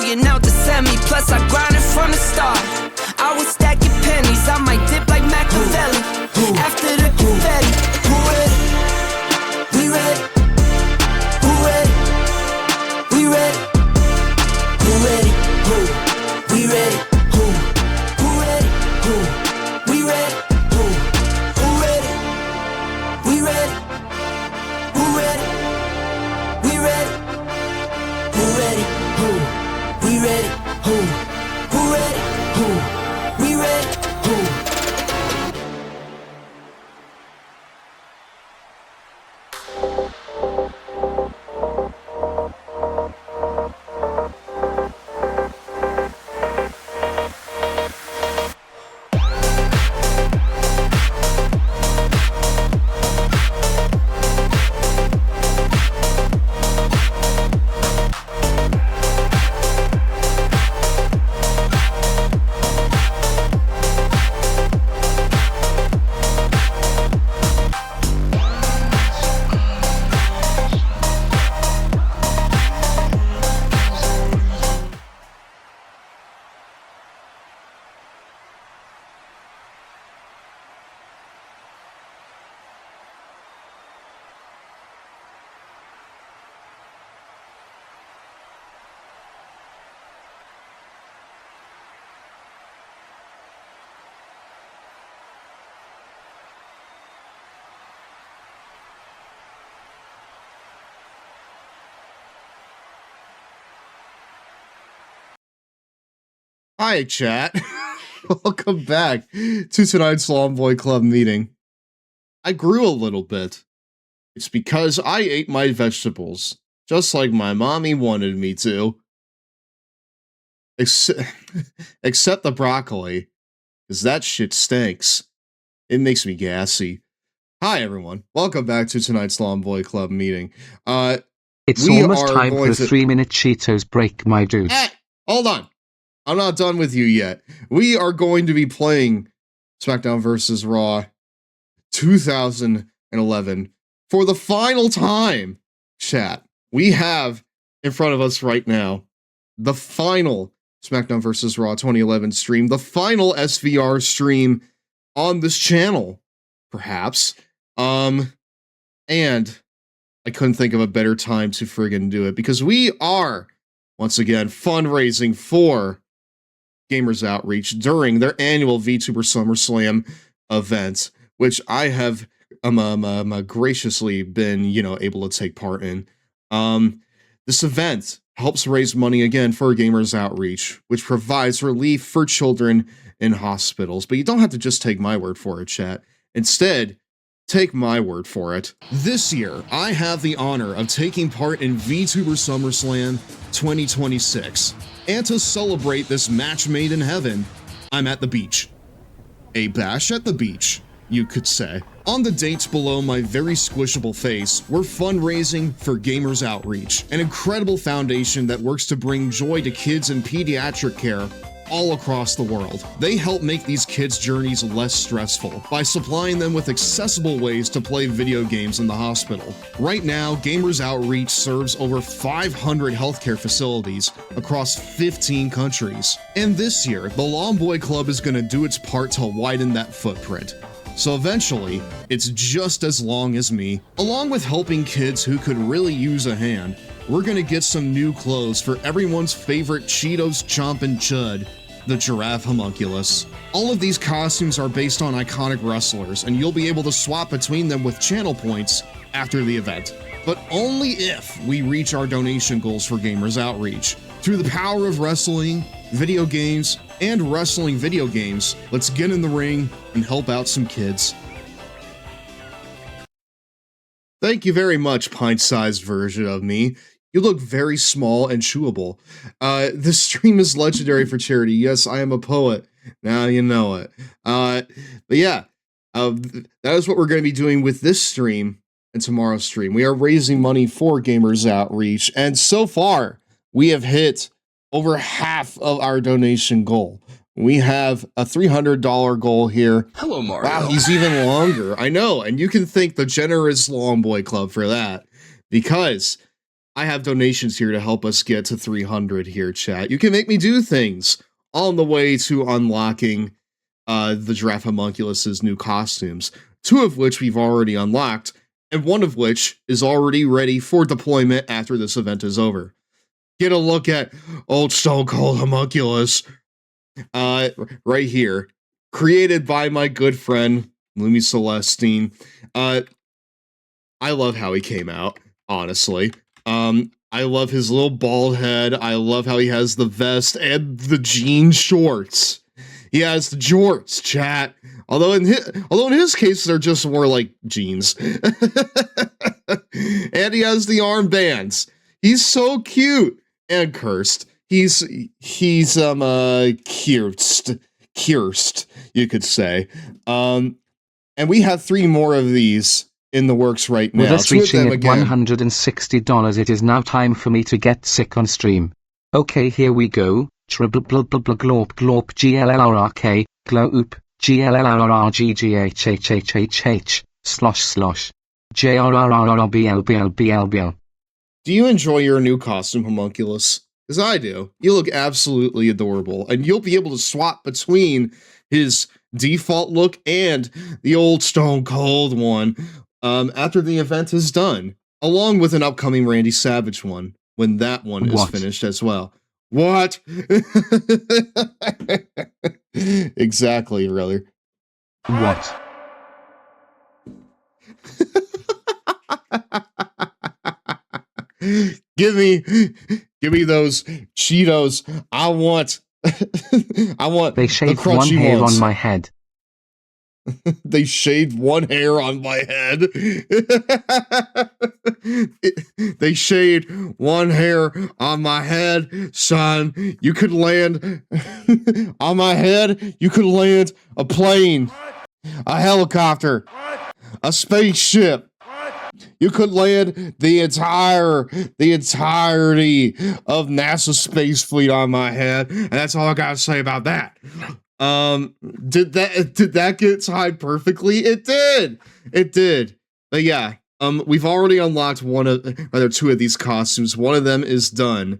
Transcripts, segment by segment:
million out to send me. Plus I grinded from the start. I was stacking pennies, I might dip like Machiavelli. After the confetti, who ready? We ready. Who ready? We ready. Who ready? Who? We ready. Who? Who ready? Who? We ready. Who? Who ready? We ready. Who ready? We ready. Who ready? Who? We ready. Who? Who ready? Who? We ready. Who? Hi, chat. Welcome back to tonight's Long Boy Club meeting. I grew a little bit. It's because I ate my vegetables, just like my mommy wanted me to. Except the broccoli, because that shit stinks. It makes me gassy. Hi, everyone. Welcome back to tonight's Long Boy Club meeting. It's almost time for a 3-minute Cheetos break, my dude. Hold on. I'm not done with you yet. We are going to be playing SmackDown vs. Raw 2011 for the final time, chat. We have in front of us right now the final SmackDown vs. Raw 2011 stream, the final SVR stream on this channel, perhaps. And I couldn't think of a better time to friggin' do it because we are, once again, fundraising for Gamers Outreach during their annual Vtuber SummerSlam event, which I have graciously been, able to take part in. This event helps raise money again for Gamers Outreach, which provides relief for children in hospitals. But you don't have to just take my word for it, chat. Instead, take my word for it. This year, I have the honor of taking part in Vtuber SummerSlam 2026. And to celebrate this match made in heaven, I'm at the beach. A bash at the beach, you could say. On the dates below my very squishable face, we're fundraising for Gamers Outreach, an incredible foundation that works to bring joy to kids in pediatric care all across the world. They help make these kids' journeys less stressful by supplying them with accessible ways to play video games in the hospital. Right now, Gamers Outreach serves over 500 healthcare facilities across 15 countries. And this year, the Long Boy Club is going to do its part to widen that footprint. So eventually, it's just as long as me. Along with helping kids who could really use a hand, we're gonna get some new clothes for everyone's favorite Cheetos chompin' chud, the Giraffe Homunculus. All of these costumes are based on iconic wrestlers, and you'll be able to swap between them with channel points after the event. But only if we reach our donation goals for Gamers Outreach. Through the power of wrestling, video games, and wrestling video games, let's get in the ring and help out some kids. Thank you very much, pint-sized version of me. You look very small and chewable. This stream is legendary for charity. Yes, I am a poet. Now you know it. But yeah, that is what we're going to be doing with this stream and tomorrow's stream. We are raising money for Gamers Outreach, and so far, we have hit over half of our donation goal. We have a $300 goal here. Hello, Mario. Wow, he's even longer. I know, and you can thank the generous Long Boy Club for that, because I have donations here to help us get to 300 here, chat. You can make me do things on the way to unlocking the Giraffe Homunculus's new costumes, 2 of which we've already unlocked, and 1 of which is already ready for deployment after this event is over. Get a look at old Stone Cold Homunculus right here, created by my good friend Lumi Celestine. I love how he came out, honestly. I love his little bald head. I love how he has the vest and the jean shorts. He has the jorts, chat. Although in his case, they're just more like jeans. And he has the armbands. He's so cute and cursed. He's cursed, you could say. And we have 3 more of these in the works right now. With us reaching at $160, it is now time for me to get sick on stream. Okay, here we go. Glorp glorp glrrk gloop glrrrggghhhhh slosh jrrrblblbl. Do you enjoy your new costume, Homunculus? Because I do. You look absolutely adorable, and you'll be able to swap between his default look and the old Stone Cold one after the event is done, along with an upcoming Randy Savage one when that one is finished as well. What? Exactly, brother. What? Give me those Cheetos. I want They shaved the 1 hair ones. on my head. They shaved 1 hair on my head. They shaved 1 hair on my head, son. You could land on my head. You could land a plane, a helicopter, a spaceship. You could land the entirety of NASA's space fleet on my head, and that's all I gotta say about that. Did that get tied perfectly? It did. But yeah, we've already unlocked 2 of these costumes. One of them is done,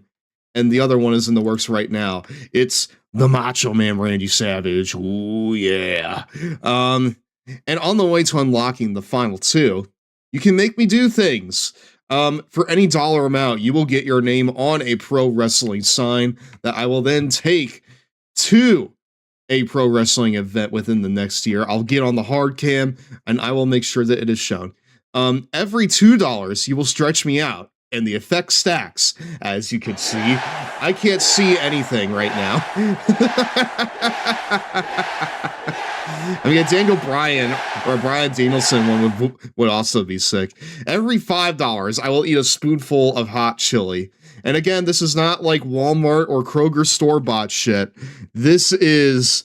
and the other one is in the works right now. It's the Macho Man Randy Savage. Ooh yeah. And on the way to unlocking the final 2, you can make me do things. For any dollar amount, you will get your name on a pro wrestling sign that I will then take to a pro wrestling event within the next year. I'll get on the hard cam and I will make sure that it is shown. Every $2, you will stretch me out, and the effect stacks, as you can see. I can't see anything right now. I mean, a Daniel Bryan or a Bryan Danielson one would also be sick. Every $5, I will eat a spoonful of hot chili. And again, this is not like Walmart or Kroger store-bought shit. This is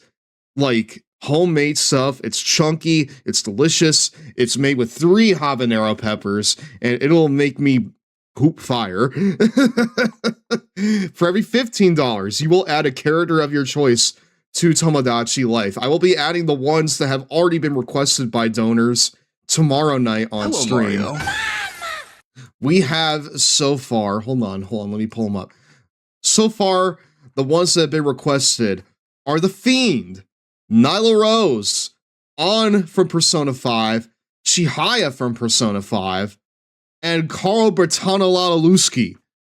like homemade stuff. It's chunky, it's delicious, it's made with 3 habanero peppers, and it'll make me poop fire. For every $15, you will add a character of your choice to Tomodachi Life. I will be adding the ones that have already been requested by donors tomorrow night on stream. Mario. We have so far, hold on, let me pull them up. So far, the ones that have been requested are The Fiend, Nyla Rose, On from Persona 5, Chihaya from Persona 5, and Carl Bertana-Lalowski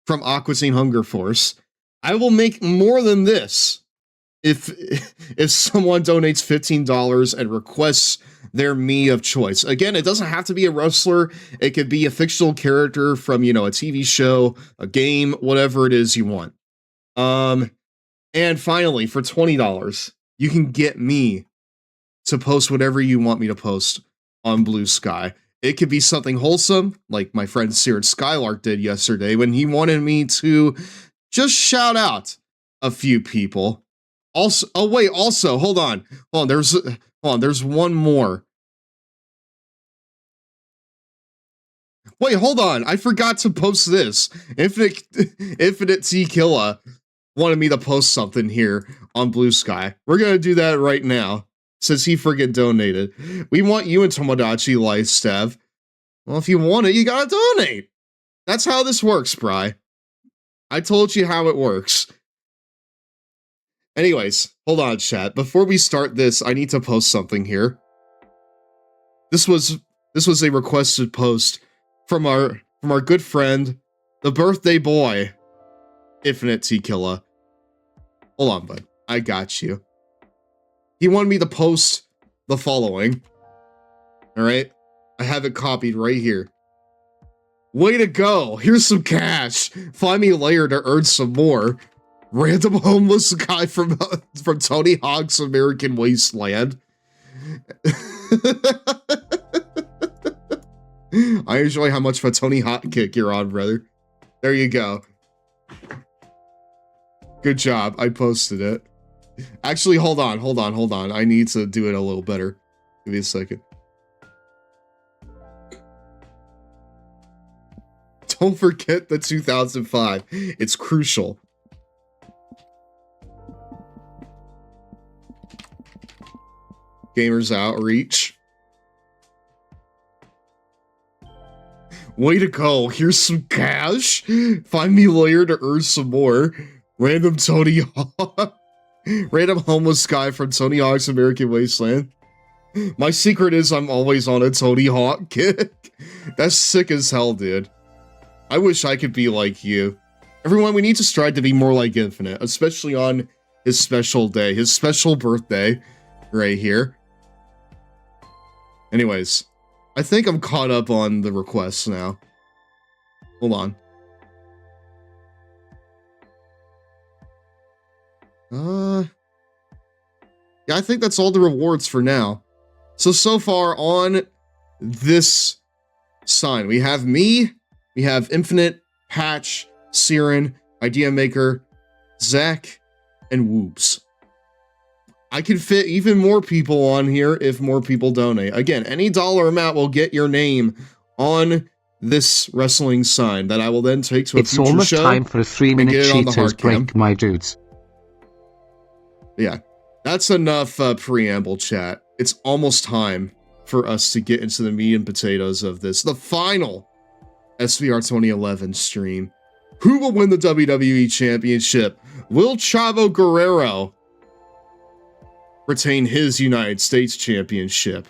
from Aqua Teen Hunger Force. I will make more than this if someone donates $15 and requests their me of choice. Again, it doesn't have to be a wrestler. It could be a fictional character from, a TV show, a game, whatever it is you want. And finally, for $20, you can get me to post whatever you want me to post on Blue Sky. It could be something wholesome, like my friend Seared Skylark did yesterday when he wanted me to just shout out a few people. Also, hold on, there's one more. Wait, hold on, I forgot to post this. Infinite T Killa wanted me to post something here on Blue Sky. We're gonna do that right now, since he friggin' donated. We want you in Tomodachi Life, Stev. Well, if you want it, you gotta donate. That's how this works, Bri. I told you how it works. Anyways, hold on, chat. Before we start this, I need to post something here. This was a requested post from our good friend, the birthday boy, Infinite T Killa. Hold on, bud. I got you. He wanted me to post the following. Alright? I have it copied right here. Way to go! Here's some cash! Find me later to earn some more. Random homeless guy from Tony Hawk's American Wasteland. I enjoy how much of a Tony Hawk kick you're on, brother. There you go. Good job. I posted it. Actually, hold on. I need to do it a little better. Give me a second. Don't forget the 2005. It's crucial. Gamers Outreach. Way to go. Here's some cash. Find me later to earn some more. Random Tony Hawk. Random homeless guy from Tony Hawk's American Wasteland. My secret is I'm always on a Tony Hawk kick. That's sick as hell, dude. I wish I could be like you. Everyone, we need to strive to be more like Infinite, especially on his special day, his special birthday, right here. Anyways, I think I'm caught up on the requests now. Hold on. Yeah, I think that's all the rewards for now. So far on this sign, we have me, we have Infinite, Patch, Siren, Idea Maker, Zach, and Whoops. I can fit even more people on here if more people donate. Again, any dollar amount will get your name on this wrestling sign that I will then take to a future show. It's almost time for a 3-minute Cheetos break, my dudes. Yeah, that's enough preamble, chat. It's almost time for us to get into the meat and potatoes of this. The final SVR 2011 stream. Who will win the WWE Championship? Will Chavo Guerrero retain his United States Championship?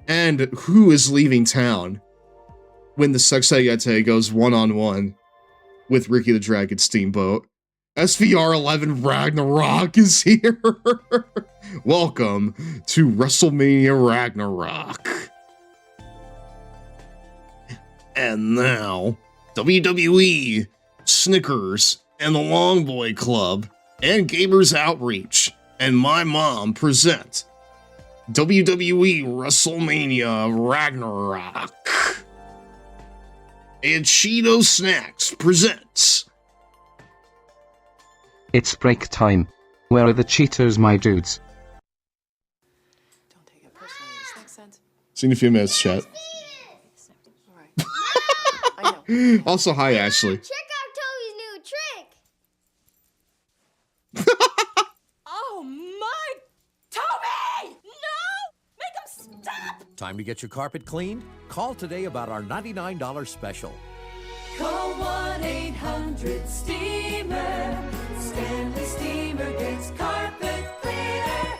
And who is leaving town when the Sexayete goes one-on-one with Ricky the Dragon Steamboat? SVR 11 Ragnarok is here. Welcome to WrestleMania Ragnarok. And now, WWE, Snickers, and the Long Boy Club, and Gamers Outreach, and my mom present WWE WrestleMania Ragnarok. And Cheeto Snacks presents... It's break time. Where are the Cheetos, my dudes? Don't take it personally. This makes sense. See you in a few minutes, chat. All right. I know. Also, hi, Ashley. Check out Toby's new trick. Oh my, Toby! No! Make him stop! Time to get your carpet cleaned? Call today about our $99 special. Call 1-800-STEAMER. Stanley Steamer gets carpet cleaner.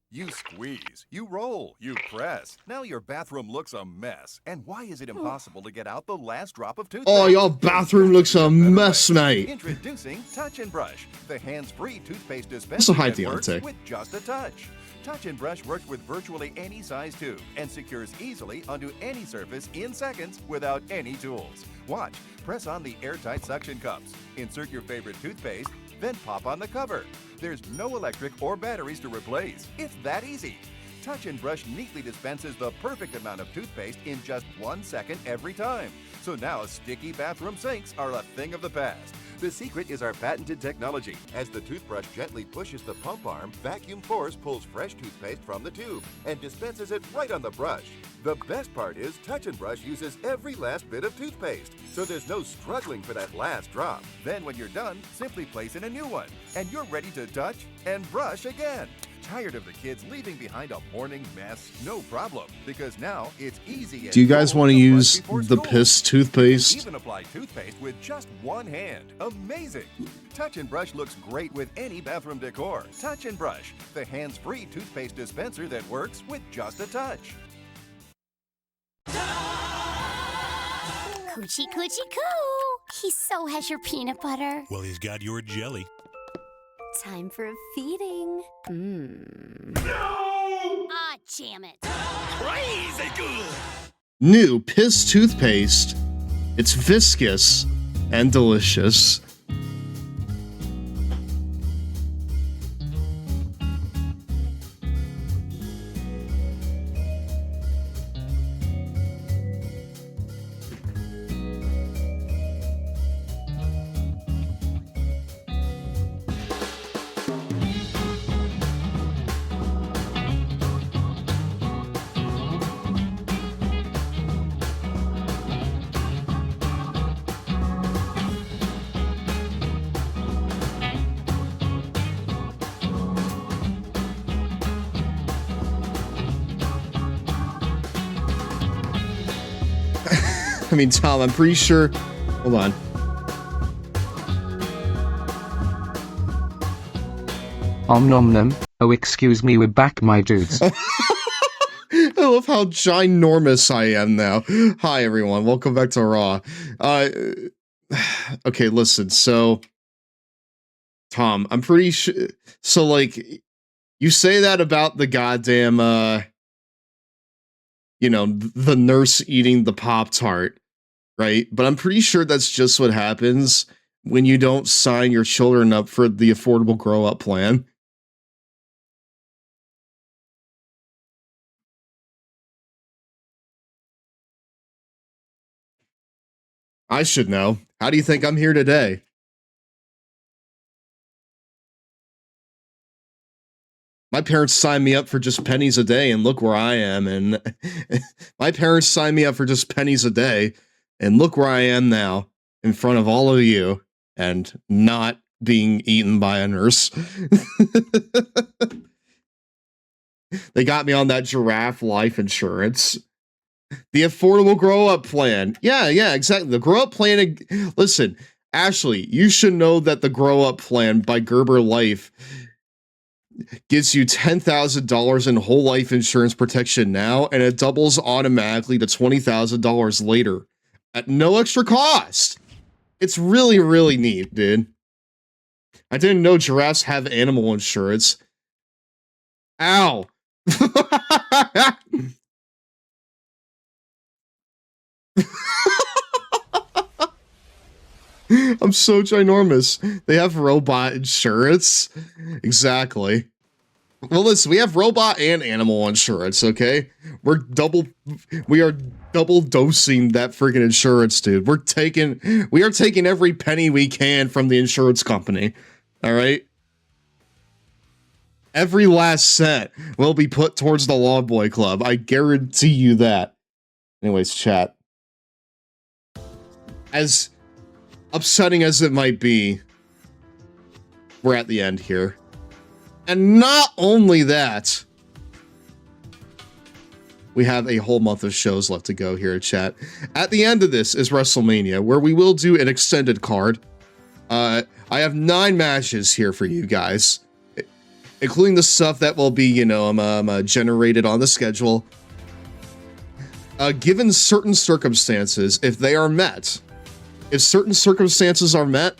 You squeeze, you roll, you press. Now your bathroom looks a mess. And why is it impossible to get out the last drop of toothpaste? Oh, your bathroom looks a mess, mate. Introducing Touch and Brush, the hands-free toothpaste dispenser Also, hi, that works Deontay. with just a touch. Touch and Brush works with virtually any size tube and secures easily onto any surface in seconds without any tools. Watch. Press on the airtight suction cups. Insert your favorite toothpaste, then pop on the cover. There's no electric or batteries to replace. It's that easy. Touch and Brush neatly dispenses the perfect amount of toothpaste in just 1 second every time. So now sticky bathroom sinks are a thing of the past. The secret is our patented technology. As the toothbrush gently pushes the pump arm, vacuum force pulls fresh toothpaste from the tube and dispenses it right on the brush. The best part is Touch and Brush uses every last bit of toothpaste, so there's no struggling for that last drop. Then when you're done, simply place in a new one, and you're ready to touch and brush again. Tired of the kids leaving behind a morning mess? No problem, because now it's easy. Do you guys want to brush use before the school. Piss You toothpaste? can even apply toothpaste with just one hand. Amazing! Touch and Brush looks great with any bathroom decor. Touch and Brush, the hands-free toothpaste dispenser that works with just a touch. Coochie coochie coo. He so has your peanut butter. Well, he's got your jelly. Time for a feeding. Ah, jam it. Crazy good. New Piss toothpaste. It's viscous and delicious. I mean, Tom, I'm pretty sure. Hold on. Nom nom. Oh, excuse me, we're back, my dudes. I love how ginormous I am now. Hi, everyone. Welcome back to Raw. Okay, listen. So, Tom, I'm pretty sure. So, like, you say that about the goddamn, you know, the nurse eating the Pop-Tart, right? But I'm pretty sure that's just what happens when you don't sign your children up for the Affordable Grow Up plan. I should know. How do you think I'm here today? My parents signed me up for just pennies a day, and look where I am. And my parents signed me up for just pennies a day, and look where I am now, in front of all of you, and not being eaten by a nurse. They got me on that giraffe life insurance. The Affordable Grow Up plan. Yeah, exactly. The Grow Up plan. Listen, Ashley, you should know that the Grow Up plan by Gerber Life gives you $10,000 in whole life insurance protection now, and it doubles automatically to $20,000 later at no extra cost. It's really, really neat, dude. I didn't know giraffes have animal insurance. Ow. I'm so ginormous. They have robot insurance. Exactly. Well, listen, we have robot and animal insurance, okay? We are double dosing that freaking insurance, dude. We are taking every penny we can from the insurance company. All right? Every last cent will be put towards the Law Boy Club. I guarantee you that. Anyways, chat. As upsetting as it might be, we're at the end here. And not only that, we have a whole month of shows left to go here at chat. At the end of this is WrestleMania, where we will do an extended card. I have 9 matches here for you guys, including the stuff that will be, generated on the schedule. Given certain circumstances, if they are met, if certain circumstances are met,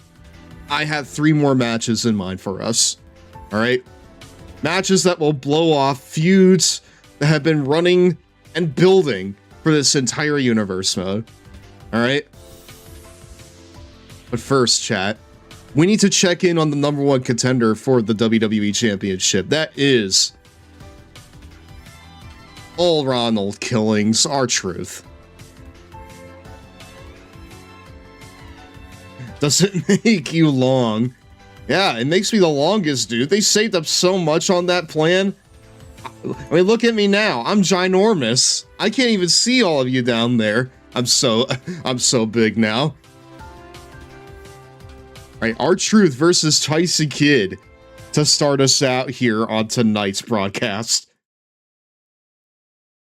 I have 3 more matches in mind for us. All right? Matches that will blow off feuds that have been running and building for this entire universe mode. All right? But first, chat, we need to check in on the #1 contender for the WWE Championship. That is All Ronald Killings, R-Truth. Does it make you long? Yeah, it makes me the longest, dude. They saved up so much on that plan. I mean, look at me now. I'm ginormous. I can't even see all of you down there. I'm so big now. All right, R-Truth versus Tyson Kidd. to start us out here on tonight's broadcast.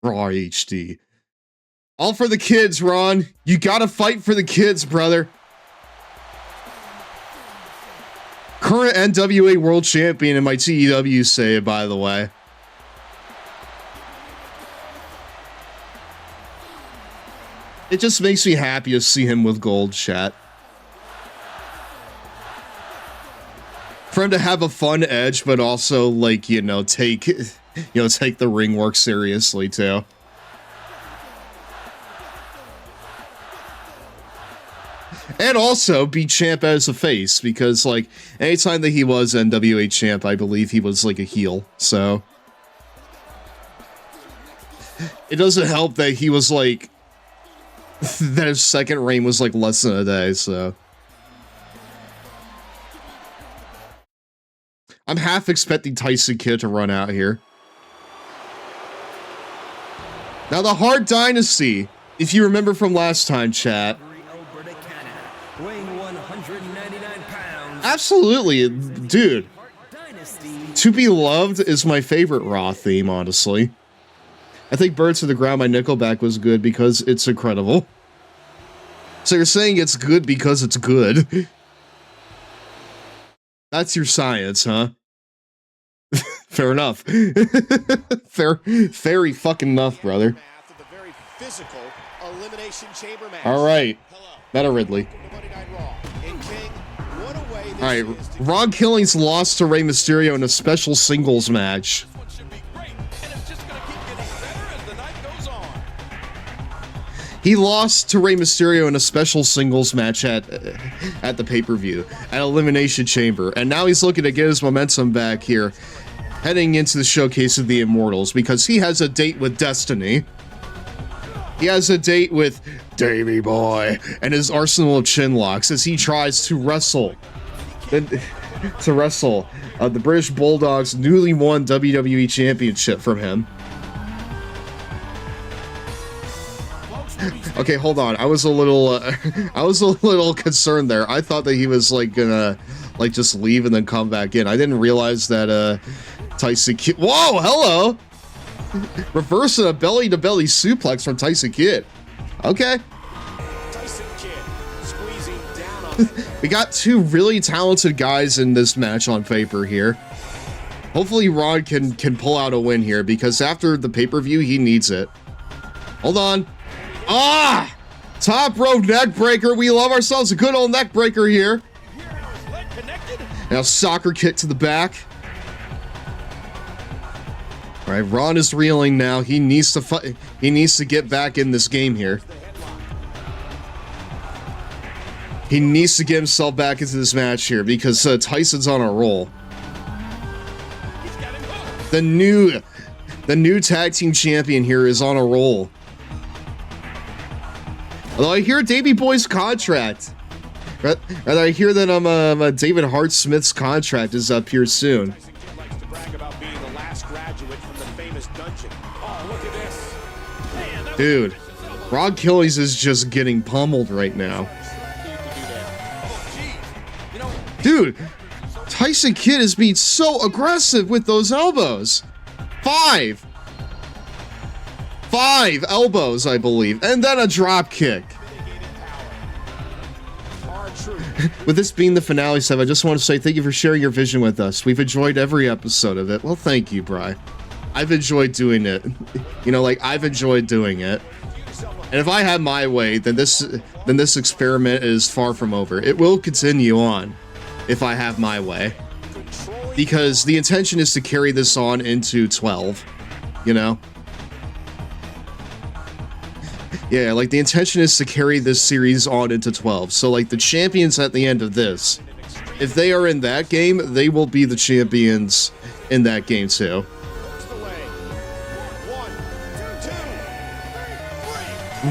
Raw HD. All for the kids, Ron. You gotta fight for the kids, brother. Current NWA World Champion in my TEW say, by the way. It just makes me happy to see him with gold, chat. For him to have a fun edge, but also, like, take the ring work seriously, too. And also be champ as a face, because, like, anytime that he was NWA champ, I believe he was, like, a heel, so. It doesn't help that he was, like, that his second reign was, like, less than a day, so. I'm half expecting Tyson Kidd to run out here. Now, the Hart Dynasty, if you remember from last time, chat. Weighing 199 pounds. Absolutely, dude. To Be Loved is my favorite Raw theme, honestly. I think Birds to the Ground by Nickelback was good because it's incredible. So you're saying it's good because it's good? That's your science, huh? Fair enough. Very fucking enough, brother. All right, Meta Ridley. All right, Ron Killings lost to Rey Mysterio in a special singles match. He lost to Rey Mysterio in a special singles match at the pay-per-view, at Elimination Chamber, and now he's looking to get his momentum back here, heading into the Showcase of the Immortals, because he has a date with Destiny. He has a date with Davey Boy and his arsenal of chinlocks as he tries to wrestle the British Bulldog's newly won WWE Championship from him. Okay, hold on. I was a little concerned there. I thought that he was like gonna just leave and then come back in. I didn't realize that Tyson Kidd. Whoa, hello. Reversing a belly-to-belly suplex from Tyson Kidd. Okay. Tyson Kidd squeezing down on We got two really talented guys in this match on paper here. Hopefully Ron can pull out a win here, because after the pay-per-view, he needs it. Hold on. Ah! Top rope neck breaker. We love ourselves a good old neck breaker here. Now soccer kick to the back. All right, Ron is reeling now. He needs to fight. He needs to get back in this game here. He needs to get himself back into this match here, because Tyson's on a roll. The new tag team champion here is on a roll. Although I hear Davey Boy's contract, and I hear that David Hart Smith's contract is up here soon. Dude, Ron Killings is just getting pummeled right now. Dude, Tyson Kidd is being so aggressive with those elbows. Five elbows, I believe, and then a drop kick. With this being the finale, Sev, I just want to say thank you for sharing your vision with us. We've enjoyed every episode of it. Well, thank you, Bri. I've enjoyed doing it. I've enjoyed doing it. And if I had my way, then this experiment is far from over. It will continue on if I have my way. Because the intention is to carry this on into 12, Yeah, the intention is to carry this series on into 12. So, the champions at the end of this, if they are in that game, they will be the champions in that game too.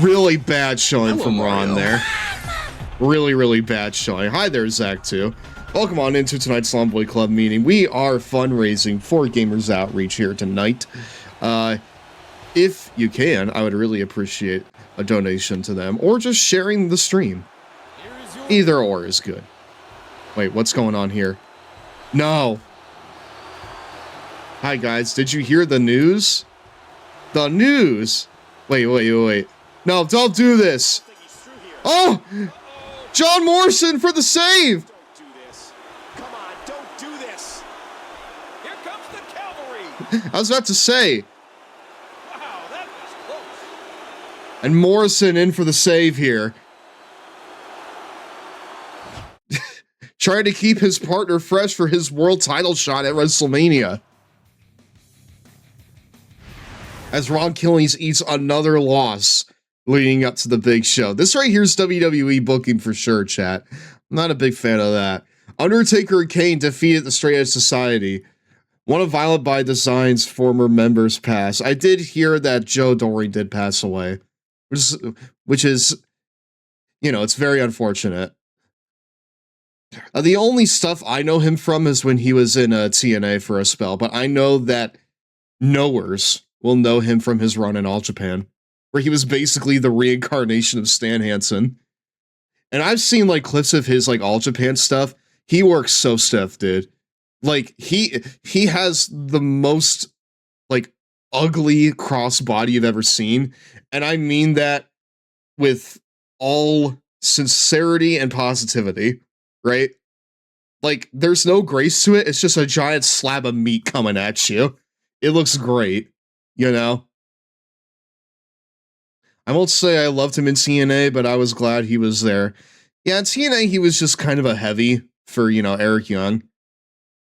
Really bad showing from Ron there. Really, really bad showing. Hi there, Zach, too. Welcome on into tonight's Slumboy Club meeting. We are fundraising for Gamers Outreach here tonight. If you can, I would really appreciate a donation to them, or just sharing the stream. Either or is good. Wait, what's going on here? No. Hi guys, did you hear the news? The news! Wait. No, don't do this! Oh! John Morrison for the save! Don't do this. Come on, don't do this. Here comes the cavalry. I was about to say. Wow, that was close. And Morrison in for the save here. Trying to keep his partner fresh for his world title shot at WrestleMania. As Ron Killings eats another loss leading up to the big show. This right here is WWE booking for sure, chat. I'm not a big fan of that. Undertaker and Kane defeated the Straight Edge Society. One of Violent by Design's former members passed. I did hear that Joe Doring did pass away, which is, you know, it's very unfortunate. The only stuff I know him from is when he was in TNA for a spell, but I know that knowers will know him from his run in All Japan, where he was basically the reincarnation of Stan Hansen. And I've seen like clips of his like All Japan stuff. He works so stiff, dude. Like he has the most like ugly cross body you've ever seen. And I mean that with all sincerity and positivity, right? Like there's no grace to it. It's just a giant slab of meat coming at you. It looks great. You know, I won't say I loved him in TNA, but I was glad he was there. Yeah, in TNA, he was just kind of a heavy for, you know, Eric Young.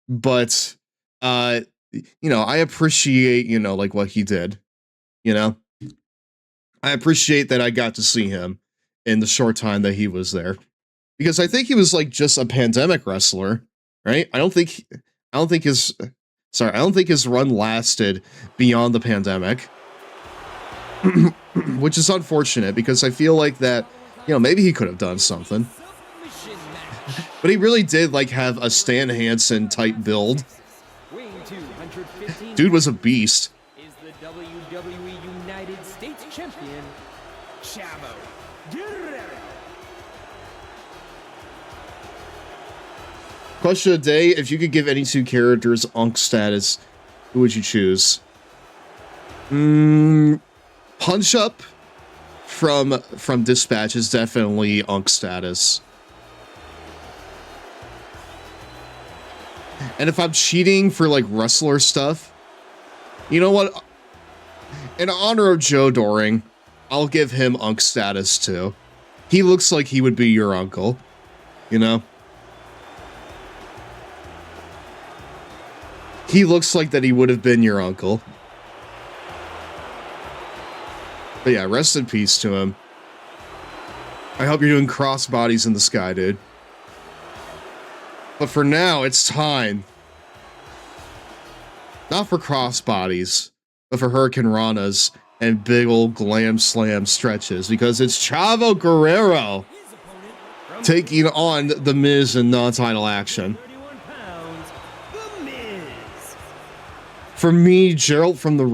But, you know, I appreciate, you know, like what he did. You know, I appreciate that I got to see him in the short time that he was there. Because I think he was like just a pandemic wrestler, right? I don't think his run lasted beyond the pandemic, which is unfortunate because I feel like that, you know, maybe he could have done something. But he really did like have a Stan Hansen type build. Dude was a beast. Is the WWE United States Champion, Chavo Guerrero. Question of the day, if you could give any two characters Unk status, who would you choose? Punch Up from Dispatch is definitely Unk status. And if I'm cheating for like wrestler stuff, you know what? In honor of Joe Doring, I'll give him Unk status too. He looks like he would be your uncle, you know? He looks like that he would have been your uncle. But yeah, rest in peace to him. I hope you're doing crossbodies in the sky, dude. But for now, it's time. Not for crossbodies, but for Hurricane Ranas and big old glam slam stretches. Because it's Chavo Guerrero taking on The Miz in non-title action. For me, Gerald from the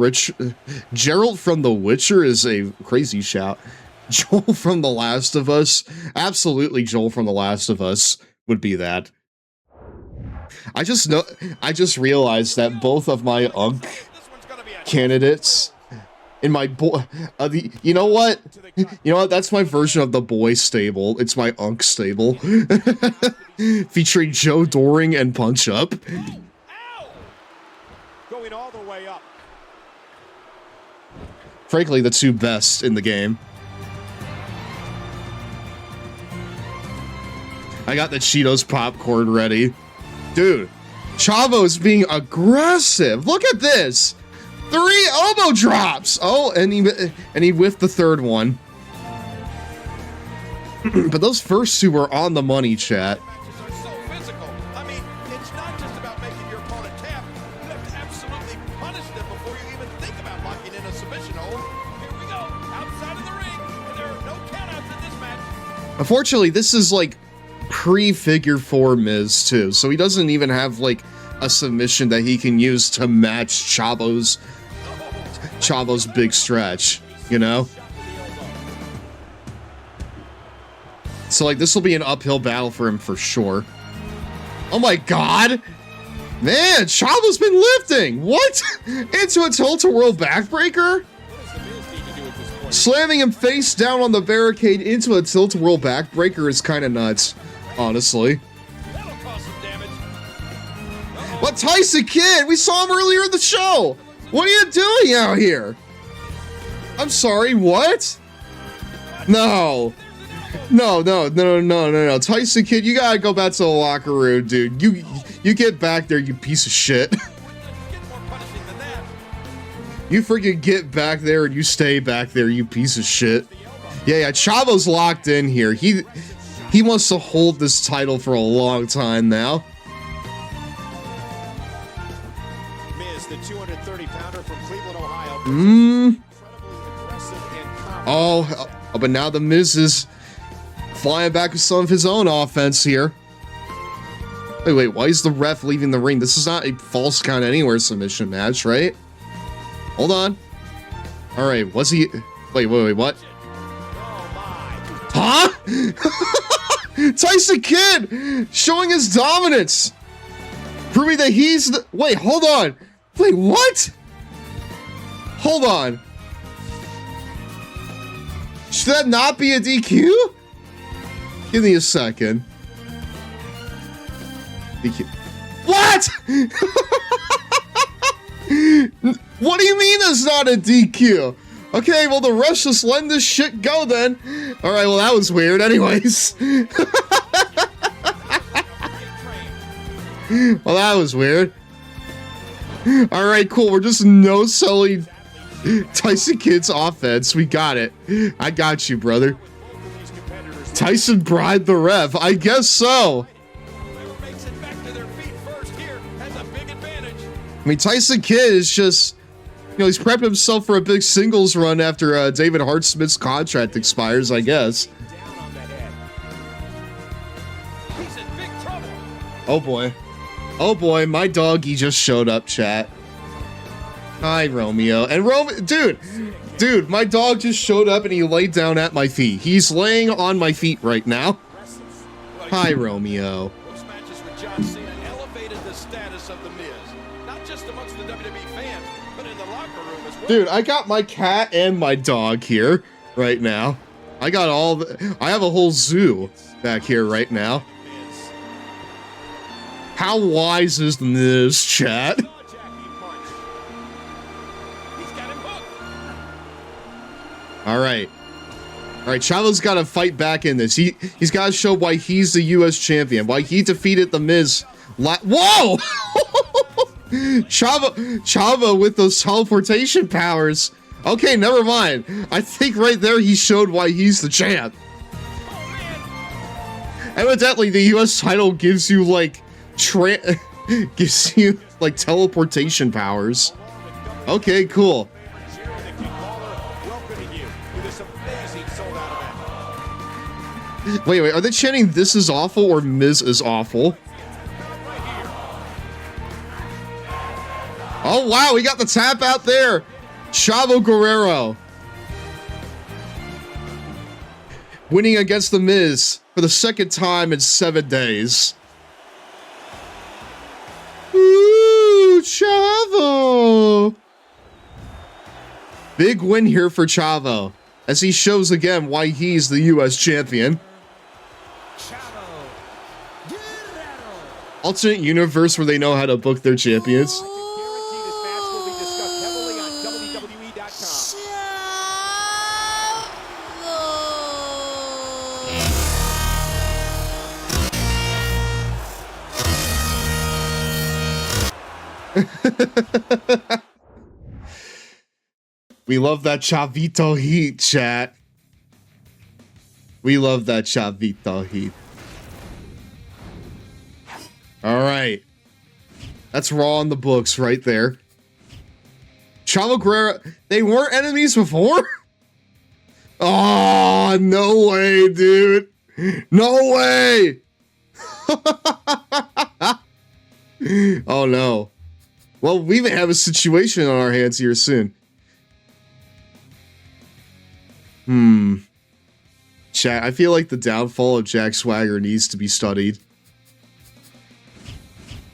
Witcher is a crazy shout. Joel from The Last of Us, absolutely Joel from The Last of Us would be that. I just realized that both of my Unk candidates in my you know what? You know what? That's my version of the boy stable. It's my Unk stable. Featuring Joe Doring and Punch Up. Going all the way up. Frankly, the two best in the game. I got the Cheetos popcorn ready. Dude, Chavo's being aggressive. Look at this. 3 elbow drops. Oh, and he whiffed the third one. But those first two were on the money, chat. Matches are so physical. I mean, it's not just about making your opponent tap. You have to absolutely punish them before you even think about locking in a submission hold. Here we go, outside of the ring, and there are no countouts in this match. Unfortunately, this is like pre-figure 4 Miz too, so he doesn't even have like a submission that he can use to match Chavo's big stretch, you know? So like this will be an uphill battle for him for sure. Oh my god! Man, Chavo's been lifting. What? Into a tilt-a-whirl backbreaker? Slamming him face down on the barricade into a tilt-a-whirl backbreaker is kind of nuts, honestly. But Tyson Kidd, we saw him earlier in the show. What are you doing out here? I'm sorry, what? No. No. Tyson Kidd, you gotta go back to the locker room, dude. You get back there, you piece of shit. You freaking get back there and you stay back there, you piece of shit. Yeah, Chavo's locked in here. He wants to hold this title for a long time now. Miz, the 230-pounder from Cleveland, Ohio. Oh, but now the Miz is flying back with some of his own offense here. Wait, why is the ref leaving the ring? This is not a false count anywhere submission match, right? Hold on. All right, what's he? Wait, what? Huh? Tyson Kidd showing his dominance, proving that he's the. Wait, hold on. Wait, what? Hold on. Should that not be a DQ? Give me a second. DQ. What? What do you mean it's not a DQ? Okay, well, the refs just letting this shit go then. All right, well, that was weird anyways. Well, that was weird. All right, cool. We're just no-selling Tyson Kidd's offense. We got it. I got you, brother. Tyson bribed the ref. I guess so. I mean, Tyson Kidd is just, you know, he's prepping himself for a big singles run after David Hart Smith's contract expires, I guess. Oh boy. Oh boy, my doggy just showed up, chat. Hi, Romeo. And dude, my dog just showed up and he laid down at my feet. He's laying on my feet right now. Hi, Romeo. Those matches with John Cena elevated the status of the Miz, not just amongst the WWE fans, but in the locker room as well. Dude, I got my cat and my dog here right now. I have a whole zoo back here right now. How wise is this, chat? All right, Chavo's got to fight back in this. He's got to show why he's the U.S. champion, why he defeated the Miz. Whoa! Chavo with those teleportation powers. Okay, never mind. I think right there he showed why he's the champ. Evidently, the U.S. title gives you like teleportation powers. Okay, cool. Wait, are they chanting "This is awful" or "Miz is awful"? Oh wow, we got the tap out there. Chavo Guerrero winning against the Miz for the second time in 7 days. Ooh, Chavo! Big win here for Chavo, as he shows again why he's the U.S. champion. Alternate universe where they know how to book their champions. We love that Chavito heat, chat. We love that Chavito heat. All right. That's Raw in the books right there. Chavo Guerrero, they weren't enemies before? Oh, no way, dude. No way. Oh, no. Well, we may have a situation on our hands here soon. Chat, I feel like the downfall of Jack Swagger needs to be studied.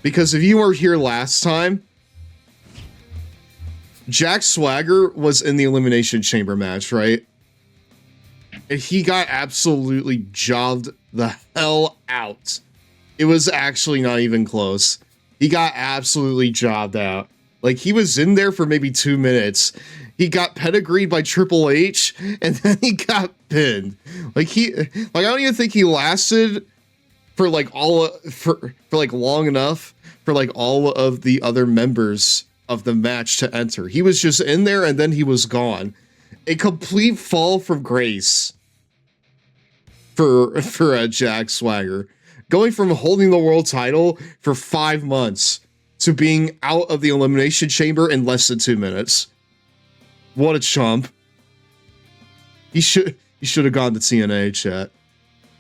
Because if you were here last time, Jack Swagger was in the Elimination Chamber match, right? And he got absolutely jobbed the hell out. It was actually not even close. He got absolutely jobbed out. Like, he was in there for maybe 2 minutes. He got pedigreed by Triple H, and then he got pinned. Like, I don't even think he lasted for like for like long enough for like all of the other members of the match to enter. He was just in there and then he was gone. A complete fall from grace for Jack Swagger, going from holding the world title for 5 months to being out of the Elimination Chamber in less than 2 minutes. What a chump. He should have gone to TNA, chat.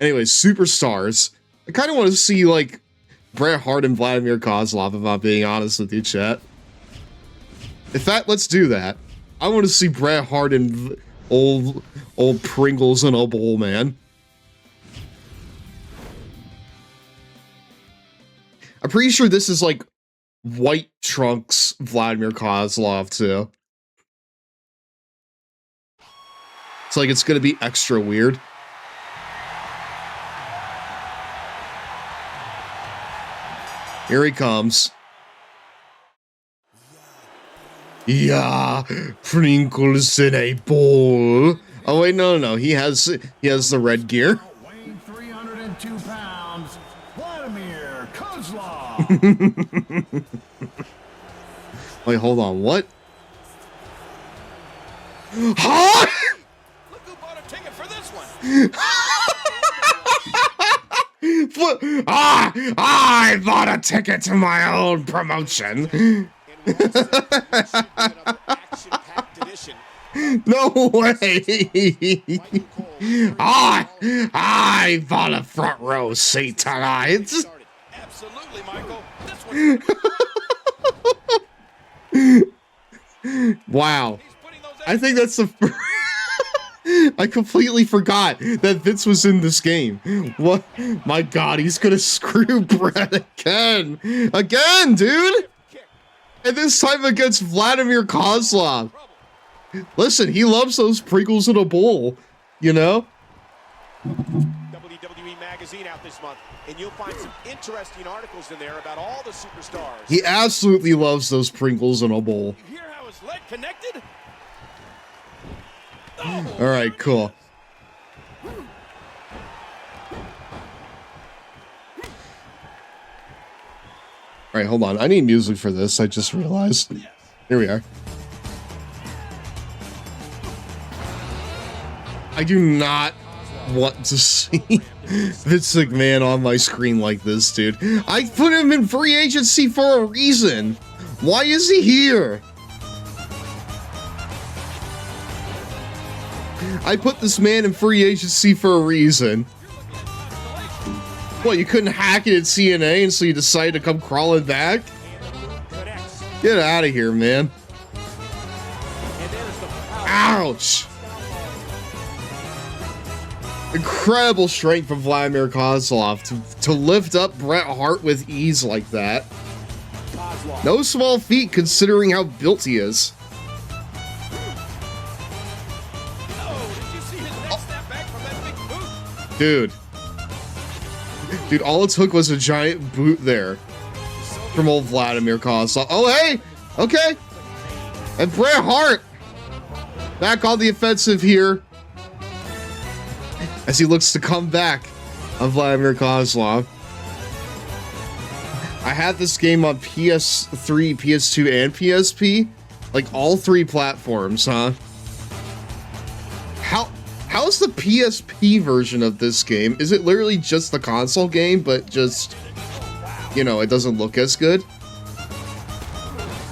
Anyways, superstars. I kind of want to see, like, Bret Hart and Vladimir Kozlov, if I'm being honest with you, chat. In fact, let's do that. I want to see Bret Hart and old Pringles in a bowl, man. I'm pretty sure this is, like, White Trunks Vladimir Kozlov, too. It's like it's gonna be extra weird. Here he comes. Yeah, Pringles in a bowl. Oh wait, no. He has the red gear. Weighing 302 pounds, Vladimir Kozlov. Wait, hold on. What? Huh? Look who bought a ticket for this one. I bought a ticket to my own promotion. No way. I bought a front row seat tonight. Absolutely, Michael. Wow. I think that's the first. I completely forgot that Vince was in this game. What? My God, he's gonna screw Bret again. Again, dude. And this time against Vladimir Kozlov. Listen, he loves those Pringles in a bowl, you know? WWE Magazine out this month, and you'll find some interesting articles in there about all the superstars. He absolutely loves those Pringles in a bowl. You hear how his leg connected? All right, cool. All right, hold on. I need music for this. I just realized. Here we are. I do not want to see Vince McMahon on my screen like this, dude. I put him in free agency for a reason. Why is he here? I put this man in free agency for a reason. What, you couldn't hack it at CNA and so you decided to come crawling back? Get out of here, man. Ouch! Incredible strength from Vladimir Kozlov to lift up Bret Hart with ease like that. No small feat considering how built he is. Dude, all it took was a giant boot there from old Vladimir Kozlov. Oh, hey, okay. And Bret Hart back on the offensive here as he looks to come back on Vladimir Kozlov. I had this game on PS3, PS2, and PSP, like all 3 platforms, huh? How's the PSP version of this game? Is it literally just the console game, but just, you know, it doesn't look as good?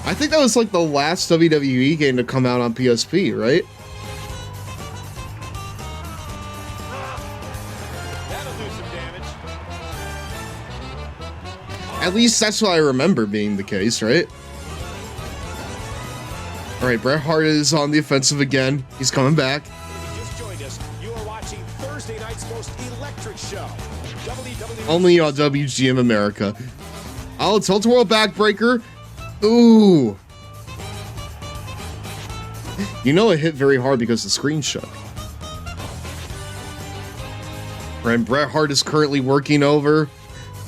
I think that was like the last WWE game to come out on PSP, right? That'll do some damage. At least that's what I remember being the case, right? All right, Bret Hart is on the offensive again. He's coming back. Thursday night's most electric show. WWE Only on WGM America. Oh, tilt-a-whirl backbreaker. Ooh. You know it hit very hard because the screen shook. And Bret Hart is currently working over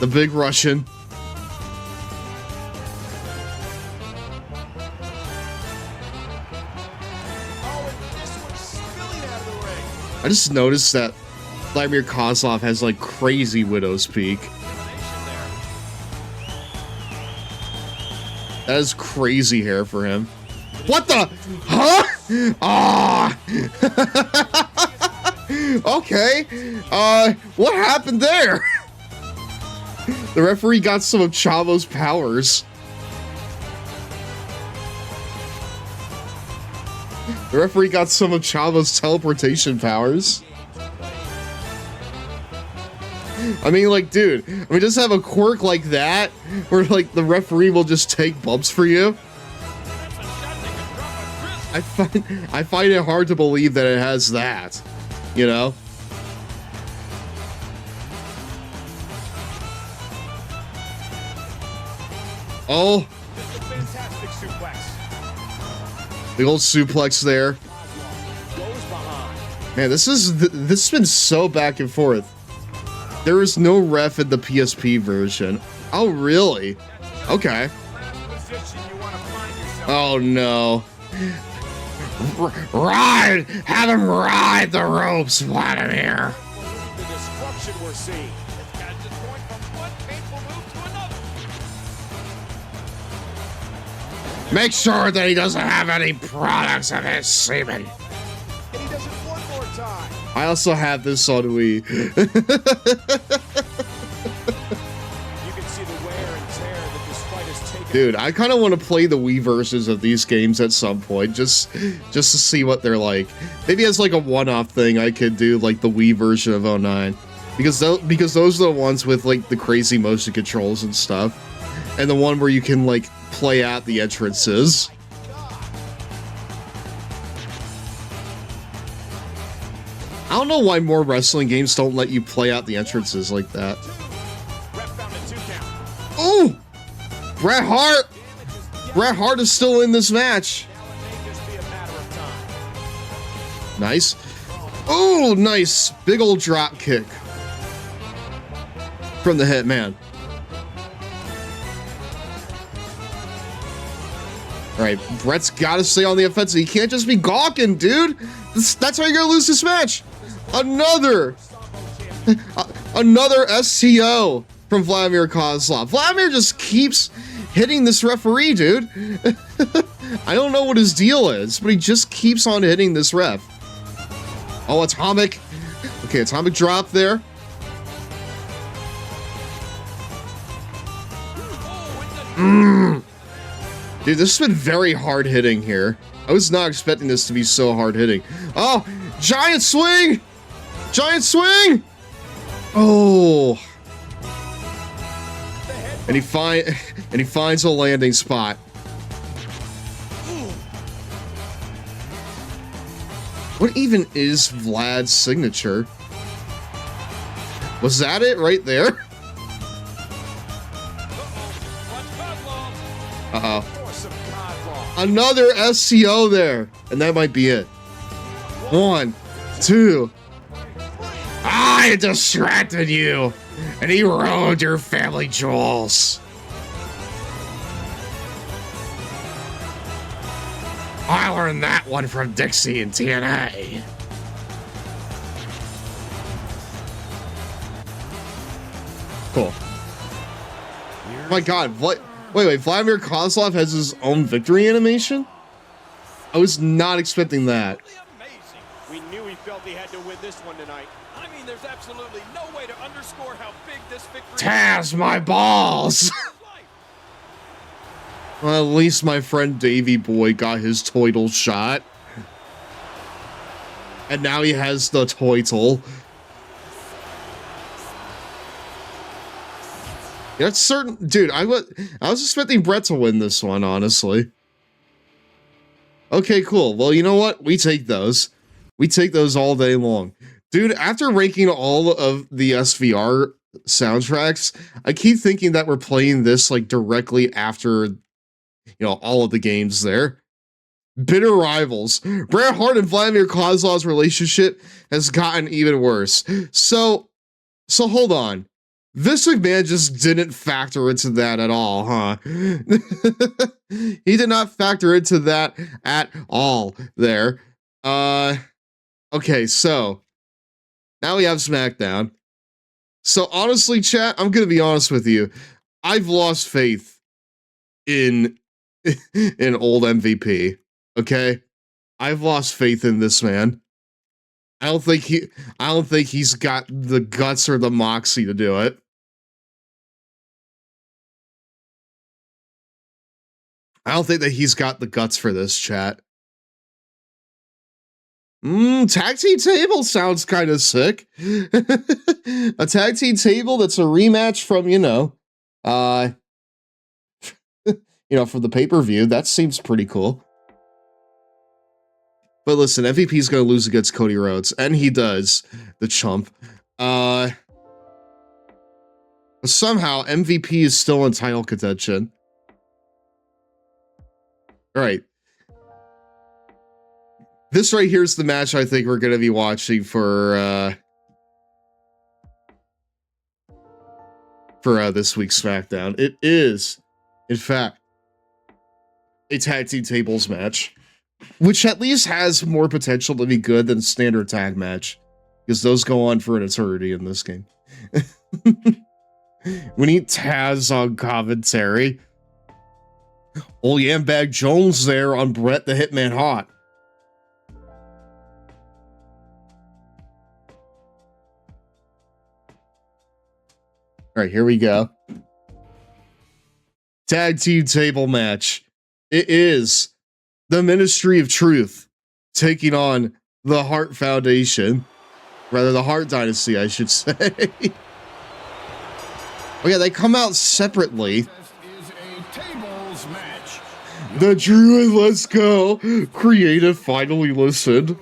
the Big Russian. I just noticed that Vladimir Kozlov has like crazy Widow's Peak. That is crazy hair for him. What the? Huh? Ah! Okay. What happened there? The referee got some of Chavo's powers. The referee got some of Chavo's teleportation powers. I mean, like, dude, I mean, just have a quirk like that, where, like, the referee will just take bumps for you. I find it hard to believe that it has that, you know? Oh. The old suplex there. Man, this has been so back and forth. There is no ref in the PSP version. Oh, really? Okay. Oh, no. Ride! Have him ride the ropes, Vladimir! The destruction we're seeing. Going from one painful move to another. Make sure that he doesn't have any products of his semen. And he does it one more time. I also have this on Wii. You can see the wear and tear that this fight has taken. Dude, I kind of want to play the Wii versions of these games at some point, just to see what they're like. Maybe as like a one-off thing, I could do like the Wii version of 09, because those are the ones with like the crazy motion controls and stuff, and the one where you can like play out the entrances. I don't know why more wrestling games don't let you play out the entrances like that. Oh! Bret Hart! Bret Hart is still in this match. Nice. Oh, nice. Big old drop kick from the Hitman. All right, Bret's got to stay on the offensive. He can't just be gawking, dude. That's how you're going to lose this match. Another STO from Vladimir Kozlov. Vladimir just keeps hitting this referee, dude. I don't know what his deal is, but he just keeps on hitting this ref. Oh, atomic. Okay, atomic drop there. Dude, this has been very hard hitting here. I was not expecting this to be so hard hitting. Oh, giant swing! Giant swing! Oh. And he finds a landing spot. What even is Vlad's signature? Was that it right there? Uh-oh. Another SCO there. And that might be it. 1, 2. I distracted you. And he ruined your family jewels. I learned that one from Dixie and TNA. Cool. Oh my god, what? Wait, Vladimir Kozlov has his own victory animation? I was not expecting that. Amazing. We knew he felt he had to win this one tonight. I mean, there's absolutely no way to underscore how big this victory is. Taz, my balls! Well, at least my friend Davey Boy got his toitle shot. And now he has the toitle. Yeah, it's certain, dude. I was expecting Bret to win this one, honestly. Okay, cool. Well, you know what? We take those. We take those all day long, dude. After ranking all of the SVR soundtracks. I keep thinking that we're playing this like directly after, all of the games there. Bitter rivals. Bret Hart and Vladimir Kozlov's relationship has gotten even worse. So hold on. Vince McMahon just didn't factor into that at all, huh? He did not factor into that at all there. Okay, so now we have SmackDown. So honestly, chat, I'm gonna be honest with you. I've lost faith in old MVP. Okay? I've lost faith in this man. I don't think he's got the guts or the moxie to do it. I don't think that he's got the guts for this, chat. Tag team table sounds kind of sick. A tag team table that's a rematch from, from the pay-per-view. That seems pretty cool. But listen, MVP's gonna lose against Cody Rhodes, and he does, the chump. Somehow MVP is still in title contention. All right. This right here is the match I think we're gonna be watching for this week's SmackDown. It is, in fact, a tag team tables match, which at least has more potential to be good than standard tag match, because those go on for an eternity in this game. We need Taz on commentary. Old Yambag Jones there on Bret the Hitman Hart. All right, here we go. Tag team table match. It is the Ministry of Truth taking on the Hart Foundation. Rather, the Hart Dynasty, I should say. Oh yeah, they come out separately. This is a tables match. The Druid, let's go. Creative finally listened. A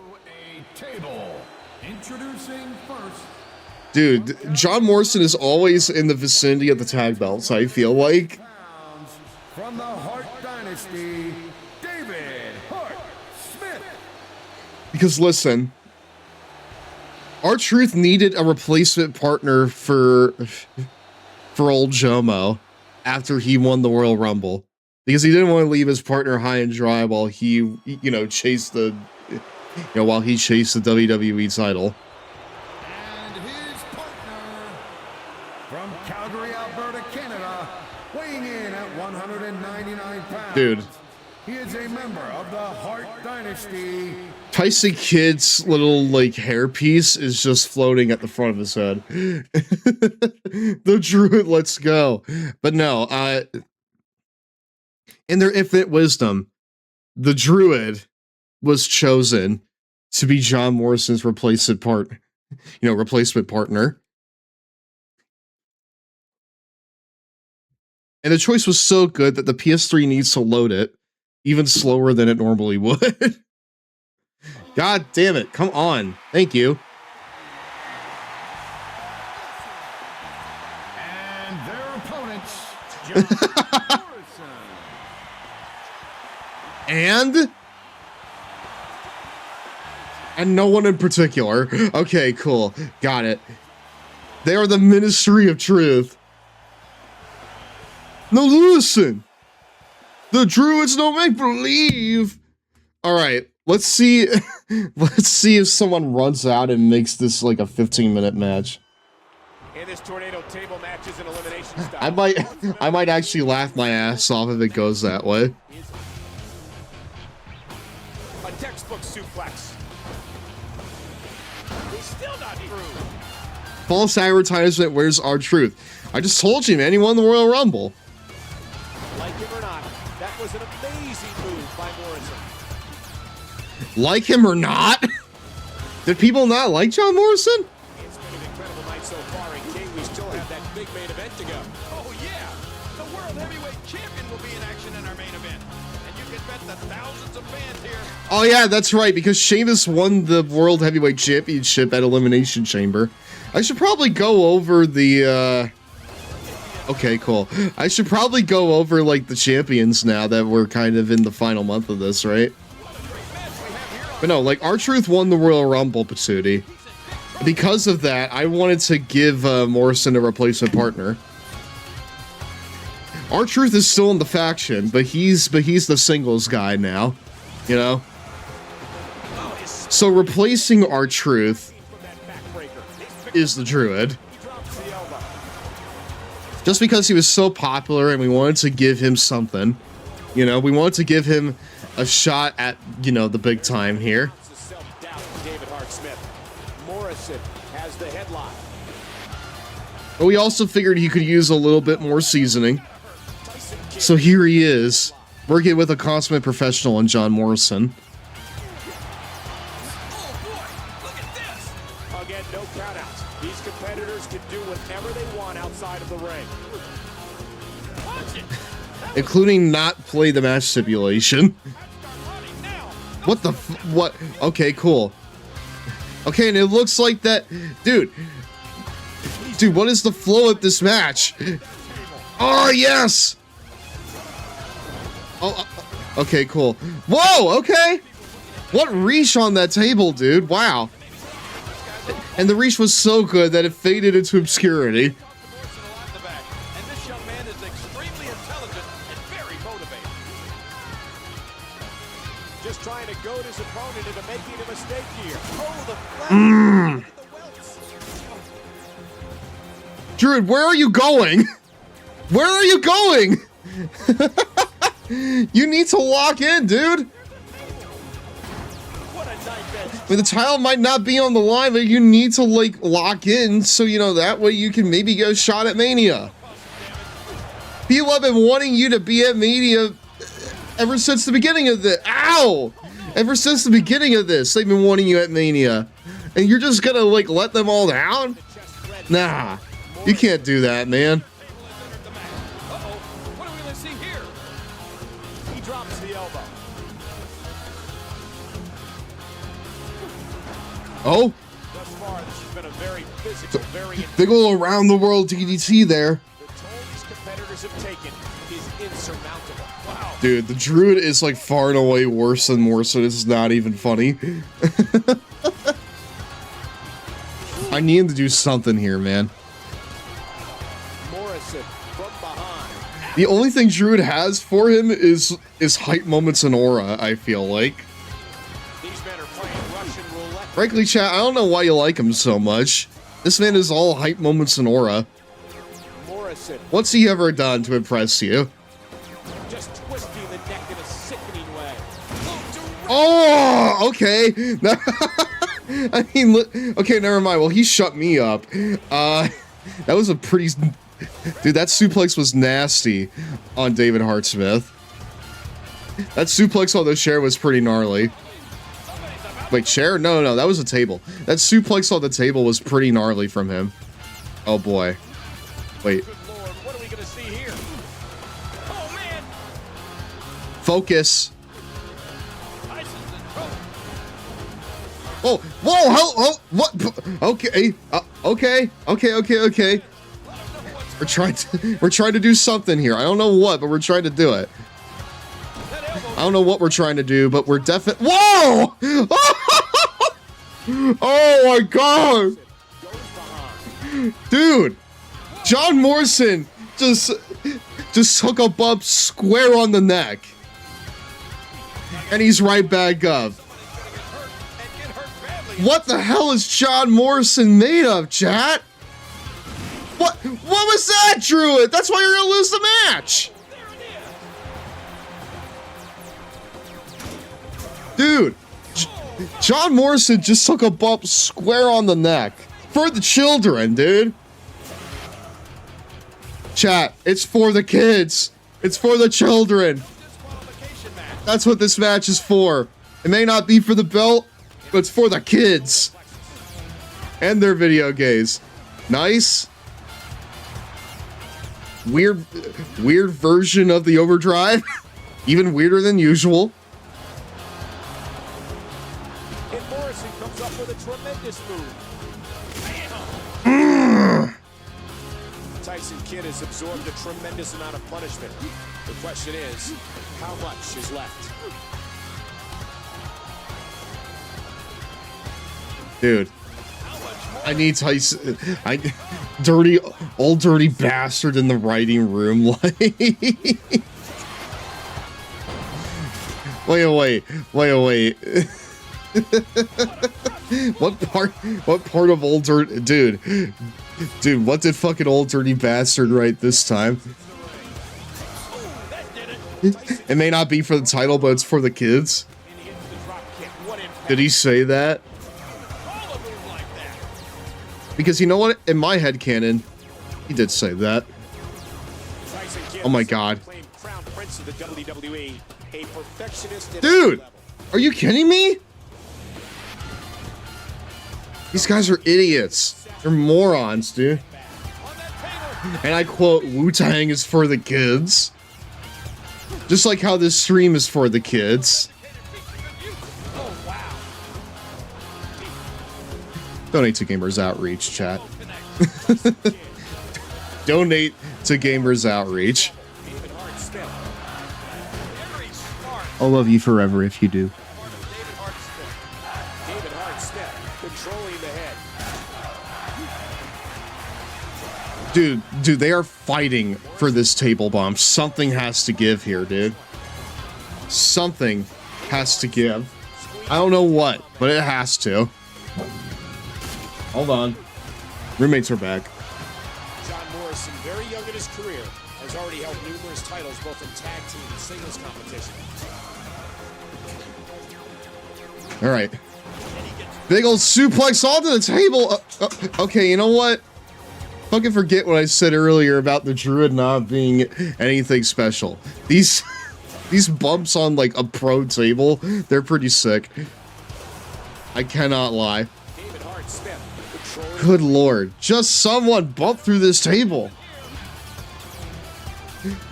table. Introducing first. Dude, John Morrison is always in the vicinity of the tag belts, I feel like. From the Hart Dynasty, David Hart Smith. Because listen, R-Truth needed a replacement partner for old Jomo after he won the Royal Rumble, because he didn't want to leave his partner high and dry while he, chased the WWE title. And his partner from Calgary, Alberta, Canada, weighing in at 199 pounds. Dude. He is a member of the Hart Dynasty. Tyson Kidd's little hairpiece is just floating at the front of his head. The Druid, let's go. But no, in their infinite wisdom, the Druid was chosen to be John Morrison's replacement partner. And the choice was so good that the PS3 needs to load it even slower than it normally would. God damn it. Come on. Thank you. And their opponents, John Morrison. And no one in particular. Okay, cool. Got it. They are the Ministry of Truth. No, listen. The Druids don't make believe. All right, let's see. Let's see if someone runs out and makes this like a 15-minute match. And this tornado table match is an elimination style. I might actually laugh my ass off if it goes that way. A textbook suplex. He's still not through. False advertisement. Where's R-Truth? I just told you, man. He won the Royal Rumble. Like him or not, that was an amazing move by Morrison. Like him or not? Did people not like John Morrison? It's been an incredible night so far, and King, we still have that big main event to go. Oh yeah, the World Heavyweight Champion will be in action in our main event, and you can bet the thousands of fans here. Oh yeah, that's right, because Sheamus won the World Heavyweight Championship at Elimination Chamber. I should probably go over the, okay, cool. I should probably go over, like, the champions now that we're kind of in the final month of this, right? But no, like, R-Truth won the Royal Rumble, Patootie. Because of that, I wanted to give Morrison a replacement partner. R-Truth is still in the faction, but he's the singles guy now, you know? So replacing R-Truth is the Druid. Just because he was so popular and we wanted to give him something, you know, we wanted to give him a shot at, you know, the big time here. But we also figured he could use a little bit more seasoning. So here he is, working with a consummate professional in John Morrison. Again, no countouts. These competitors can do whatever they want outside of the ring. Including not play the match stipulation. What the what? Okay, cool. Okay, and it looks like that, dude, what is the flow of this match? Oh, yes! Oh, okay, cool. Whoa, okay! What reach on that table, dude? Wow. And the reach was so good that it faded into obscurity. Just trying to goad his opponent into making a mistake here. Oh, the flat. Druid, where are you going? Where are you going? You need to lock in, dude. I mean, the title might not be on the line, but you need to, like, lock in so, you know, that way you can maybe get a shot at Mania. People have been wanting you to be at Mania ever since the beginning of this. Ow! Ever since the beginning of this, they've been wanting you at Mania. And you're just gonna, like, let them all down? Nah. You can't do that, man. What are we gonna see here? He drops the elbow. Oh? Thus far, this has been a very physical, very Big ol' around the world DDT there. The toll these competitors have taken is insurmountable. Wow. Dude, the Druid is, like, far and away worse than Morrison. It's not even funny. I need him to do something here, man. The only thing Druid has for him is hype moments and aura, I feel like. Frankly, chat, I don't know why you like him so much. This man is all hype moments and aura. What's he ever done to impress you? Just twisting the neck in a sickening way. Oh, okay. I mean, okay, never mind. Well, he shut me up. That was a pretty... Dude, that suplex was nasty on David Hartsmith. That suplex on the chair was pretty gnarly. Wait, chair? No, that was a table. That suplex on the table was pretty gnarly from him. Oh boy. Wait. What are we gonna see here? Oh man! Focus. Oh, whoa, what? Okay, okay. We're trying to do something here. I don't know what, but we're trying to do it. I don't know what we're trying to do, but we're definitely. Whoa! Oh my god, dude! John Morrison just took a bump square on the neck, and he's right back up. What the hell is John Morrison made of, chat? What was that, Druid? That's why you're gonna lose the match! Dude, John Morrison just took a bump square on the neck. For the children, dude. Chat, it's for the kids. It's for the children. That's what this match is for. It may not be for the belt, but it's for the kids. And their video games. Nice. Weird version of the overdrive. Even weirder than usual. And Morrison comes up with a tremendous move. Tyson Kidd has absorbed a tremendous amount of punishment. The question is, how much is left? Dude, I need Tyson. Old dirty bastard in the writing room. Like, wait. What part of old dirty, dude, what did fucking old dirty bastard write this time? It may not be for the title, but it's for the kids. Did he say that? Because you know what? In my headcanon, he did say that. Oh my god. Dude! Are you kidding me? These guys are idiots. They're morons, dude. And I quote, Wu-Tang is for the kids. Just like how this stream is for the kids. Donate to Gamers Outreach, chat. Donate to Gamers Outreach. I'll love you forever if you do. Dude, they are fighting for this table bomb. Something has to give here, dude. Something has to give. I don't know what, but it has to. Hold on. Roommates are back. John Morrison, very young in his career, has already held numerous titles both in tag team and singles competition. All right. Big old suplex onto the table. Okay, you know what? Fucking forget what I said earlier about the Druid not being anything special. These bumps on like a pro table, they're pretty sick. I cannot lie. Good lord, just someone bump through this table.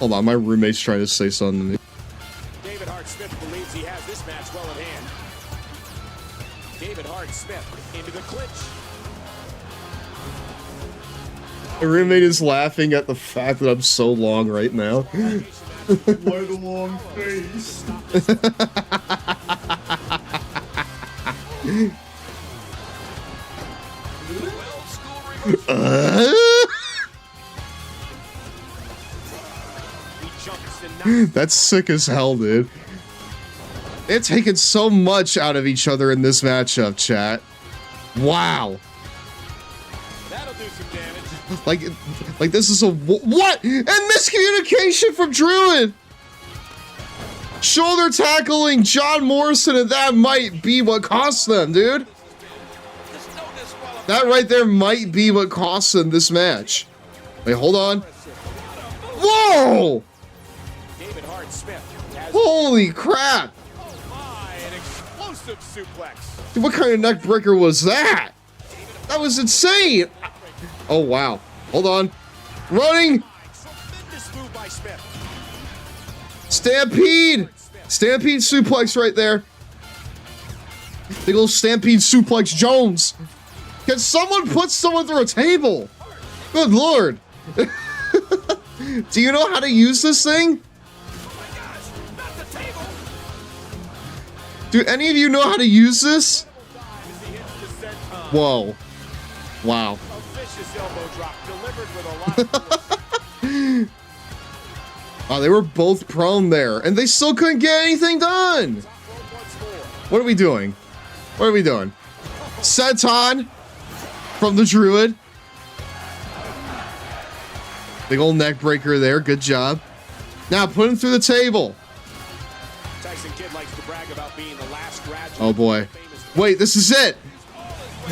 Hold on, my roommate's trying to say something to me. David Hart Smith believes he has this match well in hand. David Hart Smith into the clinch. My roommate is laughing at the fact that I'm so long right now. Why the long face? That's sick as hell, dude. They're taking so much out of each other in this matchup, chat. Wow. That'll do some damage. Like this is a what? And miscommunication from Druid. Shoulder tackling John Morrison, and that might be what cost them, dude. That right there might be what cost them this match. Wait, hold on. Whoa! David Hart Smith has Holy crap! an explosive suplex. Dude, what kind of neck breaker was that? That was insane! Oh wow. Hold on. Running! Tremendous move by Smith. Stampede! Stampede suplex right there. Big ol' Stampede suplex Jones. Can someone put someone through a table? Good lord. Do you know how to use this thing? Do any of you know how to use this? Whoa. Wow. A vicious elbow drop delivered with a lot of force. Oh, they were both prone there, and they still couldn't get anything done. What are we doing? What are we doing? Senton from the Druid. Big old neck breaker there. Good job. Now put him through the table. Tyson Kidd likes to brag about being the last graduate. Oh boy. Wait, this is it.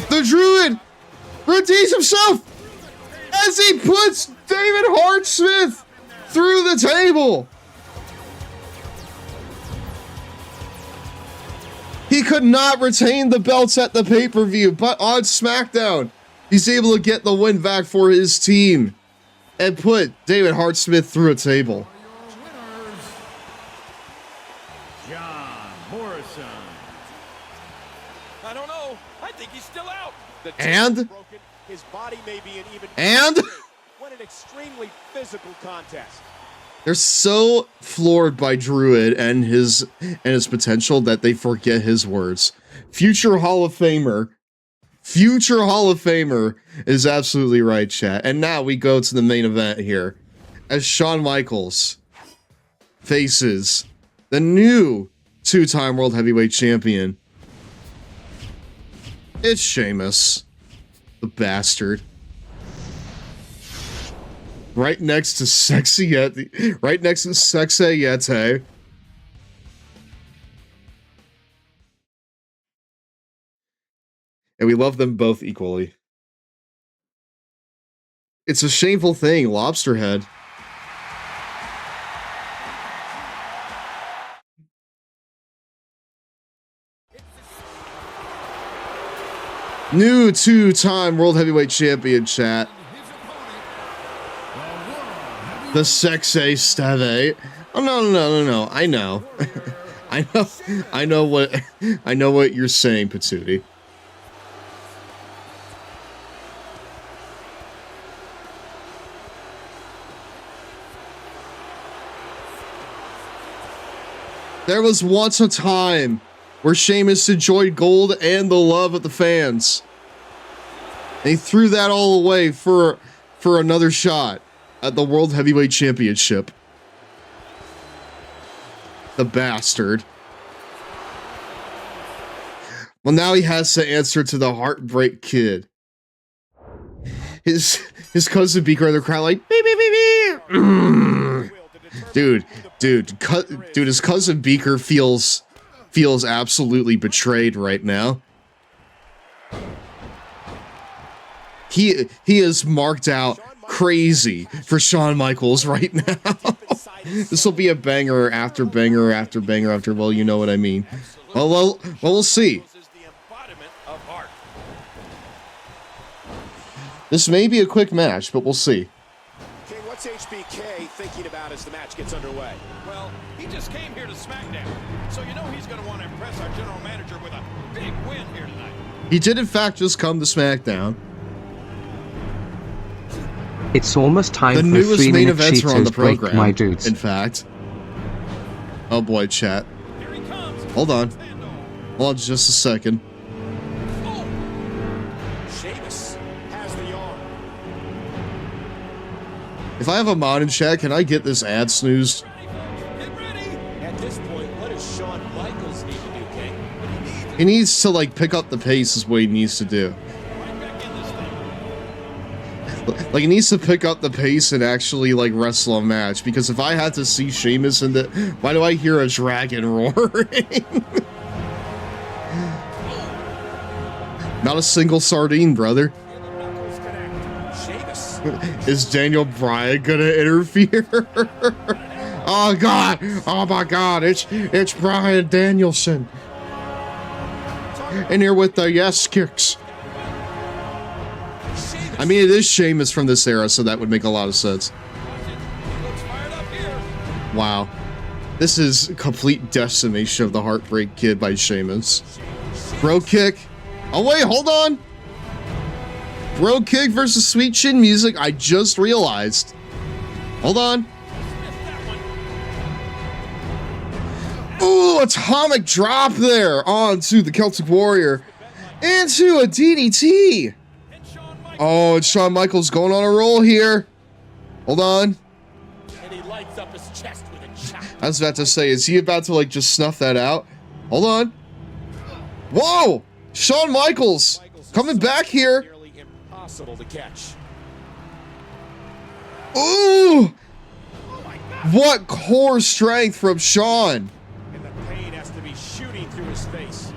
The Druid redeems himself as he puts David Hart Smith through the table. He could not retain the belts at the pay-per-view, but on SmackDown, he's able to get the win back for his team and put David Hart Smith through a table. John Morrison. I don't know. I think he's still out. The And? broken. His body may be an even And? when won an extremely physical contest. They're so floored by Druid and his potential that they forget his words. Future Hall of Famer. Future Hall of Famer is absolutely right, chat. And now we go to the main event here. As Shawn Michaels faces the new two-time World Heavyweight Champion. It's Sheamus. The bastard. Right next to Sexy Yeti. Right next to Sexy Yeti. And we love them both equally. It's a shameful thing, Lobster Head. New two-time World Heavyweight Champion, chat. The Sexy Steve. Oh no. I know. I know what you're saying, Patootie. There was once a time where Sheamus enjoyed gold and the love of the fans. And he threw that all away for another shot at the World Heavyweight Championship. The bastard. Well, now he has to answer to the Heartbreak Kid. His cousin Beaker in the crowd like, beep, beep, beep, beep. Dude, his cousin Beaker feels absolutely betrayed right now. He is marked out crazy for Shawn Michaels right now. This will be a banger after banger after banger after, well, you know what I mean. Well, we'll see. This may be a quick match, but we'll see. King, what's HBK thinking about as the match gets underway? Well, he just came here to SmackDown, so you know he's going to want to impress our general manager with a big win here tonight. He did, in fact, just come to SmackDown. It's almost time the for newest 3 main minute events are on the break, program, my dudes. in fact. Oh boy, chat. Hold on. Hold on just a second. Sheamus has the arm. If I have a mod in chat, can I get this ad snoozed? At this point, what does Shawn Michaels need to do, King? He needs to, like, pick up the pace is what he needs to do. Like, he needs to pick up the pace and actually, like, wrestle a match. Because if I had to see Sheamus in the... Why do I hear a dragon roaring? Not a single sardine, brother. Is Daniel Bryan gonna interfere? Oh, God! Oh, my God! It's Bryan Danielson. In here with the yes kicks. I mean, it is Sheamus from this era, so that would make a lot of sense. Wow. This is complete decimation of the Heartbreak Kid by Sheamus. Bro kick. Oh, wait, hold on. Bro kick versus Sweet Chin Music. I just realized. Hold on. Ooh, atomic drop there onto the Celtic Warrior. Into a DDT. Oh, it's Shawn Michaels going on a roll here. Hold on. And he lights up his chest with a chop. I was about to say, is he about to, like, just snuff that out? Hold on. Whoa! Shawn Michaels coming back here. Nearly impossible to catch. Ooh! What core strength from Shawn. And the pain has to be shooting through his face.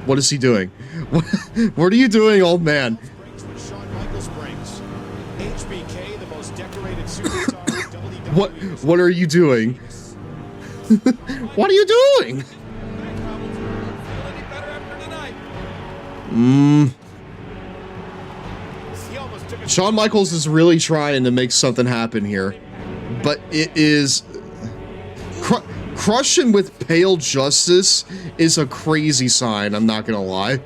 What is he doing? What are you doing, old man? Shawn Michaels brings. HBK, the most decorated superstar in WWE. What are you doing? What are you doing? Shawn Michaels is really trying to make something happen here, but it is crushing with pale justice is a crazy sign. I'm not gonna lie.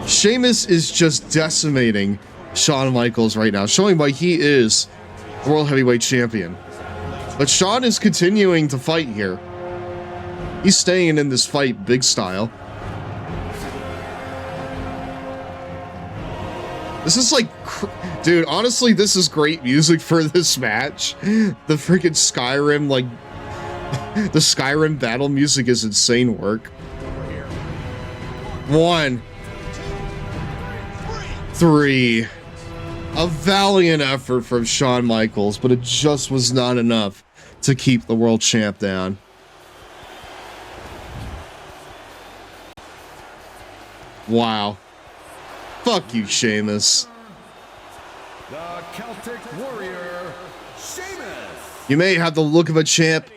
Sheamus is just decimating Shawn Michaels right now, showing why he is the World Heavyweight Champion. But Shawn is continuing to fight here. He's staying in this fight big style. This is like, dude, honestly, this is great music for this match. The freaking Skyrim, like, the Skyrim battle music is insane work. 1, 3. A valiant effort from Shawn Michaels, but it just was not enough to keep the world champ down. Wow. Fuck you, Sheamus. The Celtic Warrior, Sheamus. You may have the look of a champ,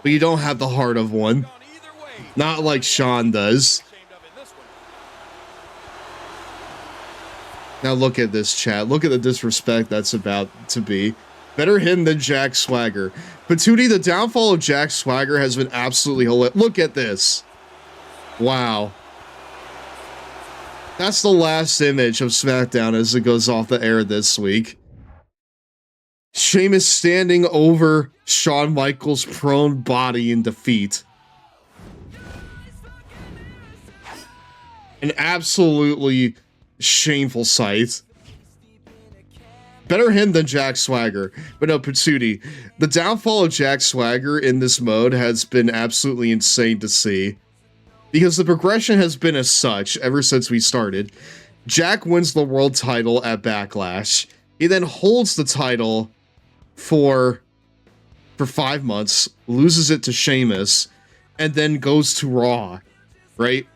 but you don't have the heart of one. Not like Shawn does. Now look at this, chat. Look at the disrespect that's about to be. Better him than Jack Swagger. Patootie, the downfall of Jack Swagger has been absolutely hilarious. Look at this. Wow. That's the last image of SmackDown as it goes off the air this week. Sheamus standing over Shawn Michaels' prone body in defeat. An absolutely shameful sight. Better him than Jack Swagger. But no, Patootie, the downfall of Jack Swagger in this mode has been absolutely insane to see. Because the progression has been as such ever since we started. Jack wins the world title at Backlash. He then holds the title for 5 months, loses it to Sheamus, and then goes to Raw, right?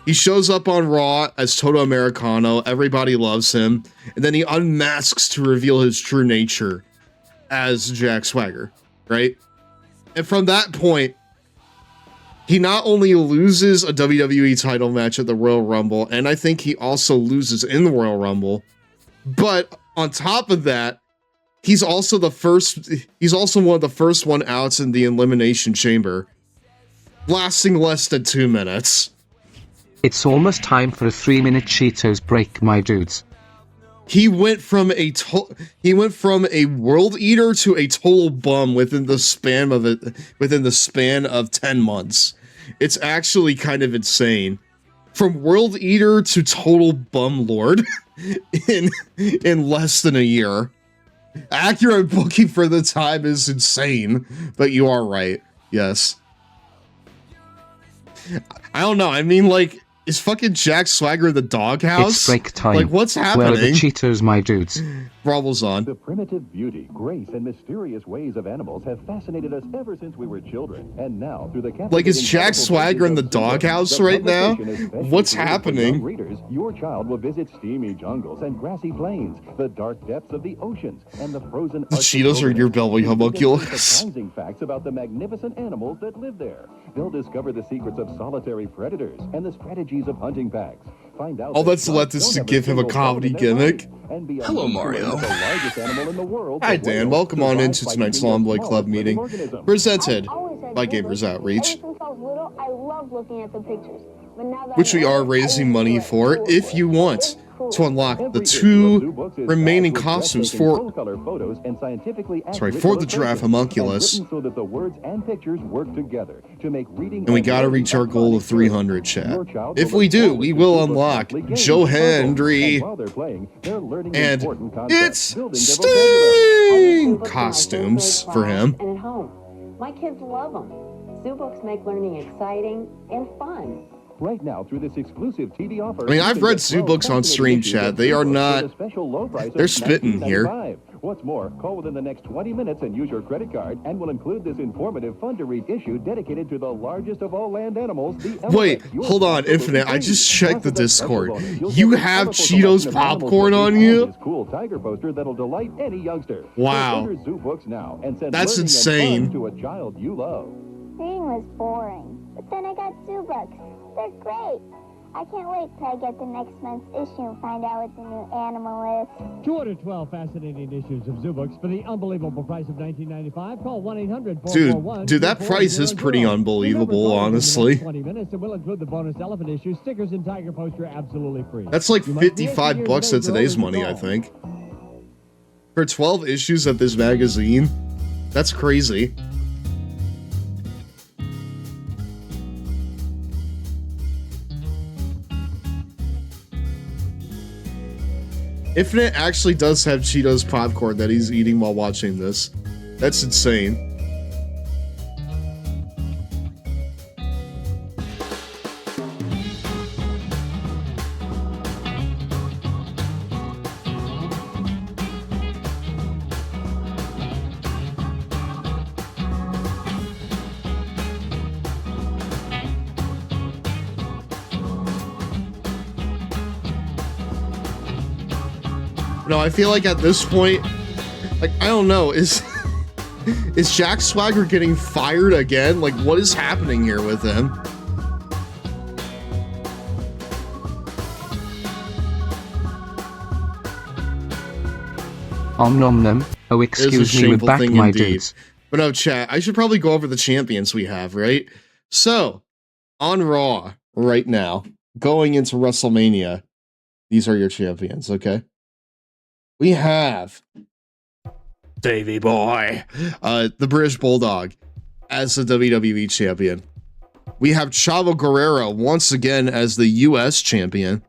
He shows up on Raw as Toto Americano, everybody loves him, and then he unmasks to reveal his true nature as Jack Swagger, right? And from that point, he not only loses a WWE title match at the Royal Rumble, and I think he also loses in the Royal Rumble, but on top of that, he's also one of the first one outs in the Elimination Chamber, lasting less than 2 minutes. It's almost time for a 3-minute Cheetos break, my dudes. He went from a world eater to a total bum within the span of 10 months. It's actually kind of insane. From world eater to total bum lord in less than a year. Accurate booking for the time is insane, but you are right. Yes. I don't know. I mean, like, is fucking Jack Swagger the doghouse? It's break time. Like, what's happening? Where are the Cheetos, my dudes? Rubble's on. The primitive beauty, grace, and mysterious ways of animals have fascinated us ever since we were children. And now, through the like, is Jack Swagger in the doghouse right now? What's happening? Readers, your child will visit steamy jungles and grassy plains, the dark depths of the oceans, and the frozen. The Cheetos are your belly homunculus. Surprising facts about the magnificent animals that live there. They'll discover the secrets of solitary predators and the strategies of hunting packs. Find out all that's left is to give him a comedy gimmick. Hello, Mario. Hi, Dan. Welcome on into tonight's Long Boy Club meeting, presented by Gamers Outreach, which we are raising money for if you want to unlock the 2 remaining costumes for the GirafaHomunculus. And we gotta reach our goal of 300, chat. If we do, we will unlock Joe Hendry and it's Sting costumes for him. And at home. My kids love them. Zoo books make learning exciting and fun. Right now, through this exclusive TV offer, I mean, I've read zoo books on stream, chat. They are not. They're spitting here. What's more, call within the next 20 minutes and use your credit card, and we'll include this informative, fun-to-read issue dedicated to the largest of all land animals, the elephant. Wait, hold on, Infinite. I just checked the Discord. You have Cheetos popcorn on you? Cool tiger poster that'll delight any youngster. Wow. So order Zoo Books now and send that's learning insane. And fun to a child you love. Reading was boring, but then I got Zoo Books. They're great. I can't wait till I get the next month's issue and find out what the new animal is. 212 fascinating issues of Zoobooks for the unbelievable price of $19.95. Call 1-800-441. Dude, that price is pretty unbelievable, honestly. 20 minutes, and we'll include the bonus elephant issue, stickers, and tiger poster absolutely free. That's like 55 bucks at today's money, I think. For 12 issues of this magazine, that's crazy. Infinite actually does have Cheetos popcorn that he's eating while watching this. That's insane. No, I feel like at this point, like, I don't know, is Jack Swagger getting fired again? Like, what is happening here with him? Om nom nom. Oh, excuse me, we're back, my dudes. But no, chat, I should probably go over the champions we have, right? So, on Raw right now, going into WrestleMania, these are your champions, okay? We have Davey Boy, the British Bulldog, as the WWE champion. We have Chavo Guerrero once again as the US champion.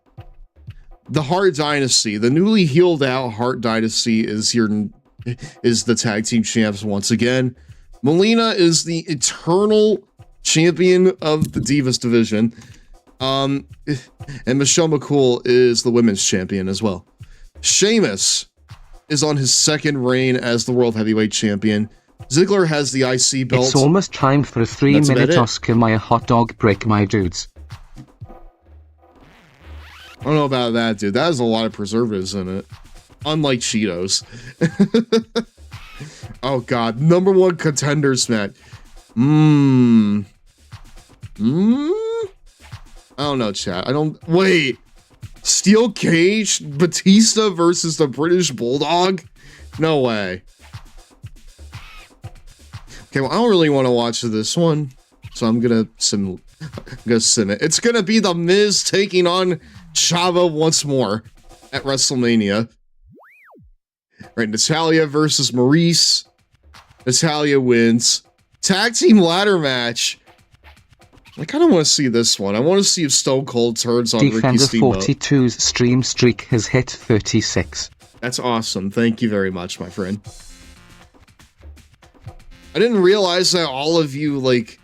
The Hart Dynasty, the newly healed out Hart Dynasty, is the tag team champs once again. Melina is the eternal champion of the Divas division. And Michelle McCool is the women's champion as well. Sheamus is on his second reign as the World Heavyweight Champion. Ziggler has the IC belt. It's almost time for a 3-minute Oscar Mayer hot dog break, my dudes. I don't know about that, dude. That has a lot of preservatives in it. Unlike Cheetos. Oh, God. Number one contenders match. I don't know, chat. Wait. Steel Cage, Batista versus the British Bulldog? No way. Okay, well, I don't really want to watch this one, so I'm gonna sim it. It's gonna be The Miz taking on Chavo once more at WrestleMania. Right, Natalya versus Maurice. Natalya wins. Tag team ladder match. I kind of want to see this one. I want to see if Stone Cold turns on Ricky Steamboat. Defender 42's stream streak has hit 36. That's awesome. Thank you very much, my friend. I didn't realize that all of you, like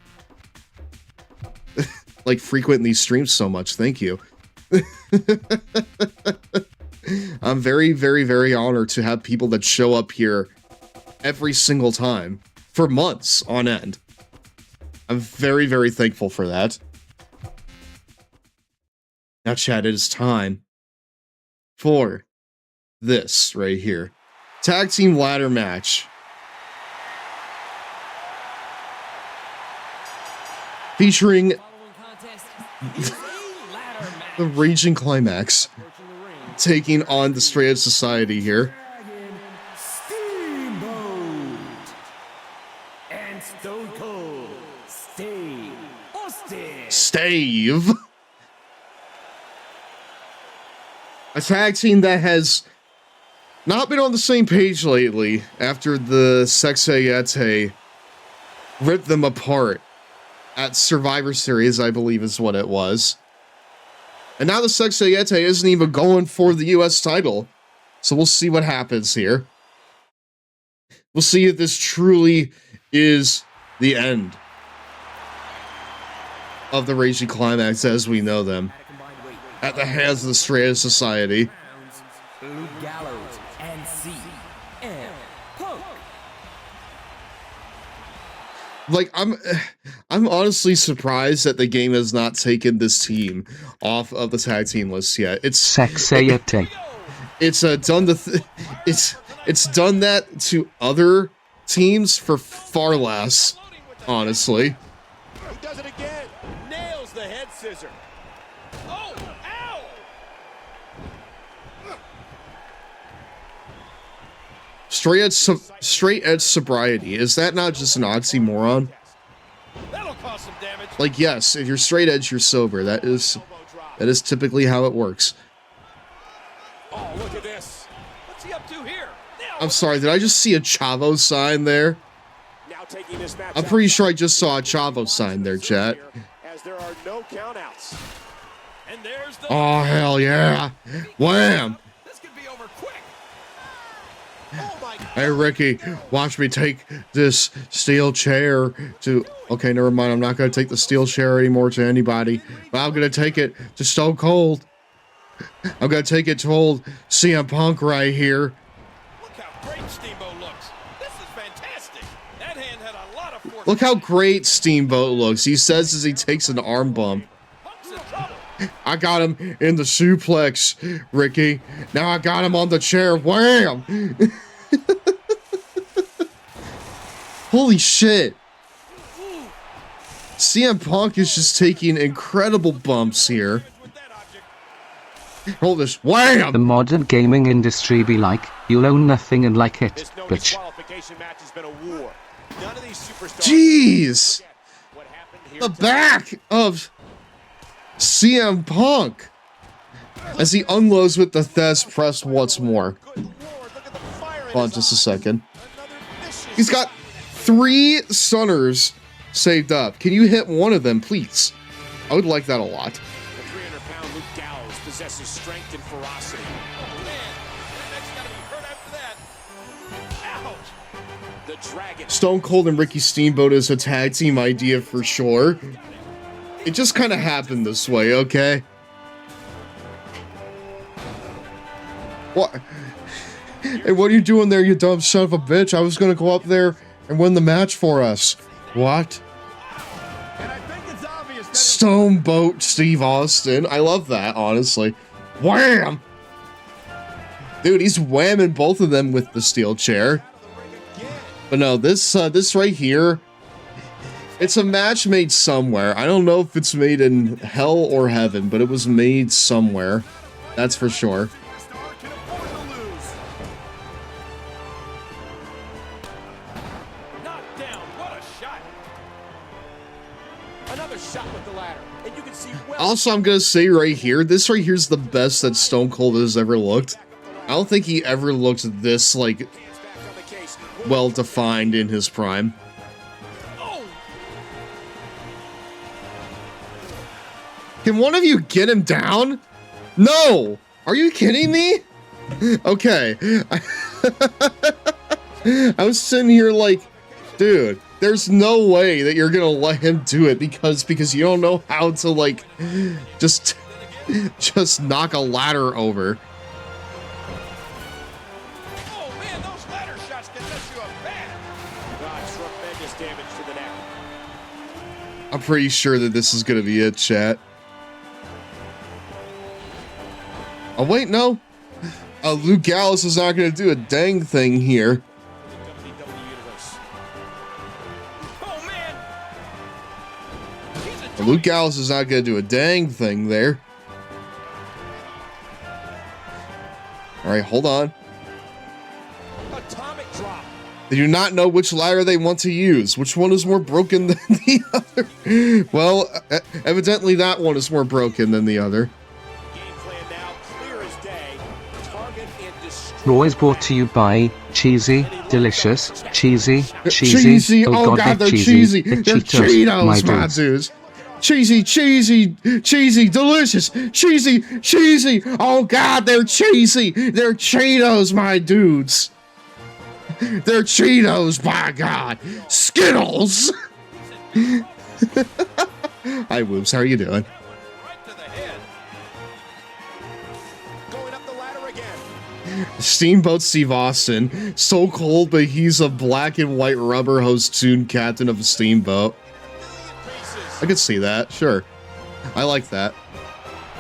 frequent these streams so much. Thank you. I'm very, very, very honored to have people that show up here every single time for months on end. I'm very, very thankful for that. Now, chat, it is time for this right here. Tag team ladder match. Featuring the Raging Climax taking on the Straight Edge Society here. And Stone Cold Stave. A tag team that has not been on the same page lately after the Sexayete ripped them apart at Survivor Series, I believe is what it was. And now the Sexayete isn't even going for the US title. So we'll see what happens here. We'll see if this truly is the end of the Raging Climax as we know them at the hands of the Straight Edge Society. Luke Gallows and CM Punk. Like, I'm honestly surprised that the game has not taken this team off of the tag team list yet. It's Sexayete. It's it's done that to other teams for far less, honestly. He does it again. Nails the head scissor. Oh! straight edge sobriety. Is that not just an oxymoron? That'll cause some damage. Like, yes, if you're straight edge, you're sober. That is typically how it works. Oh, look at this. What's he up to here? I'm sorry, did I just see a Chavo sign there? Now taking this match I'm pretty sure I just saw a Chavo sign there, chat. as there are no countouts. And there's the Oh, hell yeah. Wham! This could be over quick. Hey, Ricky, watch me take this steel chair to... Okay, never mind. I'm not going to take the steel chair anymore to anybody. But I'm going to take it to Stone Cold. I'm going to take it to old CM Punk right here. Look how great Steamboat looks. This is fantastic. That hand had a lot of force. Look how great Steamboat looks. He says as he takes an arm bump. I got him in the suplex, Ricky. Now I got him on the chair. Wham! Holy shit. CM Punk is just taking incredible bumps here. Hold this. Wham! The modern gaming industry be like, you'll own nothing and like it, This no bitch. disqualification match has been a war. None of these superstars. Jeez! The back of CM Punk as he unloads with the Thez press once more. Hold on just a second. He's got 3 stunners saved up. Can you hit one of them, please? I would like that a lot. The 300-pound Luke Gallows possesses strength and ferocity. Oh, man. That's got to be hurt after that. Ouch. The Dragon. Stone Cold and Ricky Steamboat is a tag team idea for sure. It just kind of happened this way, okay? What? Hey, what are you doing there, you dumb son of a bitch? I was gonna go up there and win the match for us. What? Stone Boat Steve Austin. I love that, honestly. Wham! Dude, he's whamming both of them with the steel chair. But no, this right here, it's a match made somewhere. I don't know if it's made in hell or heaven, but it was made somewhere. That's for sure. Knocked down. What a shot. Another shot with the ladder. And you can see well. Also, I'm gonna say right here, this right here's the best that Stone Cold has ever looked. I don't think he ever looked this, like, well-defined in his prime. Can one of you get him down? No! Are you kidding me? Okay. I was sitting here like, dude, there's no way that you're gonna let him do it because you don't know how to, like, just knock a ladder over. Oh, man, those ladder shots can mess you up bad. Tremendous damage to the neck. I'm pretty sure that this is gonna be it, chat. Oh, wait, no. Luke Gallows is not going to do a dang thing here. Luke Gallows is not going to do a dang thing there. All right, hold on. Atomic drop. They do not know which ladder they want to use. Which one is more broken than the other? Well, evidently that one is more broken than the other. Raw is brought to you by Cheesy, Delicious, Cheesy. Oh god, they're cheesy. They're Cheetos, my dudes. Cheesy, delicious. Cheesy. Oh god, they're cheesy. They're Cheetos, my dudes. They're Cheetos, by God. Skittles. Hi, Whoops. How are you doing? Steamboat Steve Austin. So cold, but he's a black and white rubber hose tuned captain of a steamboat. I could see that, sure. I like that.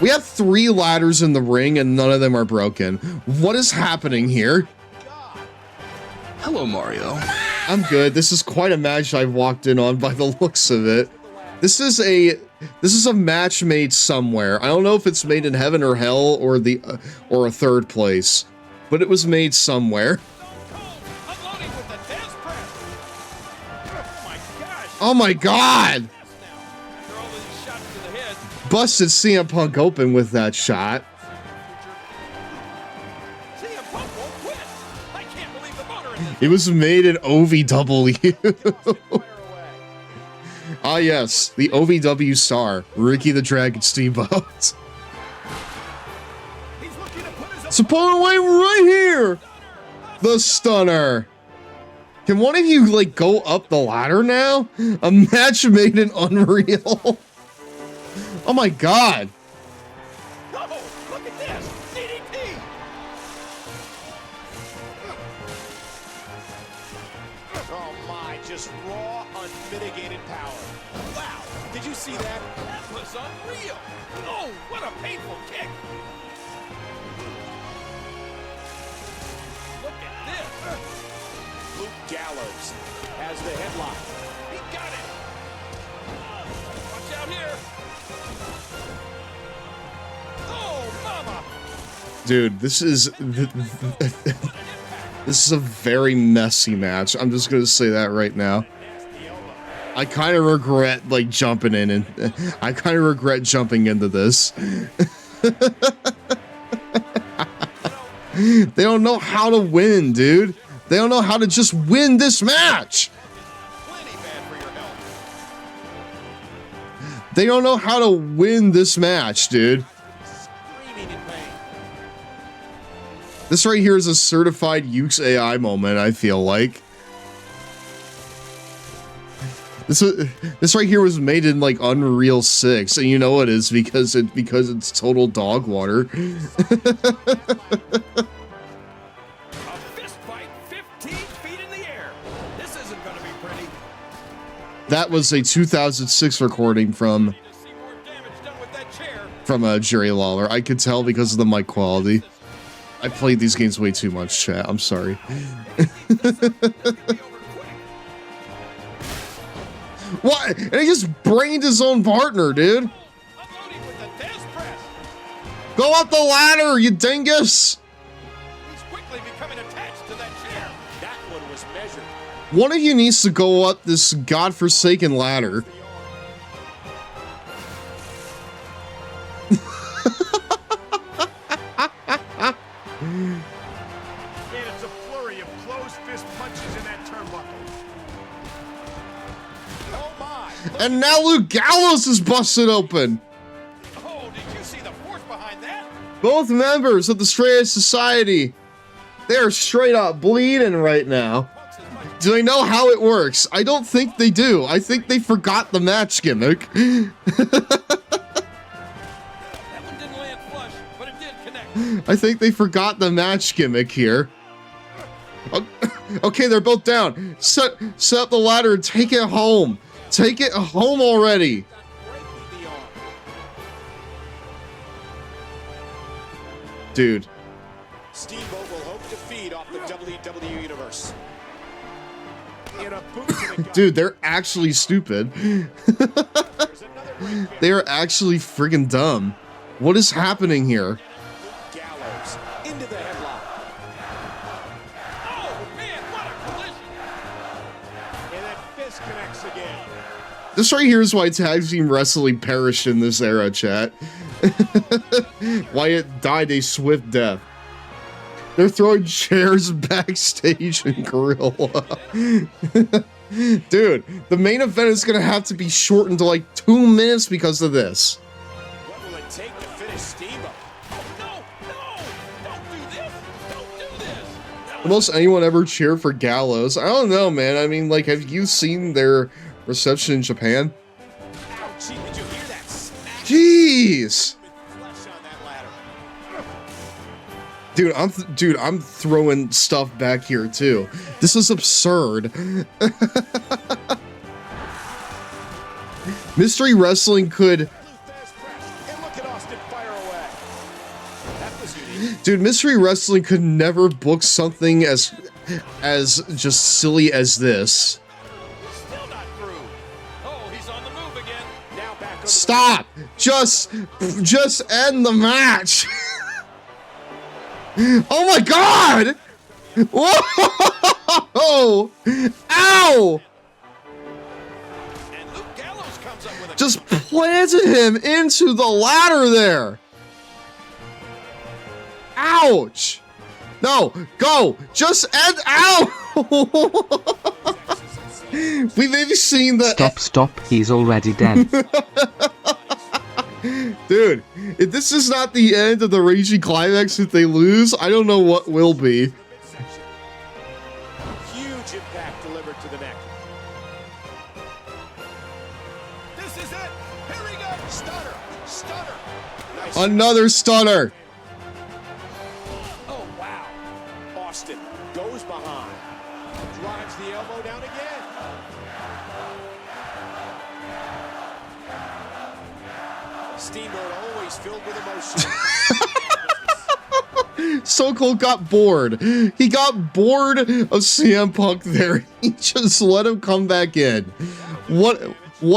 We have 3 ladders in the ring and none of them are broken. What is happening here? Hello, Mario. I'm good. This is quite a match I've walked in on by the looks of it. This is a match made somewhere. I don't know if it's made in heaven or hell or a third place, but it was made somewhere. Oh my God! After all these shots to the head, Busted CM Punk open with that shot. CM Punk won't quit. I can't believe the motor in this. It was made in OVW. Ah yes, the OVW star, Ricky the Dragon Steamboat. Support away right here! The stunner. Can one of you, like, go up the ladder now? A match made in Unreal. Oh my God. Oh, look at this. DDT. Oh my, just raw, unmitigated power. Wow, did you see that? That was unreal. Oh, what a painful kick. Look at this. Luke Gallows has the headlock. He got it. Watch out here. Oh, mama. Dude, this is this is a very messy match. I'm just gonna say that right now. I kind of regret like jumping in, and I kind of regret jumping into this. They don't know how to win, dude. They don't know how to just win this match. They don't know how to win this match, dude. This right here is a certified Ukes AI moment, I feel like. This right here was made in like Unreal 6, and you know it is because it's total dog water. A fist fight 15 feet in the air. This isn't going to be pretty. That was a 2006 recording from Jerry Lawler. I could tell because of the mic quality. I played these games way too much, chat. I'm sorry. What? And he just brained his own partner, dude. Go up the ladder, you dingus! He's quickly becoming attached to that chair. That one was measured. One of you needs to go up this godforsaken ladder. And it's a flurry of closed fist punches in that turnbuckle. Oh my! And now Luke Gallows is busted open. Oh, did you see the force behind that? Both members of the Straight Edge Society. They're straight up bleeding right now. Do they know how it works? I don't think they do. I think they forgot the match gimmick. I think they forgot the match gimmick here. Okay, they're both down. Set up the ladder and take it home. Take it home already. Dude. Steamboat will hope to feed off the WWE Universe. Dude, they're actually stupid. They are actually friggin' dumb. What is happening here? Gallows into the headlock. Oh man, what a collision! And that fist connects again. This right here is why tag team wrestling perished in this era, chat. Why it died a swift death. They're throwing chairs backstage in Gorilla. Dude, the main event is gonna have to be shortened to like 2 minutes because of this. What will it take to finish Steamboat? The most anyone ever cheered for Gallows. I don't know, man. I mean, like, have you seen their reception in Japan? Ouchie, did you hear that smack? Jeez! Flesh on that ladder. Dude, I'm throwing stuff back here too. This is absurd. Mystery Wrestling could. Dude, Mystery Wrestling could never book something as just silly as this. Stop! Just end the match. Oh my God! Whoa! Ow! just planted him into the ladder there. Ouch. No, go. Just end out. We maybe seen that. Stop, he's already dead. Dude, if this is not the end of the Raging Climax if they lose, I don't know what will be. Huge impact delivered to the neck. This is it. Here we go. Stunner. Stunner. Nice. Another stunner. Oh, wow. Austin goes behind. Drives the elbow down again. Steamboat always filled with emotion. So Cold got bored. He got bored of CM Punk there. He just let him come back in. What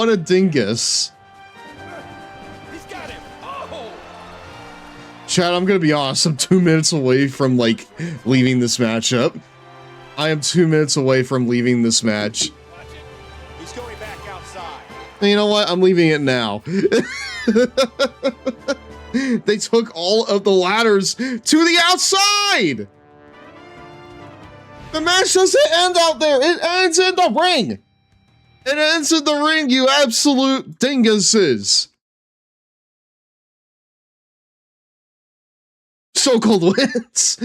a dingus. He's got him. Oh! Chad, I'm gonna be honest. I'm 2 minutes away from like leaving this matchup. I am 2 minutes away from leaving this match. He's going back outside. You know what? I'm leaving it now. They took all of the ladders to the outside. The match doesn't end out there. It ends in the ring. It ends in the ring, you absolute dinguses. So Cold wins.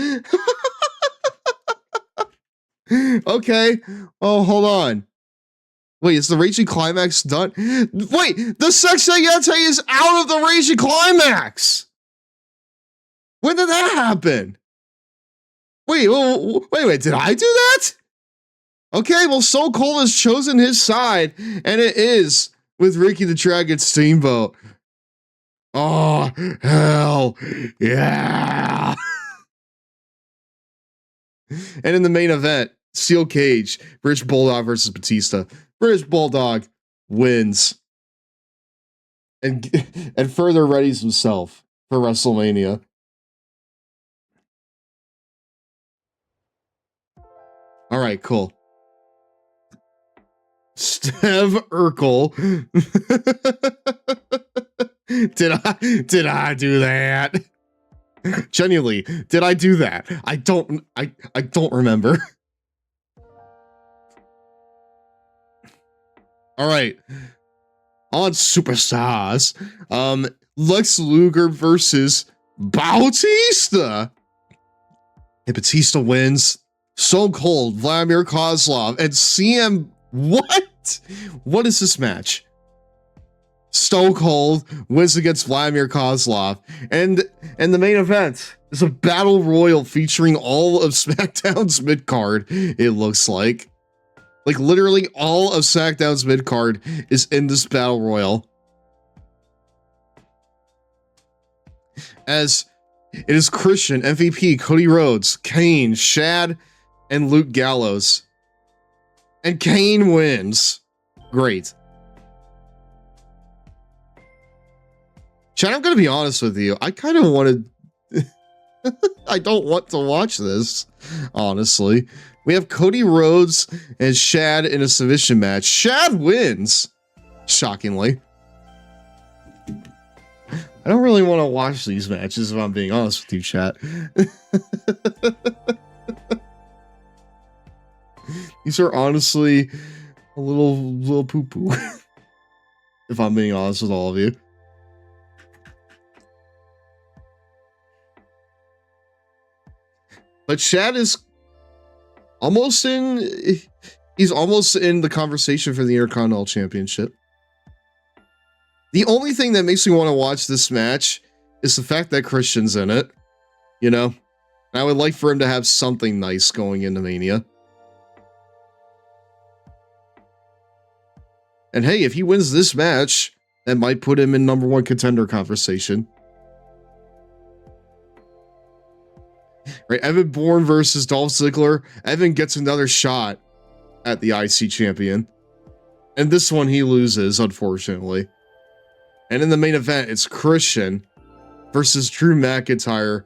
Okay. Oh, hold on. Wait, is the Raging Climax done? Wait, the Sexayete is out of the Raging Climax! When did that happen? Wait, did I do that? Okay, well, So Cold has chosen his side, and it is with Ricky the Dragon Steamboat. Oh, hell yeah! And in the main event, Steel Cage, British Bulldog versus Batista. British Bulldog wins and further readies himself for WrestleMania. All right, cool. Stev Urkel. Did I do that? Genuinely, did I do that? I don't remember. All right. On Superstars, Lex Luger versus Bautista. And Batista wins. So Cold, Vladimir Kozlov, and CM. What? What is this match? Stone Cold wins against Vladimir Kozlov. And the main event is a battle royal featuring all of SmackDown's mid-card, it looks like. Like, literally all of SmackDown's mid-card is in this battle royal. As it is Christian, MVP, Cody Rhodes, Kane, Shad, and Luke Gallows. And Kane wins. Great. Chad, I'm going to be honest with you. I kind of wanted... I don't want to watch this, honestly. We have Cody Rhodes and Shad in a submission match. Shad wins, shockingly. I don't really want to watch these matches, if I'm being honest with you, chat. These are honestly a little poo-poo, if I'm being honest with all of you. But Shad is almost in... He's almost in the conversation for the Intercontinental Championship. The only thing that makes me want to watch this match is the fact that Christian's in it. You know? And I would like for him to have something nice going into Mania. And hey, if he wins this match, that might put him in #1 contender conversation. Right, Evan Bourne versus Dolph Ziggler. Evan gets another shot at the IC champion. And this one he loses, unfortunately. And in the main event, it's Christian versus Drew McIntyre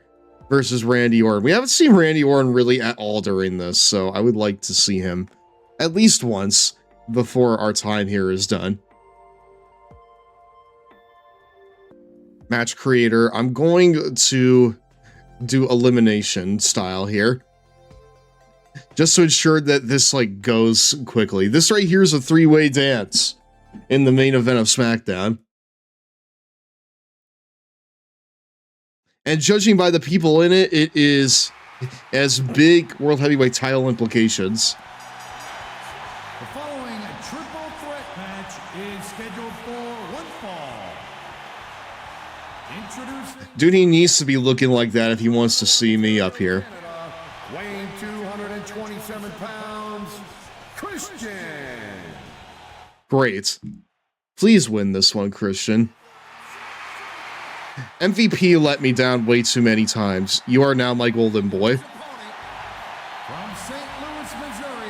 versus Randy Orton. We haven't seen Randy Orton really at all during this, so I would like to see him at least once before our time here is done. match creator, I'm going to do elimination style here. Just to ensure that this like goes quickly. This right here is a 3-way dance in the main event of SmackDown. And judging by the people in it, it is as big World Heavyweight title implications. The following triple threat match is scheduled for one fall. Introducing Dude, he needs to be looking like that if he wants to see me up here. weighing 227 pounds, Christian. Great. Please win this one, Christian. MVP let me down way too many times. You are now my golden boy. From St. Louis, Missouri,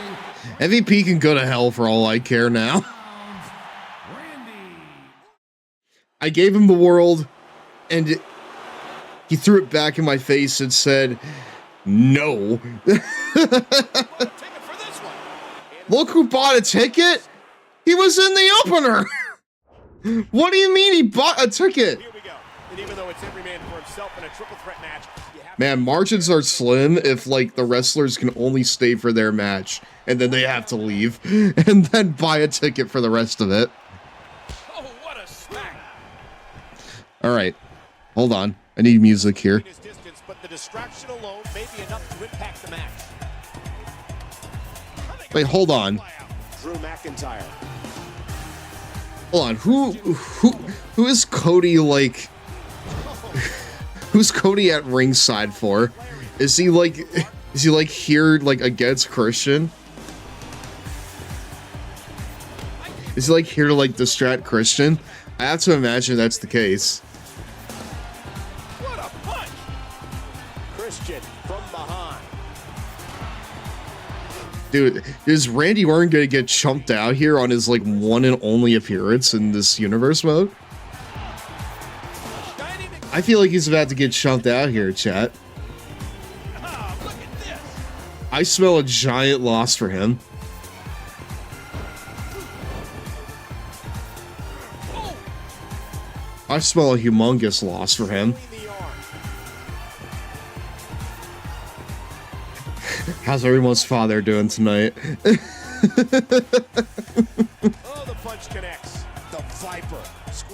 MVP can go to hell for all I care now. I gave him the world, and he threw it back in my face and said, no. Look who bought a ticket. He was in the opener. What do you mean he bought a ticket? Here we go. And even though it's every man for himself in a triple threat match, you have Man, margins are slim if, like, the wrestlers can only stay for their match, and then they have to leave, and then buy a ticket for the rest of it. Oh, what a smack! Alright, hold on. I need music here. his distance, but the distraction alone may be enough to impact the match. Wait, hold on. Drew McIntyre. Hold on, who is Cody, like... Who's Cody at ringside for? Is he like here like against Christian? Is he like here to like distract Christian? I have to imagine that's the case. What a punch! Christian from behind. Dude, is Randy Orton gonna get chumped out here on his like one and only appearance in this universe mode? I feel like he's about to get chumped out here, chat. I smell a giant loss for him. I smell a humongous loss for him. How's everyone's father doing tonight? Oh, the punch connects. The Viper.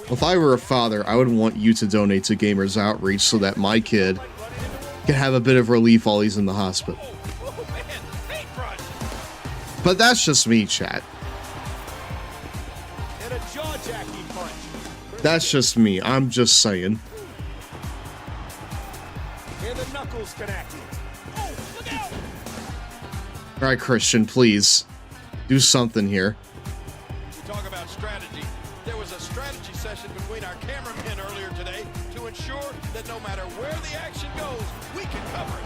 If I were a father, I would want you to donate to Gamers Outreach so that my kid can have a bit of relief while he's in the hospital. But that's just me, chat. And a jaw-jacking punch. That's just me. I'm just saying. And the knuckles connecting. Oh, look out! All right, Christian, please do something here. We talk about strategy. There was a strategy session between our cameramen earlier today to ensure that no matter where the action goes, we can cover it.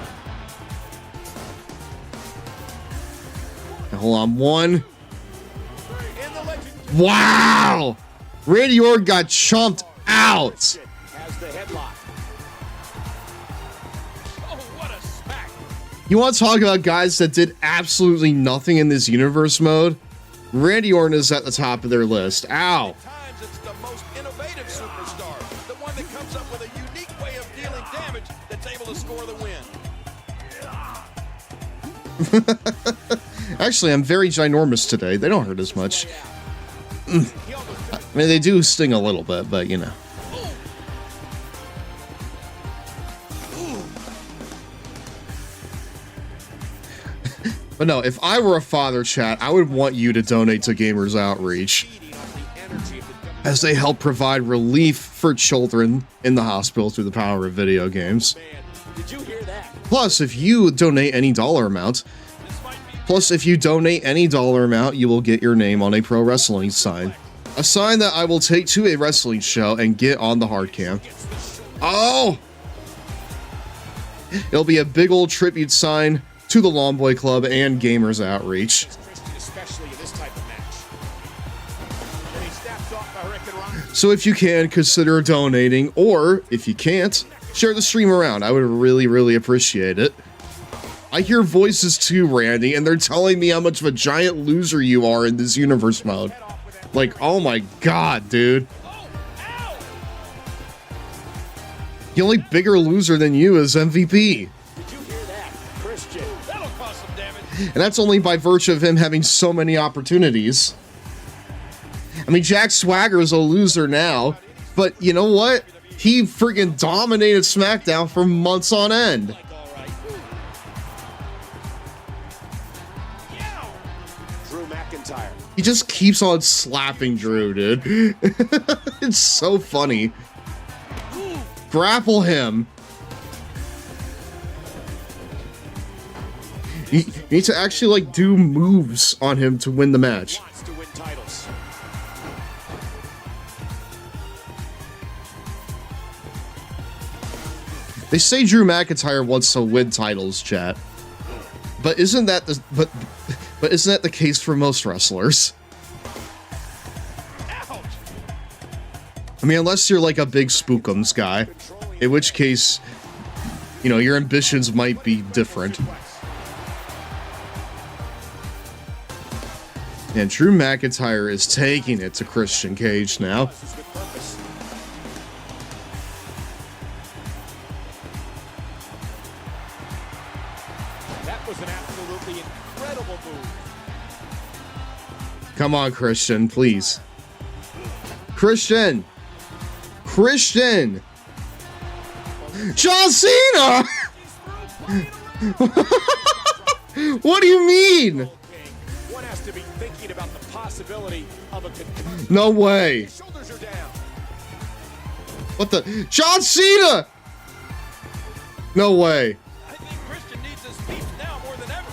Now, hold on, one. Wow! Randy Orton got chomped out. Has the headlock. Oh, what a smack! You want to talk about guys that did absolutely nothing in this universe mode? Randy Orton is at the top of their list. Ow! Times it's the most innovative superstar, the one that comes up with a unique way of dealing damage that's able to score the win. Actually, I'm very ginormous today. They don't hurt as much. I mean, they do sting a little bit, but you know. But no, if I were a father, chat, I would want you to donate to Gamers Outreach, as they help provide relief for children in the hospital through the power of video games. Did you hear that? Plus, if you donate any dollar amount, you will get your name on a pro wrestling sign. A sign that I will take to a wrestling show and get on the hard cam. Oh! It'll be a big old tribute sign to the Long Boy Club and Gamers Outreach. Especially in this type of match. And he snaps off by Rick and Ron. So if you can, consider donating, or if you can't, share the stream around. I would really, really appreciate it. I hear voices too, Randy, and they're telling me how much of a giant loser you are in this universe mode. Like, oh my god, dude. The only bigger loser than you is MVP. Did you hear that? Christian. That'll cause some damage. And that's only by virtue of him having so many opportunities. I mean, Jack Swagger is a loser now, but you know what? He freaking dominated SmackDown for months on end. Drew McIntyre. He just keeps on slapping Drew, dude. It's so funny. Grapple him. You need to actually like do moves on him to win the match. Wants to win titles. They say Drew McIntyre wants to win titles, chat. But isn't that the but isn't that the case for most wrestlers? Ouch. I mean, unless you're like a big spookums guy, in which case, you know, your ambitions might be different. And Drew McIntyre is taking it to Christian Cage now. That was an absolutely incredible move. Come on, Christian, please. Christian! Christian! John Cena! What do you mean? One has to be thinking about the possibility of a concussion. No way. Shoulders are down. What the? John Cena! No way. I think Christian needs his speech now more than ever.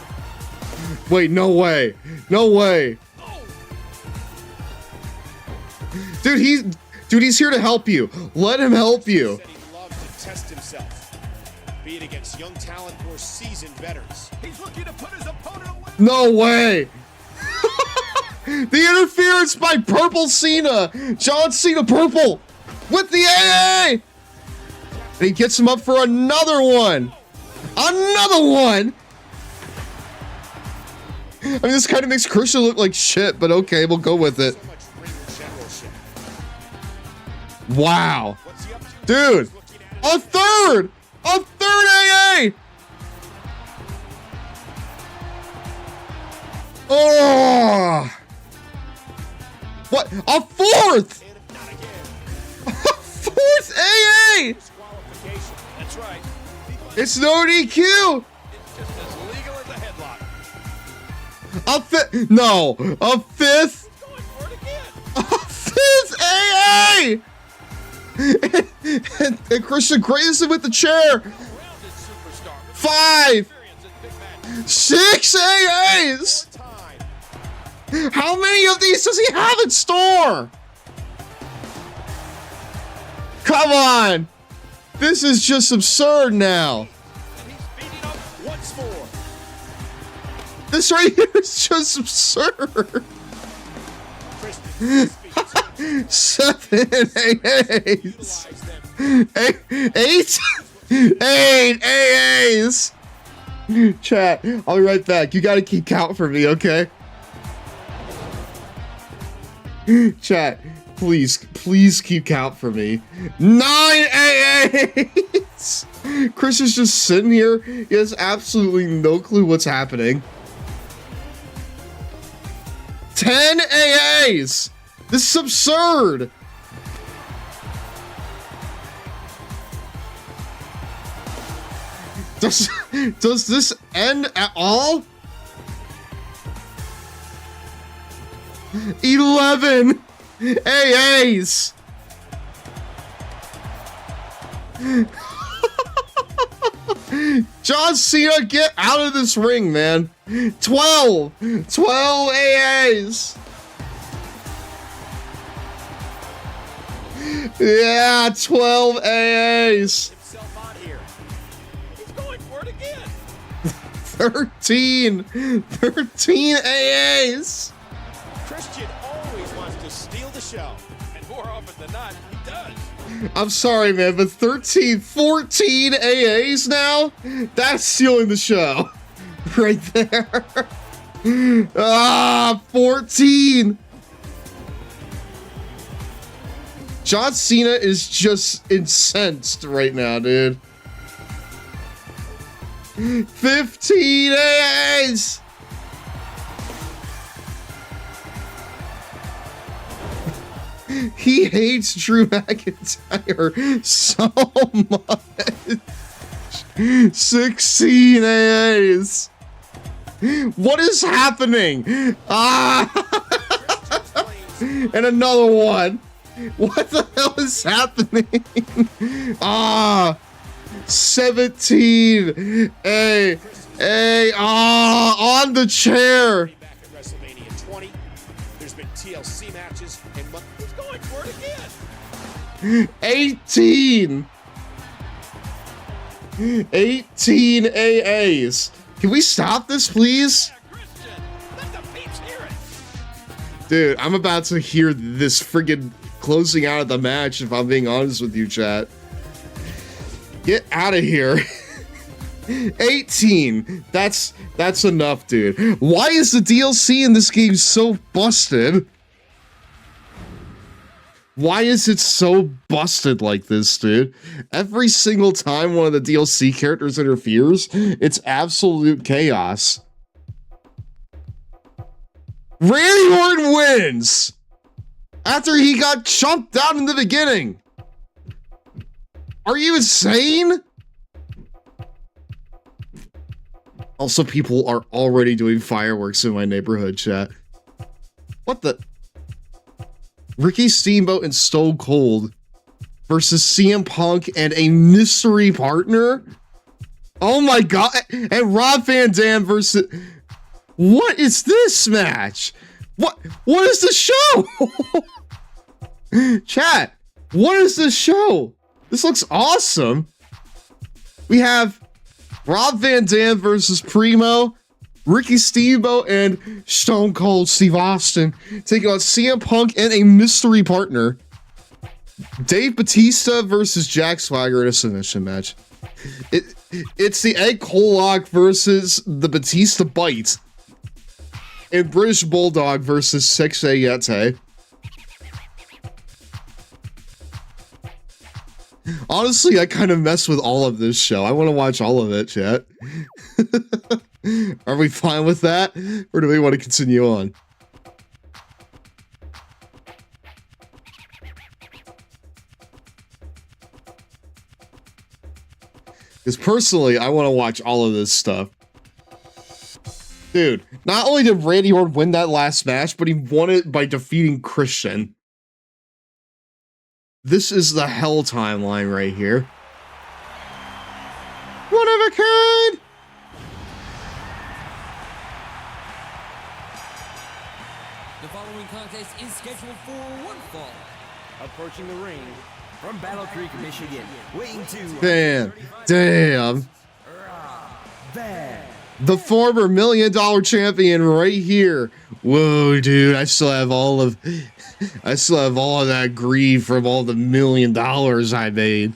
Wait, no way. No way. Dude, he's here to help you. Let him help you. Said he loved to test himself, be it against young talent or seasoned veterans. He's looking to put his opponent away. No way. The interference by Purple Cena. John Cena Purple with the AA. And he gets him up for another one. Another one. I mean, this kind of makes Christian look like shit, but okay, we'll go with it. So much ring generalship. Wow. What's he up to? Dude, a third AA. Oh. What? A fourth. Not again. A fourth AA. Disqualification. That's right. It's no DQ. It's just as legal as a headlock. A fifth. No. A fifth. He's going for it again. A fifth AA. And Christian Grayson with the chair. Rounded superstar. 5. Experience in big matches. 6 AAs. Time. How many of these does he have in store? Come on. This is just absurd now. And he's beating up. Once more. This right here is just absurd. Christian. 7 AAs. Realize them. 8 AAs. Chat, I'll be right back. You gotta keep count for me, okay? Chat, please keep count for me. 9 AAs. Chris is just sitting here. He has absolutely no clue what's happening. 10 AAs. This is absurd. Does this end at all? 11 AAs. John Cena, get out of this ring, man. 12 AAs. Yeah, 12 AAs. Himself on here. He's going for it again. 13 AAs. Christian always wants to steal the show. And more often than not, he does. I'm sorry, man, but 14 AAs now? That's stealing the show. Right there. 14. John Cena is just incensed right now, dude. 15 AAs! He hates Drew McIntyre so much. 16 AAs. What is happening? Ah! And another one. What the hell is happening? Ah! 17. Hey, on the chair. Back at WrestleMania 20, there's been TLC matches, and he's going for it again. 18. 18 AAs. Can we stop this, please? Dude, I'm about to hear this friggin' closing out of the match, if I'm being honest with you, chat. Get out of here. 18. That's enough, dude. Why is the DLC in this game so busted? Why is it so busted like this, dude? Every single time one of the DLC characters interferes, it's absolute chaos. Randy Orton wins after he got chomped down in the beginning. Are you insane? Also, people are already doing fireworks in my neighborhood, chat. What the? Ricky Steamboat and Stone Cold versus CM Punk and a mystery partner? Oh my god. And Rob Van Dam versus... What is this match? What is the show? Chat, what is this show? This looks awesome. We have Rob Van Dam versus Primo, Ricky Steamboat and Stone Cold Steve Austin taking on CM Punk and a mystery partner. Dave Bautista versus Jack Swagger in a submission match. It's the Egg Kolak versus the Batista Bite. And British Bulldog versus 6A Yete. Honestly, I kind of mess with all of this show. I want to watch all of it, chat. Are we fine with that? Or do we want to continue on? Because personally, I want to watch all of this stuff. Dude, not only did Randy Orton win that last match, but he won it by defeating Christian. This is the hell timeline right here. One of a kind! The following contest is scheduled for one fall. Approaching the ring from Battle Creek, Michigan, weighing Damn. The former $1 million champion right here. Whoa, dude, I still have all of that grief from all the $1 million I made.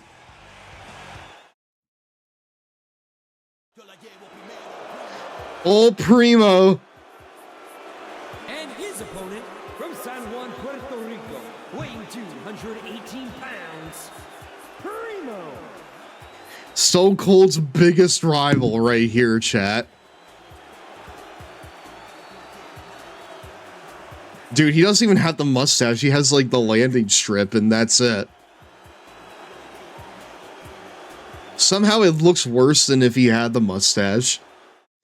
Old Primo. And his opponent from San Juan, Puerto Rico, weighing 218 pounds, Primo. Stone Cold's biggest rival right here, chat. Dude, he doesn't even have the mustache. He has like the landing strip and that's it. Somehow it looks worse than if he had the mustache.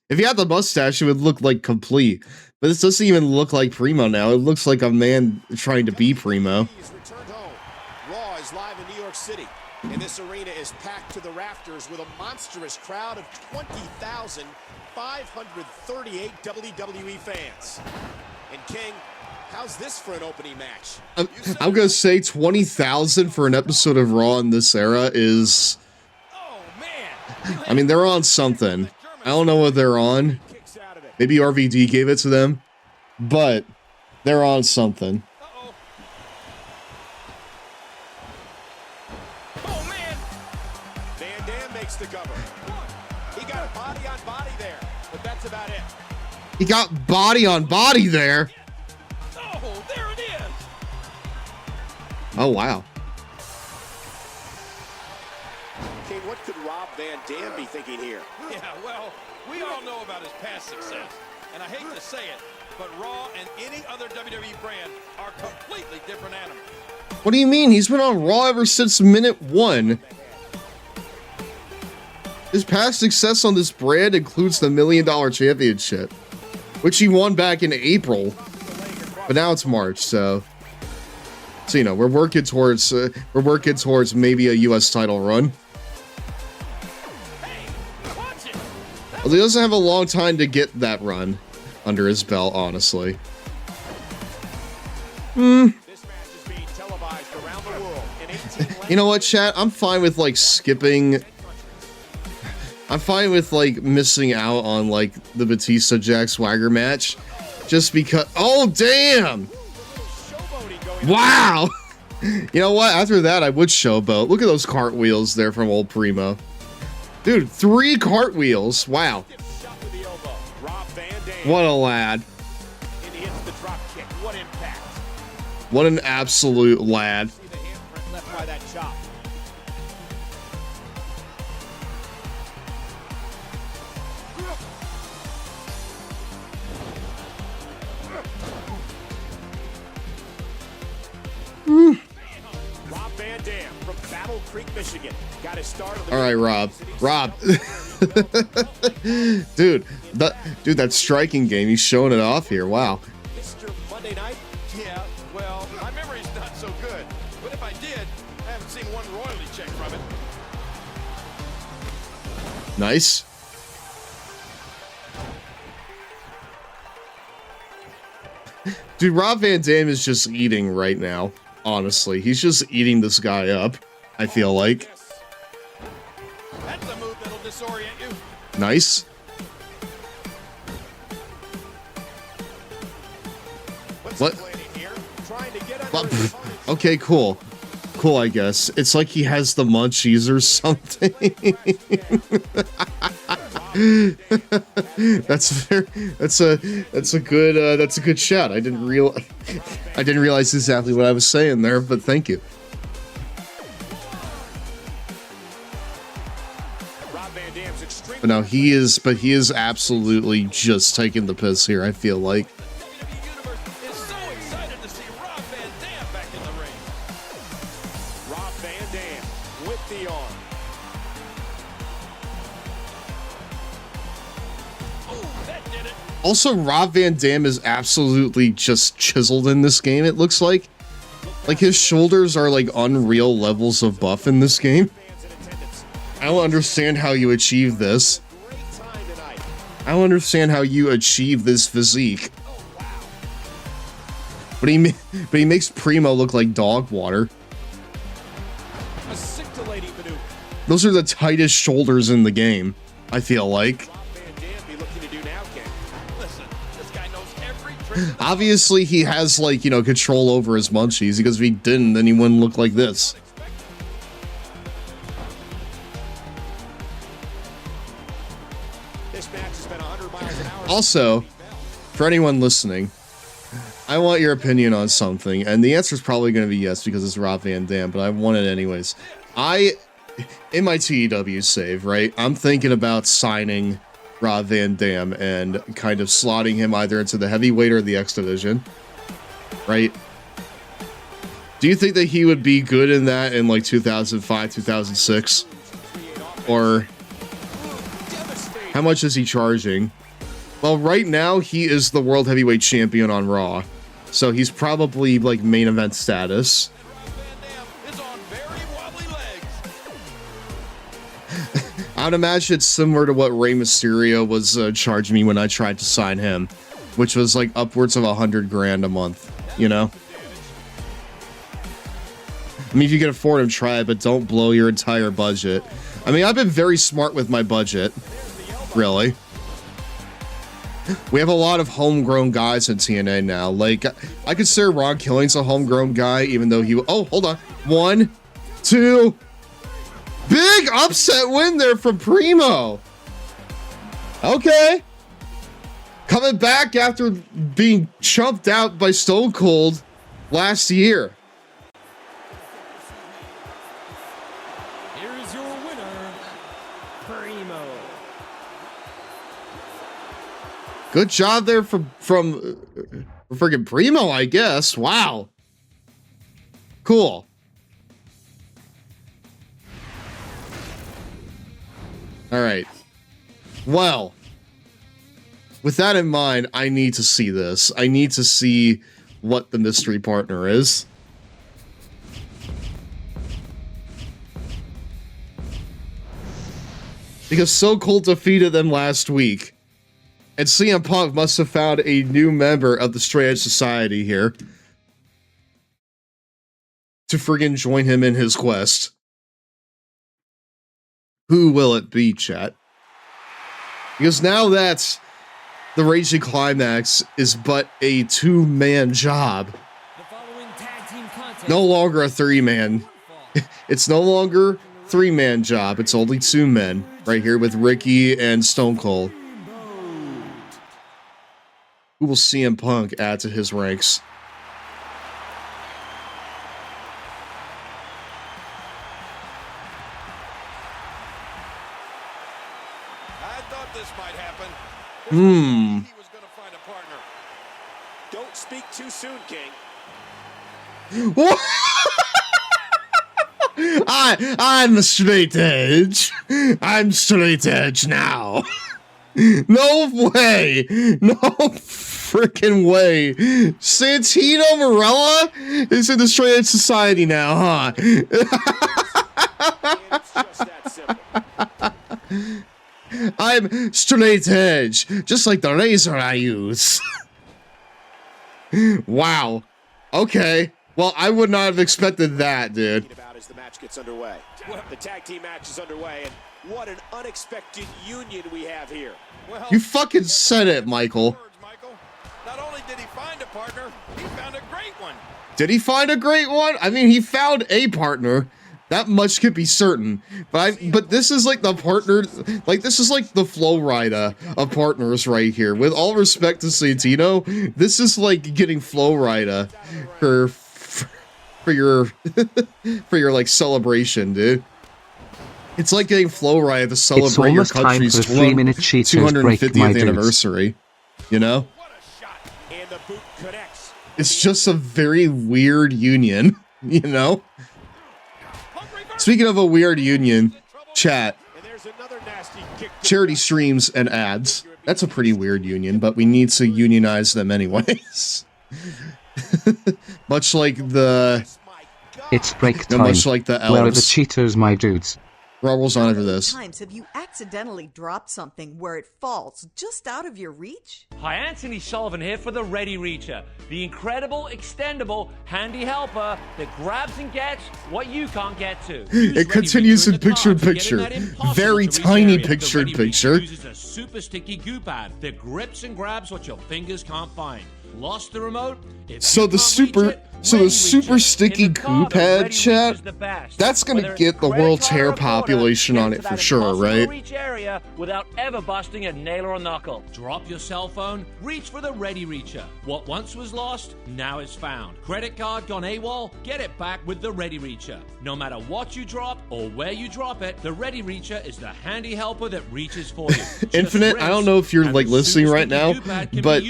If he had the mustache, it would look like complete. But this doesn't even look like Primo now. It looks like a man trying to be Primo. Raw is live in New York City, and this arena is packed to the rafters with a monstrous crowd of 20,538 WWE fans. And King, how's this for an opening match? I'm gonna say 20,000 for an episode of Raw in this era is... I mean, they're on something. I don't know what they're on. Maybe RVD gave it to them. But they're on something. Oh, man! Van Dam makes the cover. He got body on body there, but that's about it. He got body on body there. Oh, there it is! Oh, wow. Van Dam be thinking here? Yeah, well, we all know about his past success. And I hate to say it, but Raw and any other WWE brand are completely different animals. What do you mean? He's been on Raw ever since minute 1. His past success on this brand includes the $1 Million Championship, which he won back in April. But now it's March, so you know, we're working towards maybe a US title run. Well, he doesn't have a long time to get that run under his belt, honestly. You know what, chat? I'm fine with like skipping. I'm fine with like missing out on like the Batista Jack Swagger match, just because. Oh damn! Wow. You know what? After that, I would showboat. Look at those cartwheels there from old Primo. Dude, 3 cartwheels. Wow. What a lad. What an absolute lad. Rob Van Dam from Battle Creek, Michigan. Got his start. All right, Rob. Dude, that striking game, he's showing it off here. Wow. Mr. Monday Night? Yeah, well, my memory's not so good. But if I did, I haven't seen one royalty check from it. Nice. Dude, Rob Van Dam is just eating right now. Honestly, he's just eating this guy up, I feel like. That's a move that'll disorient you. Nice. What? Okay, cool. Cool, I guess. It's like he has the munchies or something. That's a good shot. I didn't realize exactly what I was saying there, but thank you. But no, he is absolutely just taking the piss here, I feel like. Also, Rob Van Dam is absolutely just chiseled in this game, it looks like. Like, his shoulders are like unreal levels of buff in this game. I don't understand how you achieve this. I don't understand how you achieve this physique. But he makes Primo look like dog water. Those are the tightest shoulders in the game, I feel like. Obviously, he has, like, you know, control over his munchies, because if he didn't, then he wouldn't look like this. Also, for anyone listening, I want your opinion on something, and the answer is probably going to be yes, because it's Rob Van Dam, but I want it anyways. In my TEW save, right, I'm thinking about signing Rob Van Dam and kind of slotting him either into the heavyweight or the X division, right? Do you think that he would be good in that in like 2005, 2006? Or how much is he charging? Well, right now he is the world heavyweight champion on Raw, so he's probably like main event status. I'd imagine it's similar to what Rey Mysterio was charging me when I tried to sign him, which was like upwards of $100,000 a month, you know? I mean, if you can afford him, try it, but don't blow your entire budget. I mean, I've been very smart with my budget, really. We have a lot of homegrown guys in TNA now. Like, I consider Ron Killings a homegrown guy, even though he... Oh, hold on. 1, 2... Big upset win there from Primo. Okay. Coming back after being chumped out by Stone Cold last year. Here is your winner, Good job there from friggin' Primo, I guess. Wow. Cool. All right. Well, with that in mind, I need to see this. I need to see what the mystery partner is. Because So Cold defeated them last week. And CM Punk must have found a new member of the Straight Edge Society here to friggin' join him in his quest. Who will it be, chat? Because now that the Raging Climax is but a 2-man job. No longer a 3-man. It's no longer 3-man job. It's only 2 men right here with Ricky and Stone Cold. Who will CM Punk add to his ranks? I thought this might happen. Hmm. He was going to find a partner. Don't speak too soon, King. What? I'm straight edge. I'm straight edge now. No way. No freaking way. Santino Marella is in the Straight Edge Society now, huh? I'm straight edge, just like the razor I use. Wow. Okay. Well, I would not have expected that, dude. As the match gets underway. The tag team match is underway, and what an unexpected union we have here. Well, You fucking said it, Michael. not only did he find a partner, he found a great one. Did he find a great one? I mean, he found a partner. That much could be certain. But this is like the partner, like this is like the Flow Rida of partners right here. With all respect to Santino, this is like getting Flow Rida for your for your like celebration, dude. It's like getting Flow Rida to celebrate your country's 250th anniversary. You know? And the boot connects. It's just a very weird union, you know? Speaking of a weird union, chat, charity streams and ads. That's a pretty weird union, but we need to unionize them anyways. Much like the... It's break time. Much like the elves. Where are the Cheetos, my dudes? Rubble's on for this. Times have you accidentally dropped something where it falls just out of your reach? Hi, Anthony Sullivan here for the Ready Reacher, the incredible, extendable, handy helper that grabs and gets what you can't get to. It continues in picture-in-picture. Very tiny picture-in-picture. Uses a super sticky goo pad that grips and grabs what your fingers can't find. Lost the remote? So the super sticky goo pad, chat, that's gonna get the world's hair population on it for sure, right? Reach area without ever busting a nail or a knuckle. Drop your cell phone, reach for the Ready Reacher. What once was lost, now is found. Credit card gone AWOL? Get it back with the Ready Reacher. No matter what you drop or where you drop it, the Ready Reacher is the handy helper that reaches for you. Infinite, I don't know if you're like listening right now, but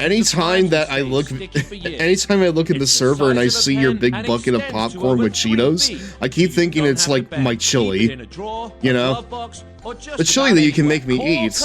anytime that I look, anytime I look at the server and I see your big bucket of popcorn with Cheetos, I keep thinking it's like my chili, you know? The chili that you can make me eat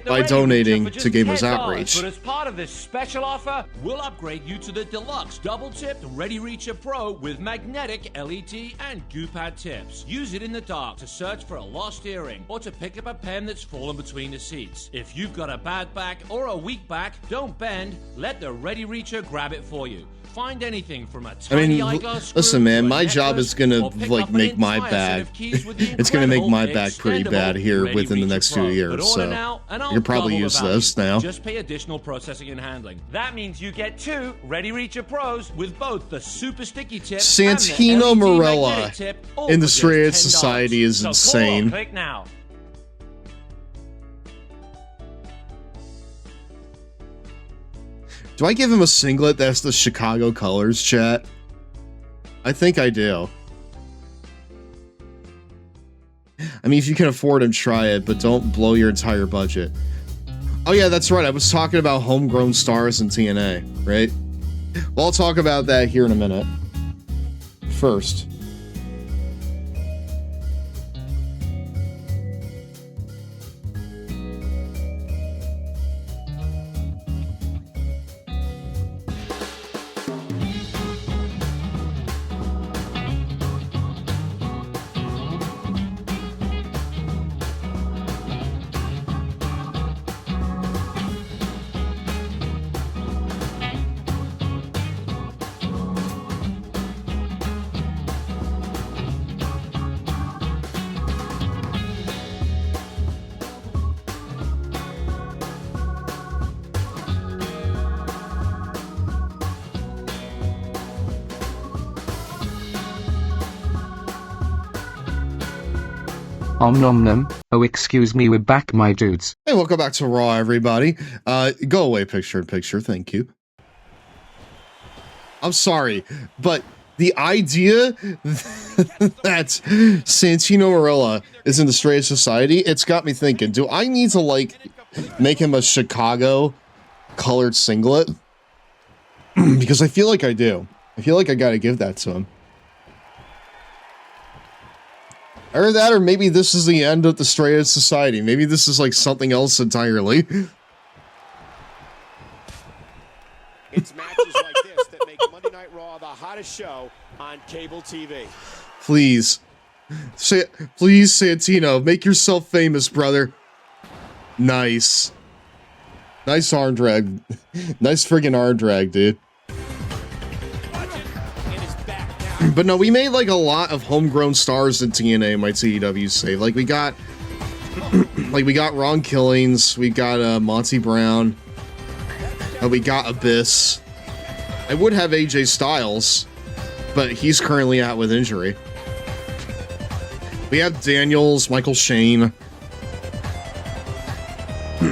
by donating to Gamers Outreach. But as part of this special offer, we'll upgrade you to the deluxe double-tipped Ready Reacher Pro with magnetic LET and goo pad tips. Use it in the dark to search for a lost earring or to pick up a pen that's fallen between the seats. If you've got a bad back or a weak back, don't bend. Let the Ready Reacher grab it for you. Find anything from a tiny eyeglass. Listen, man, my job is gonna like make my back. It's gonna make my back pretty bad here within the next 2 years. So you can probably use this now. Just pay additional processing and handling. That means you get 2 Ready Reacher Pros with both the super sticky tip Santino and the LED Marella magnetic tip, all in the for just Straight Edge $10. Society is So insane. click now. Do I give him a singlet that's the Chicago colors, chat? I think I do. I mean, if you can afford them, try it, but don't blow your entire budget. Oh yeah, that's right. I was talking about homegrown stars in TNA, right? Well, I'll talk about that here in a minute. First. Nom nom. Oh, excuse me, we're back, my dudes. Hey, welcome back to Raw, everybody. Go away, picture-in-picture, thank you. I'm sorry, but the idea that Santino Marella is in the Straight Society, it's got me thinking, do I need to, like, make him a Chicago colored singlet? Because I feel like I do. I feel like I gotta give that to him. Or that, or maybe this is the end of the Straight Edge Society. Maybe this is like something else entirely. It's matches like this that make Monday Night Raw the hottest show on cable TV. Please. Please, Santino, make yourself famous, brother. Nice. Nice arm drag. Nice friggin' arm drag, dude. But no, we made like a lot of homegrown stars in TNA, my TEW save. Like we got Ron Killings, we got Monty Brown, we got Abyss. I would have AJ Styles, but he's currently out with injury. We have Daniels, Michael Shane,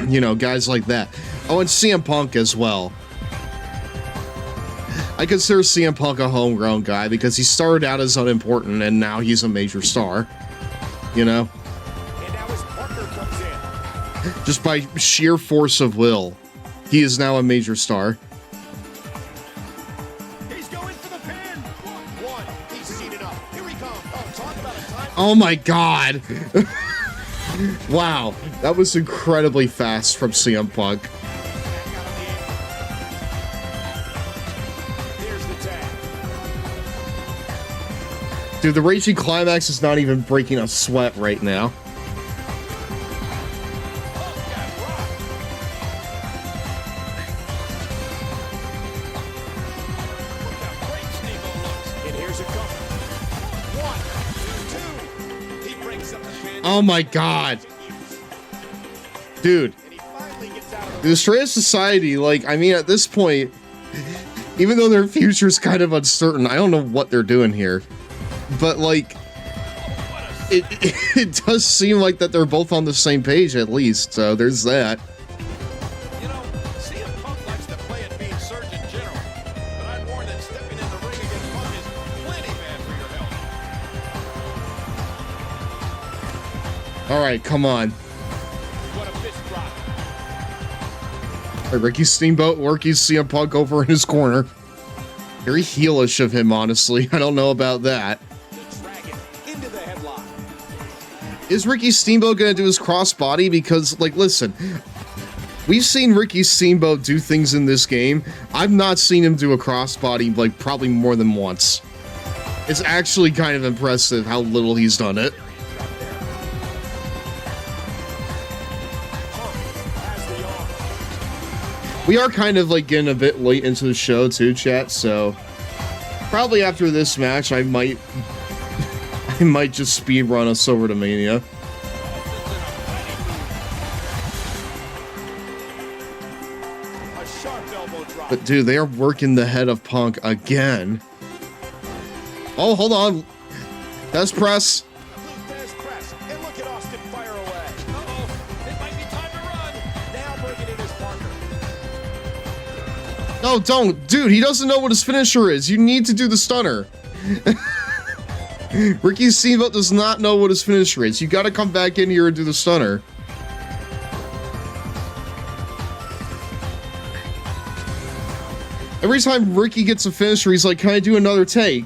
you know, guys like that. Oh, and CM Punk as well. I consider CM Punk a homegrown guy because he started out as unimportant and now he's a major star. You know? And now his partner comes in. Just by sheer force of will, he is now a major star. He's going for the pin. One. He's seen enough. Here he comes. Oh, talk about a time. Oh my god! Wow, that was incredibly fast from CM Punk. Dude, the Raging Climax is not even breaking a sweat right now. Oh my god. Dude. The Straight Edge Society, like, I mean, at this point, even though their future's kind of uncertain, I don't know what they're doing here. But, like, it does seem like that they're both on the same page, at least, so there's that. You know, CM Punk likes to play at being Surgeon General, but I'd warn that stepping in the ring against Punk is plenty bad for your health. Alright, come on. What a fist drop. Right, Ricky Steamboat working CM Punk over in his corner. Very heelish of him, honestly. I don't know about that. Is Ricky Steamboat gonna do his crossbody? Because, like, listen, we've seen Ricky Steamboat do things in this game. I've not seen him do a crossbody, like, probably more than once. It's actually kind of impressive how little he's done it. We are kind of, like, getting a bit late into the show, too, chat, so probably after this match, I might just speed run us over to Mania. But dude, they are working the head of Punk again. Oh, hold on. Test press. Test press. And look at Austin fire away. Uh-oh. It might be time to run. Now bringing in his partner. No, don't. Dude, he doesn't know what his finisher is. You need to do the stunner. Ricky Steamboat does not know what his finisher is. You gotta come back in here and do the stunner. Every time Ricky gets a finisher, he's like, can I do another take?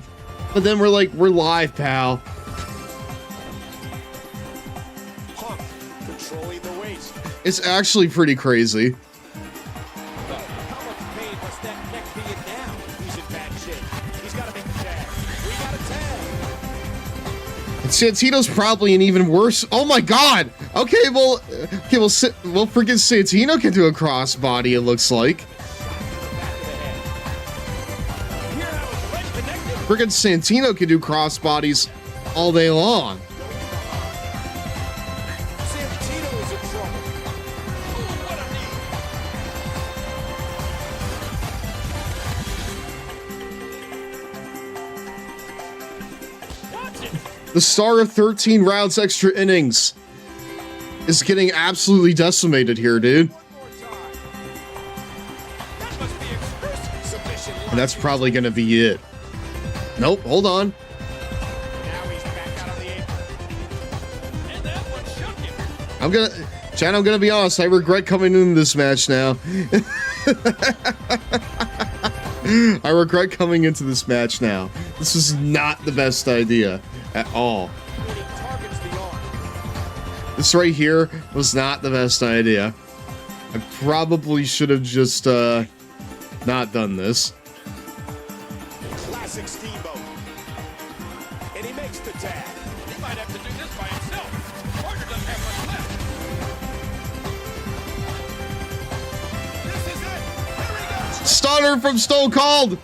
But then we're like, we're live, pal. Punk controlling the waist. It's actually pretty crazy. How much pain must that neck be in now? He's in bad shape. He's got to make a tag. We got a tag. And Santino's probably an even worse. Oh my god! Okay, well, freaking Santino can do a crossbody, it looks like. Friggin' Santino can do crossbodies all day long. Santino is in trouble. The star of 13 rounds extra innings is getting absolutely decimated here, dude. And that's probably gonna be it. Nope, hold on. I'm gonna be honest, I regret coming into this match now. I regret coming into this match now. This was not the best idea at all. This right here was not the best idea. I probably should have just not done this. Classic Steamboat. And he makes the tag. He might have to do this by himself. Partner doesn't have much left. This is it. Here he goes. Stunner from Stone Cold.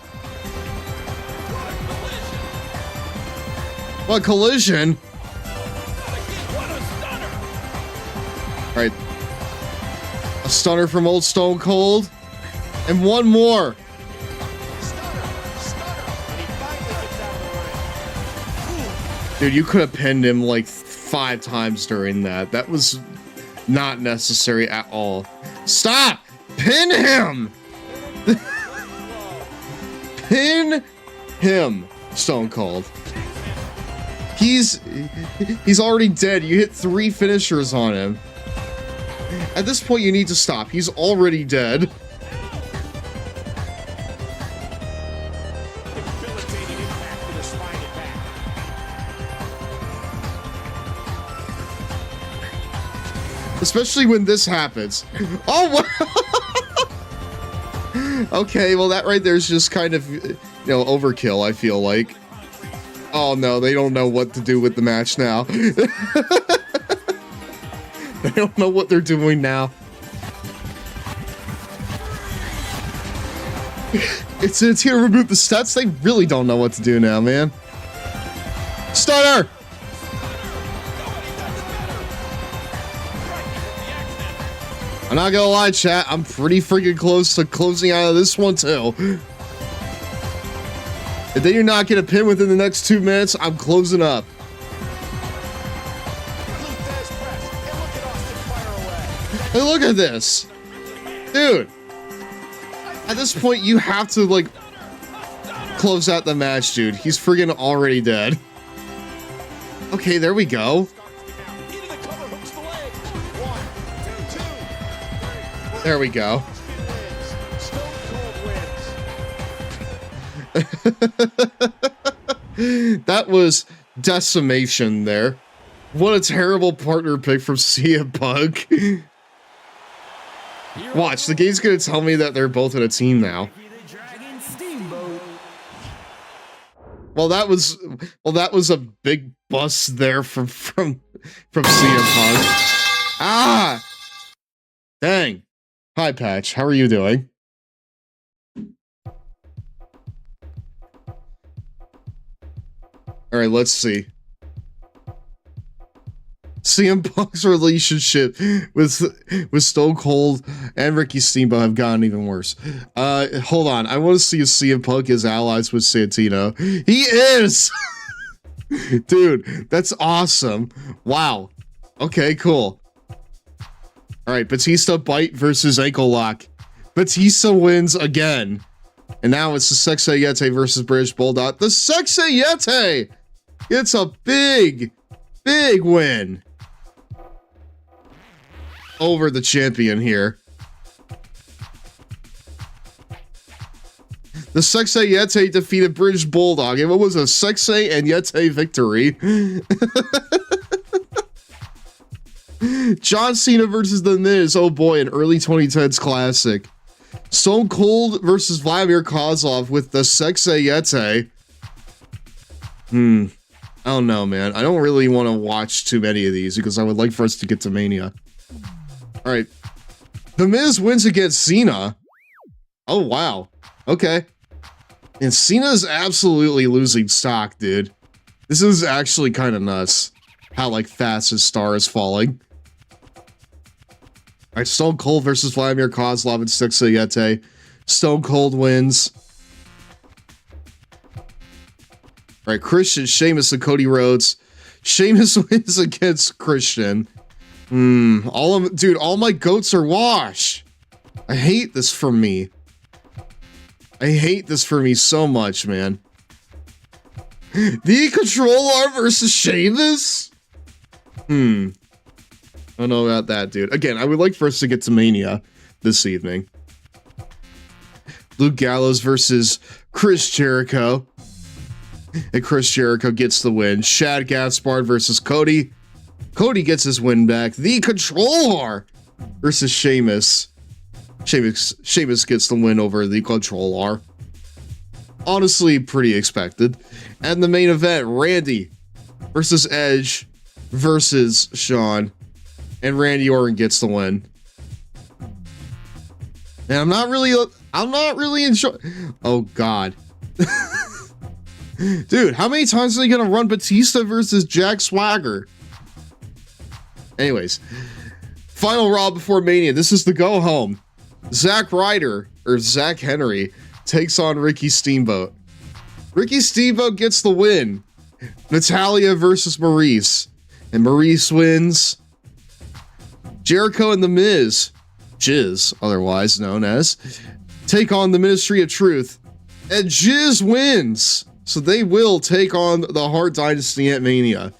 What collision? What a stunner. All right. A stunner from old Stone Cold. And one more. Dude, you could have pinned him like 5 times during that. That was not necessary at all. Stop! Pin him! Pin him, Stone Cold. He's already dead. You hit 3 finishers on him. At this point, you need to stop. He's already dead. Especially when this happens. Oh, okay, well that right there is just kind of, overkill, I feel like. Oh no, they don't know what to do with the match now. They don't know what they're doing now. It's here to reboot the stats. They really don't know what to do now, man. Stunner! I'm not gonna lie, chat. I'm pretty freaking close to closing out of this one, too. If they do not get a pin within the next 2 minutes, I'm closing up. Hey, look at this. Dude. At this point, you have to, like, close out the match, dude. He's freaking already dead. Okay, there we go. There we go. That was decimation there. What a terrible partner pick from CM Punk. Watch, the game's gonna tell me that they're both in a team now. Well, that was a big bust there from CM Punk. Ah! Dang. Hi, Patch. How are you doing? All right, let's see. CM Punk's relationship with Stone Cold and Ricky Steamboat have gotten even worse. Hold on. I want to see if CM Punk is allies with Santino. He is! Dude, that's awesome. Wow. Okay, cool. All right, Batista bite versus ankle lock. Batista wins again. And now it's the Sexay Yeti versus British Bulldog. The Sexay Yeti! It's a big, big win over the champion here. The Sexay Yeti defeated British Bulldog. And what was a Sexay and Yeti victory? John Cena versus The Miz. Oh boy, an early 2010s classic. Stone Cold versus Vladimir Kozlov with the Sexay Yeti. I don't know, man. I don't really want to watch too many of these because I would like for us to get to Mania. All right. The Miz wins against Cena. Oh, wow. Okay. And Cena's absolutely losing stock, dude. This is actually kind of nuts. How, like, fast his star is falling. All right, Stone Cold versus Vladimir Kozlov and Sexay Yeti. Stone Cold wins. All right, Christian, Sheamus, and Cody Rhodes. Sheamus wins against Christian. All my goats are wash. I hate this for me. I hate this for me so much, man. The Controller versus Sheamus? I don't know about that, dude. Again, I would like for us to get to Mania this evening. Luke Gallows versus Chris Jericho. And Chris Jericho gets the win. Shad Gaspard versus Cody. Cody gets his win back. The Controller versus Sheamus. Sheamus gets the win over the Controller. Honestly, pretty expected. And the main event, Randy versus Edge versus Shawn. And Randy Orton gets the win. And I'm not really enjoying. Oh God. Dude, how many times are they gonna run Batista versus Jack Swagger? Anyways, final Raw before Mania. This is the go home. Zack Ryder, or Zach Henry, takes on Ricky Steamboat. Ricky Steamboat gets the win. Natalya versus Maurice. And Maurice wins. Jericho and The Miz, Jizz, otherwise known as, take on the Ministry of Truth. And Jizz wins. So they will take on the Hart Dynasty at Mania.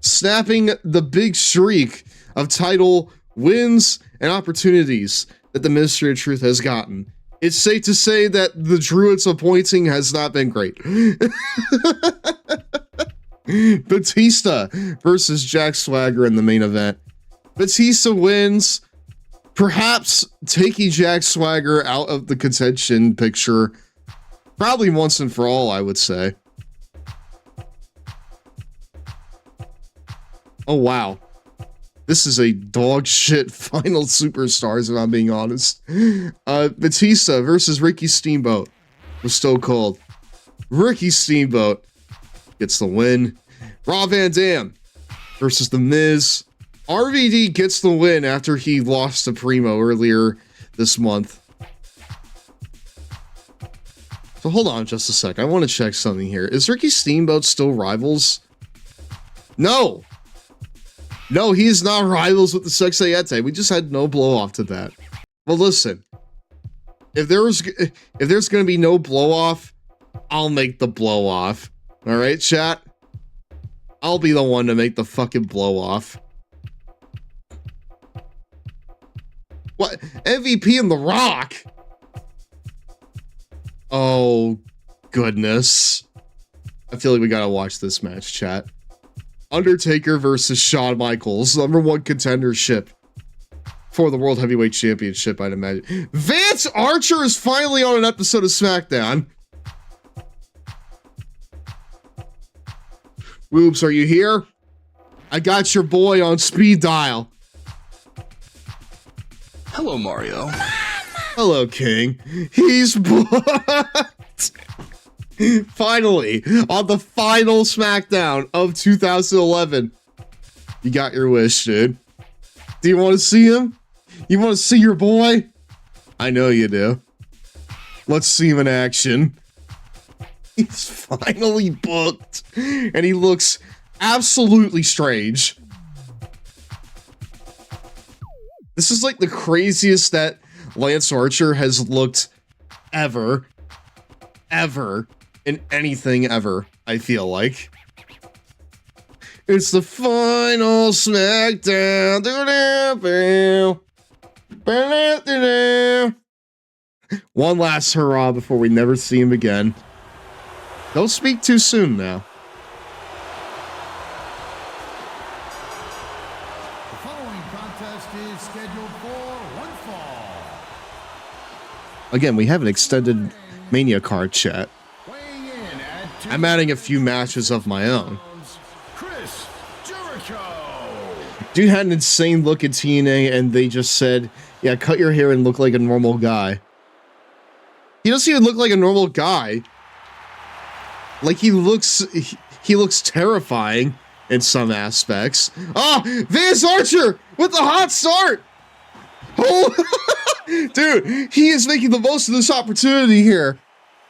Snapping the big streak of title wins and opportunities that the Ministry of Truth has gotten. It's safe to say that the Druids appointing has not been great. Batista versus Jack Swagger in the main event. Batista wins, perhaps taking Jack Swagger out of the contention picture probably once and for all, I would say. Oh, wow. This is a dog shit final superstars, if I'm being honest. Batista versus Ricky Steamboat with Stone Cold. Ricky Steamboat gets the win. Rob Van Dam versus The Miz. RVD gets the win after he lost to Primo earlier this month. So hold on just a sec. I want to check something here. Is Ricky Steamboat still rivals? No. No, he's not rivals with the Sexay Yeti. We just had no blow off to that. Well, listen. If there's going to be no blow off, I'll make the blow off. All right, chat? I'll be the one to make the fucking blow off. What? MVP and The Rock? Oh, goodness. I feel like we gotta watch this match, chat. Undertaker versus Shawn Michaels, #1 contendership for the World Heavyweight Championship, I'd imagine. Vance Archer is finally on an episode of SmackDown. Woobs, are you here? I got your boy on speed dial. Hello, Mario. Hello, King. He's booked. Finally, on the final SmackDown of 2011. You got your wish, dude. Do you want to see him? You want to see your boy? I know you do. Let's see him in action. He's finally booked. And he looks absolutely strange. This is like the craziest that Lance Archer has looked ever in anything ever, I feel like. It's the final SmackDown. One last hurrah before we never see him again. Don't speak too soon now. The following contest is scheduled for one fall. Again, we have an extended Mania card, chat. I'm adding a few matches of my own. Dude had an insane look at TNA and they just said, yeah, cut your hair and look like a normal guy. He doesn't even look like a normal guy. Like he looks terrifying in some aspects. Oh, Vance Archer with the hot start. Oh, dude, he is making the most of this opportunity here.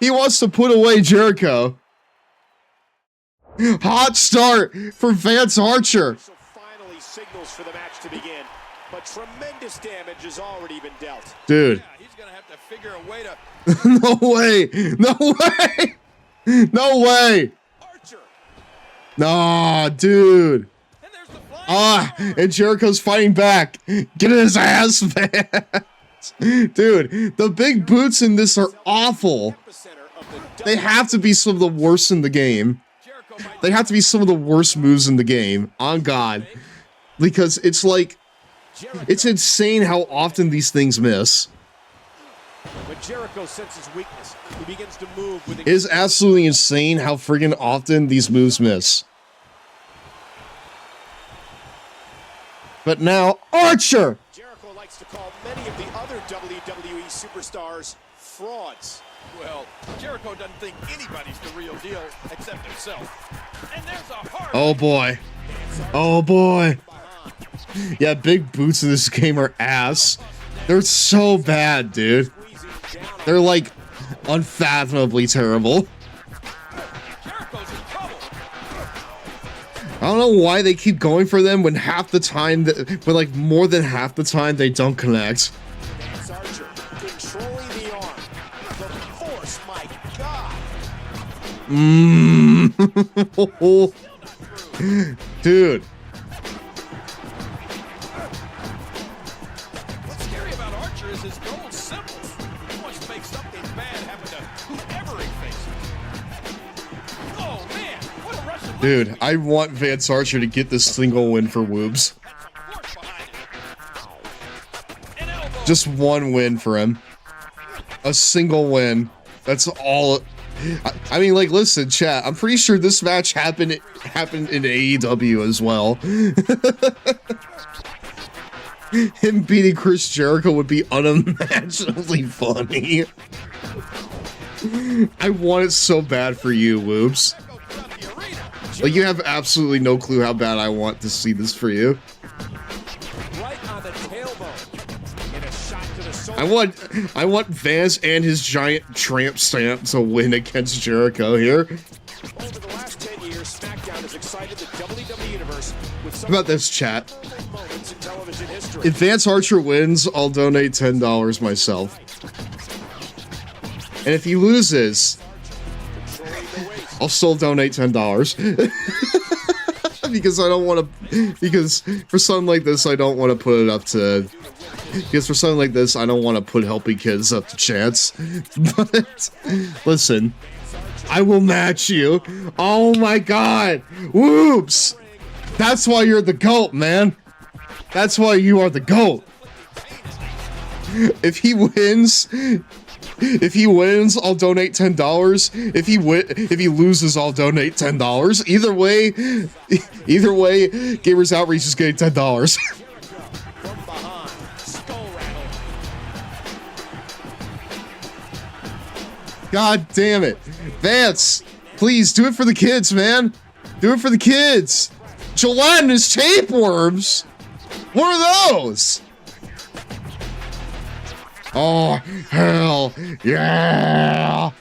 He wants to put away Jericho. Hot start for Vance Archer. Finally signals for the match to begin, but tremendous damage has already been dealt. Dude. Yeah, he's gonna have to figure a way to. No way! No way! No way! Archer. Nah, dude. And Jericho's fighting back. Get his ass, man. Dude, the big boots in this are awful. They have to be some of the worst in the game. They have to be some of the worst moves in the game. On God. Because it's like, it's insane how often these things miss. When Jericho senses weakness, he begins to move with It is absolutely insane how friggin' often these moves miss. But now, Archer! Jericho likes to call many of the other WWE superstars frauds. Well, Jericho doesn't think anybody's the real deal except himself. And there's a hard. Oh boy. Oh boy. Yeah, big boots in this game are ass. They're so bad, dude. They're like unfathomably terrible. I don't know why they keep going for them when half the time, but like more than half the time they don't connect. Vance Archer controlling the arm. The force, my God. Dude. What's scary about Archer is his goal is simple. He wants to make something bad happen to whoever he faces. Oh man, what a Russian. Dude, I want Vance Archer to get this single win for Woobs. Just one win for him. A single win. That's all. I mean, like, listen, chat. I'm pretty sure this match happened in AEW as well. Him beating Chris Jericho would be unimaginably funny. I want it so bad for you, Woobs. Like, you have absolutely no clue how bad I want to see this for you. Right on the tailbone. In a shot to the soul. I want Vance and his giant tramp stamp to win against Jericho here. Over the last 10 years, SmackDown has excited the WWE Universe with some How about this, chat? moments in television history. If Vance Archer wins, I'll donate $10 myself. And if he loses, I'll still donate $10. Because I don't want to, because for something like this, I don't want to put it up to, because for something like this, I don't want to put helping kids up to chance. But, listen, I will match you. Oh my God. Whoops. That's why you're the GOAT, man. That's why you are the GOAT. If he wins, I'll donate $10. If he loses, I'll donate $10. Either way, Gamers Outreach is getting $10. God damn it. Vance, please do it for the kids, man. Do it for the kids. Gelatinous tapeworms? What are those? Oh, hell yeah.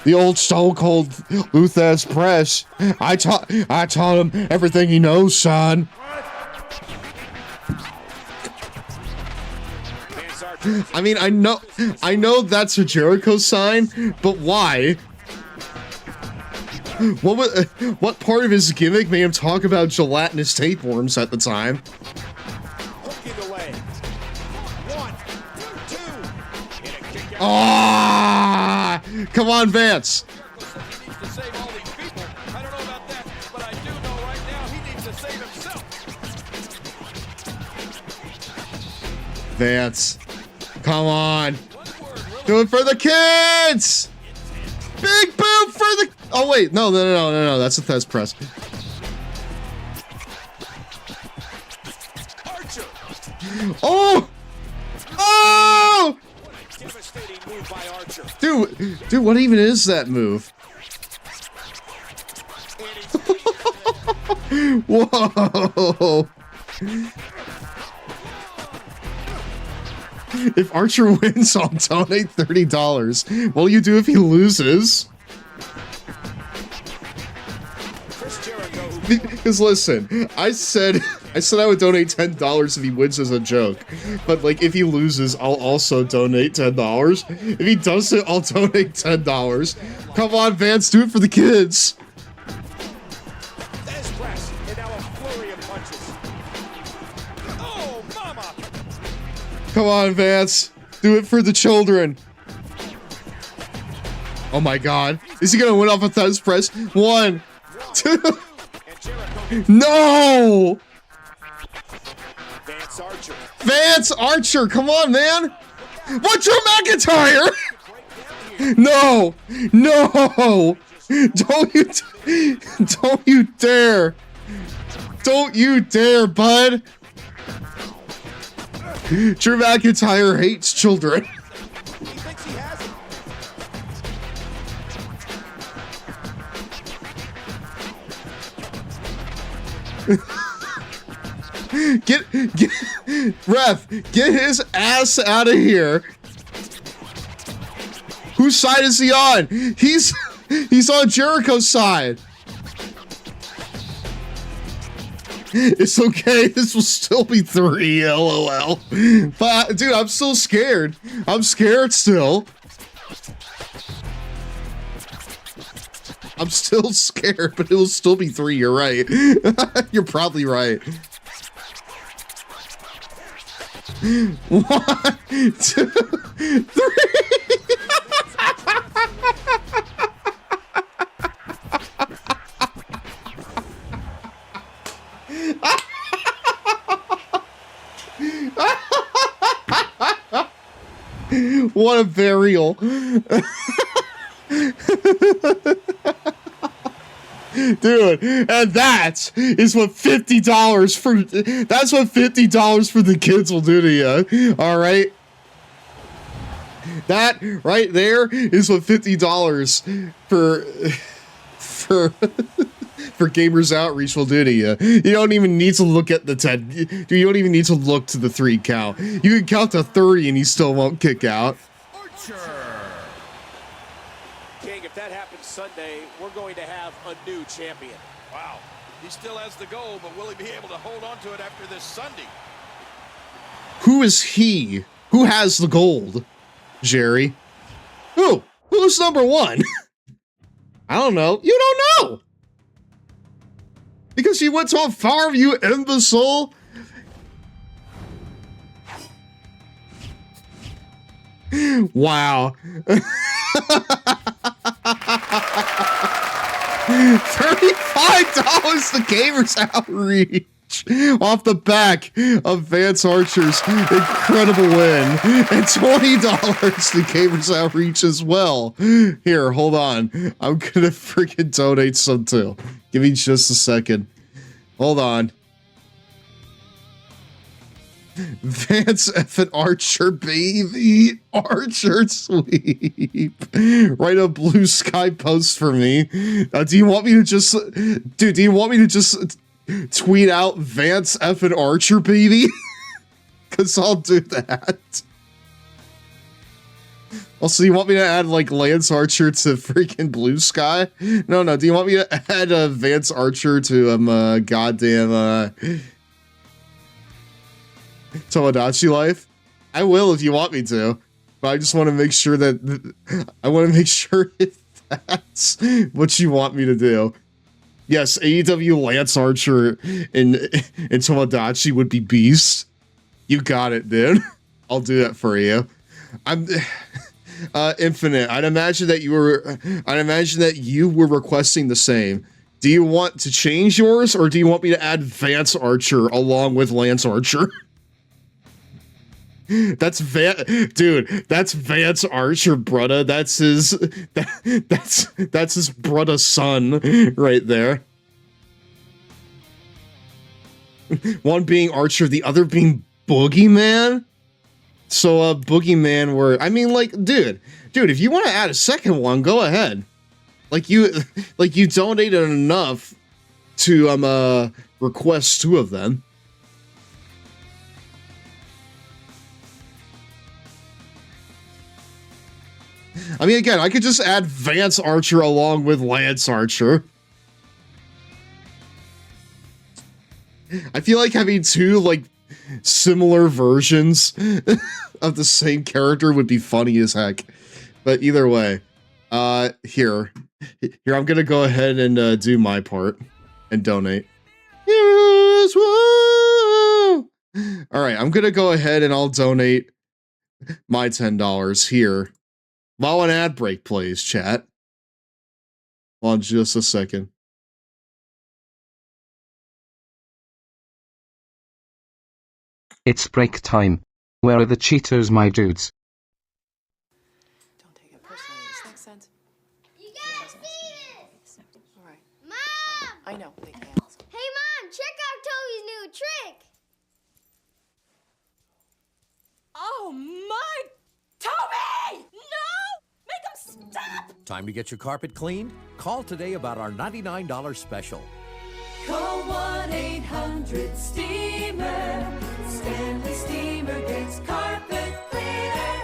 The old Stone Cold Luthez Press. I taught him everything he knows, son. I mean, I know that's a Jericho sign, but why? What part of his gimmick made him talk about gelatinous tapeworms at the time? Ah! Come on, Vance. He needs to save all these people. I don't know about that, but I do know right now he needs to save himself. Vance. Come on. Do it for the kids! Big boot for the... Oh, wait. No. That's a test press. Archer. Oh! Oh! Devastating move by Archer. Dude, what even is that move? Whoa! If Archer wins, I'll donate $30. What will you do if he loses? Because listen, I said I would donate $10 if he wins as a joke. But like if he loses, I'll also donate $10. If he doesn't, I'll donate $10. Come on, Vance, do it for the kids. There's press, and now a flurry of punches. Oh, mama! Come on, Vance. Do it for the children. Oh my god. Is he gonna win off a test press? 1, 2. No! Vance Archer. Vance Archer, come on, man! What, Drew McIntyre? No! No! Don't you dare! Don't you dare, bud! Drew McIntyre hates children. He thinks he has it. Ref, get his ass out of here. Whose side is he on? He's on Jericho's side. It's okay, this will still be 3, LOL. But, dude, I'm still scared. I'm scared still. I'm still scared, but it will still be 3, you're right. You're probably right. 1, 2, 3. What a burial. Dude, and that is what $50 for, that's what $50 for the kids will do to you. All right. That right there is what $50 for Gamers Outreach will do to you. You don't even need to look at the 10. Dude, you don't even need to look to the 3 count. You can count to 30 and he still won't kick out. King, if that happens Sunday, we're going to have a new champion. Wow. He still has the goal, but will he be able to hold on to it after this Sunday? Who is he? Who has the gold? Jerry? Who's number 1? I don't know. You don't know! Because you went to a farm, you imbecile! Wow. $35 to Gamers Outreach off the back of Vance Archer's incredible win, and $20 to Gamers Outreach as well. Here, hold on. I'm gonna freaking donate some too. Give me just a second. Hold on. Vance effing Archer, baby. Archer sweep. Write a blue sky post for me. Do you want me to just... Dude, do you want me to just tweet out Vance effing Archer, baby? Because I'll do that. Also, you want me to add, like, Lance Archer to freaking Blue Sky? No. Do you want me to add Vance Archer to, goddamn, Tomodachi Life? I will if you want me to. But I just want to make sure that... I want to make sure if that's what you want me to do. Yes, AEW Lance Archer in Tomodachi would be beast. You got it, dude. I'll do that for you. Infinite, I'd imagine that you were requesting the same. Do you want to change yours, or do you want me to add Vance Archer along with Lance Archer? That's Vance Archer, brudda. That's his brudda son right there. One being Archer, the other being Boogeyman. So Boogeyman were, I mean, like, dude, if you want to add a second one, go ahead. Like you donated enough to request 2 of them. I mean, again, I could just add Vance Archer along with Lance Archer. I feel like having 2, like, similar versions of the same character would be funny as heck. But either way, here, I'm gonna go ahead and do my part and donate. Yes, whoa! All right, I'm gonna go ahead and I'll donate my $10 here. While an ad break plays, chat. Hold on just a second. It's break time. Where are the Cheetos, my dudes? Don't take it personally. This makes sense. You gotta see it! All right. Mom! I know. They can't. Hey, Mom, check out Toby's new trick! Oh my, Toby! No! Make him stop! Time to get your carpet cleaned? Call today about our $99 special. Call 1-800-STEAMER. Stanley Steamer gets carpet cleaner.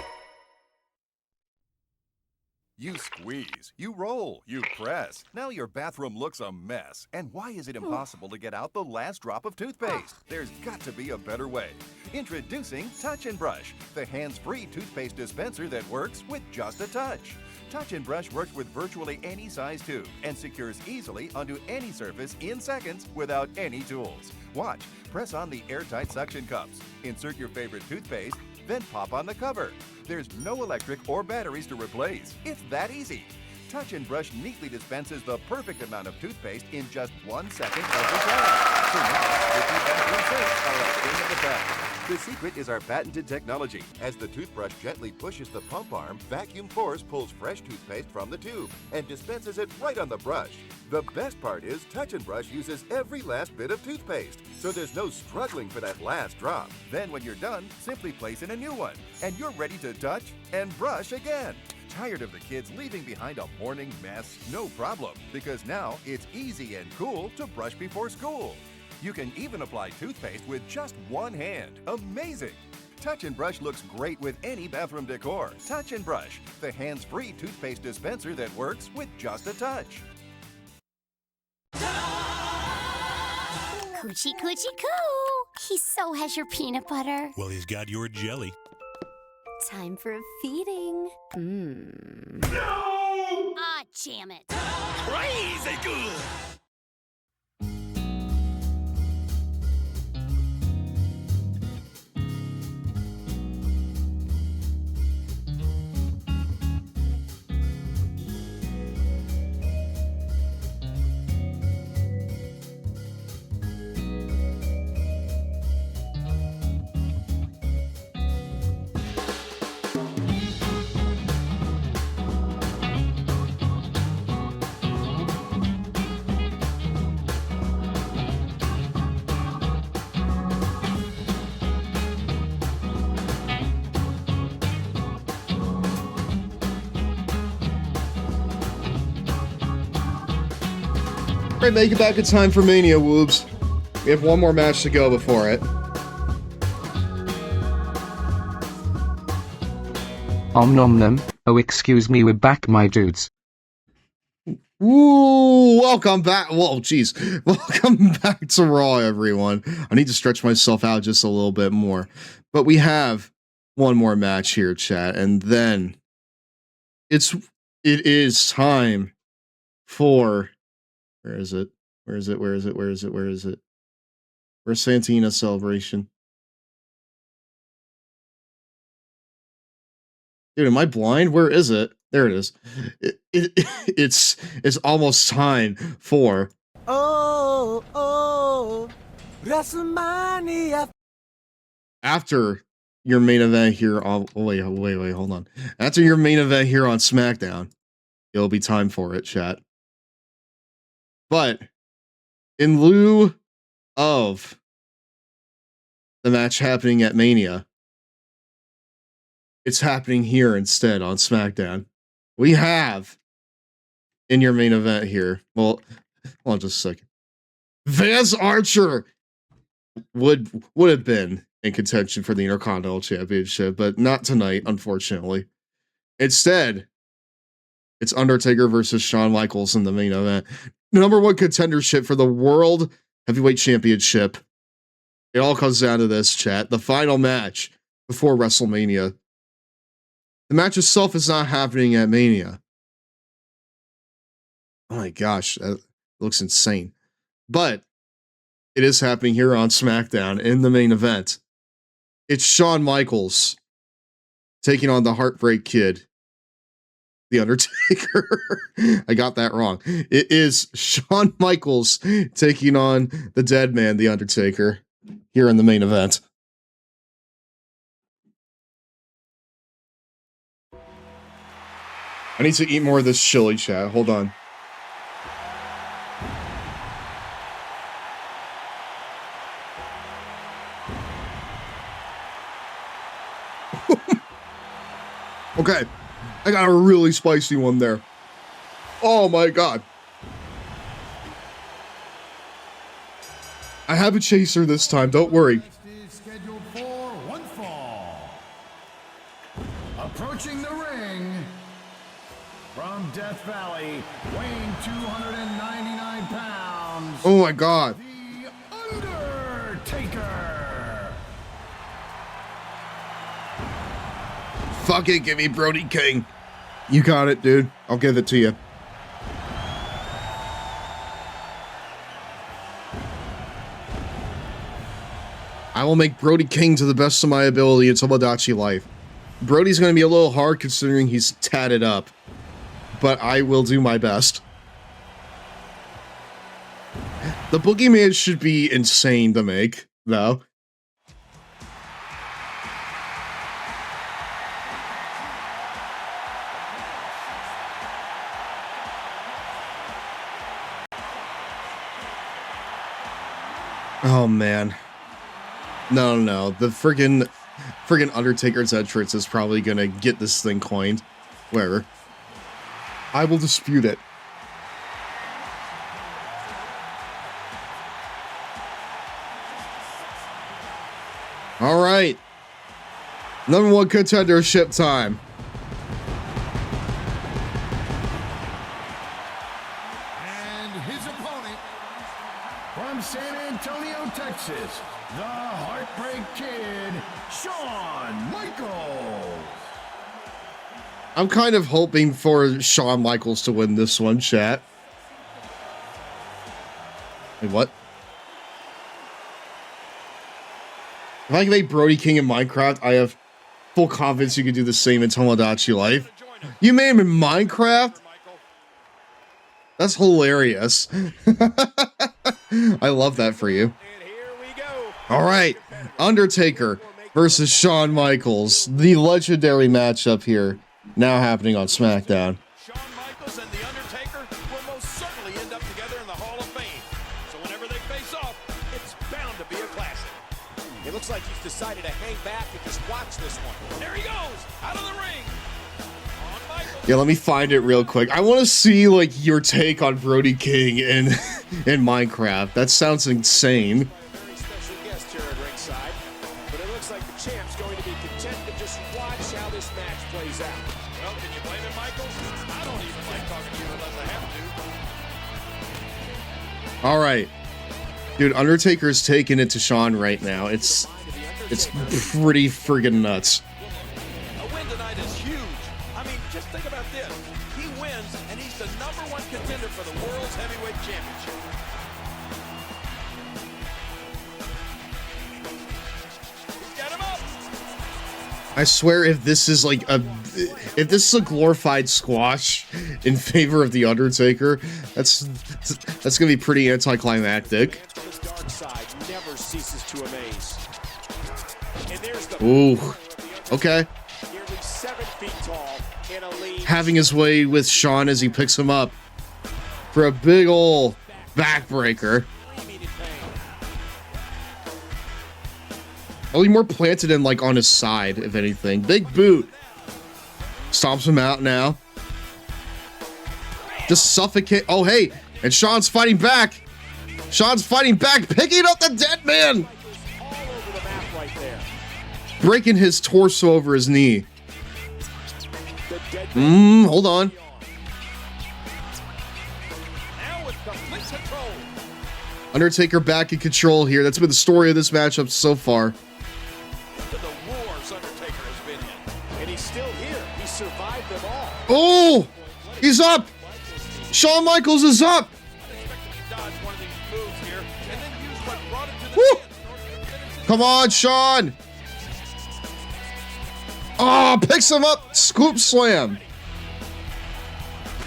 You squeeze, you roll, you press. Now your bathroom looks a mess. And why is it impossible to get out the last drop of toothpaste? There's got to be a better way. Introducing Touch and Brush, the hands-free toothpaste dispenser that works with just a touch. Touch and Brush works with virtually any size tube and secures easily onto any surface in seconds without any tools. Watch, press on the airtight suction cups, insert your favorite toothpaste, then pop on the cover. There's no electric or batteries to replace. It's that easy. Touch and Brush neatly dispenses the perfect amount of toothpaste in just 1 second every time. So now, your bathroom sinks are a thing of the past. The secret is our patented technology. As the toothbrush gently pushes the pump arm, vacuum force pulls fresh toothpaste from the tube and dispenses it right on the brush. The best part is Touch and Brush uses every last bit of toothpaste, so there's no struggling for that last drop. Then when you're done, simply place in a new one, and you're ready to touch and brush again. Tired of the kids leaving behind a morning mess? No problem, because now it's easy and cool to brush before school. You can even apply toothpaste with just one hand. Amazing! Touch and Brush looks great with any bathroom decor. Touch and Brush, the hands-free toothpaste dispenser that works with just a touch. Coochie coochie coo! He so has your peanut butter. Well, he's got your jelly. Time for a feeding. No! Ah, jam it. Crazy good! Alright, make it back in time for Mania, Woobs. We have one more match to go before it. Nom nom. Oh, excuse me, we're back, my dudes. Ooh, welcome back. Whoa, jeez. Welcome back to Raw, everyone. I need to stretch myself out just a little bit more. But we have one more match here, chat, and then it is time for... Where is it? Where's Santina Celebration? Dude, am I blind? Where is it? There it is. It's almost time for WrestleMania. after your main event here on wait, hold on. After your main event here on SmackDown, it'll be time for it, chat. But in lieu of the match happening at Mania, it's happening here instead on SmackDown. We have in your main event here. Well, hold on just a second. Vance Archer would have been in contention for the Intercontinental Championship, but not tonight, unfortunately. Instead, it's Undertaker versus Shawn Michaels in the main event. Number one contendership for the World Heavyweight Championship. It all comes down to this, chat. The final match before WrestleMania. The match itself is not happening at Mania. Oh my gosh, that looks insane. But it is happening here on SmackDown in the main event. It's Shawn Michaels taking on the Heartbreak Kid, The Undertaker. I got that wrong. It is Shawn Michaels taking on the Dead Man, The Undertaker, here in the main event. I need to eat more of this chili, chat. Hold on. Okay, I got a really spicy one there. Oh my god. I have a chaser this time, don't worry. Is scheduled for one fall. Approaching the ring from Death Valley, weighing 299 pounds. Oh my god. The Undertaker. Fuck it, give me Brody King. You got it, dude. I'll give it to you. I will make Brody King to the best of my ability in Tomodachi Life. Brody's going to be a little hard considering he's tatted up, but I will do my best. The Boogeyman should be insane to make, though. Oh man. No. The friggin' Undertaker's entrance is probably gonna get this thing coined. Whatever. I will dispute it. Alright. Number one contendership time. And his opponent from San Antonio, Texas, the Heartbreak Kid, Shawn Michaels. I'm kind of hoping for Shawn Michaels to win this one, chat. Wait, what? If I can make Brody King in Minecraft, I have full confidence you can do the same in Tomodachi Life. You made him in Minecraft? That's hilarious. I love that for you. All right, Undertaker versus Shawn Michaels, the legendary matchup here, now happening on SmackDown. Shawn Michaels and The Undertaker will most certainly end up together in the Hall of Fame. So whenever they face off, it's bound to be a classic. It looks like he's decided to hang back and just watch this one. There he goes, out of the ring. Yeah, let me find it real quick. I want to see like your take on Brody King in Minecraft. That sounds insane. Very special guest here at ringside, but it looks like the champ's going to be content to just watch how this match plays out. Well, can you blame him, Michaels? I don't even like talking to you unless I have to. All right, dude. Undertaker's taking it to Shawn right now. It's pretty friggin' nuts. A win tonight is huge. I mean, just think about this. He wins, and he's the #1 contender for the World's Heavyweight Championship. He's got him up. I swear if this is like if this is a glorified squash in favor of The Undertaker, that's gonna be pretty anticlimactic. The dark side never ceases to amaze. And there's the Ooh. Okay. nearly 7 feet tall in a lean. Having his way with Sean as he picks him up for a big ol' backbreaker. Only more planted in like on his side, if anything. Big boot. Stomps him out now. Just suffocate. Oh, hey. And Sean's fighting back. Sean's fighting back, picking up the dead man. All over the map right there. Breaking his torso over his knee. The dead Hold on. Now with complete control. Undertaker back in control here. That's been the story of this matchup so far. To the wars Undertaker has been in. And he's still here. He survived them all. Oh, he's up. Shawn Michaels is up. Dodge one of these moves here and then use what brought him to the Woo. dance in order to finish his Come on, Shawn. Oh, picks him up. Scoop slam.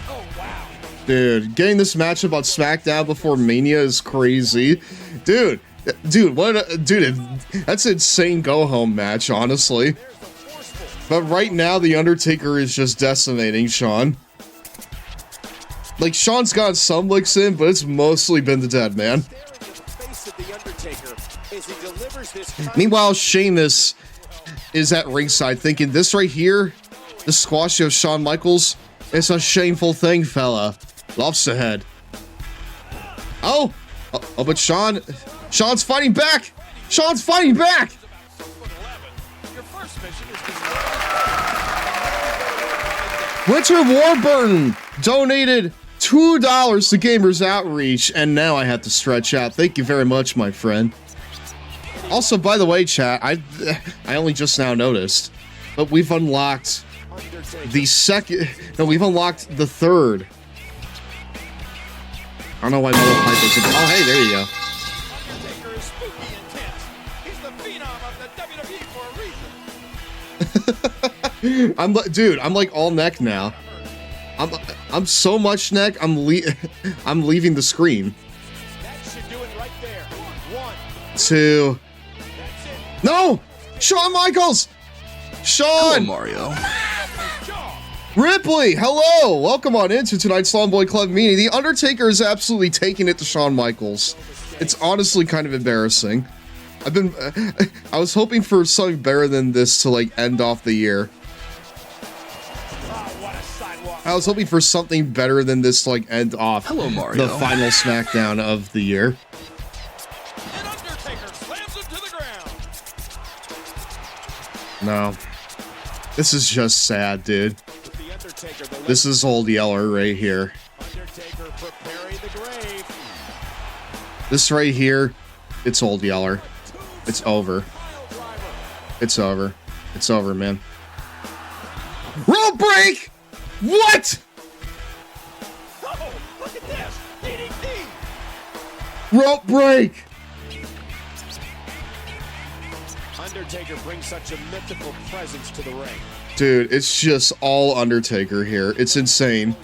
Oh wow. Dude, getting this matchup on SmackDown before Mania is crazy. Dude, that's an insane go-home match, honestly. But right now, The Undertaker is just decimating Shawn. Like, Shawn's got some licks in, but it's mostly been the dead man. Meanwhile, Sheamus is at ringside thinking, this right here, the squash of Shawn Michaels, it's a shameful thing, fella. Lofts ahead. Oh, but Shawn's fighting back. Shawn's fighting back. Your first mission is Winter Warburton donated $2 to Gamers Outreach, and now I have to stretch out. Thank you very much, my friend. Also, by the way, chat, I only just now noticed, but we've unlocked the we've unlocked the third. I don't know why Miller Pipe isn't. Oh, hey, there you go. Undertaker is spooky intense. He's the phenom of the WWE for a reason. I'm like all neck now. I'm so much neck. I'm leaving the screen. That should do it right there. 1, 2. No! Shawn Michaels! Shawn! Hello, Mario. Ripley, hello! Welcome on into tonight's Slum Boy Club meeting. The Undertaker is absolutely taking it to Shawn Michaels. It's honestly kind of embarrassing. I was hoping for something better than this to like end off the year. I was hoping for something better than this to like end off Hello, Mario. the final SmackDown of the year. And Undertaker slams him to the ground. No. This is just sad, dude. The Undertaker, the This is Old Yeller right here. Undertaker preparing the grave. This right here, it's Old Yeller. It's over. It's over. It's over, man. Rope break! What? Oh, look at this. DDT. Rope break! Undertaker brings such a mythical presence to the ring. Dude, it's just all Undertaker here. It's insane.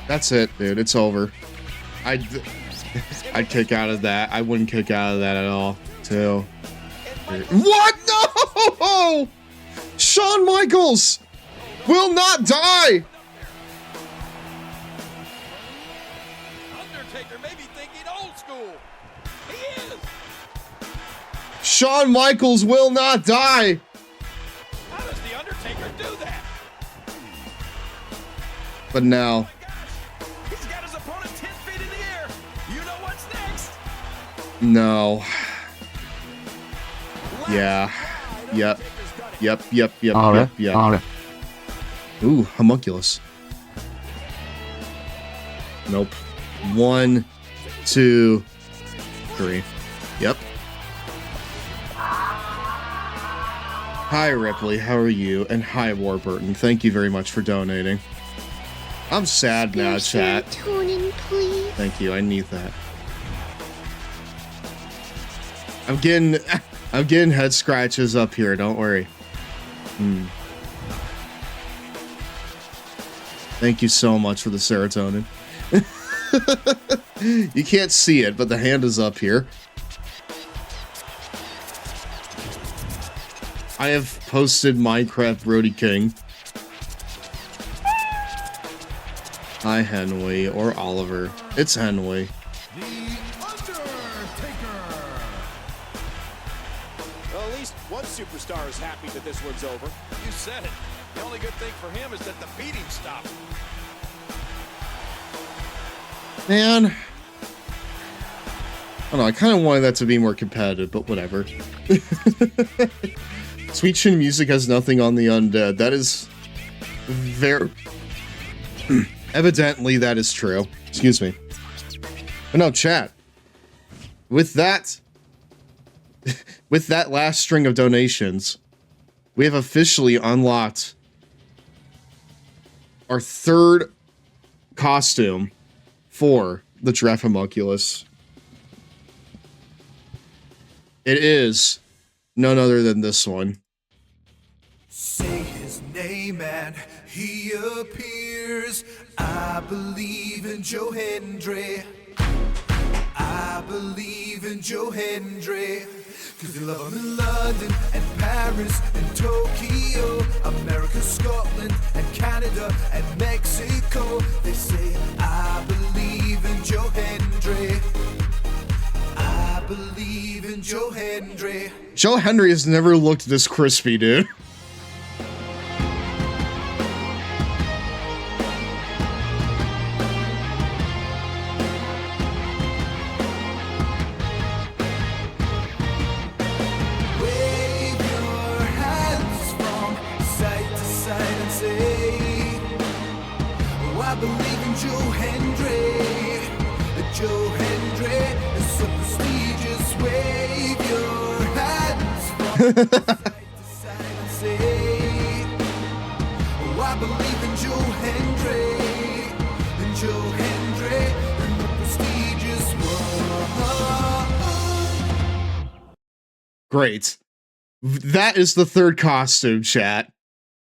That's it, dude. It's over. I'd kick out of that. I wouldn't kick out of that at all. Too. What? No! Shawn Michaels will not die. Undertaker may be thinking old school. He is. Shawn Michaels will not die. How does the Undertaker do that? But now. He's got his opponent 10 feet in the air. You know what's next? No. Yeah. Yep. Ooh, homunculus. Nope. 1, 2, 3. Yep. Hi, Ripley. How are you? And hi, Warburton. Thank you very much for donating. I'm sad now, chat. Serotonin, please. Thank you. I need that. I'm getting head scratches up here. Don't worry. Thank you so much for the serotonin. You can't see it, but the hand is up here. I have posted Minecraft Brody King. Hi, Henway, or Oliver. It's Henway. Well, at least one superstar is happy that this one's over. You said it. The only good thing for him is that the beating stopped. Man. I don't know, I kind of wanted that to be more competitive, but whatever. Sweet Chin Music has nothing on the undead. That is very... Evidently, that is true. Excuse me. But no, chat. With that last string of donations, we have officially unlocked our third costume for the GirafaStev. It is none other than this one. Say his name and he appears. I believe in Joe Hendry. I believe in Joe Hendry. Cause they love him in London and Paris and Tokyo, America, Scotland and Canada and Mexico. They say I believe in Joe Hendry. I believe in Joe Hendry. Joe Hendry has never looked this crispy, dude. Wave your hands from side to side and say, oh, I believe in Joe Hendry. Joe Hendry is so prestigious. Wave your hands from side to side and say, oh, I believe in Joe Hendry. In Joe Hendry, in the prestigious world. Great. That is the third costume, chat.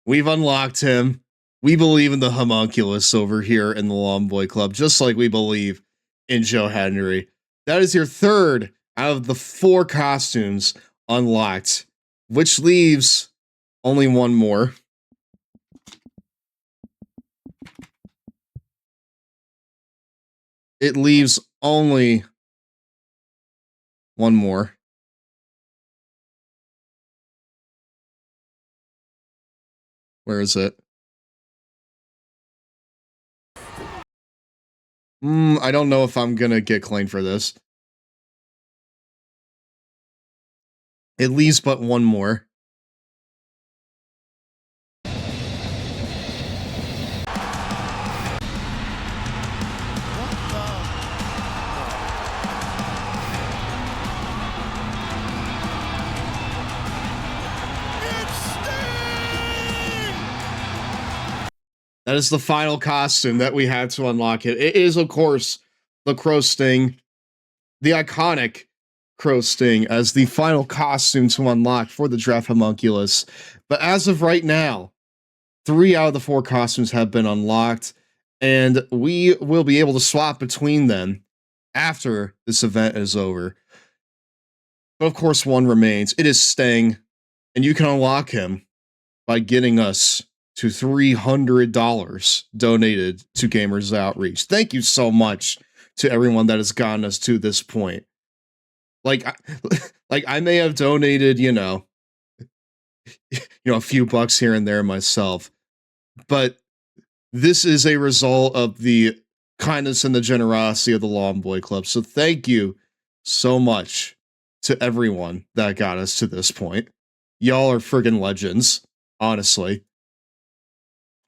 We've unlocked him. We believe in the homunculus over here in the Longboy Club, just like we believe in Joe Hendry. That is your third out of the 4 costumes unlocked, which leaves only one more. It leaves only one more. Where is it? I don't know if I'm gonna get claimed for this. It leaves but one more. That is the final costume that we had to unlock it. It is, of course, the Crow Sting, the iconic Crow Sting, as the final costume to unlock for the GirafaStev. But as of right now, 3 out of the 4 costumes have been unlocked, and we will be able to swap between them after this event is over. But of course, one remains. It is Sting, and you can unlock him by getting us to $300 donated to Gamers Outreach. Thank you so much to everyone that has gotten us to this point. Like I may have donated, a few bucks here and there myself, but this is a result of the kindness and the generosity of the Longboy Club. So thank you so much to everyone that got us to this point. Y'all are friggin' legends, honestly.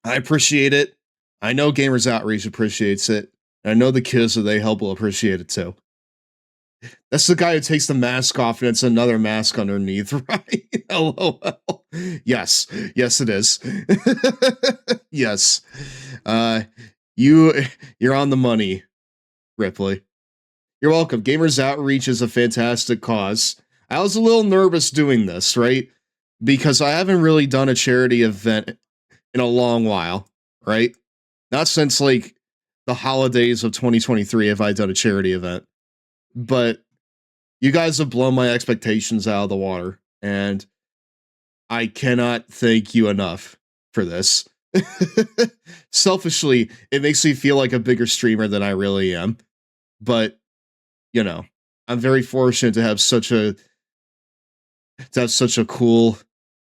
I appreciate it. I know Gamers Outreach appreciates it. And I know the kids that they help will appreciate it too. That's the guy who takes the mask off and it's another mask underneath, right? LOL. Yes. Yes, it is. Yes. You're on the money, Ripley. You're welcome. Gamers Outreach is a fantastic cause. I was a little nervous doing this, right? Because I haven't really done a charity event in a long while, right? Not since like the holidays of 2023 have I done a charity event. But you guys have blown my expectations out of the water, and I cannot thank you enough for this. Selfishly, it makes me feel like a bigger streamer than I really am. But, you know, I'm very fortunate to have such a cool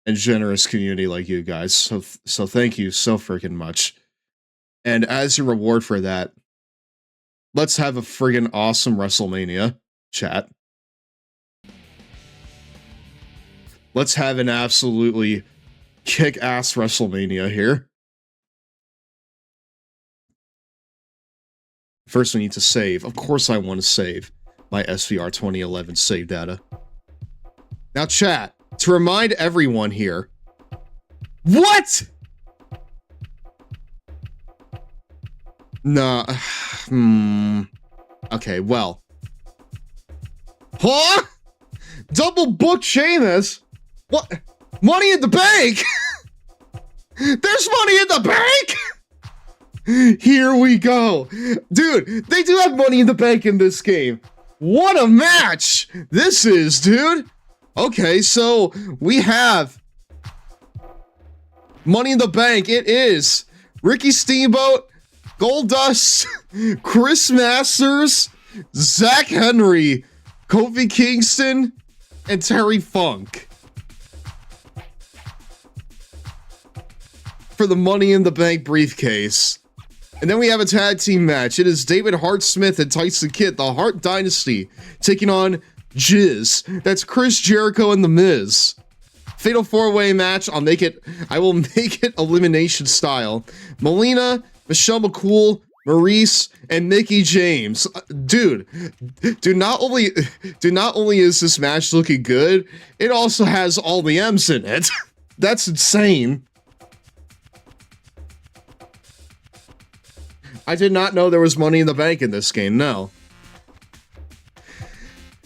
and generous community like you guys. So thank you so freaking much. And as a reward for that, let's have a friggin' awesome WrestleMania, chat. Let's have an absolutely kick-ass WrestleMania here. First, we need to save. Of course I want to save my SVR 2011 save data. Now, chat, to remind everyone here... What?! Nah. Okay, well. Huh? Double book Sheamus? What? Money in the Bank? There's money in the bank? Here we go. Dude, they do have money in the bank in this game. What a match this is, dude. Okay, so we have Money in the Bank. It is Ricky Steamboat, Goldust, Chris Masters, Zach Henry, Kofi Kingston, and Terry Funk. For the Money in the Bank briefcase. And then we have a tag team match. It is David Hart Smith and Tyson Kidd, the Hart Dynasty, taking on Jizz. That's Chris Jericho and The Miz. Fatal 4-way match. I will make it elimination style. Melina, Michelle McCool, Maurice, and Mickey James. Dude, not only is this match looking good, it also has all the M's in it. That's insane. I did not know there was Money in the Bank in this game, no.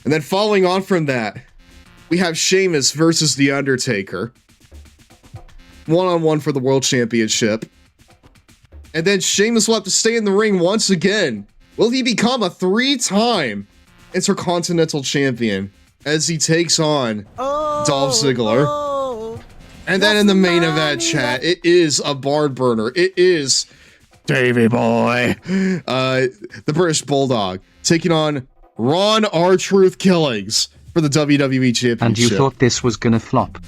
And then following on from that, we have Sheamus versus The Undertaker. One-on-one for the World Championship. And then Sheamus will have to stay in the ring once again. Will he become a 3-time Intercontinental Champion as he takes on Dolph Ziggler? And then in the main event, chat, it is a barn burner. It is Davey Boy, the British Bulldog, taking on Ron R-Truth Killings for the WWE Championship. And you thought this was gonna flop.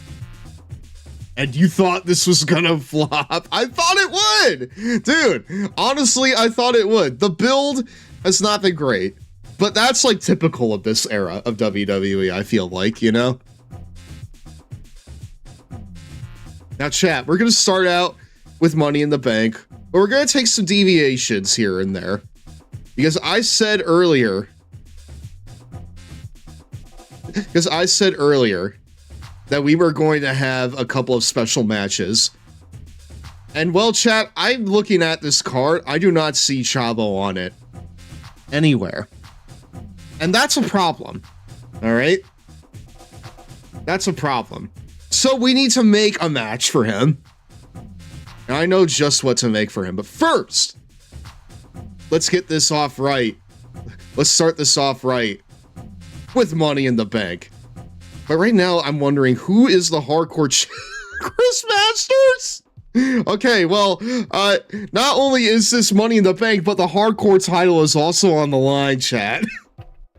And you thought this was gonna flop? I thought it would! Dude, honestly, I thought it would. The build has not been great, but that's like typical of this era of WWE, I feel like, you know? Now, chat, we're gonna start out with Money in the Bank, but we're gonna take some deviations here and there. Because I said earlier that we were going to have a couple of special matches. And well, chat, I'm looking at this card. I do not see Chavo on it anywhere. And that's a problem. All right? That's a problem. So we need to make a match for him. And I know just what to make for him. But first, let's get this off right. Let's start this off right with Money in the Bank. But right now, I'm wondering, who is the hardcore Chris Masters? Okay, well, not only is this Money in the Bank, but the hardcore title is also on the line, chat.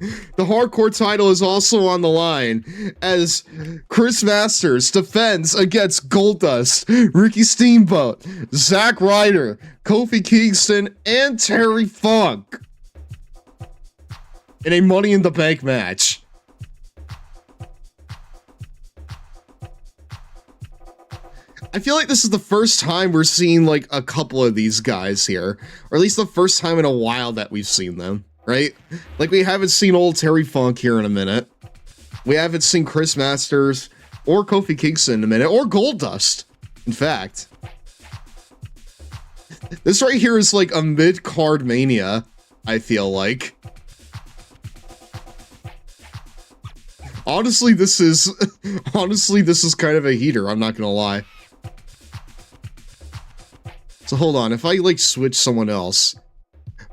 The hardcore title is also on the line as Chris Masters defends against Goldust, Ricky Steamboat, Zack Ryder, Kofi Kingston, and Terry Funk in a Money in the Bank match. I feel like this is the first time we're seeing like a couple of these guys here, or at least the first time in a while that we've seen them. Right? Like, we haven't seen old Terry Funk here in a minute. We haven't seen Chris Masters or Kofi Kingston in a minute, or Goldust, in fact. This right here is like a mid-card Mania, I feel like. Honestly, this is kind of a heater, I'm not gonna lie. So hold on, if I like switch someone else,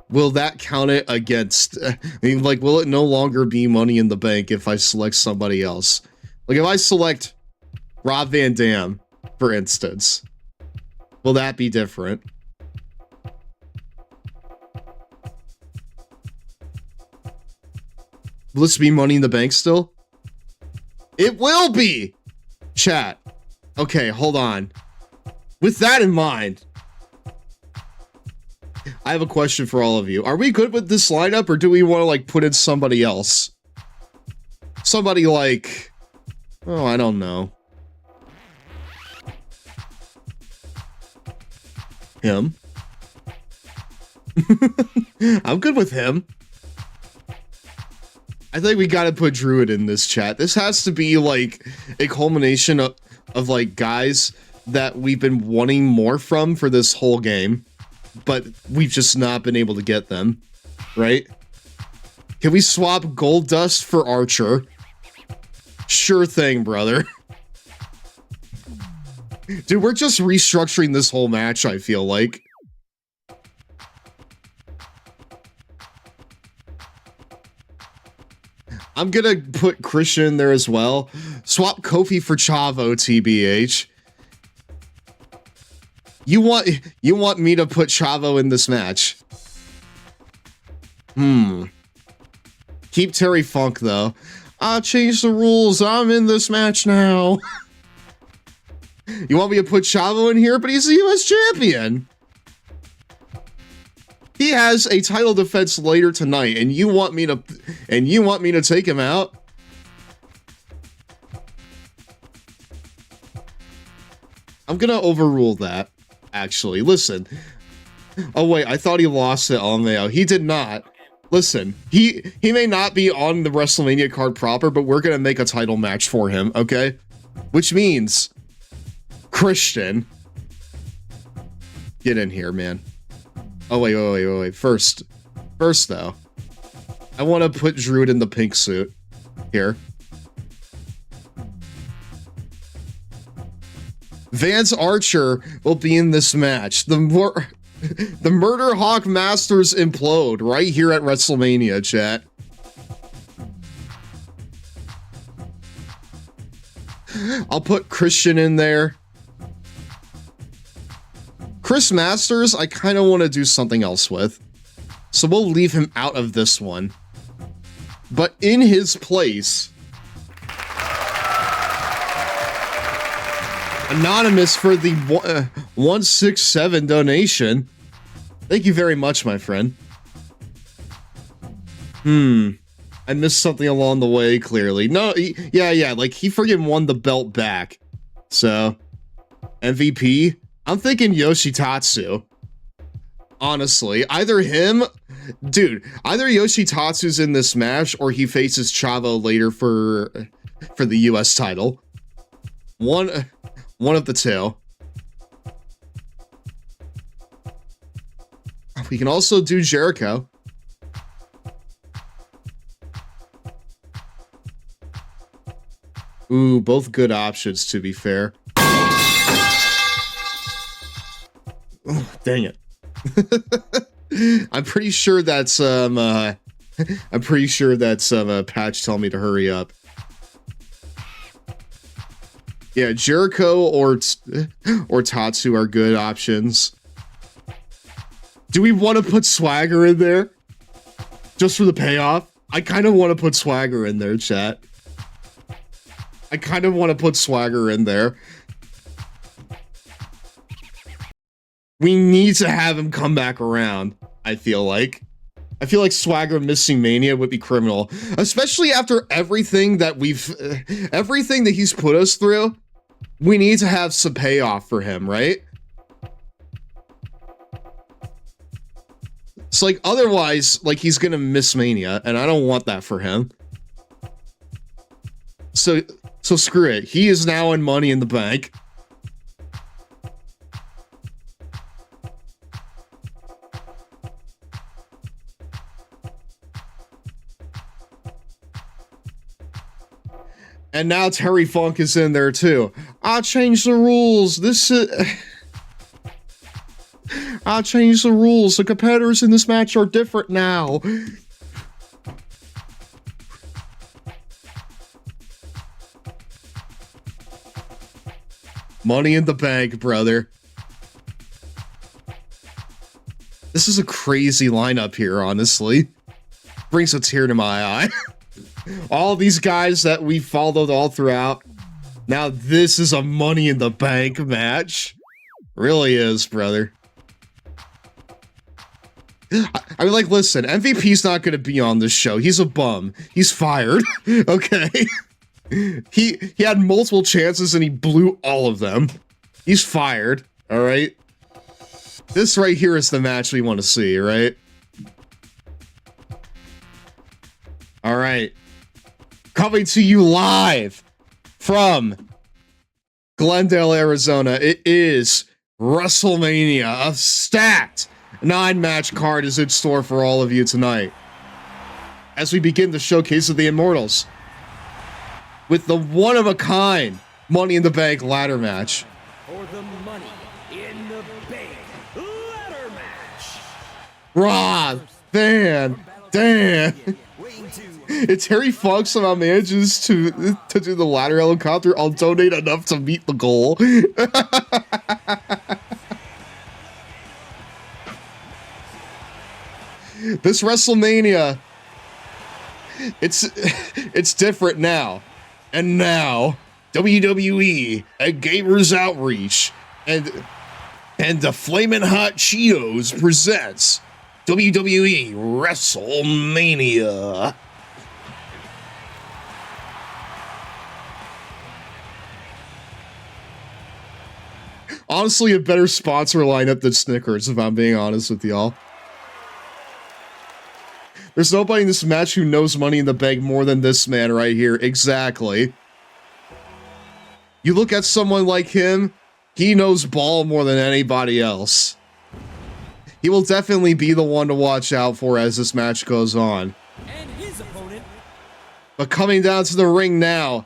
will that count it against, I mean, like, will it no longer be Money in the Bank if I select somebody else? Like, if I select Rob Van Dam, for instance, will that be different? Will this be Money in the Bank still? It will be! Chat. Okay, hold on. With that in mind, I have a question for all of you. Are we good with this lineup, or do we want to, like, put in somebody else? Somebody like... Oh, I don't know. Him? I'm good with him. I think we gotta put Druid in this chat. This has to be, like, a culmination of like, guys that we've been wanting more from for this whole game, but we've just not been able to get them, right? Can we swap Gold Dust for Archer? Sure thing, brother. Dude, we're just restructuring this whole match, I feel like. I'm gonna put Christian in there as well. Swap Kofi for Chavo, TBH. You want me to put Chavo in this match? Keep Terry Funk, though. I changed the rules. I'm in this match now. You want me to put Chavo in here? But he's the US champion. He has a title defense later tonight, and you want me to take him out? I'm gonna overrule that, actually. Listen. Oh wait, I thought he lost it on Mayo. He did not. Listen, he may not be on the WrestleMania card proper, but we're gonna make a title match for him, okay? Which means Christian, get in here, man. Oh, wait. First, though, I want to put Druid in the pink suit here. Vance Archer will be in this match. The Murder Hawk Masters implode right here at WrestleMania, chat. I'll put Christian in there. Chris Masters, I kind of want to do something else with. So we'll leave him out of this one. But in his place, Anonymous for the 167 donation. Thank you very much, my friend. I missed something along the way, clearly. No, yeah, like he friggin' won the belt back. So, MVP? I'm thinking Yoshitatsu. Honestly, either him, dude, either Yoshitatsu's in this match or he faces Chavo later for the US title. One of the two. We can also do Jericho. Ooh, both good options, to be fair. Oh, dang it. I'm pretty sure that's Patch telling me to hurry up. Yeah, Jericho or Tatsu are good options. Do we want to put Swagger in there? Just for the payoff? I kind of want to put Swagger in there, chat. I kind of want to put Swagger in there. We need to have him come back around, I feel like. I feel like Swagger missing Mania would be criminal. Especially after everything that he's put us through. We need to have some payoff for him, right? It's like, otherwise, like, he's gonna miss Mania, and I don't want that for him. So screw it. He is now in Money in the Bank. And now Terry Funk is in there too. I'll change the rules. I'll change the rules. The competitors in this match are different now. Money in the Bank, brother. This is a crazy lineup here, honestly. Brings a tear to my eye. All these guys that we followed all throughout. Now this is a Money in the Bank match. Really is, brother. I mean, like, listen, MVP's not going to be on this show. He's a bum. He's fired. Okay. He had multiple chances and he blew all of them. He's fired. All right. This right here is the match we want to see, right? All right. Coming to you live from Glendale, Arizona. It is WrestleMania. A stacked 9-match card is in store for all of you tonight. As we begin the showcase of the Immortals with the one-of-a-kind Money in the Bank ladder match. For the Money in the Bank ladder match. Rob, Dan. If Terry Funk somehow manages to do the ladder helicopter, I'll donate enough to meet the goal. This WrestleMania, it's different now. And now, WWE and Gamers Outreach and the Flamin' Hot Cheetos presents WWE WrestleMania. Honestly, a better sponsor lineup than Snickers, if I'm being honest with y'all. There's nobody in this match who knows Money in the Bank more than this man right here. Exactly. You look at someone like him, he knows ball more than anybody else. He will definitely be the one to watch out for as this match goes on. And his opponent. But coming down to the ring now,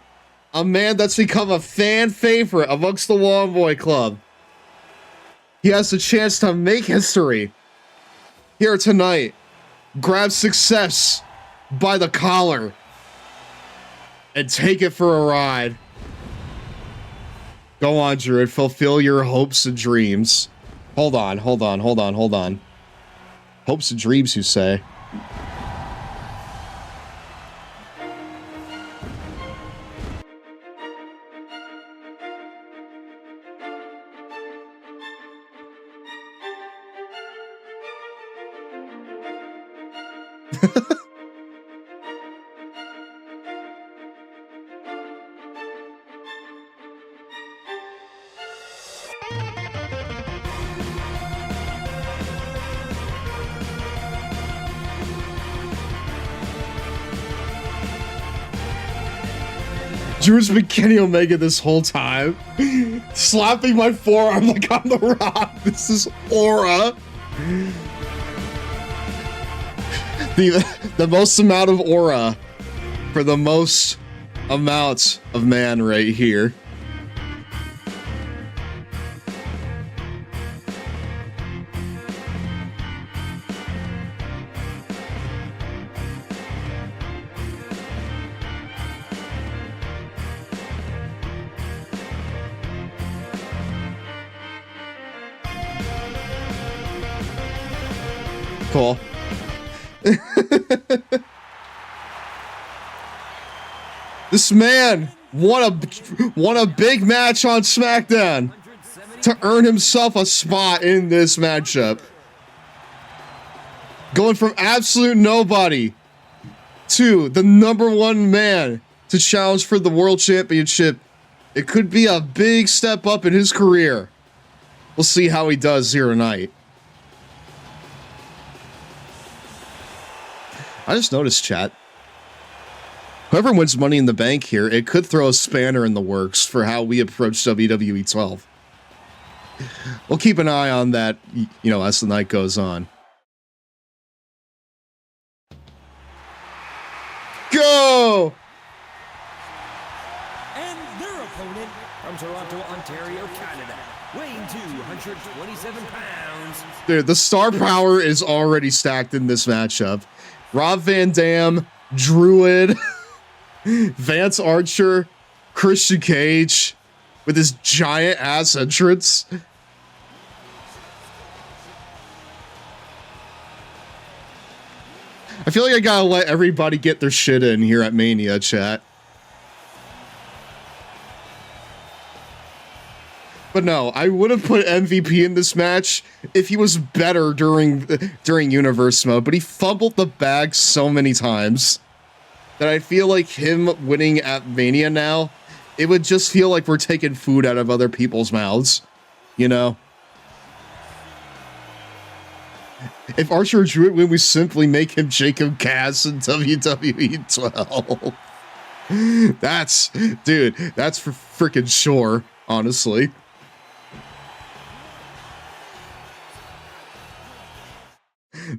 a man that's become a fan favorite amongst the Longboy Club. He has the chance to make history here tonight. Grab success by the collar and take it for a ride. Go on, Druid. Fulfill your hopes and dreams. Hold on. Hopes and dreams, you say? Drew's been Kenny Omega this whole time. Slapping my forearm like I'm the Rock. This is aura. The most amount of aura for the most amount of man right here. Cool. This man won a big match on SmackDown to earn himself a spot in this matchup. Going from absolute nobody to the #1 man to challenge for the World Championship. It could be a big step up in his career. We'll see how he does here tonight. I just noticed, chat. Whoever wins Money in the Bank here, it could throw a spanner in the works for how we approach WWE 12. We'll keep an eye on that, you know, as the night goes on. Go! from Toronto, Ontario, Canada, weighing 227 pounds. Dude, the star power is already stacked in this matchup. Rob Van Dam, Druid, Vance Archer, Christian Cage with his giant ass entrance. I feel like I gotta let everybody get their shit in here at Mania, chat. But no, I would have put MVP in this match if he was better during Universe mode, but he fumbled the bag so many times that I feel like him winning at Mania now, it would just feel like we're taking food out of other people's mouths, you know? If Archer Druid win, we simply make him Jacob Cass in WWE 12. That's for freaking sure, honestly.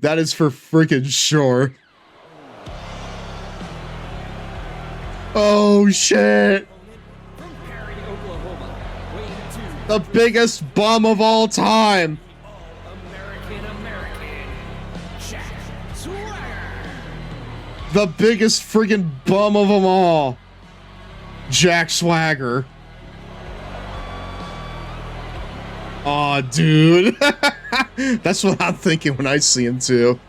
That is for freaking sure. Oh shit! The biggest bum of all time. The biggest friggin' bum of them all. Jack Swagger. Aw, dude. That's what I'm thinking when I see him too.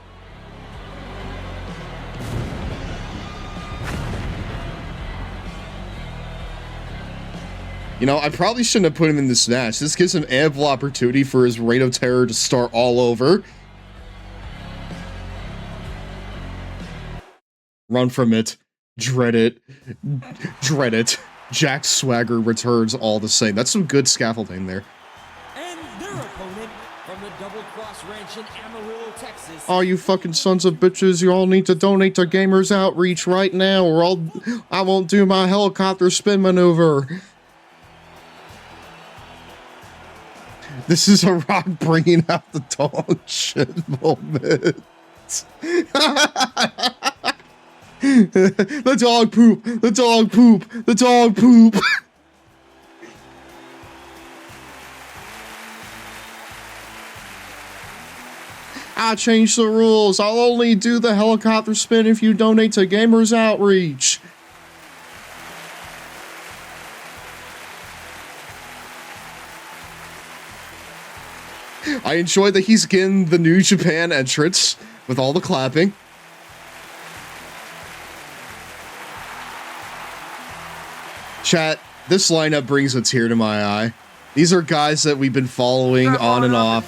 You know, I probably shouldn't have put him in this match. This gives him ample opportunity for his Reign of Terror to start all over. Run from it. Dread it. Dread it. Jack Swagger returns all the same. That's some good scaffolding there. And their opponent from the Double Cross Ranch in Amarillo, Texas. All you fucking sons of bitches, you all need to donate to Gamers Outreach right now, or I won't do my helicopter spin maneuver. This is a Rock bringing out the dog shit moment. The dog poop. The dog poop. The dog poop. I changed the rules. I'll only do the helicopter spin if you donate to Gamers Outreach. I enjoy that he's getting the New Japan entrance with all the clapping. Chat, this lineup brings a tear to my eye. These are guys that we've been following on and off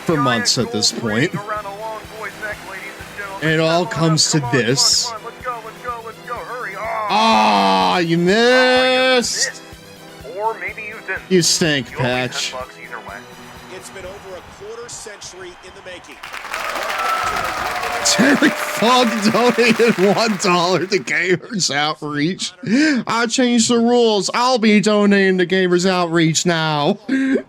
for months at this point. And it all comes to this. Ah, you missed! Or maybe you didn't. You stink, Patch. It's been over a quarter century in the making. Terry Funk donated $1 to Gamers Outreach. I changed the rules. I'll be donating to Gamers Outreach now. You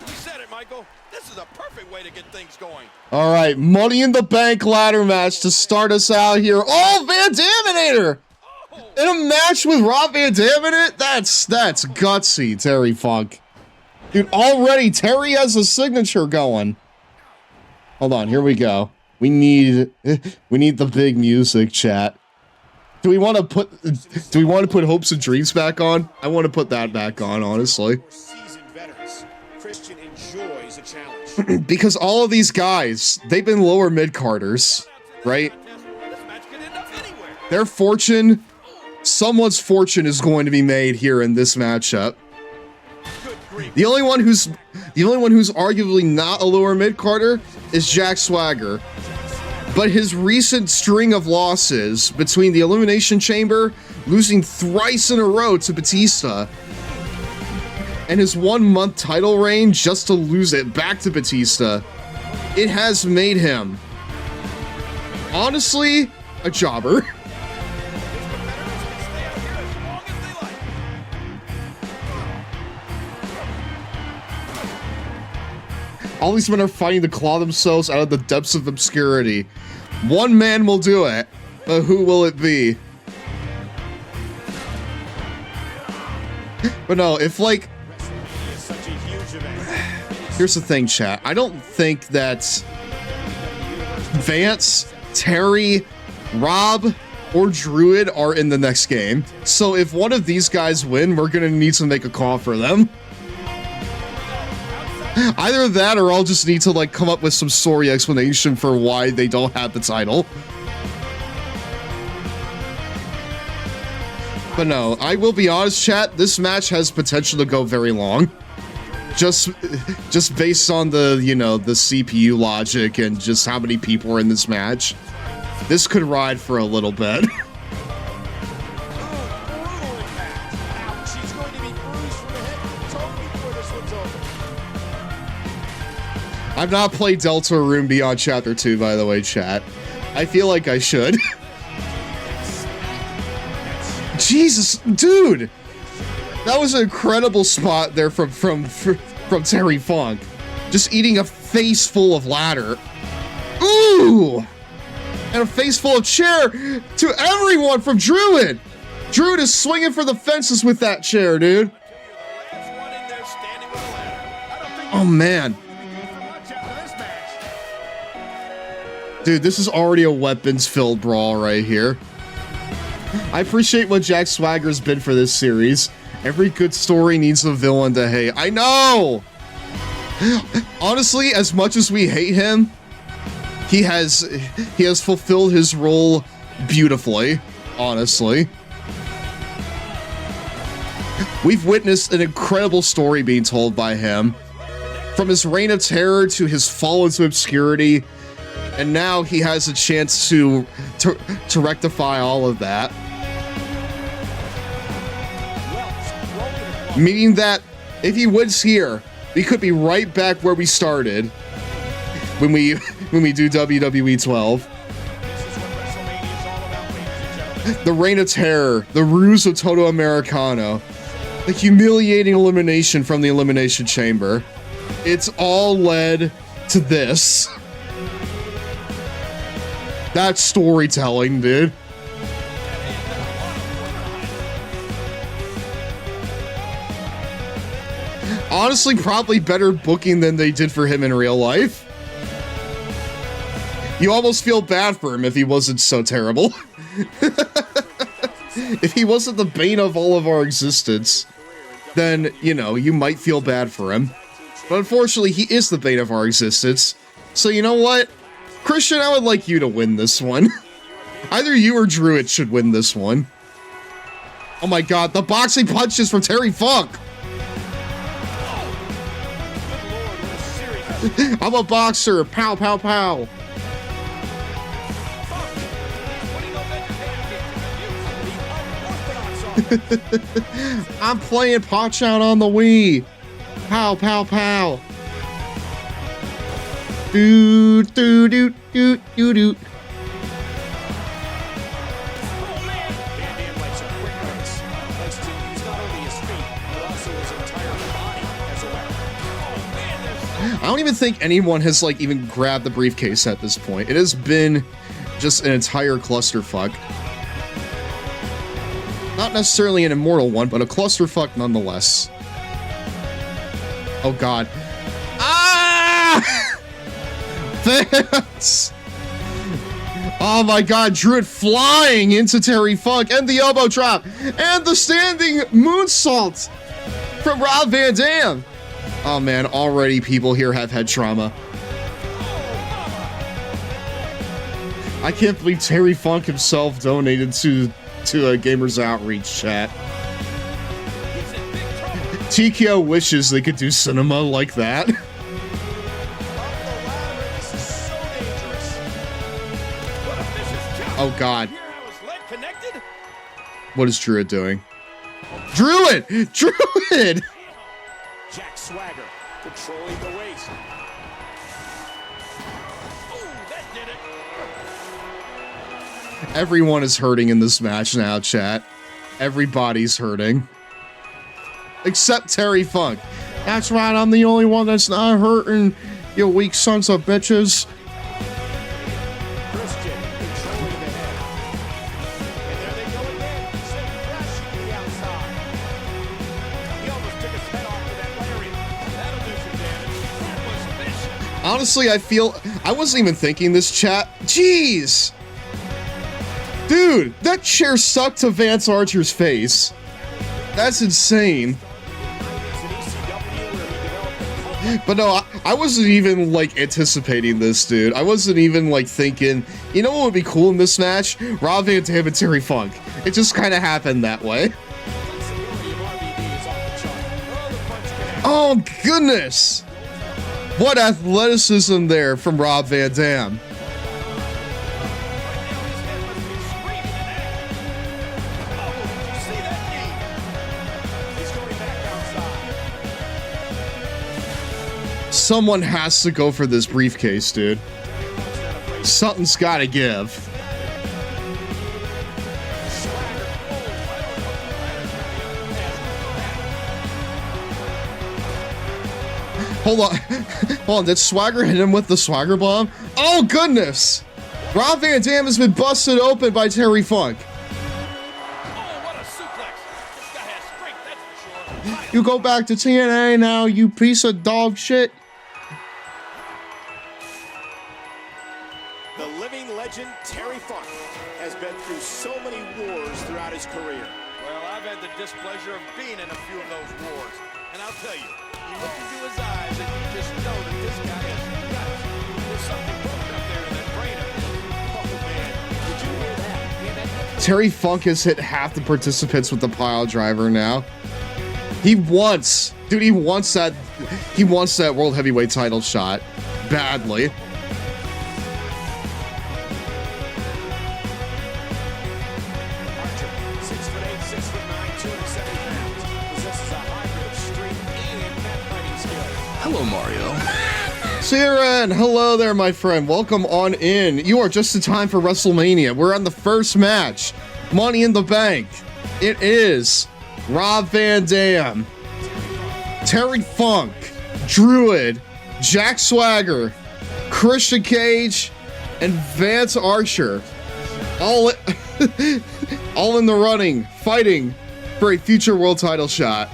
said it, Michael. This is a perfect way to get things going. All right, Money in the Bank ladder match to start us out here. Oh, Van Daminator! In a match with Rob Van Dam in it? That's gutsy, Terry Funk. Dude, already Terry has a signature going. Hold on, here we go. We need the big music, chat. Do we want to put Hopes and Dreams back on? I want to put that back on, honestly. Christian enjoys a challenge. Because all of these guys, they've been lower mid-carders, right? Their fortune, someone's fortune is going to be made here in this matchup. The only one who's arguably not a lower mid-carder is Jack Swagger. But his recent string of losses between the Elimination Chamber, losing thrice in a row to Batista, and his 1 month title reign just to lose it back to Batista, it has made him, honestly, a jobber. All these men are fighting to claw themselves out of the depths of obscurity. One man will do it, but who will it be? But no, if like, here's the thing, chat. I don't think that Vance, Terry, Rob, or Druid are in the next game. So if one of these guys win, we're gonna need to make a call for them. Either that or I'll just need to like come up with some story explanation for why they don't have the title. But no, I will be honest, chat, this match has potential to go very long. Just based on the, you know, the CPU logic and just how many people are in this match. This could ride for a little bit. I've not played Deltarune Beyond Chapter 2, by the way, chat. I feel like I should. Jesus, dude! That was an incredible spot there from Terry Funk. Just eating a face full of ladder. Ooh! And a face full of chair to everyone from Druid! Druid is swinging for the fences with that chair, dude. Oh, man. Dude, this is already a weapons-filled brawl right here. I appreciate what Jack Swagger's been for this series. Every good story needs a villain to hate. I know! Honestly, as much as we hate him, he has fulfilled his role beautifully, honestly. We've witnessed an incredible story being told by him. From his reign of terror to his fall into obscurity, and now he has a chance to rectify all of that. Meaning that if he wins here, we could be right back where we started when we do WWE 12. The Reign of Terror, the ruse of Toto Americano, the humiliating elimination from the Elimination Chamber. It's all led to this. That's storytelling, dude. Honestly, probably better booking than they did for him in real life. You almost feel bad for him if he wasn't so terrible. If he wasn't the bane of all of our existence, then, you know, you might feel bad for him. But unfortunately, he is the bane of our existence. So you know what? Christian, I would like you to win this one. Either you or Druid should win this one. Oh my god, the boxing punches from Terry Funk! I'm a boxer! Pow, pow, pow! I'm playing Punch-Out on the Wii! Pow, pow, pow! Doo doo doo doo doo doo. I don't even think anyone has like even grabbed the briefcase at this point. It has been just an entire clusterfuck. Not necessarily an immortal one, but a clusterfuck nonetheless. Oh god. Ah! Vance! Oh my god, Druid flying into Terry Funk, and the elbow drop, and the standing moonsault from Rob Van Dam. Oh man, already people here have had trauma. I can't believe Terry Funk himself donated to a Gamers Outreach chat. TKO wishes they could do cinema like that. Oh god. What is Druid doing? Druid! Druid! Jack Swagger controlling the waist. Ooh, that did it. Everyone is hurting in this match now, chat. Everybody's hurting. Except Terry Funk. That's right, I'm the only one that's not hurting, you weak sons of bitches. Honestly, I wasn't even thinking this, chat. Jeez! Dude, that chair stuck to Vance Archer's face. That's insane. But no, I wasn't even, like, anticipating this, dude. I wasn't even, like, thinking, you know what would be cool in this match? Rob Van Dam and Terry Funk. It just kind of happened that way. Oh, goodness! What athleticism there from Rob Van Dam. Someone has to go for this briefcase, dude. Something's gotta give. Hold on. Hold on, did Swagger hit him with the Swagger bomb? Oh, goodness! Rob Van Dam has been busted open by Terry Funk. You go back to TNA now, you piece of dog shit. The living legend Terry Funk has been through so many wars throughout his career. Well, I've had the displeasure of being in a few of those wars. And I'll tell you, you look into his eyes and you just know that this guy is nuts. There's something broken up there in that brain of his. Oh, man. Did you hear that? Terry Funk has hit half the participants with the pile driver now. He wants that World Heavyweight title shot badly. Archer, 6'8", 6'9", 270 pounds. Possesses a hybrid of strength and net fighting skills. Hello, Mario. Siren, hello there, my friend. Welcome on in. You are just in time for WrestleMania. We're on the first match. Money in the Bank. It is Rob Van Dam, Terry Funk, Druid, Jack Swagger, Christian Cage, and Vance Archer. All in the running, fighting for a future world title shot.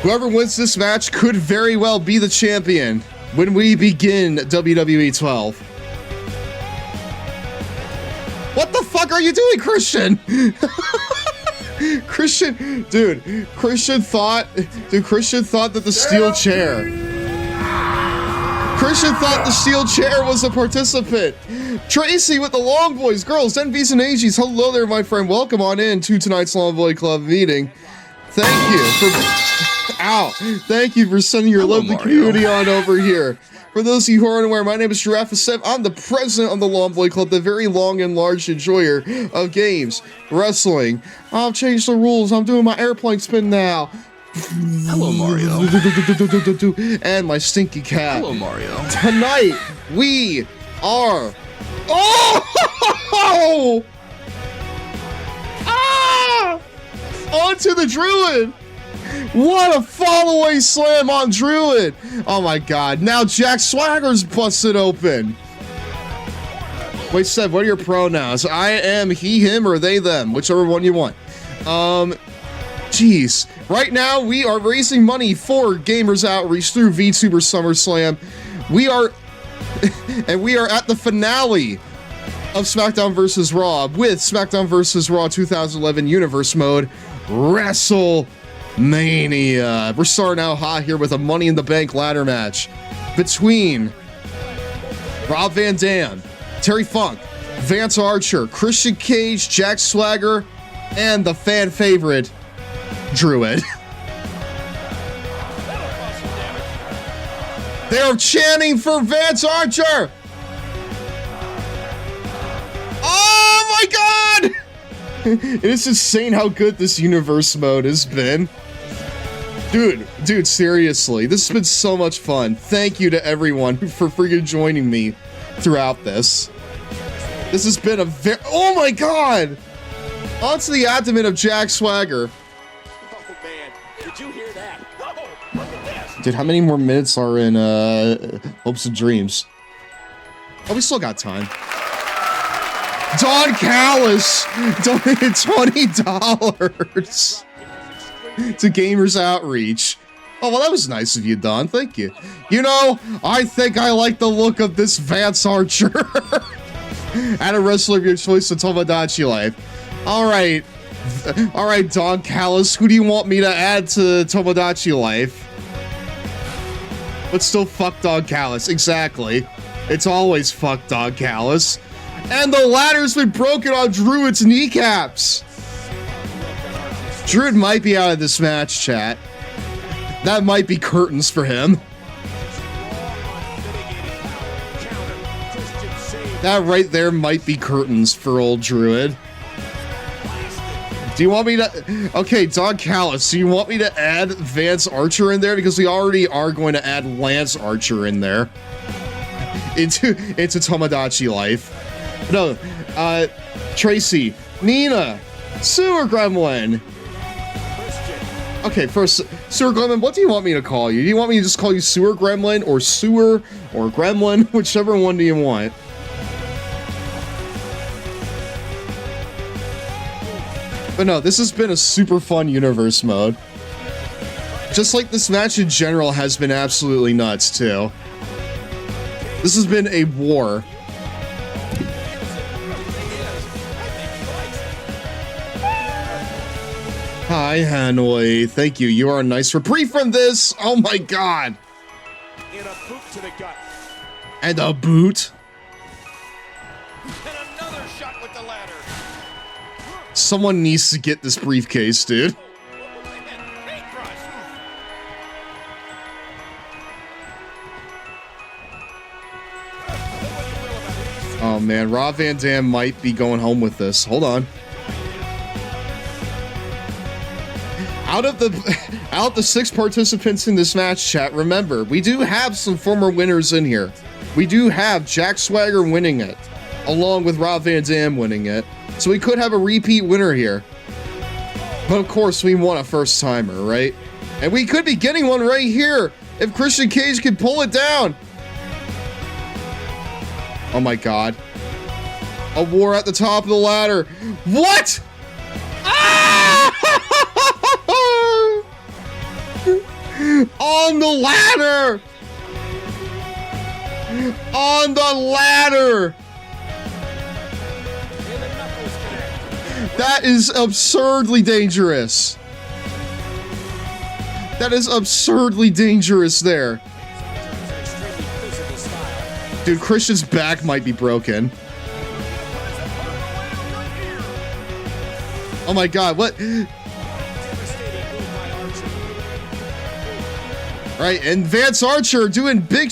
Whoever wins this match could very well be the champion when we begin WWE 12. What the fuck are you doing, Christian? Christian thought that the steel chair. Christian thought the steel chair was a participant. Tracy with the Long Boys, girls, NVs and AGs. Hello there, my friend. Welcome on in to tonight's Long Boy Club meeting. Thank you for sending your lovely community on over here. For those of you who are unaware, my name is GirafaStev. I'm the president of the Long Boy Club, the very long and large enjoyer of games, wrestling. I'll change the rules. I'm doing my airplane spin now. Hello, Mario. And my stinky cat. Hello, Mario. Tonight, we are... Oh! Ah! Onto the Druid! What a fall-away slam on Druid! Oh my god, now Jack Swagger's busted open! Wait, Seth, what are your pronouns? I am, he, him, or they, them, whichever one you want. Jeez. Right now, we are raising money for Gamers Outreach through Vtuber SummerSlam. We are at the finale of SmackDown vs. Raw with SmackDown vs. Raw 2011 Universe Mode WrestleMania. We're starting out hot here with a Money in the Bank ladder match between Rob Van Dam, Terry Funk, Vance Archer, Christian Cage, Jack Swagger, and the fan favorite, Druid. They are chanting for Vance Archer! Oh my god! It is insane how good this universe mode has been. Dude, seriously, this has been so much fun. Thank you to everyone for freaking joining me throughout this. This has been a oh my god! Onto the abdomen of Jack Swagger. Oh man, did you hear that? Oh, look at this. Dude, how many more minutes are in Hopes and Dreams? Oh, we still got time. Don Callis donated $20 to Gamers Outreach. Oh, well, that was nice of you, Don. Thank you. You know, I think I like the look of this Vance Archer. Add a wrestler of your choice to Tomodachi Life. All right, Don Callis. Who do you want me to add to Tomodachi Life? But still, fuck Don Callis. Exactly. It's always fuck Don Callis. And the ladder's been broken on Druid's kneecaps. Druid might be out of this match, chat. That might be curtains for him. That right there might be curtains for old Druid. Do you want me to... Okay, Don Callis, do you want me to add Vance Archer in there? Because we already are going to add Lance Archer in there. Into Tomodachi Life. No, Tracy, Nina, Sewer Gremlin. Okay, first, Sewer Gremlin, what do you want me to call you? Do you want me to just call you Sewer Gremlin or Sewer or Gremlin? Whichever one do you want? But no, this has been a super fun universe mode. Just like this match in general has been absolutely nuts too. This has been a war. Hi, Hanoi. Thank you. You are a nice reprieve from this. Oh my god. And a boot to the gut. And a boot. And another shot with the ladder. Someone needs to get this briefcase, dude. Oh man, Rob Van Dam might be going home with this. Hold on. Out of the 6 participants in this match, chat, remember, we do have some former winners in here. We do have Jack Swagger winning it, along with Rob Van Dam winning it. So we could have a repeat winner here. But of course, we want a first timer, right? And we could be getting one right here if Christian Cage can pull it down. Oh my god. A war at the top of the ladder. What? Ah! On the ladder! On the ladder! That is absurdly dangerous. That is absurdly dangerous there. Dude, Christian's back might be broken. Oh my god, what? Right, and Vance Archer doing big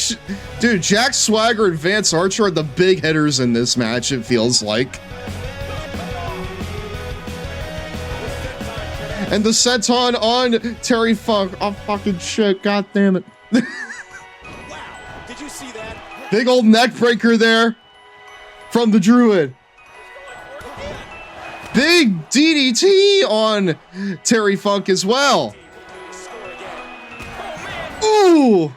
dude, Jack Swagger and Vance Archer are the big hitters in this match, it feels like. And the senton on Terry Funk. Oh, fucking shit, god damn it. Wow, did you see that? Big old neck breaker there from the Druid. Big DDT on Terry Funk as well. Ooh!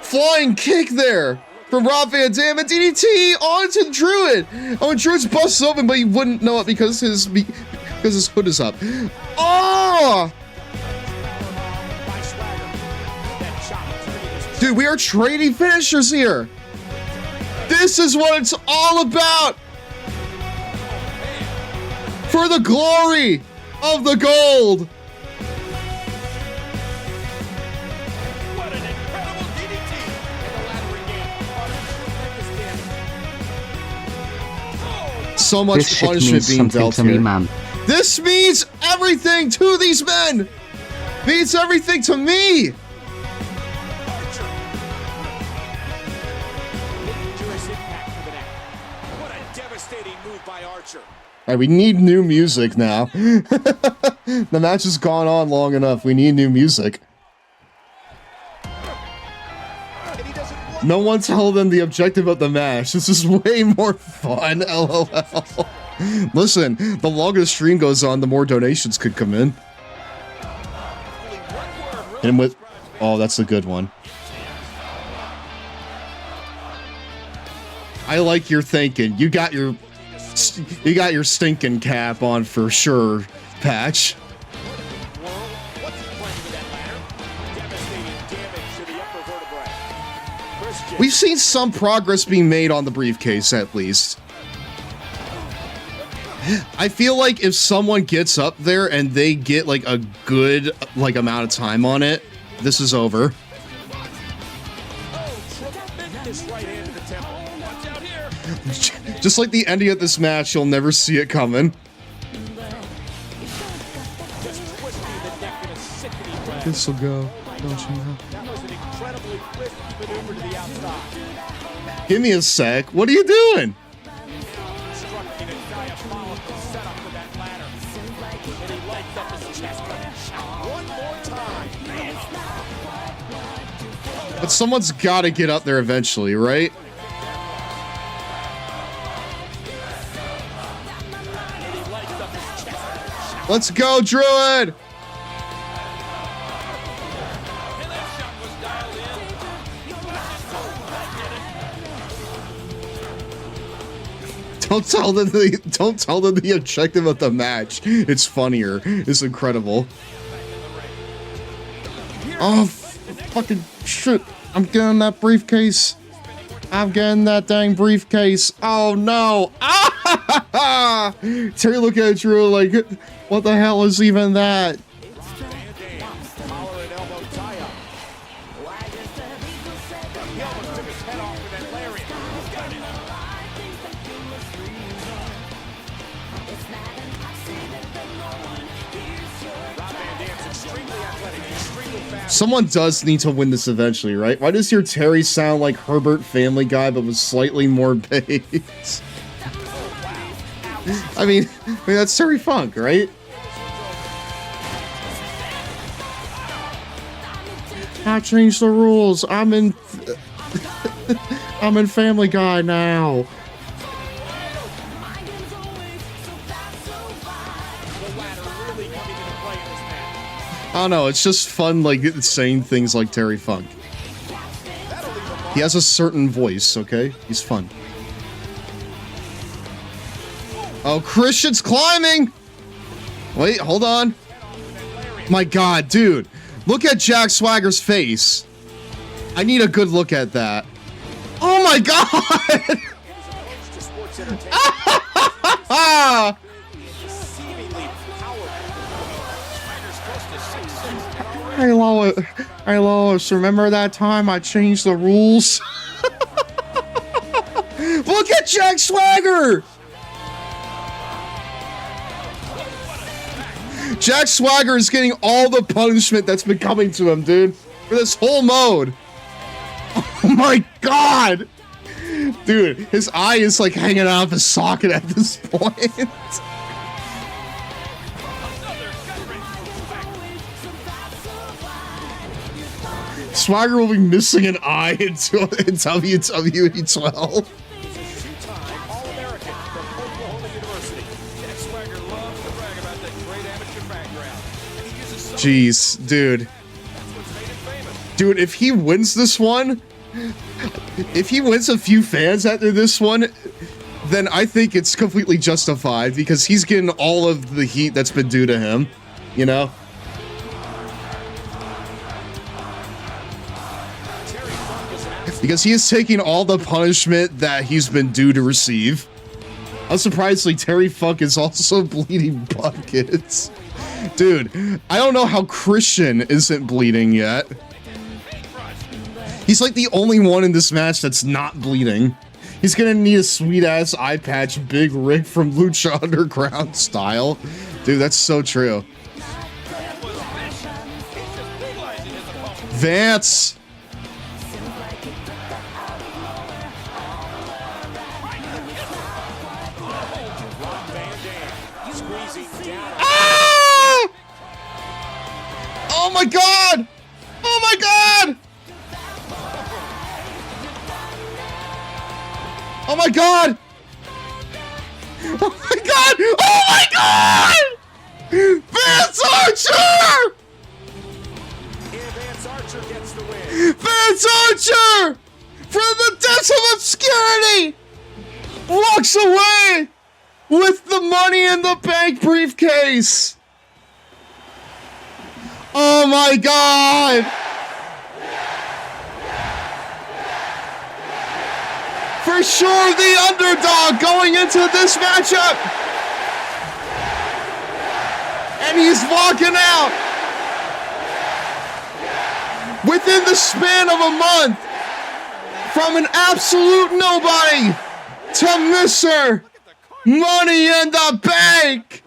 Flying kick there from Rob Van Dam and DDT onto Druid. Oh, and Druid's busts open, but you wouldn't know it because his hood is up. Oh! Dude, we are trading finishers here. This is what it's all about. For the glory of the gold. So much This shit punishment means being something dealt to here. me, man. This means everything to these men. Means everything to me. What a devastating move by Archer. All right, we need new music now. The match has gone on long enough. We need new music. No one tell them the objective of the match. This is way more fun, LOL. Listen, the longer the stream goes on, the more donations could come in. And with... Oh, that's a good one. I like your thinking. You got your stinking cap on for sure, Patch. We've seen some progress being made on the briefcase, at least. I feel like if someone gets up there and they get like a good like amount of time on it, this is over. Just like the ending of this match, you'll never see it coming. This will go, don't you know? Give me a sec. What are you doing? But someone's got to get up there eventually, right? Let's go, Druid! Don't tell them the objective of the match. It's funnier. It's incredible. Oh, fucking shit. I'm getting that briefcase. I'm getting that dang briefcase. Oh no. Ah! Terry look at Drew like, what the hell is even that? Someone does need to win this eventually, right? Why does your Terry sound like Herbert Family Guy, but with slightly more bass? I mean, that's Terry Funk, right? I changed the rules. I'm in Family Guy now. I don't know, it's just fun, like, saying things like Terry Funk. He has a certain voice, okay? He's fun. Oh, Christian's climbing! Wait, hold on. My god, dude. Look at Jack Swagger's face. I need a good look at that. Oh my god! Hey Lois, remember that time I changed the rules? Look at Jack Swagger! Jack Swagger is getting all the punishment that's been coming to him, dude, for this whole mode. Oh my god! Dude, his eye is like hanging out of his socket at this point. Swagger will be missing an eye in WWE 12. Jeez, dude. Dude, if he wins this one, if he wins a few fans after this one, then I think it's completely justified because he's getting all of the heat that's been due to him, you know? Because he is taking all the punishment that he's been due to receive. Unsurprisingly, Terry Funk is also bleeding buckets. Dude, I don't know how Christian isn't bleeding yet. He's like the only one in this match that's not bleeding. He's gonna need a sweet-ass eye patch Big Rick from Lucha Underground style. Dude, that's so true. Vance! Oh my god! Oh my god! Oh my god! Oh my god! Oh my god! Vance Archer! Vance Archer gets the win. Vance Archer! From the depths of obscurity! Walks away with the Money in the Bank briefcase! Oh my god! for sure the underdog going into this matchup. And he's walking out within the span of a month from an absolute nobody to Mr. Money in the Bank.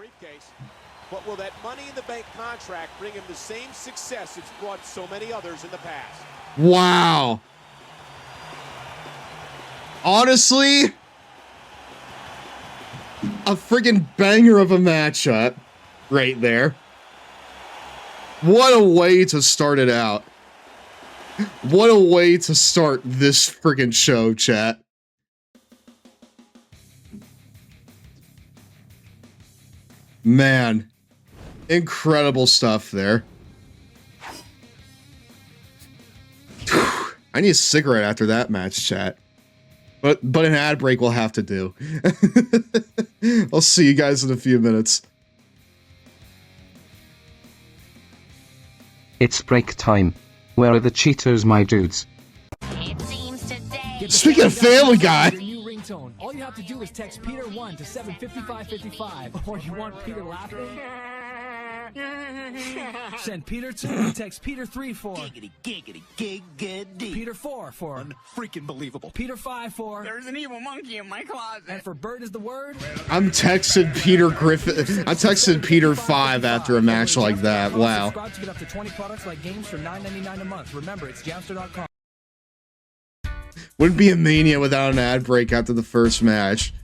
But will that Money in the Bank contract bring him the same success it's brought so many others in the past? Wow. Honestly, a friggin' banger of a matchup right there. What a way to start it out. What a way to start this friggin' show, chat. Man, incredible stuff there. I need a cigarette after that match, chat. But an ad break will have to do. I'll see you guys in a few minutes. It's break time. Where are the Cheetos, my dudes? Speaking of Family Guy. All you have to do is text Peter1 to 75555. Or you want Peter laughing? Send Peter 2 and text Peter 3 for giggity giggity giggity. Peter 4 for unfreaking believable. Peter 5 for there's an evil monkey in my closet. And for bird is the word. I'm texting Peter Griffin. I texted Peter 5 after a match like that. Wow. Subscribe to get up to 20 products like games for $9.99 a month. Remember, it's jamster.com. Wouldn't be a Mania without an ad break after the first match.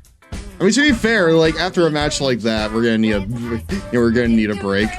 I mean, to be fair, like after a match like that, we're gonna need a break.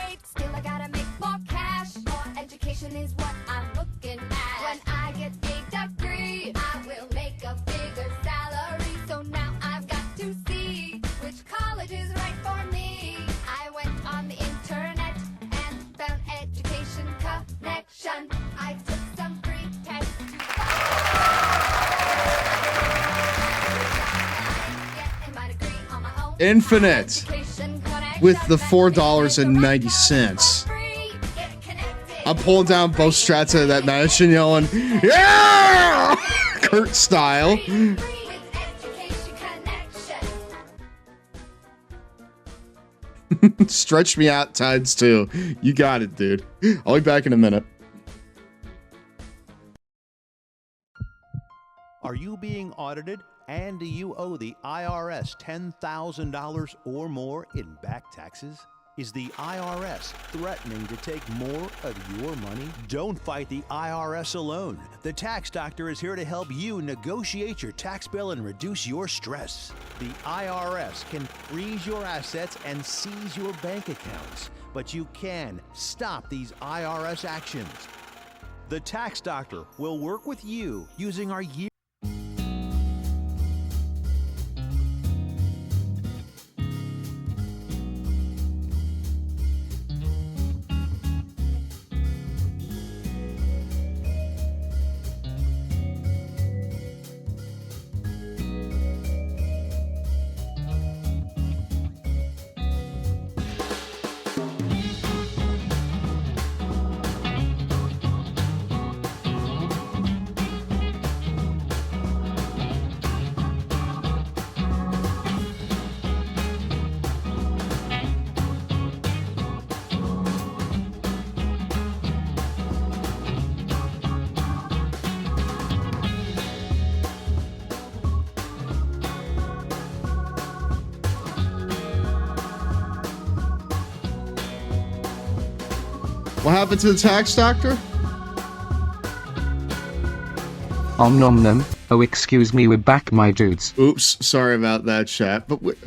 Infinite with the $4.90. I'm pulling down both strats of that match and yelling, "Yeah!" Kurt style. Stretch me out ×2. You got it, dude. I'll be back in a minute. Are you being audited? And do you owe the IRS $10,000 or more in back taxes? Is the IRS threatening to take more of your money? Don't fight the IRS alone. The Tax Doctor is here to help you negotiate your tax bill and reduce your stress. The IRS can freeze your assets and seize your bank accounts, but you can stop these IRS actions. The Tax Doctor will work with you using our year. What happened to the Tax Doctor? Nom nom. Oh, excuse me, we're back, my dudes. Oops, sorry about that, chat. But wait,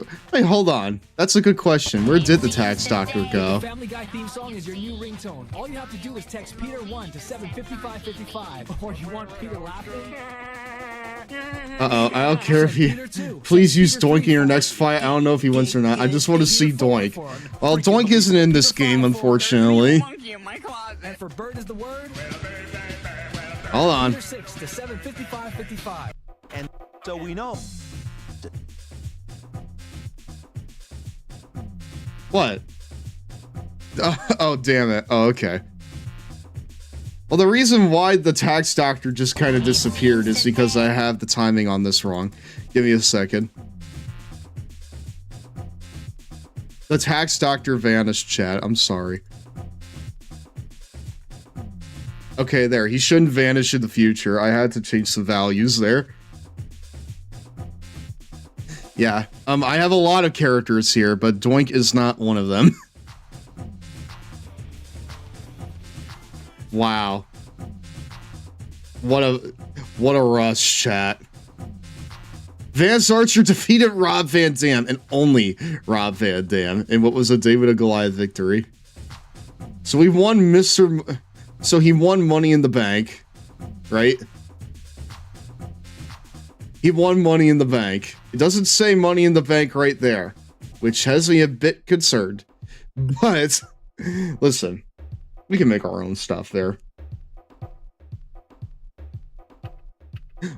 hold on. That's a good question. Where did the Tax Doctor go? Family Guy theme song is your new ringtone. All you have to do is text Peter1 to 75555. Or you want Peter laughing? Uh-oh, I don't care if he... Please use Doink in your next fight. I don't know if he wins or not. I just want to see Doink. Well, Doink isn't in this game, unfortunately. And for bird is the word. Hold on. Peter 6 to 75555. And so we know. What? Oh, damn it. Oh, okay. Well, the reason why the tax doctor just kind of disappeared is because I have the timing on this wrong. Give me a second. The tax doctor vanished, chat. I'm sorry. Okay, there. He shouldn't vanish in the future. I had to change some values there. Yeah. I have a lot of characters here, but Doink is not one of them. Wow. What a rush, chat. Vance Archer defeated Rob Van Dam, and only Rob Van Dam, in what was a David and Goliath victory. So we won So he won Money in the Bank, right? He won Money in the Bank. It doesn't say Money in the Bank right there, which has me a bit concerned. But, listen, we can make our own stuff there.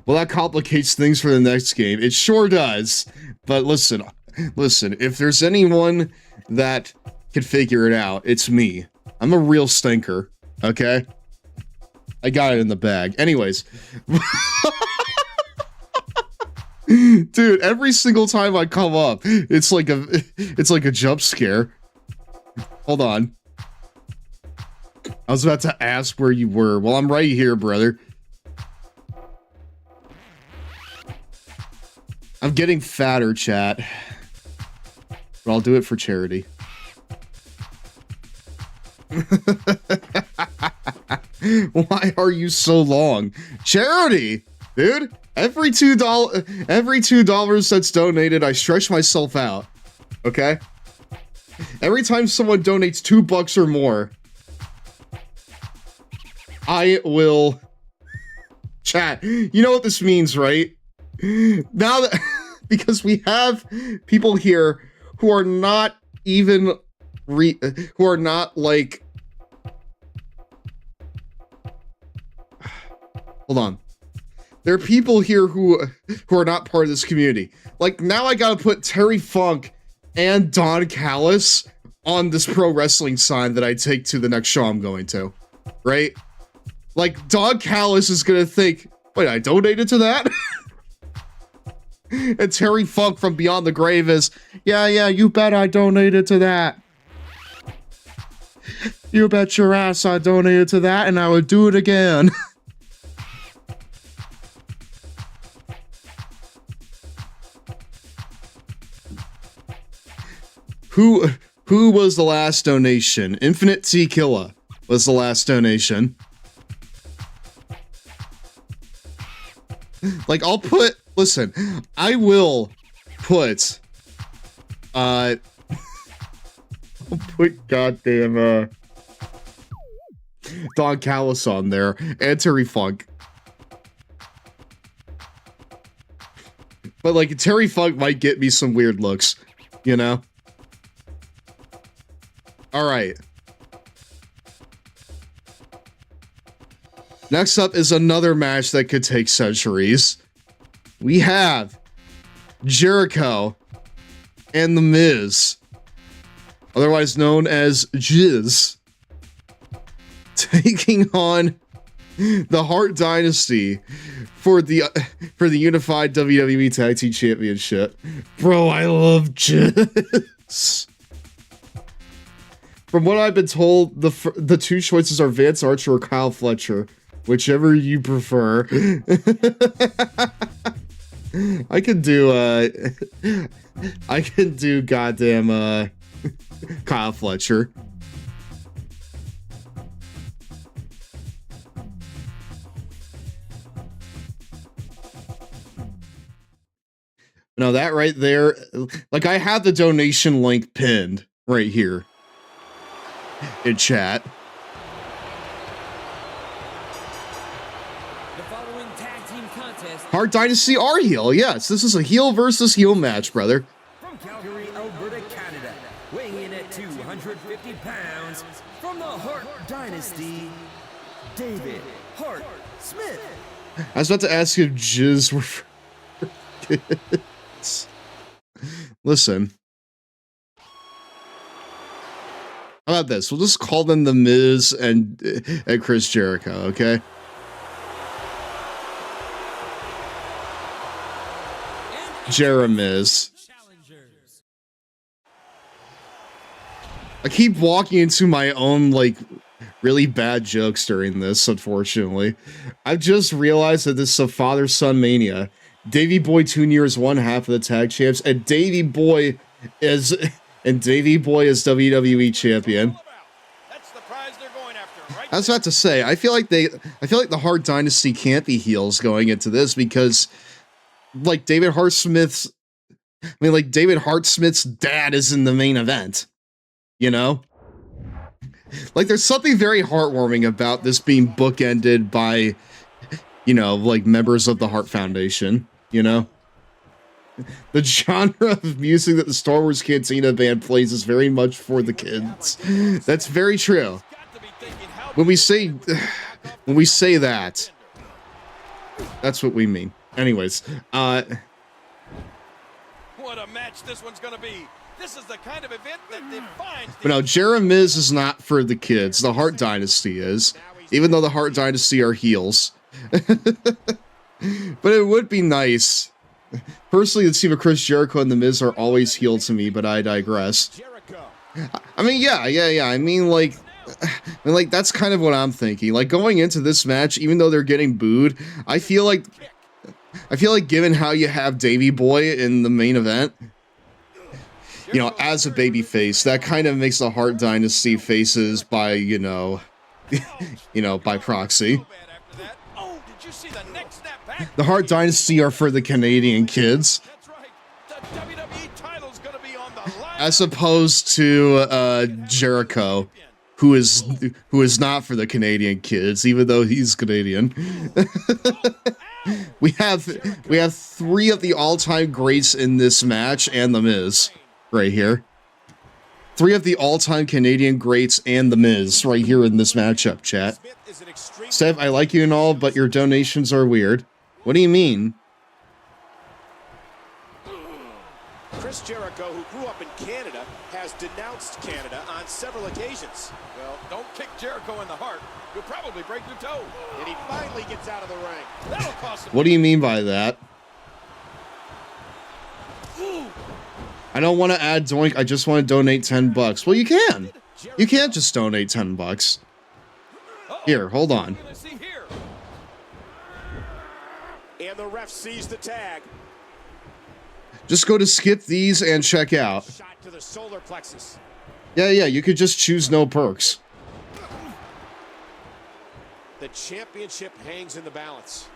Well, that complicates things for the next game. It sure does. But listen, if there's anyone that can figure it out, it's me. I'm a real stinker, okay? I got it in the bag. Anyways. Dude, every single time I come up, it's like a jump scare. Hold on. I was about to ask where you were. Well, I'm right here, brother. I'm getting fatter, chat. But I'll do it for charity. Why are you so long? Charity! Dude, every $2 that's donated, I stretch myself out. Okay? Every time someone donates $2 or more, I will... Chat, you know what this means, right? Now that... because we have people here who are not even... who are not, like... Hold on. There are people here who are not part of this community. Like, now I gotta put Terry Funk and Don Callis on this pro wrestling sign that I take to the next show I'm going to. Right? Like, Don Callis is gonna think, wait, I donated to that? And Terry Funk from Beyond the Grave is, yeah, you bet I donated to that. You bet your ass I donated to that, and I would do it again. Who was the last donation? Infinite T Killa was the last donation. Like, I'll put... Listen, I will put... I'll put goddamn, Don Callis on there, and Terry Funk. But, like, Terry Funk might get me some weird looks, you know? Alright. Next up is another match that could take centuries. We have Jericho and The Miz, otherwise known as Jizz, taking on the Hart Dynasty for the unified WWE Tag Team Championship. Bro, I love Jizz. From what I've been told, the two choices are Vance Archer or Kyle Fletcher, whichever you prefer. I can do goddamn Kyle Fletcher. No, that right there, like, I have the donation link pinned right here in chat. The following tag team contest Hart Dynasty are heel, yes. This is a heel versus heel match, brother. from Calgary, Alberta, Canada, weighing in at 250 pounds, from the Hart Dynasty, David Hart Smith. I was about to ask if jizz were for kids. Listen. I'm about this? We'll just call them The Miz and Chris Jericho, okay? Jeremiz. I keep walking into my own, like, really bad jokes during this, unfortunately. I've just realized that this is a father-son mania. Davey Boy Jr. is one half of the tag champs, and Davey Boy is WWE champion. I was about to say, I feel like the Hart Dynasty can't be heels going into this because, like, David Hart Smith's dad is in the main event. You know? Like, there's something very heartwarming about this being bookended by, you know, like, members of the Hart Foundation, you know? The genre of music that the Star Wars Cantina band plays is very much for the kids. That's very true. When we say that, that's what we mean. Anyways, what a match this one's gonna be. This is the kind of event that defines. But no, Jeremiz is not for the kids. The Hart Dynasty is, even though the Hart Dynasty are heels. But it would be nice. Personally, the team of Chris Jericho and The Miz are always heel to me, but I digress. I mean, yeah. I mean, like, that's kind of what I'm thinking. Like, going into this match, even though they're getting booed, I feel like given how you have Davey Boy in the main event, you know, as a baby face, that kind of makes the Hart Dynasty faces by, you know, by proxy. The Hart Dynasty are for the Canadian kids. As opposed to Jericho, who is not for the Canadian kids, even though he's Canadian. we have 3 of the all-time greats in this match and The Miz right here. 3 of the all-time Canadian greats and The Miz right here in this matchup, chat. Stev, I like you and all, but your donations are weird. What do you mean? Chris Jericho, who grew up in Canada, has denounced Canada on several occasions. Well, don't kick Jericho in the heart. You'll probably break your toe. And he finally gets out of the ring. That'll cost him. What do you mean by that? I don't want to add doink, I just want to donate $10. Well, you can. You can't just donate $10. Here, hold on. And the ref sees the tag. Just go to skip these and check out. Shot to the solar plexus. Yeah, you could just choose no perks. The championship hangs in the balance.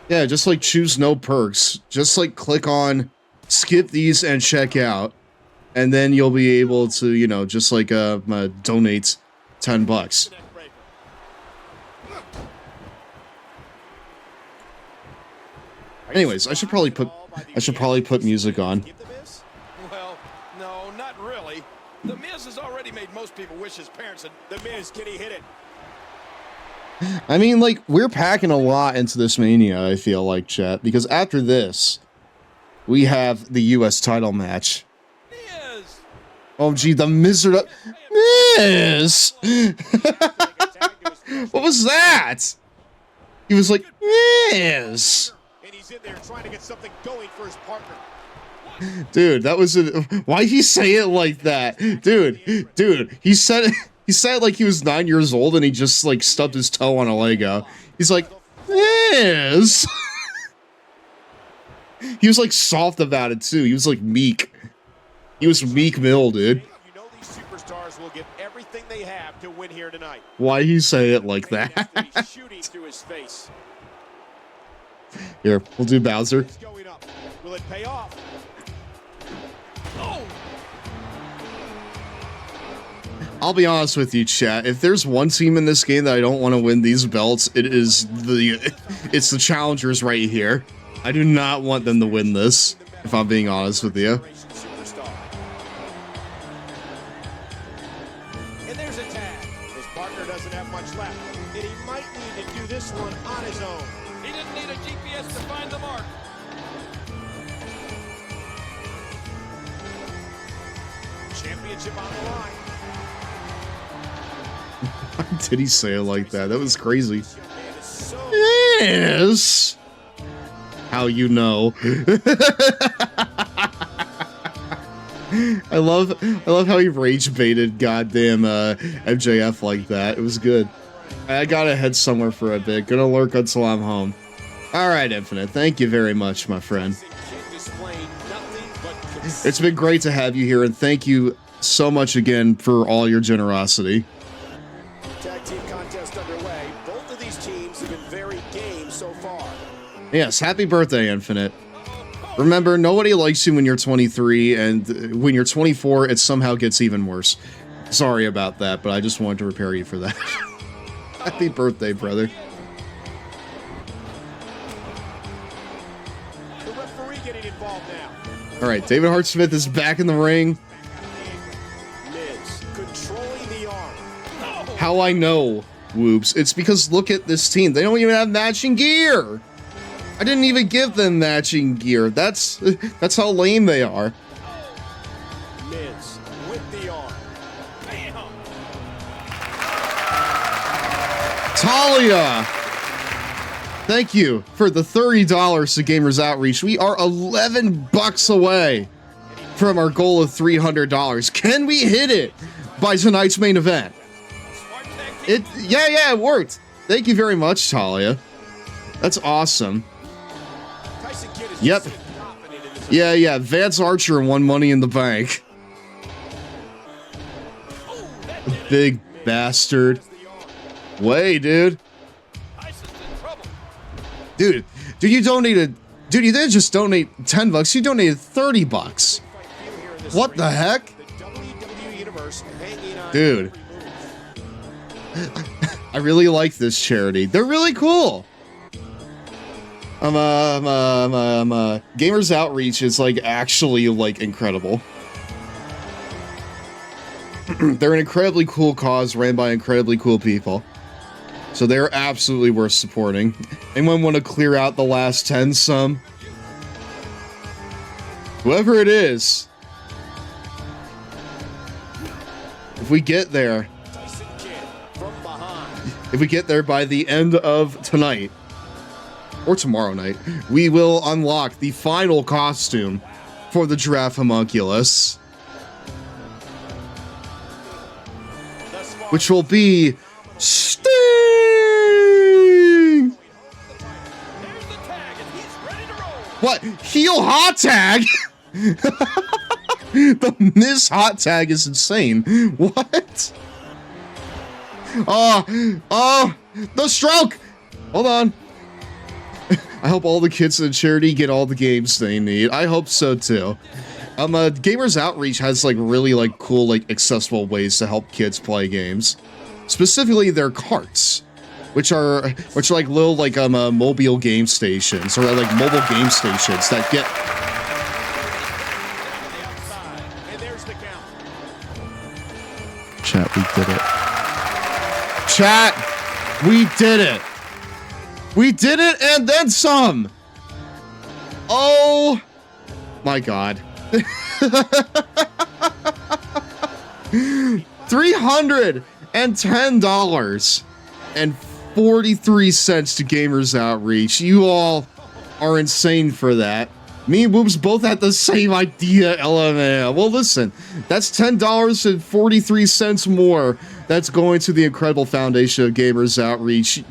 Yeah, just like choose no perks. Just like click on skip these and check out. And then you'll be able to, you know, just like donate $10. Anyways, I should probably put music on. Well, no, not really. The Miz has already made most people wish his parents had. The Miz, can he hit it? I mean, like, we're packing a lot into this Mania, I feel like, chat, because after this, we have the U.S. title match. Miz. Oh, gee, the Miz. Miz! What was that? He was like, Miz! And he's in there trying to get something going for his partner. Dude, that was why'd he say it like that? Dude, he said it like he was 9 years old and he just like stubbed his toe on a Lego. He's like, yes. He was like soft about it too. He was like meek. He was Meek Mill, dude. You know these superstars will give everything they have to win here tonight. Why'd he say it like that? Shooting through his face. Here, we'll do Bowser. Going up. Will it pay off? I'll be honest with you, chat. If there's one team in this game that I don't want to win these belts, it's the challengers right here. I do not want them to win this, if I'm being honest with you. And there's a tag. His partner doesn't have much left, and he might need to do this one on his own. He didn't need a GPS to find the mark. Championship on the line. Why did he say it like that? That was crazy. Yes. How you know? I love how he rage baited goddamn MJF like that. It was good. I gotta head somewhere for a bit. Gonna lurk until I'm home. All right, Infinite. Thank you very much, my friend. It's been great to have you here, and thank you so much again for all your generosity. Tag team contest underway. Both of these teams have been very game so far. Yes, happy birthday, Infinite. Remember, nobody likes you when you're 23, and when you're 24, it somehow gets even worse. Sorry about that, but I just wanted to repair you for that. Happy birthday, brother. The referee getting involved now. All right, David Hart Smith is back in the ring. Miz controlling the arm. How I know, Whoops. It's because look at this team. They don't even have matching gear. I didn't even give them matching gear. That's how lame they are. Miz with the arm. Bam. Talia! Thank you for the $30 to Gamers Outreach. We are $11 away from our goal of $300. Can we hit it by tonight's main event? Yeah, it worked. Thank you very much, Talia. That's awesome. Yep. Yeah. Vance Archer won Money in the Bank. Big bastard. Way, dude. Dude, you donated. Dude, you didn't just donate $10. You donated $30. What the heck? Dude. I really like this charity. They're really cool. Gamers Outreach is like actually like incredible. They're an incredibly cool cause ran by incredibly cool people. So they're absolutely worth supporting. Anyone want to clear out the last 10 some? Whoever it is. If we get there. If we get there by the end of tonight. Or tomorrow night. We will unlock the final costume for the Giraffe Homunculus. Which will be Sting! What? Heel hot tag? The Miz hot tag is insane. What? Oh, the stroke! Hold on. I hope all the kids in the charity get all the games they need. I hope so too. Gamers Outreach has like really like cool like accessible ways to help kids play games. Specifically their carts, which are like little like mobile game stations or like mobile game stations that get. Chat, we did it. Chat, we did it. We did it and then some. Oh my God. $310.43 to Gamers Outreach. You all are insane for that. Me and Whoops both had the same idea, LMAO. Well, listen, that's $10.43 more. That's going to the incredible foundation of Gamers Outreach.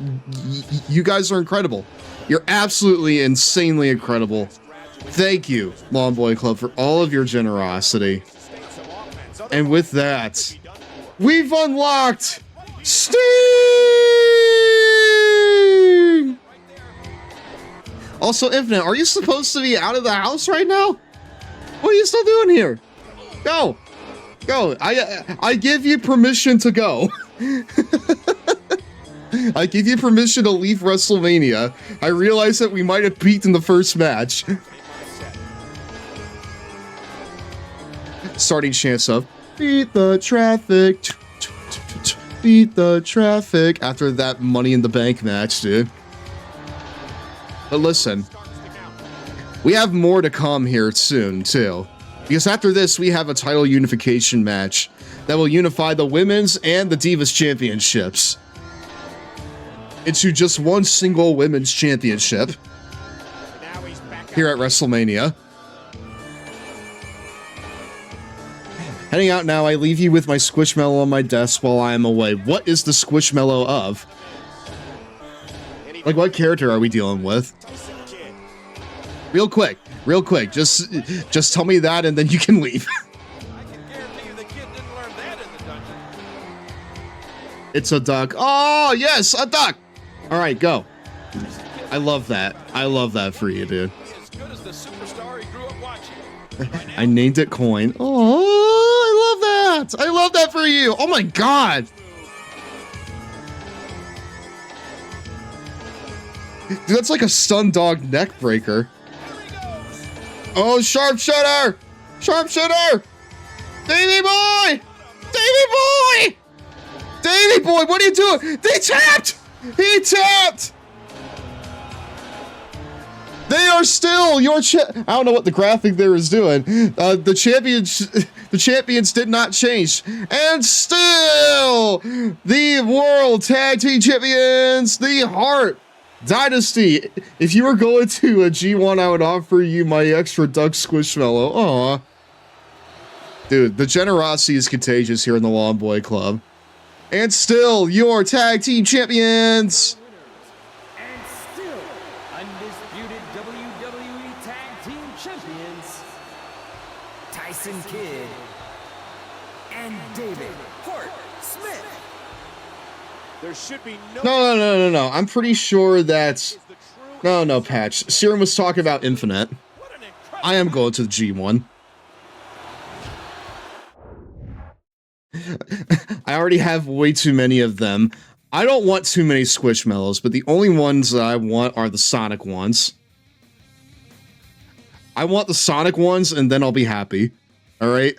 You guys are incredible. You're absolutely insanely incredible. Thank you, Long Boy Club, for all of your generosity. And with that, we've unlocked Sting! Also, Infinite, are you supposed to be out of the house right now? What are you still doing here? Go! Go! I give you permission to go. I give you permission to leave WrestleMania. I realize that we might have beaten the first match. Starting chance of beat the traffic. Beat the traffic after that Money in the Bank match, dude. But listen, we have more to come here soon, too. Because after this, we have a title unification match that will unify the women's and the Divas championships into just one single women's championship here at WrestleMania. Heading out now, I leave you with my Squishmallow on my desk while I am away. What is the Squishmallow of? Like, what character are we dealing with? Real quick, just tell me that and then you can leave. It's a duck. Oh, yes, a duck. All right, go. I love that. I love that for you, dude. I named it Coin. Oh, I love that. I love that for you. Oh my God. Dude, that's like a stun dog neck breaker. Oh, sharpshooter! Sharpshooter! Davey boy! Davey boy! Davey boy, what are you doing? They tapped! He tapped! They are still your I don't know what the graphic there is doing. The champions did not change. And still, the World Tag Team Champions, the Hart Dynasty. If you were going to a G1, I would offer you my extra duck Squishmallow. Aw. Dude, the generosity is contagious here in the Lawn Boy Club. And still, your tag team champions. And still, undisputed WWE Tag Team Champions, Tyson Kidd and David Hart Smith. There should be No. I'm pretty sure that's... No, Patch. Serum was talking about Infinite. I am going to the G1. I already have way too many of them. I don't want too many Squishmallows, but the only ones that I want are the Sonic ones. I want the Sonic ones, and then I'll be happy. Alright?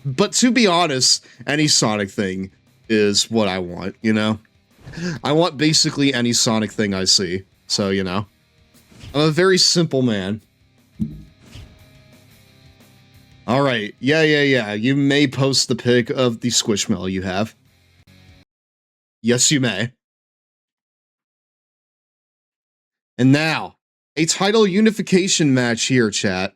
But to be honest, any Sonic thing is what I want, you know? I want basically any Sonic thing I see. So, you know. I'm a very simple man. Alright, yeah. You may post the pic of the Squishmallow you have. Yes, you may. And now, a title unification match here, chat.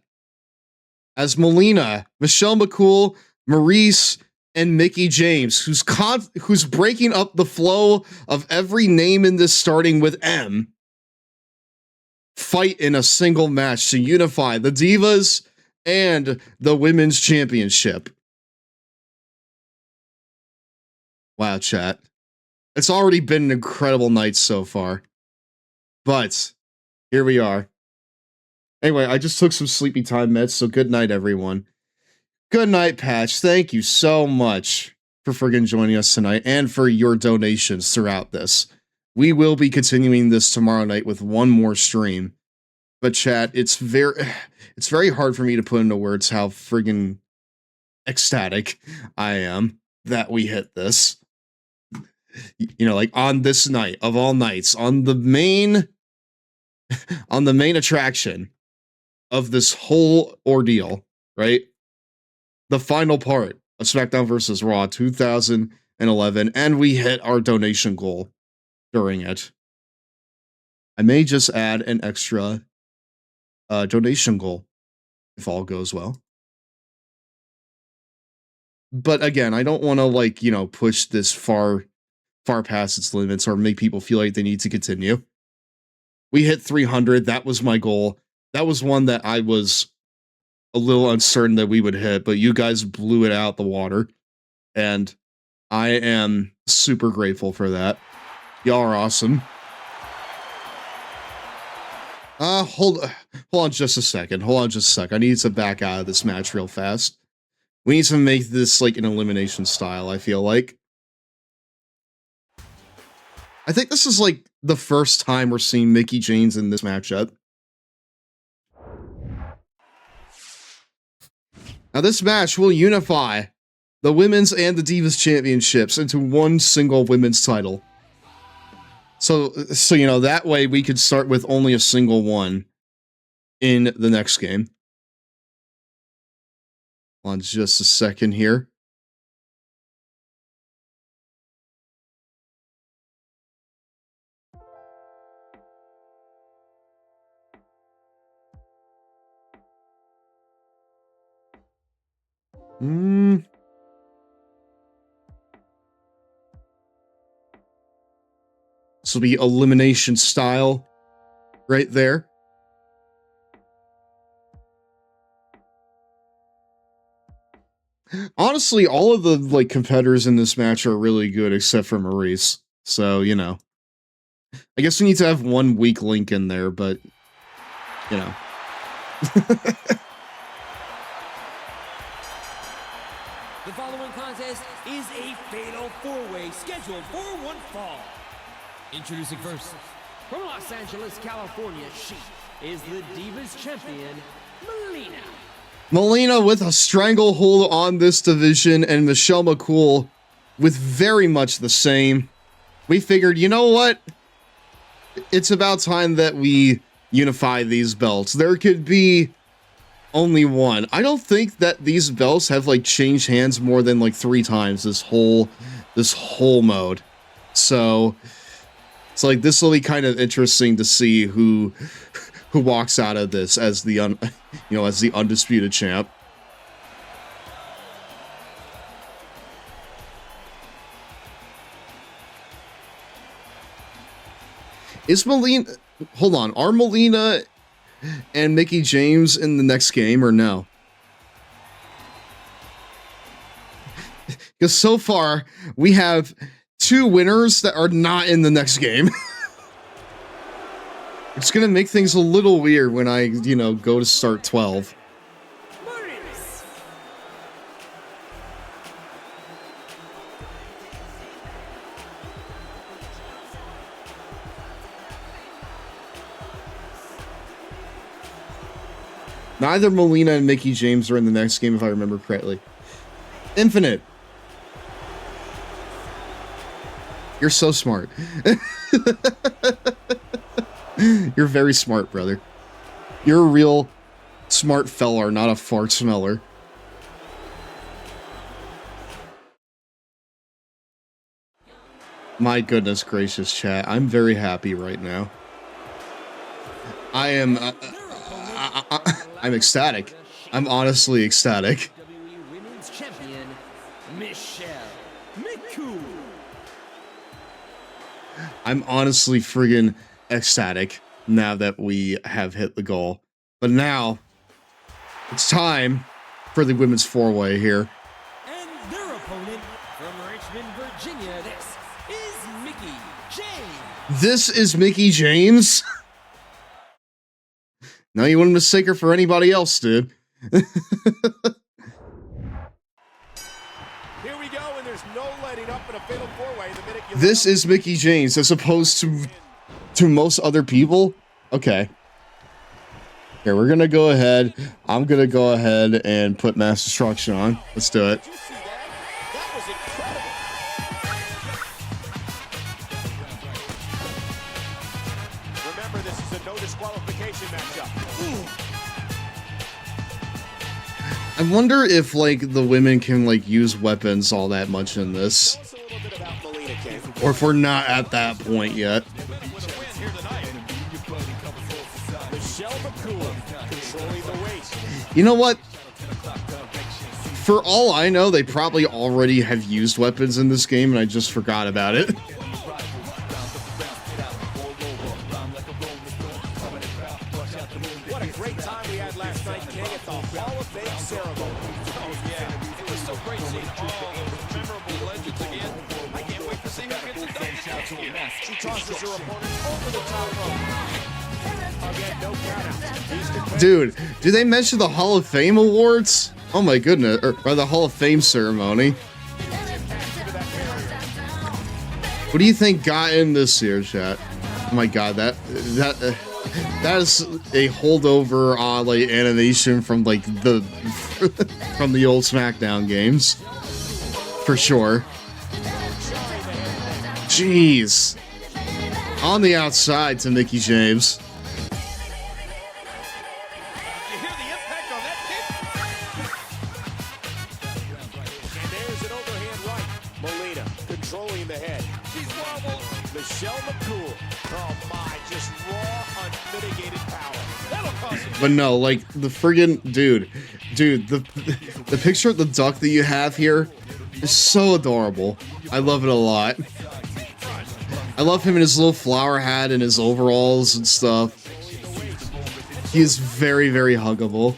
As Melina, Michelle McCool, Maurice, and Mickey James, who's breaking up the flow of every name in this starting with M, fight in a single match to unify the Divas and the Women's Championship. Wow, chat. It's already been an incredible night so far. But, here we are. Anyway, I just took some sleepy time meds, so good night, everyone. Good night, Patch. Thank you so much for friggin' joining us tonight and for your donations throughout this. We will be continuing this tomorrow night with one more stream. But chat, it's very hard for me to put into words how friggin' ecstatic I am that we hit this. You know, like on this night of all nights, on the main attraction of this whole ordeal, right? The final part of SmackDown vs. Raw 2011, and we hit our donation goal during it. I may just add an extra donation goal if all goes well. But again, I don't want to, like, you know, push this far past its limits or make people feel like they need to continue. We hit 300. That was my goal. That was one that I was a little uncertain that we would hit, but you guys blew it out the water. And I am super grateful for that. Y'all are awesome. Hold on just a second. I need to back out of this match real fast. We need to make this like an elimination style, I feel like. I think this is like the first time we're seeing Mickey James in this matchup. Now this match will unify the women's and the Divas championships into one single women's title. So you know, that way we could start with only a single one in the next game. On just a second here. This will be elimination style right there. Honestly, all of the like competitors in this match are really good except for Maurice. So, you know. I guess we need to have one weak link in there, but you know. The following contest is a fatal four-way scheduled for one fall. Introducing first, from Los Angeles, California, she is the Divas Champion, Melina. Melina with a stranglehold on this division, and Michelle McCool with very much the same. We figured, you know what? It's about time that we unify these belts. There could be only one. I don't think that these belts have like changed hands more than like 3 times this whole mode. So it's like this will be kind of interesting to see who walks out of this as the as the undisputed champ. Is Melina... Hold on. Are Melina and Mickie James in the next game or no? Because so far, we have 2 winners that are not in the next game. It's going to make things a little weird when I, go to start 12. Neither Melina and Mickie James are in the next game, if I remember correctly. Infinite. You're so smart. You're very smart, brother. You're a real smart feller, not a fart smeller. My goodness gracious, chat. I'm very happy right now. I am... I'm ecstatic. I'm honestly ecstatic. WWE Women's Champion, Michelle McCool. I'm honestly friggin' ecstatic now that we have hit the goal. But now, it's time for the women's 4-way here. And their opponent from Richmond, Virginia, this is Mickie James. This is Mickie James? Now you wouldn't mistake her for anybody else, dude. Here we go, and there's no letting up in a fatal 4-way the minute you... This is Mickie James as opposed to most other people? Okay. Here, we're gonna go ahead. I'm gonna go ahead and put Mass Destruction on. Let's do it. That was incredible. Remember, this is a no disqualification matchup. I wonder if, like, the women can, like, use weapons all that much in this. Or if we're not at that point yet. You know what? For all I know, they probably already have used weapons in this game, and I just forgot about it. What a great time we had last night, King, at the Hall of Fame ceremony. Oh, yeah. It was so great seeing all those memorable legends again. I can't wait to see who gets it done. She tosses her opponent over the top rope. Again, no count. Dude, do they mention the Hall of Fame awards? Oh my goodness, or the Hall of Fame ceremony. What do you think got in this year, chat? Oh my god, that is a holdover like animation from like the from the old SmackDown games. For sure. Jeez. On the outside to Mickie James. controlling the head. She's wobbled. Michelle McCool. Oh my, just raw, unmitigated power. That'll cost him. But no, like the friggin' dude, the picture of the duck that you have here is so adorable. I love it a lot. I love him in his little flower hat and his overalls and stuff. He is very, very huggable.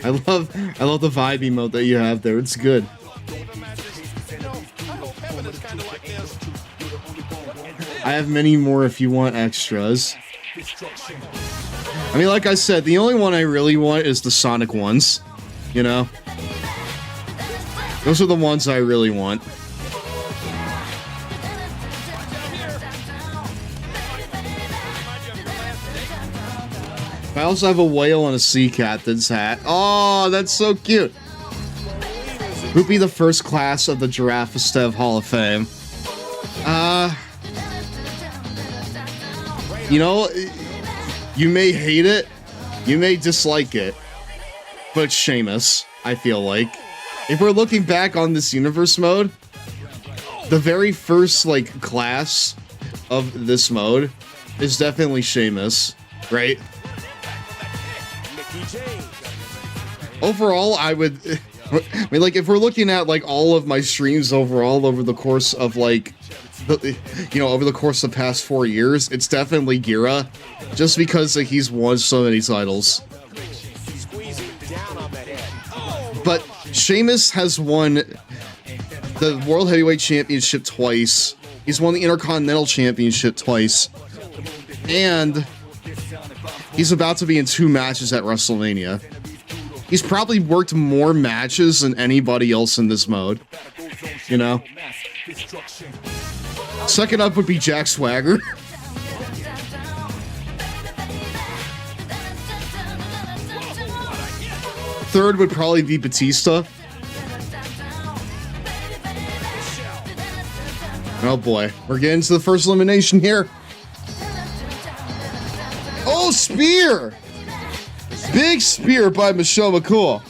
I love the vibe emote that you have there. It's good. I have many more if you want extras. I mean, like I said, the only one I really want is the Sonic ones. You know? Those are the ones I really want. I also have a whale and a sea captain's hat. Oh, that's so cute. Who'd be the first class of the GirafaStev Hall of Fame? You know, you may hate it, you may dislike it, but it's Sheamus, I feel like. If we're looking back on this universe mode, the very first, like, class of this mode is definitely Sheamus, right? Overall, I mean, like, if we're looking at, like, all of my streams overall over the course of, like, over the course of the past 4 years, it's definitely Gira, just because like, he's won so many titles. But Sheamus has won the World Heavyweight Championship twice. He's won the Intercontinental Championship twice. And he's about to be in 2 matches at WrestleMania. He's probably worked more matches than anybody else in this mode. You know? Second up would be Jack Swagger. Third would probably be Batista. Oh boy, we're getting to the first elimination here. Oh, spear! Big spear by Michelle McCool.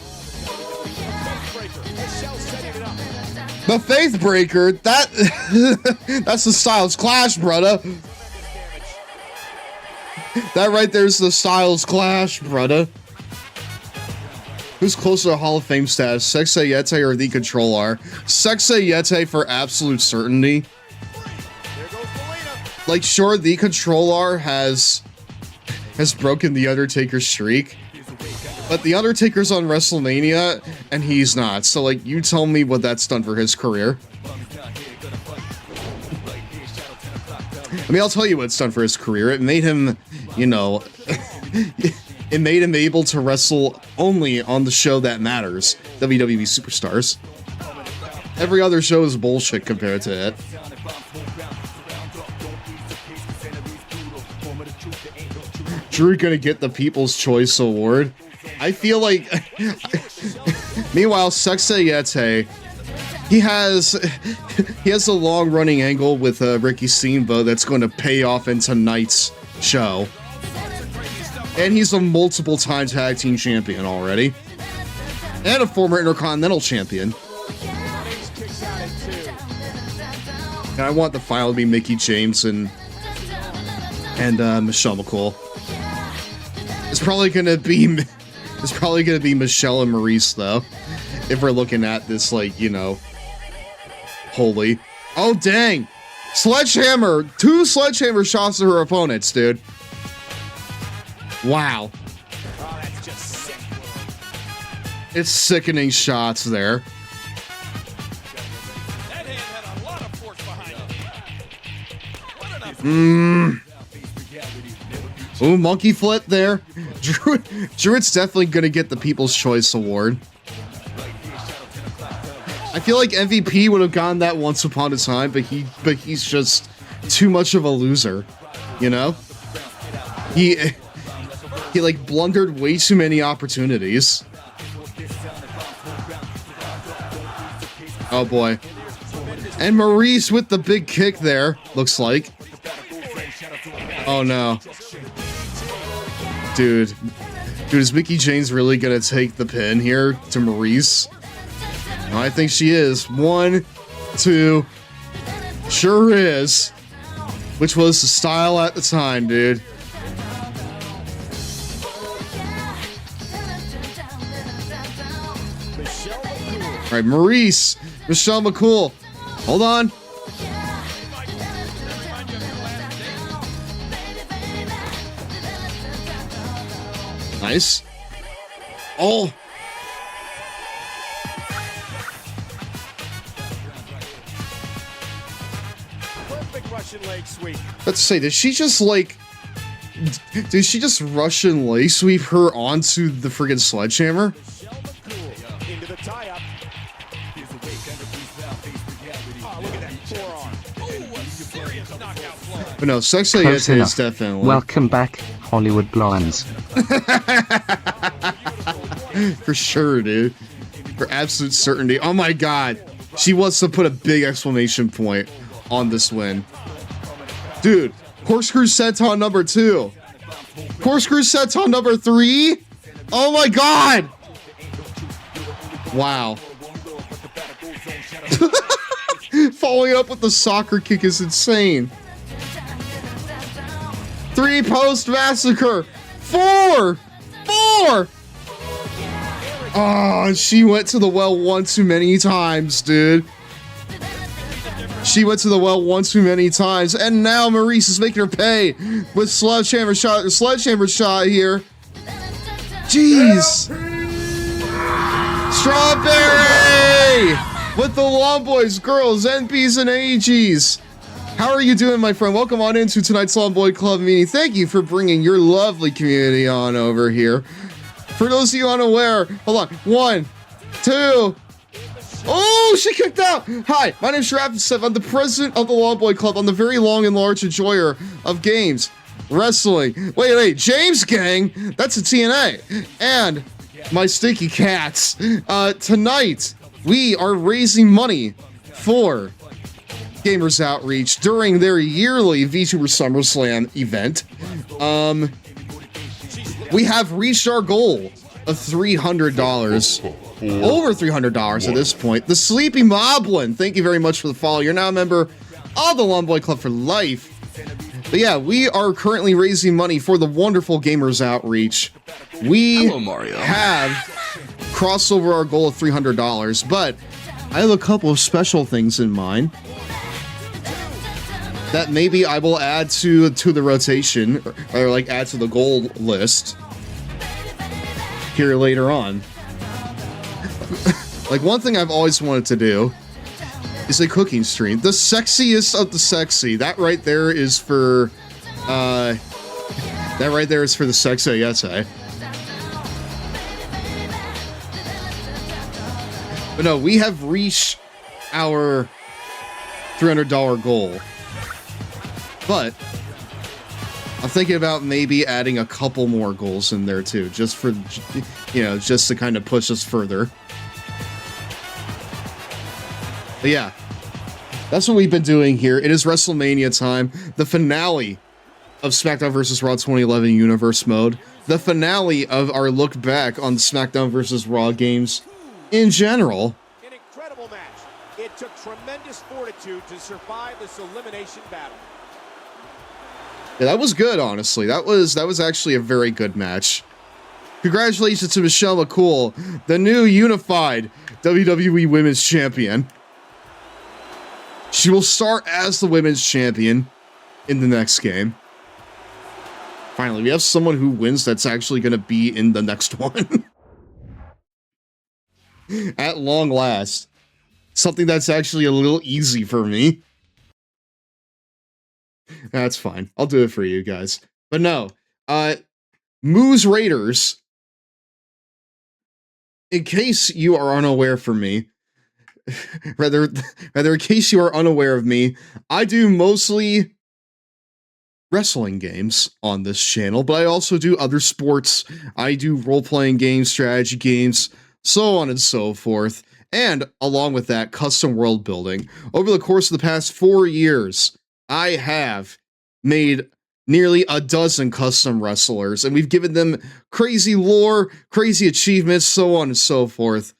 The Faith Breaker, that's the Styles Clash, brother. That right there's the Styles Clash, brother. Who's closer to Hall of Fame status, Sexay Yeti or The Controller? Sexay Yeti for absolute certainty. Like, sure, The Controller has broken The Undertaker's streak, but The Undertaker's on WrestleMania, and he's not. So, like, you tell me what that's done for his career. I mean, I'll tell you what it's done for his career. It made him, you know, it made him able to wrestle only on the show that matters, WWE Superstars. Every other show is bullshit compared to it. Drew gonna get the People's Choice Award. I feel like... Meanwhile, Sexay Yeti, he has a long-running angle with Ricky Steamboat that's going to pay off in tonight's show. And he's a multiple-time tag team champion already. And a former Intercontinental champion. And I want the final to be Mickie James and Michelle McCool. It's probably gonna be Michelle and Maurice though, if we're looking at this like, you know, holy. Oh dang! Sledgehammer! 2 sledgehammer shots to her opponents, dude. Wow. Oh, that's just sick. It's sickening shots there. That hand had a lot of force behind it. Ooh, monkey flip there. Druid's definitely gonna get the People's Choice Award. I feel like MVP would have gotten that once upon a time, but he's just too much of a loser, you know? He like blundered way too many opportunities. Oh boy. And Maurice with the big kick there, looks like. Oh no. Dude, Dude, is Mickie James really gonna take the pin here to Maurice? I think she is. 1, 2. Sure is. Which was the style at the time, dude. All right, Maurice, Michelle McCool. Hold on. Nice. Oh. Perfect Russian leg sweep. Let's say, did she just like... Did she just Russian leg sweep her onto the friggin' sledgehammer? Into the tie-up. Oh, look at that forearm. Oh, a serious knockout blow. But no, Sexy Close is enough. definitely... Welcome back, Hollywood Blondes. For sure, dude. For absolute certainty. Oh my god. She wants to put a big exclamation point on this win. Dude, corkscrew senton number 2. Corkscrew senton number 3. Oh my god. Wow. Following up with the soccer kick is insane. 3 post massacre. 4. 4. Oh, she went to the well one too many times, dude. She went to the well one too many times, and now Maurice is making her pay with sledgehammer shot here. Jeez. Strawberry with the Long Boys, girls, NPs, and AGs. How are you doing, my friend? Welcome on into tonight's Long Boy Club meeting. Thank you for bringing your lovely community on over here. For those of you unaware, hold on. 1, 2. Oh, she kicked out. Hi, my name is GirafaStev. I'm the president of the Long Boy Club. I'm the very long and large enjoyer of games, wrestling. Wait, James Gang. That's a TNA. And my stinky cats. Tonight, we are raising money for Gamers Outreach during their yearly Vtuber SummerSlam event. We have reached our goal of $300. Over $300 at this point. The Sleepy Moblin, thank you very much for the follow. You're now a member of the Long Boy Club for life. But yeah, we are currently raising money for the wonderful Gamers Outreach. We have crossed over our goal of $300, but I have a couple of special things in mind that maybe I will add to the rotation, or like add to the goal list here later on. Like, one thing I've always wanted to do is a cooking stream. The sexiest of the sexy. That right there is for the sexy, yes, eh? But no, we have reached our $300 goal. But I'm thinking about maybe adding a couple more goals in there too, just for, just to kind of push us further. But yeah, that's what we've been doing here. It is WrestleMania time, the finale of SmackDown vs. Raw 2011 Universe Mode, the finale of our look back on SmackDown vs. Raw games in general. An incredible match. It took tremendous fortitude to survive this elimination battle. Yeah, that was good, honestly. That was actually a very good match. Congratulations to Michelle McCool, the new unified WWE Women's Champion. She will start as the Women's Champion in the next game. Finally, we have someone who wins that's actually going to be in the next one. At long last. Something that's actually a little easy for me. That's fine. I'll do it for you guys. But no, Moose Raiders, in case you are unaware for me, rather in case you are unaware of me, I do mostly wrestling games on this channel, but I also do other sports. I do role-playing games, strategy games, so on and so forth. And along with that, custom world building. Over the course of the past 4 years, I have made nearly a dozen custom wrestlers, and we've given them crazy lore, crazy achievements, so on and so forth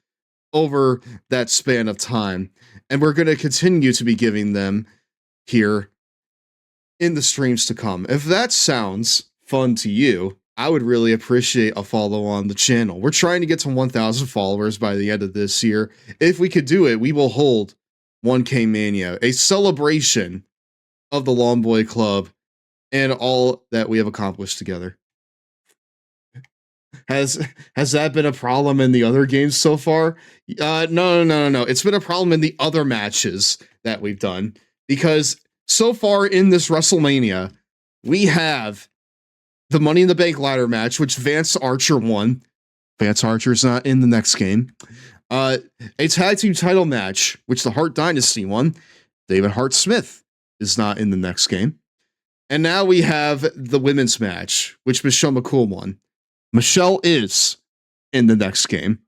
over that span of time. And we're going to continue to be giving them here in the streams to come. If that sounds fun to you, I would really appreciate a follow on the channel. We're trying to get to 1,000 followers by the end of this year. If we could do it, we will hold 1K Mania, a celebration of the Long Boy Club and all that we have accomplished together. Has that been a problem in the other games so far? No. It's been a problem in the other matches that we've done, because so far in this WrestleMania, we have the Money in the Bank ladder match, which Vance Archer won. Vance Archer's not in the next game. A tag team title match, which the Hart Dynasty won. David Hart Smith is not in the next game. And now we have the women's match, which Michelle McCool won. Michelle is in the next game.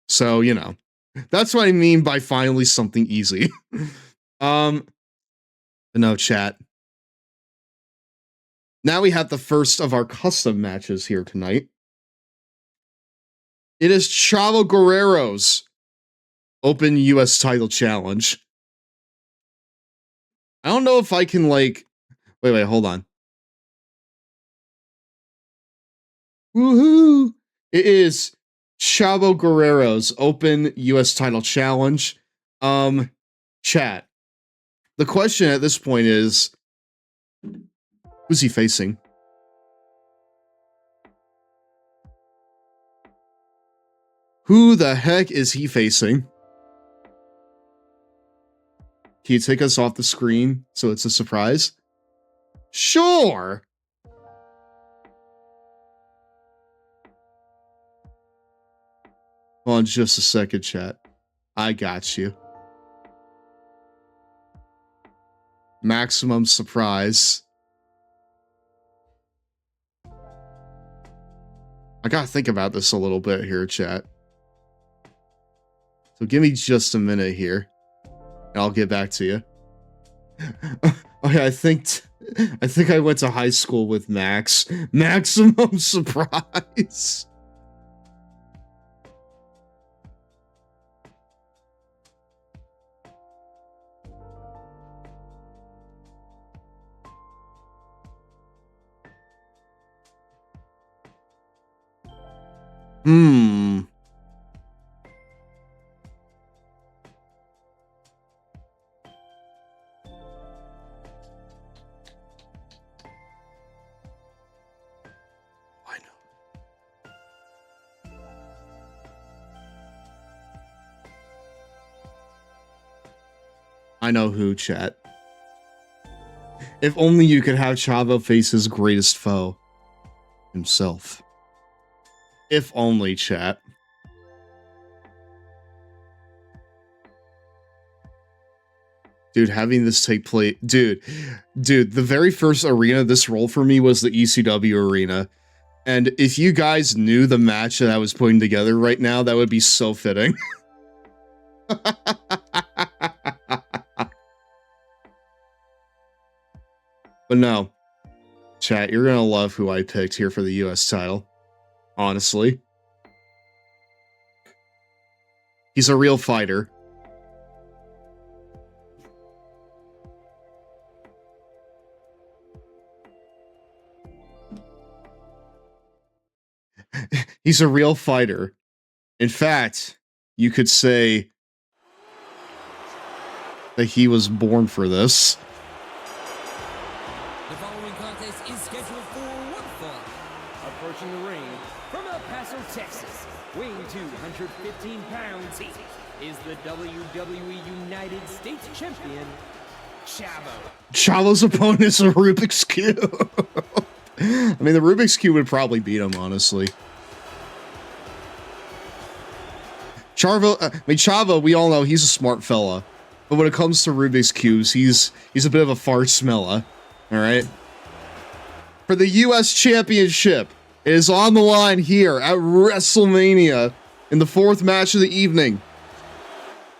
So, you know, that's what I mean by finally something easy. No, chat. Now we have the first of our custom matches here tonight. It is Chavo Guerrero's Open US Title Challenge. I don't know if I can, like... Wait, hold on. Woohoo! It is Chavo Guerrero's Open US Title Challenge. Chat. The question at this point is, who's he facing? Who the heck is he facing? Can you take us off the screen so it's a surprise? Sure! Hold on just a second, chat. I got you. Maximum surprise. I gotta think about this a little bit here, chat. So give me just a minute here, and I'll get back to you. Okay, I think I went to high school with Max. Maximum surprise. I know who, chat. If only you could have Chavo face his greatest foe. Himself. If only, chat. Dude, having this take place... Dude, the very first arena this rolled for me was the ECW arena. And if you guys knew the match that I was putting together right now, that would be so fitting. But no, chat, you're gonna love who I picked here for the US title. Honestly. He's a real fighter. He's a real fighter. In fact, you could say that he was born for this. The following contest is scheduled for one fall. Approaching the ring from El Paso, Texas, weighing 215 pounds, is the WWE United States Champion, Chavo. Chavo's opponent is a Rubik's Cube. I mean, the Rubik's Cube would probably beat him, honestly. Chavo, we all know he's a smart fella. But when it comes to Rubik's Cubes, he's a bit of a fart smeller. Alright? For the US Championship, it is on the line here at WrestleMania in the fourth match of the evening.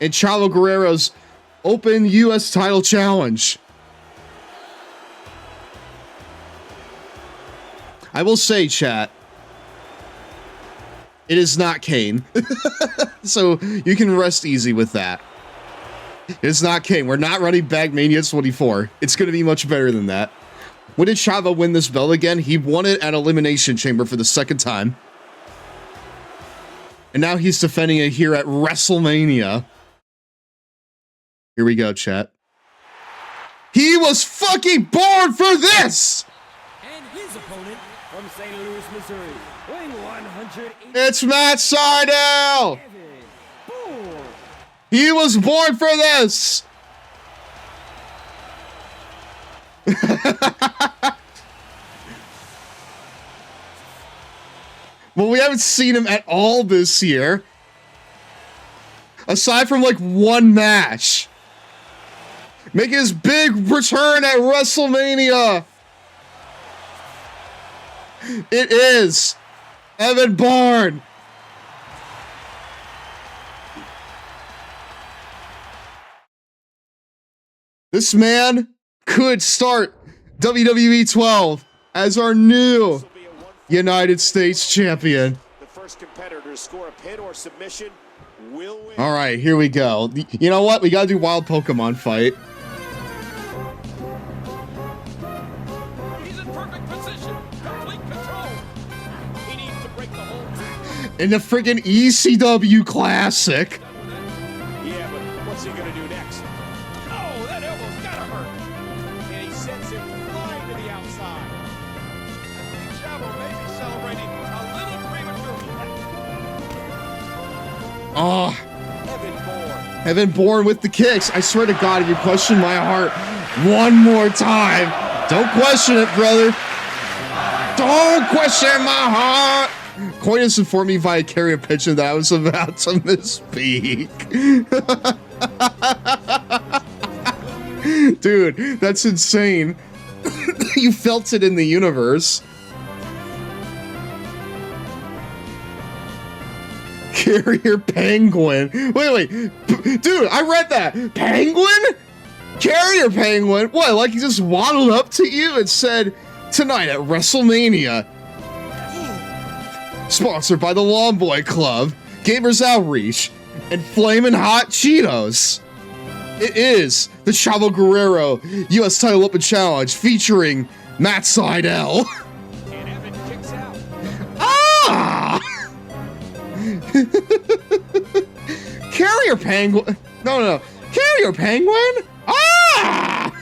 In Chavo Guerrero's Open US Title Challenge. I will say, chat, it is not Kane. So you can rest easy with that. It's not Kane. We're not running back Mania 24. It's going to be much better than that. When did Chavo win this belt again? He won it at Elimination Chamber for the second time. And now he's defending it here at WrestleMania. Here we go, chat. He was fucking born for this! And his opponent from St. Louis, Missouri, weighing 180. It's Matt Sydal! He was born for this! Well, we haven't seen him at all this year. Aside from like one match. Making his big return at WrestleMania. It is Evan Bourne. This man could start WWE 12 as our new United States champion. The first competitor to score a pin or submission will win. All right, here we go. You know what? We got to do wild Pokemon fight. He's in perfect position. Complete control. He needs to break the hold. In the friggin' ECW Classic. Yeah, but what's he going to do next? Oh, that elbow's got to hurt. And he sends him flying to the outside. Chavo may be celebrating a little prematurely. Oh. Evan Bourne with the kicks. I swear to God, if you question my heart one more time, don't question it, brother. Don't question my heart. Coinus informed me via carrier pigeon that I was about to misspeak. Dude, that's insane. You felt it in the universe. Carrier penguin. Wait. Dude, I read that. Penguin? Carrier penguin? What, like he just waddled up to you and said, tonight at WrestleMania. Sponsored by the Long Boy Club, Gamers Outreach, and Flamin' Hot Cheetos. It is the Chavo Guerrero US Title Open Challenge featuring Matt Sydal. And Evan kicks out. Ah! Carrier penguin. No. Carrier penguin? Ah!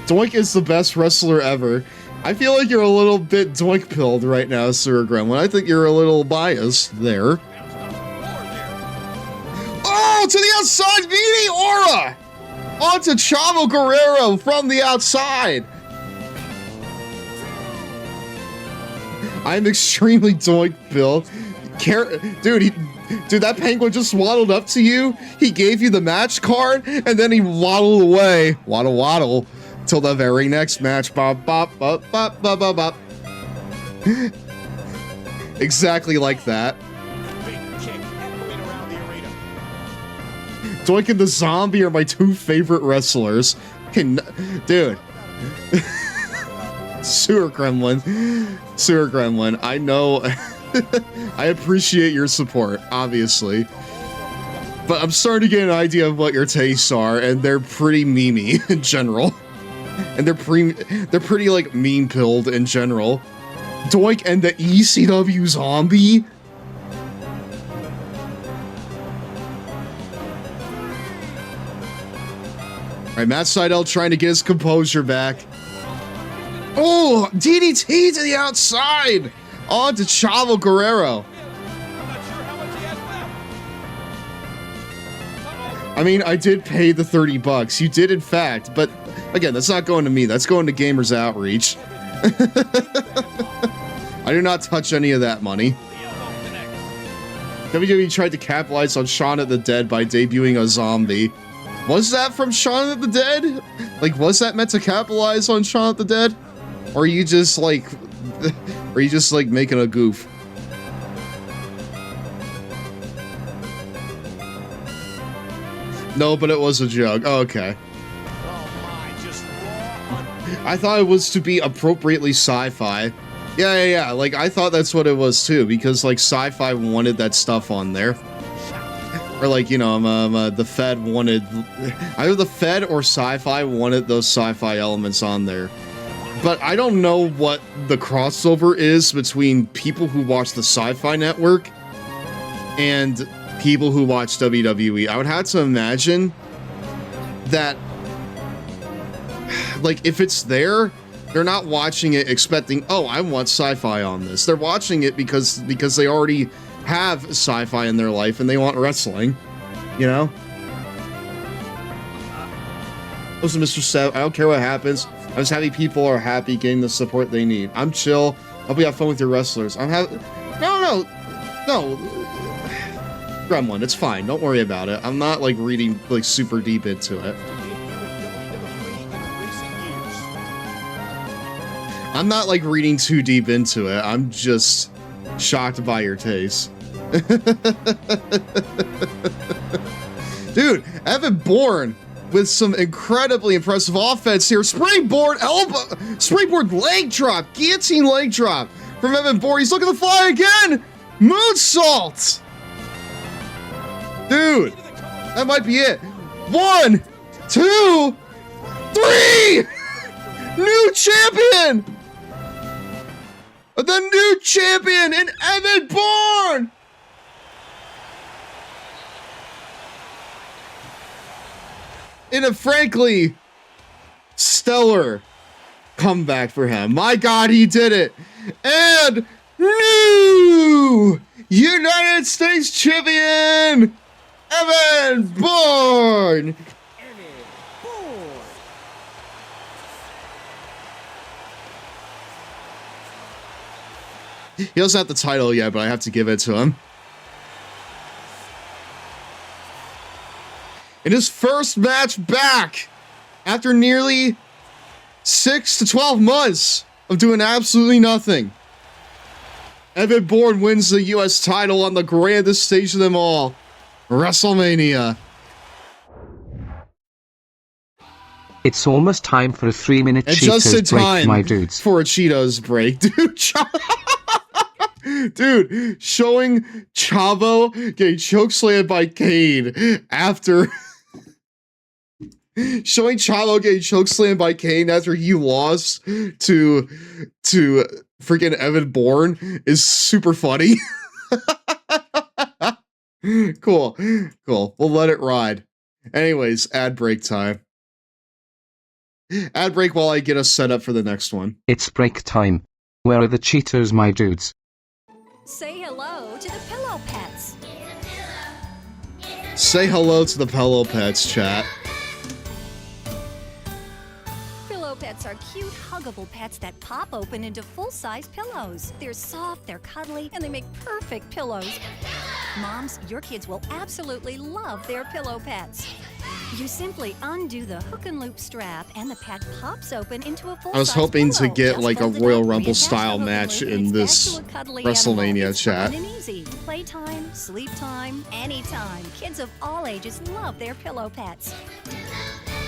Doink is the best wrestler ever. I feel like you're a little bit doink-pilled right now, Sir Gremlin. I think you're a little biased there. Oh, to the outside, meaty aura! Onto Chavo Guerrero from the outside. I'm extremely doink-pilled. Dude, that penguin just waddled up to you. He gave you the match card, and then he waddled away. Waddle. Till the very next match. Bop, bop, bop, bop, bop, bop, bop. Exactly like that. Big kick echoing around the arena. Doink and the Zombie are my two favorite wrestlers. Okay, dude. Sewer Gremlin. I know. I appreciate your support, obviously. But I'm starting to get an idea of what your tastes are, and they're pretty memey in general. And they're pretty like meme-pilled in general. Doink and the ECW Zombie. Alright, Matt Sydal trying to get his composure back. Oh, DDT to the outside! On to Chavo Guerrero. I mean, I did pay the $30. You did, in fact, but again, that's not going to me. That's going to Gamers Outreach. I do not touch any of that money. WWE tried to capitalize on Shaun of the Dead by debuting a zombie. Was that from Shaun of the Dead? Like, was that meant to capitalize on Shaun of the Dead? Or are you just like making a goof? No, but it was a joke. Oh, okay. I thought it was to be appropriately sci-fi. Yeah. Like, I thought that's what it was too, because like sci-fi wanted that stuff on there. Or like, you know, the Fed wanted, either the Fed or sci-fi wanted those sci-fi elements on there. But I don't know what the crossover is between people who watch the Sci-Fi Network and people who watch WWE. I would have to imagine that, like, if it's there, they're not watching it expecting, oh, I want sci-fi on this. They're watching it because they already have sci-fi in their life and they want wrestling, you know? Listen, Mr. Stev, I don't care what happens. I'm just happy people are happy getting the support they need. I'm chill. Hope you have fun with your wrestlers. No. Gremlin, it's fine. Don't worry about it. I'm not, like, reading, like, super deep into it. I'm not, like, reading too deep into it. I'm just shocked by your taste. Dude, Evan Bourne with some incredibly impressive offense here. Springboard elbow, springboard leg drop, guillotine leg drop from Evan Bourne. He's looking to fly again. Moonsault. Dude, that might be it. 1, 2, 3. New champion. The new champion in Evan Bourne. In a frankly stellar comeback for him. My God, he did it. And new United States champion, Evan Bourne. He doesn't have the title yet, but I have to give it to him. In his first match back after nearly 6 to 12 months of doing absolutely nothing, Evan Bourne wins the U.S. title on the grandest stage of them all, WrestleMania. It's almost time for a 3-minute And Cheetos just in break, time my dudes. for a Cheetos break, dude. Dude, showing Chavo getting chokeslammed by Kane after showing Chavo getting chokeslammed by Kane after he lost to freaking Evan Bourne is super funny. Cool. We'll let it ride. Anyways, ad break time. Ad break while I get us set up for the next one. It's break time. Where are the Cheetos, my dudes? Say hello to the Pillow Pets. Say hello to the Pillow Pets, chat. Pillow Pets are cute, huggable pets that pop open into full-size pillows. They're soft, they're cuddly, and they make perfect pillows. Moms, your kids will absolutely love their Pillow Pets. You simply undo the hook and loop strap, and the pet pops open into a full-size I was hoping to pillow. get Just like a fold it Royal up, Rumble reattach style the hook and match loop, in and this it's back to a cuddly WrestleMania animal. It's chat. fun and easy. Playtime, sleep time, anytime. Kids of all ages love their Pillow Pets.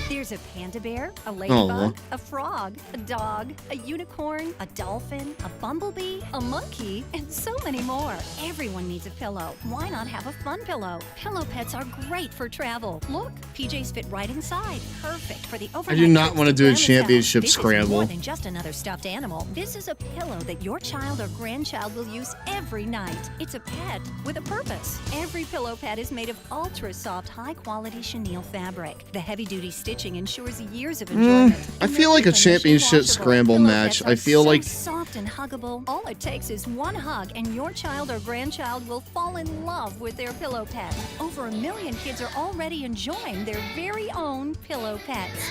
There's a panda bear, a ladybug, a frog, a dog, a unicorn, a dolphin, a bumblebee, a monkey, and so many more. Everyone needs a pillow. Why not have a fun pillow? Pillow Pets are great for travel. Look, PJs fit right inside. Perfect for the overnight. I do not trips want to to do a Grandma's championship house. This scramble. is more than just another stuffed animal. This is a pillow that your child or grandchild will use every night. It's a pet with a purpose. Every Pillow Pet is made of ultra soft, high quality chenille fabric. The heavy duty stitching ensures years of enjoyment. I feel like a championship scramble match. I feel like Soft and huggable. All it takes is one hug and your child or grandchild will fall in love with their Pillow Pet. Over 1 million kids are already enjoying their very own Pillow Pets.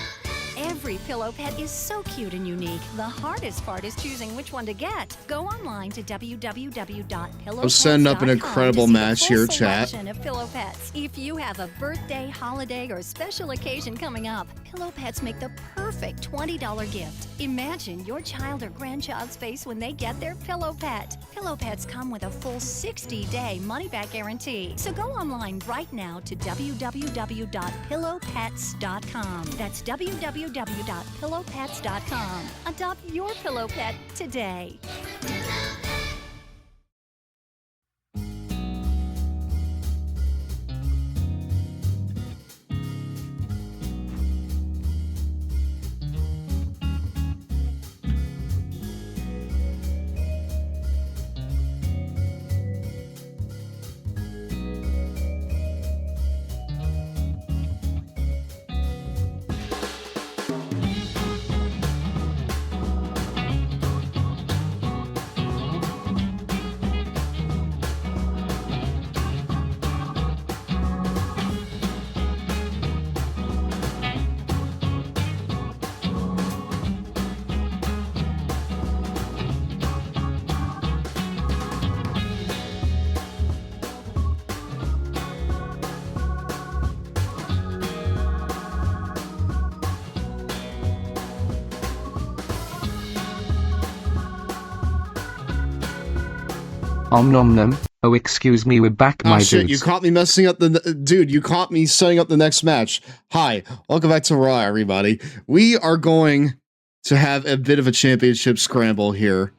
Every Pillow Pet is so cute and unique. The hardest part is choosing which one to get. Go online to www.pillowpets.com. I'm setting up an incredible to see the match full here, chat. selection of Pillow Pets. If you have a birthday, holiday, or special occasion coming up, Pillow Pets make the perfect $20 gift. Imagine your child or grandchild's face when they get their Pillow Pet. Pillow Pets come with a full 60-day money-back guarantee. So go online right now to www.pillowpets.com. That's www www.pillowpets.com. Adopt your pillow pet today. Nom nom. Oh, excuse me, we're back, Oh my shit, dudes. you caught me messing up dude, you caught me setting up the next match. Hi, welcome back to Raw, everybody. We are going to have a bit of a championship scramble here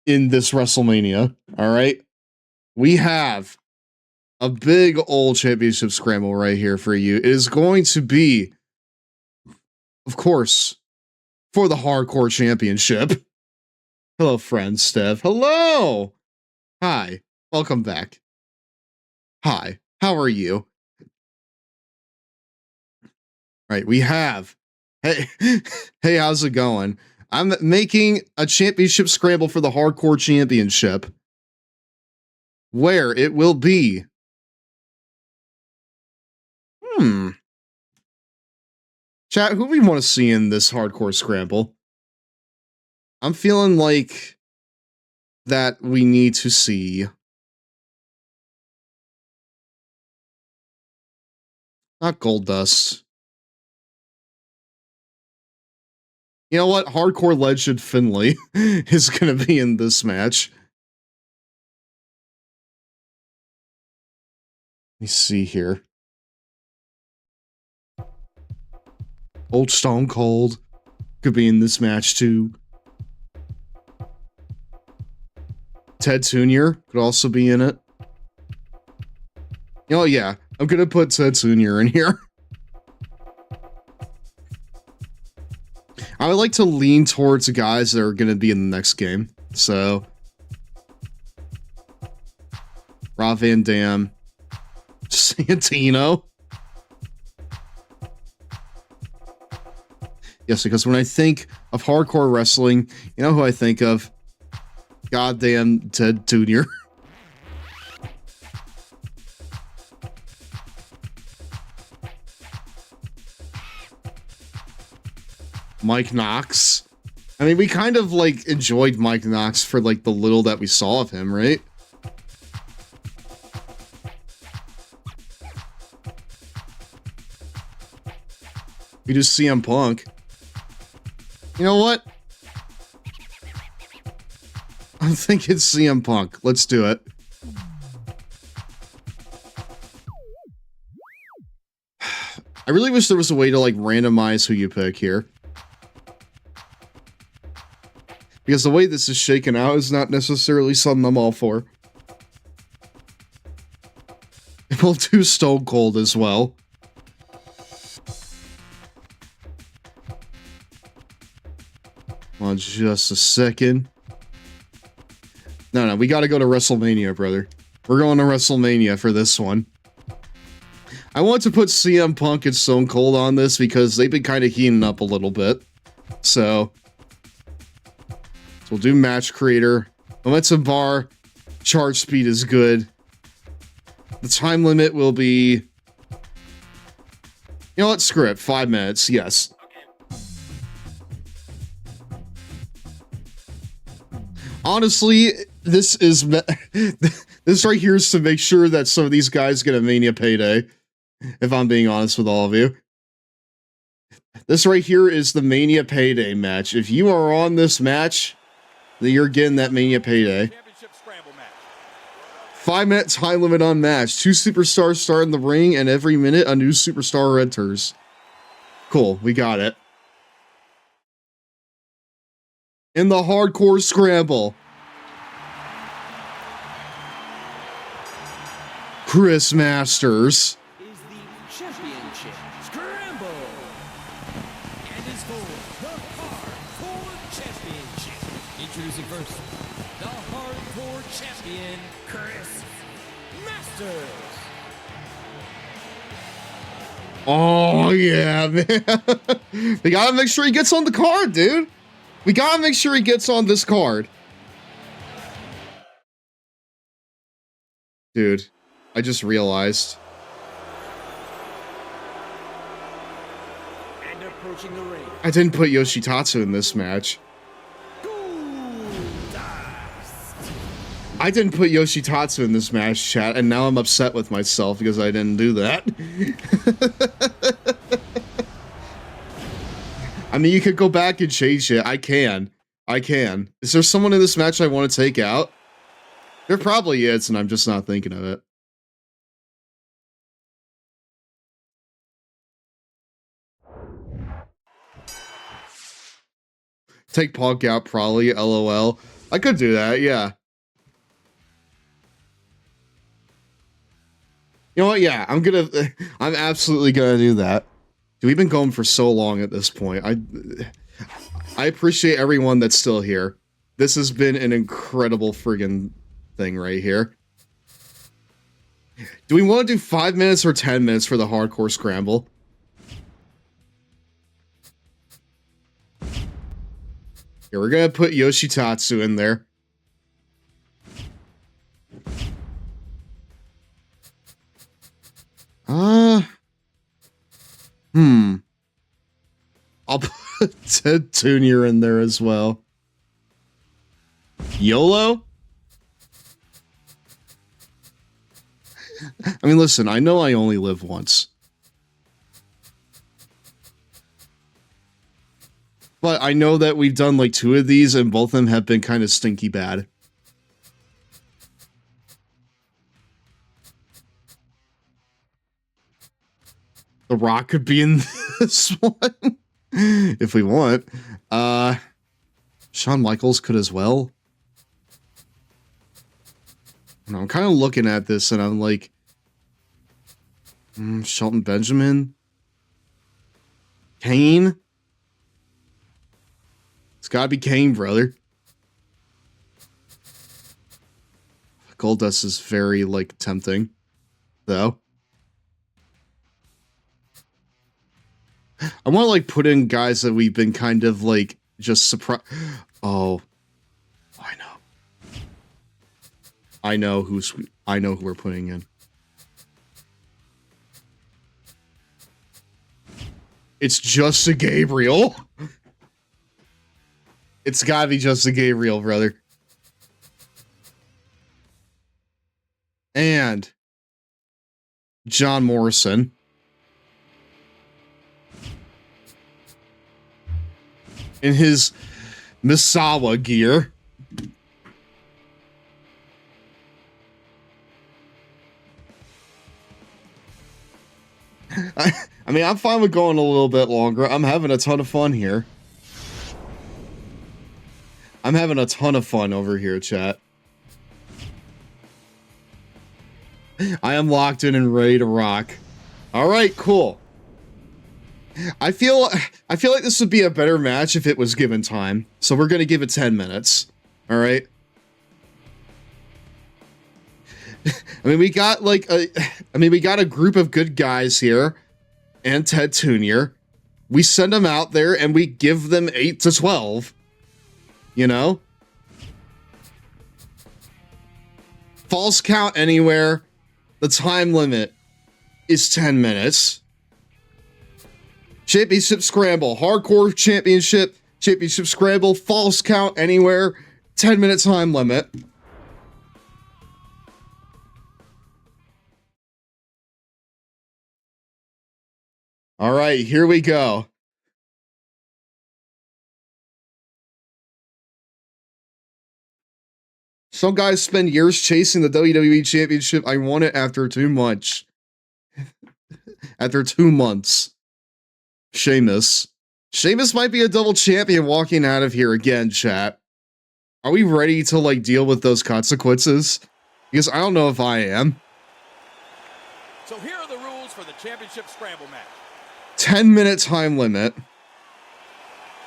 in this WrestleMania, alright? We have a big old championship scramble right here for you. It is going to be, of course, for the Hardcore Championship. Hello, friend Stev. Hello! Hi, welcome back. Hi, how are you? Right, we have. Hey, hey, how's it going? I'm making a championship scramble for the Hardcore Championship, where it will be. Chat, who we want to see in this Hardcore Scramble? I'm feeling like that we need to see. Not Goldust. You know what? Hardcore legend Finlay is going to be in this match. Let me see here. Old Stone Cold could be in this match too. Ted Jr. could also be in it. Oh yeah, I'm gonna put Ted Jr. in here. I would like to lean towards the guys that are gonna be in the next game. So, Rob Van Dam, Santino. Yes, because when I think of hardcore wrestling, you know who I think of? Goddamn Ted Jr. Mike Knox. I mean, we kind of, like, enjoyed Mike Knox for, like, the little that we saw of him, right? We do CM Punk. You know what? I think it's CM Punk. Let's do it. I really wish there was a way to, like, randomize who you pick here. Because the way this is shaken out is not necessarily something I'm all for. We'll do Stone Cold as well. Hold on just a second. No, we gotta go to WrestleMania, brother. We're going to WrestleMania for this one. I want to put CM Punk and Stone Cold on this because they've been kind of heating up a little bit. So we'll do Match Creator. Momentum bar. Charge speed is good. The time limit will be... You know what? Screw it. 5 minutes. Yes. Honestly, this is... this right here is to make sure that some of these guys get a Mania payday. If I'm being honest with all of you. This right here is the Mania payday match. If you are on this match, then you're getting that Mania payday. 5-minute time limit on match. 2 superstars start in the ring, and every minute a new superstar enters. Cool, we got it. In the hardcore scramble, Chris Masters is the championship scramble. And is for the hardcore championship. Introducing first, the hardcore champion, Chris Masters. Oh, yeah, man. We gotta make sure he gets on the card, dude. We gotta make sure he gets on this card. Dude, I just realized. And approaching the ring. I didn't put Yoshitatsu in this match. I didn't put Yoshitatsu in this match, chat, and now I'm upset with myself because I didn't do that. I mean, you could go back and change it. I can. Is there someone in this match I want to take out? There probably is, and I'm just not thinking of it. Take Punk out, probably, LOL. I could do that, yeah. You know what? Yeah, I'm absolutely gonna do that. Dude, we've been going for so long at this point. I appreciate everyone that's still here. This has been an incredible friggin' thing right here. Do we want to do 5 minutes or 10 minutes for the hardcore scramble? Here, we're gonna put Yoshitatsu in there. I'll put Ted Jr. in there as well. YOLO? I mean, listen, I know I only live once. But I know that we've done like 2 of these and both of them have been kind of stinky bad. The Rock could be in this one if we want. Shawn Michaels could as well. And I'm kind of looking at this and I'm like, Shelton Benjamin, Kane. It's gotta be Kane, brother. Goldust is very like tempting, though. I want to like put in guys that we've been kind of like just surprised. Oh, I know who we're putting in. It's just a Gabriel. It's gotta be just a Gabriel, brother. And John Morrison. In his Misawa gear. I mean, I'm fine with going a little bit longer. I'm having a ton of fun here. I'm having a ton of fun over here, chat. I am locked in and ready to rock. All right, cool. I feel like this would be a better match if it was given time. So we're going to give it 10 minutes. All right. I mean, we got a group of good guys here and Ted Jr. We send them out there and we give them 8 to 12. You know? False count anywhere. The time limit is 10 minutes. Championship scramble, hardcore championship scramble, false count anywhere, 10-minute time limit. All right, here we go. Some guys spend years chasing the WWE Championship. I won it after 2 months. After 2 months. Sheamus. Sheamus might be a double champion walking out of here again, chat. Are we ready to, like, deal with those consequences? Because I don't know if I am. So here are the rules for the championship scramble match. 10-minute time limit.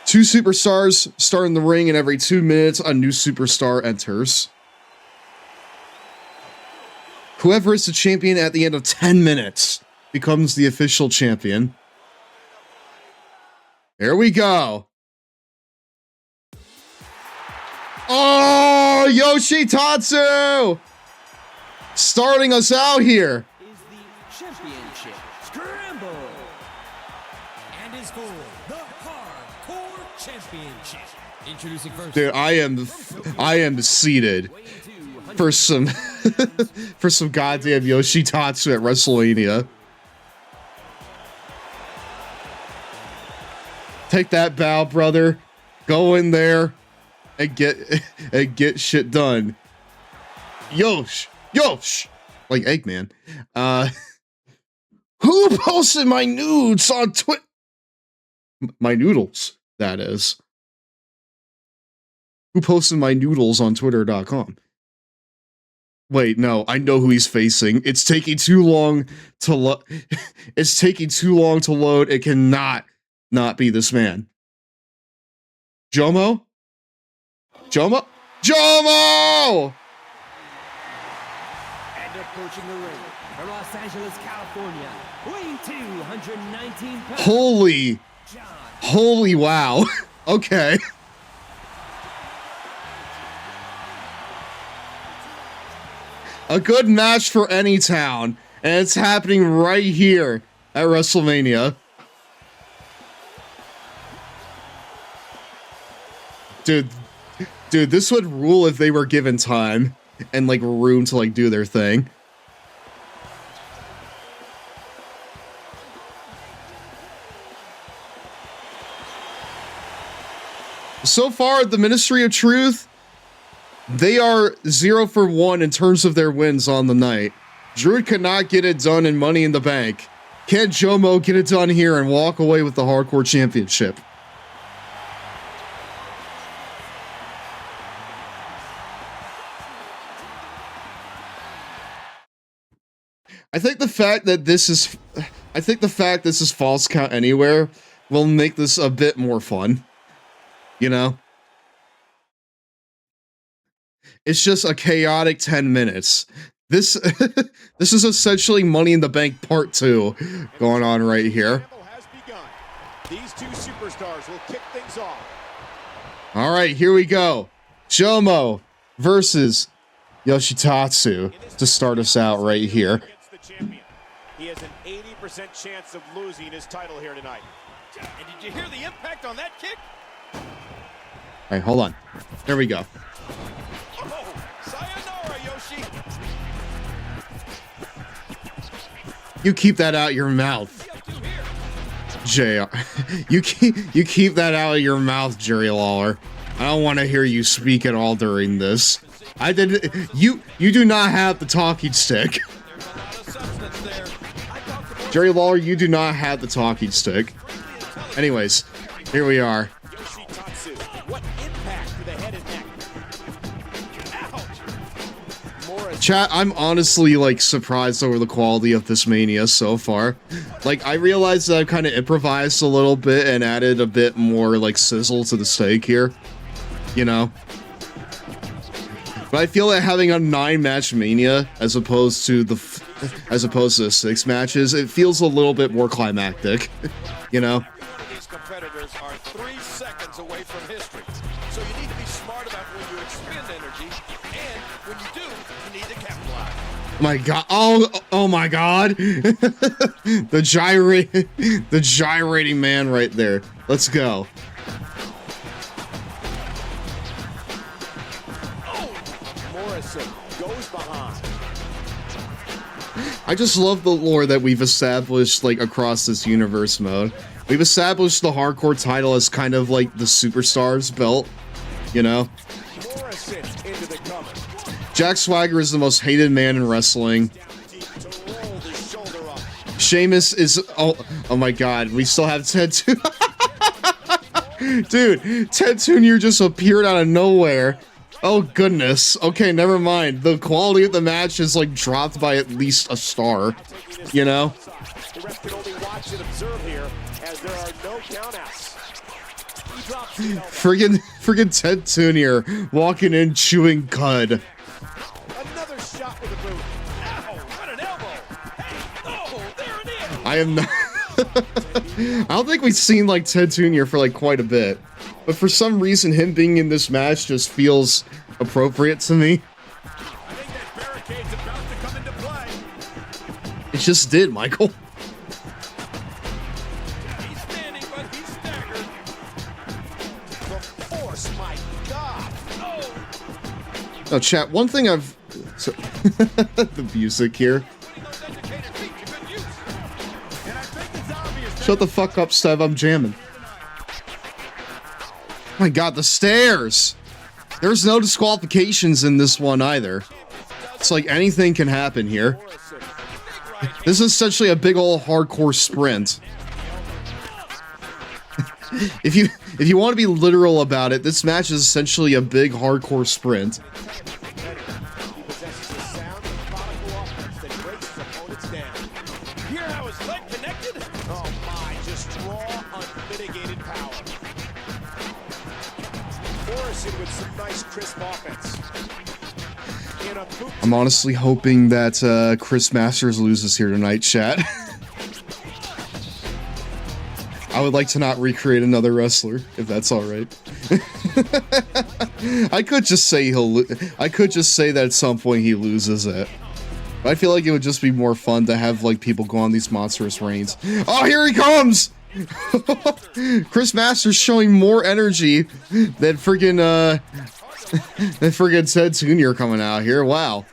2 superstars start in the ring, and every 2 minutes, a new superstar enters. Whoever is the champion at the end of 10 minutes becomes the official champion. Here we go. Oh, Yoshitatsu! Starting us out here. Is the championship scramble. And is for the hardcore championship. Introducing first. Dude, I am seated for some for some goddamn Yoshitatsu at WrestleMania. Take that bow, brother. Go in there and get shit done. Yosh. Like Eggman. Who posted my nudes on Twitter? My noodles, that is. Who posted my noodles on Twitter.com? Wait, no, I know who he's facing. It's taking too long to load. It's taking too long to load. It cannot not be this man. Jomo? And approaching the ring from Los Angeles, California, weighing 219 pounds. Holy wow. Okay. A good match for any town, and it's happening right here at WrestleMania. Dude, this would rule if they were given time and, like, room to, like, do their thing. So far, the Ministry of Truth, they are 0 for 1 in terms of their wins on the night. Druid could not get it done in Money in the Bank. Can Jomo get it done here and walk away with the Hardcore Championship? I think the fact this is Falls Count Anywhere will make this a bit more fun. You know? It's just a chaotic 10 minutes. This this is essentially Money in the Bank Part 2 going on right here. These two superstars will kick things off. All right, here we go. Jomo versus Yoshitatsu to start us out right here. He has an 80% chance of losing his title here tonight. And did you hear the impact on that kick? All right, hold on. There we go. Oh, sayonara, Yoshi. You keep that out your mouth, JR. You keep that out of your mouth, Jerry Lawler. I don't want to hear you speak at all during this. You do not have the talking stick. Jerry Lawler, you do not have the talking stick. Anyways, here we are. What impact to the head and neck? Chat, I'm honestly, like, surprised over the quality of this Mania so far. Like, I realized that I've kind of improvised a little bit and added a bit more, like, sizzle to the steak here. You know? But I feel that having a 9-match Mania as opposed to the 6 matches, it feels a little bit more climactic. You know? These competitors are 3 seconds away from history. So you need to be smart about when you expend energy, and when you do, you need to capitalize. My God! Oh my God! the gyrating man right there. Let's go. Goes behind. I just love the lore that we've established, like, across this universe mode. We've established the hardcore title as kind of like the superstars belt, you know? Jack Swagger is the most hated man in wrestling. Sheamus is... Oh my god. We still have Ted Jr. Dude, Ted Jr. just appeared out of nowhere. Oh, goodness. Okay, never mind. The quality of the match is, like, dropped by at least a star. You know? The ref can only watch and observe here as there are no countouts. Friggin' Ted Jr. walking in chewing cud. Another shot with a boot. Ow, what an elbow. Hey, oh, there it is. I am not... I don't think we've seen, like, Ted Jr. for, like, quite a bit. But for some reason, him being in this match just feels appropriate to me. I think that barricade's about to come into play. It just did, Michael. He's standing, but he's staggered. The force, my God. Oh. Oh, chat, one thing I've... So, the music here. Shut the fuck up, Stev, I'm jamming. My god, the stairs! There's no disqualifications in this one either. It's like anything can happen here. This is essentially a big ol' hardcore sprint. If you want to be literal about it, this match is essentially a big hardcore sprint. Hear how his leg connected? Oh my, just raw, unmitigated power. Morrison with some nice crisp offense. I'm honestly hoping that Chris Masters loses here tonight, chat. I would like to not recreate another wrestler, if that's all right. I could just say I could just say that at some point he loses it. But I feel like it would just be more fun to have like people go on these monstrous reigns. Oh, here he comes! Chris Masters showing more energy than friggin' Ted Jr. coming out here. Wow.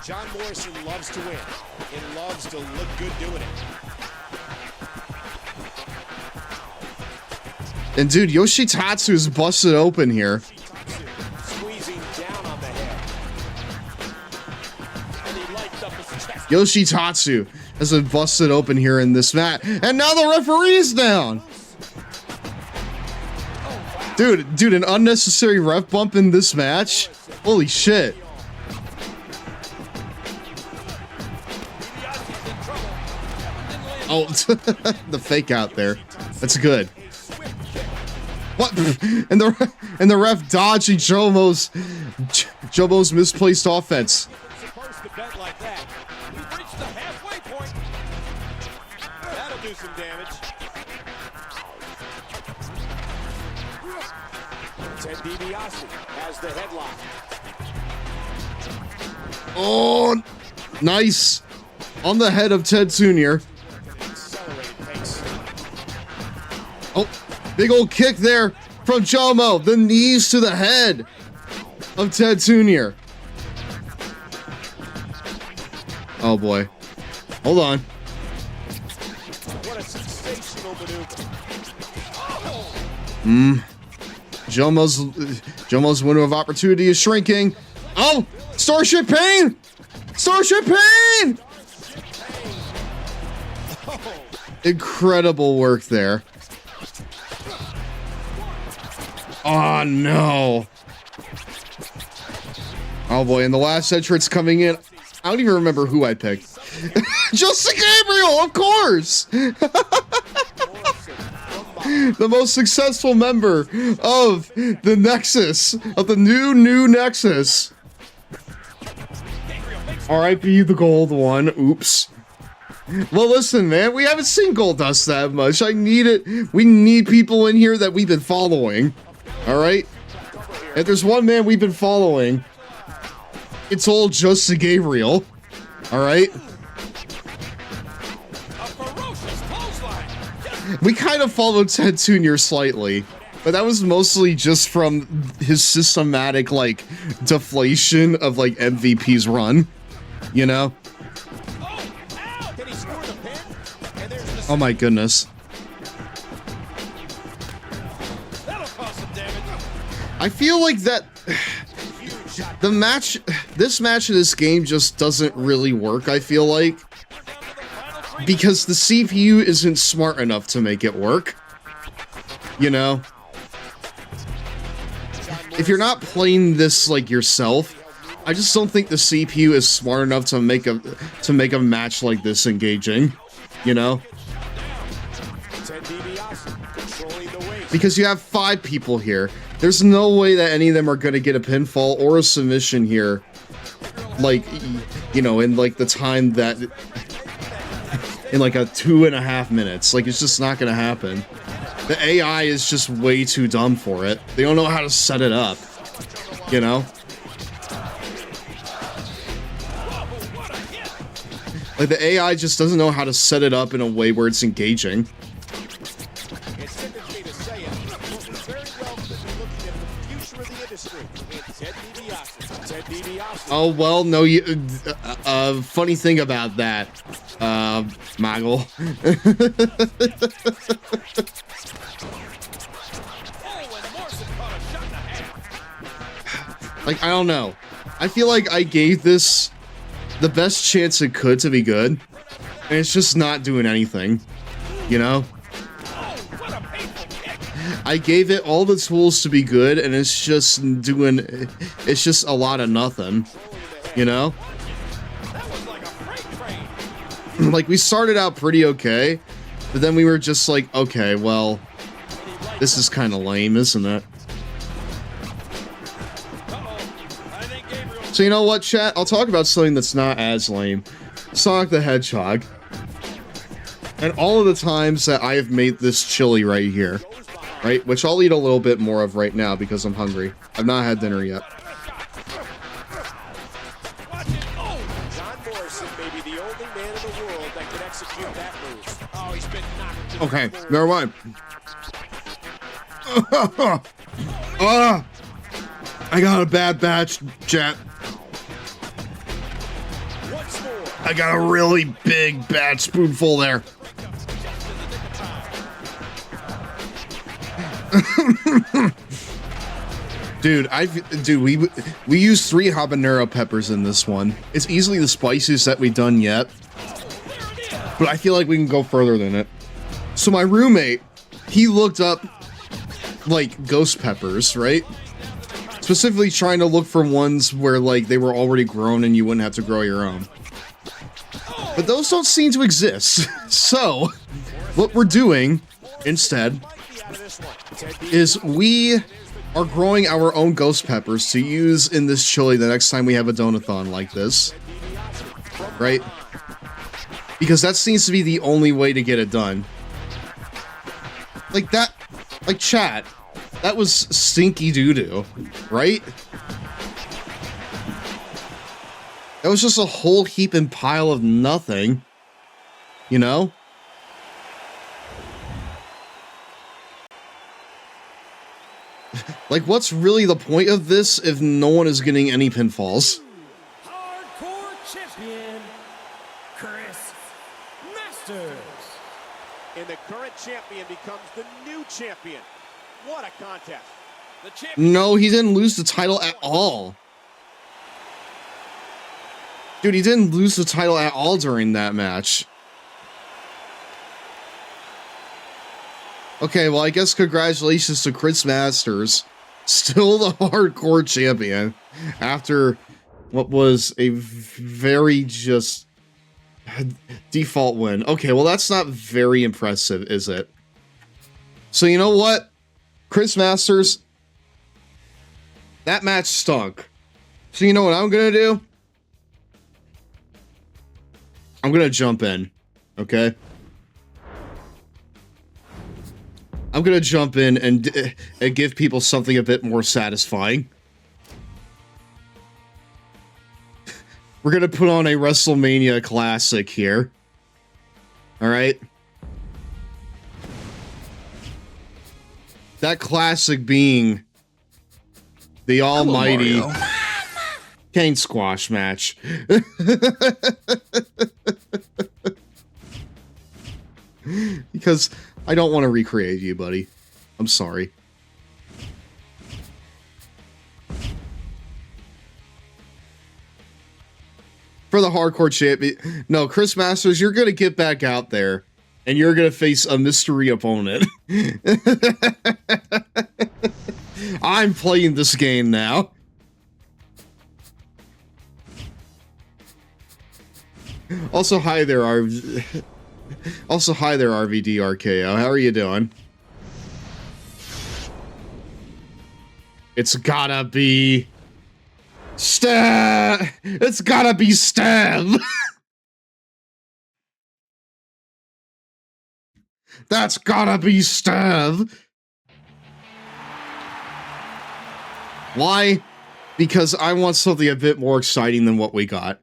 John Morrison loves to win and loves to look good doing it. And dude, Yoshitatsu is busted open here. Squeezing down on the head. And he lights up his chest. Yoshitatsu has been busted open here in this match. And now the referee's down. Dude, an unnecessary ref bump in this match? Holy shit. Oh, the fake out there. That's good. What? And the ref dodging Jomo's misplaced offense. Supposed to bet like that. We've reached the halfway point. That'll do some damage. Ted DiBiase has the headlock. Oh, nice. On the head of Ted Jr. Oh, big old kick there from Jomo. The knees to the head of Ted Jr. Oh boy. Hold on. What a sensational maneuver. Jomo's window of opportunity is shrinking. Oh, Starship Pain! Starship Pain! Incredible work there. Oh no. Oh boy, and the last entrance coming in. I don't even remember who I picked. Justin Gabriel, of course! The most successful member of the Nexus, of the new Nexus. R.I.P. the gold one. Oops. Well, listen, man, we haven't seen Goldust that much. I need it. We need people in here that we've been following. All right? If there's one man we've been following, it's old Justin Gabriel. All right? We kind of followed Ted Jr. slightly, but that was mostly just from his systematic, like, deflation of, like, MVP's run. You know? Oh my goodness. I feel like that the match this match in this game just doesn't really work, I feel like. Because the CPU isn't smart enough to make it work. You know? If you're not playing this like yourself, I just don't think the CPU is smart enough to make a match like this engaging. You know? Because you have 5 people here. There's no way that any of them are going to get a pinfall or a submission here. Like, you know, in like the time that... in like a 2.5 minutes. Like, it's just not going to happen. The AI is just way too dumb for it. They don't know how to set it up. You know? Like, the AI just doesn't know how to set it up in a way where it's engaging. Oh, well, no, you... funny thing about that, Maggle. Like, I don't know. I feel like I gave this the best chance it could to be good, and it's just not doing anything, you know? I gave it all the tools to be good, and it's just a lot of nothing, you know? Like, we started out pretty okay, but then we were just like, okay, well, this is kind of lame, isn't it? So you know what, chat? I'll talk about something that's not as lame. Sonic the Hedgehog. And all of the times that I have made this chili right here. Right? Which I'll eat a little bit more of right now because I'm hungry. I've not had dinner yet. Okay, never mind. I got a bad batch, chat. I got a really big bad spoonful there. Dude, we used 3 habanero peppers in this one. It's easily the spiciest that we've done yet. But I feel like we can go further than it. So my roommate, he looked up like ghost peppers, right? Specifically trying to look for ones where like they were already grown and you wouldn't have to grow your own. But those don't seem to exist. So, what we're doing instead is we are growing our own ghost peppers to use in this chili the next time we have a donathon like this. Right? Because that seems to be the only way to get it done. Like that, like chat, that was stinky doo-doo, right? That was just a whole heap and pile of nothing, you know? Like, what's really the point of this if no one is getting any pinfalls? Hardcore champion, Chris Masters. And the current champion becomes the new champion. What a contest. The champion. No, he didn't lose the title at all. Dude, he didn't lose the title at all during that match. Okay, well, I guess congratulations to Chris Masters. Still the hardcore champion. After what was a very just default win. Okay, well, that's not very impressive, is it? So, you know what? Chris Masters, that match stunk. So, you know what I'm going to do? I'm going to jump in, okay? I'm going to jump in and give people something a bit more satisfying. We're going to put on a WrestleMania classic here. All right? That classic being the almighty Kane Squash match. Because I don't want to recreate you, buddy. I'm sorry. for the hardcore champion. No, Chris Masters, you're gonna get back out there, and you're gonna face a mystery opponent. I'm playing this game now. Also, hi there, RVD RKO. How are you doing? It's gotta be Stev. It's gotta be Stev. That's gotta be Stev. Why? Because I want something a bit more exciting than what we got.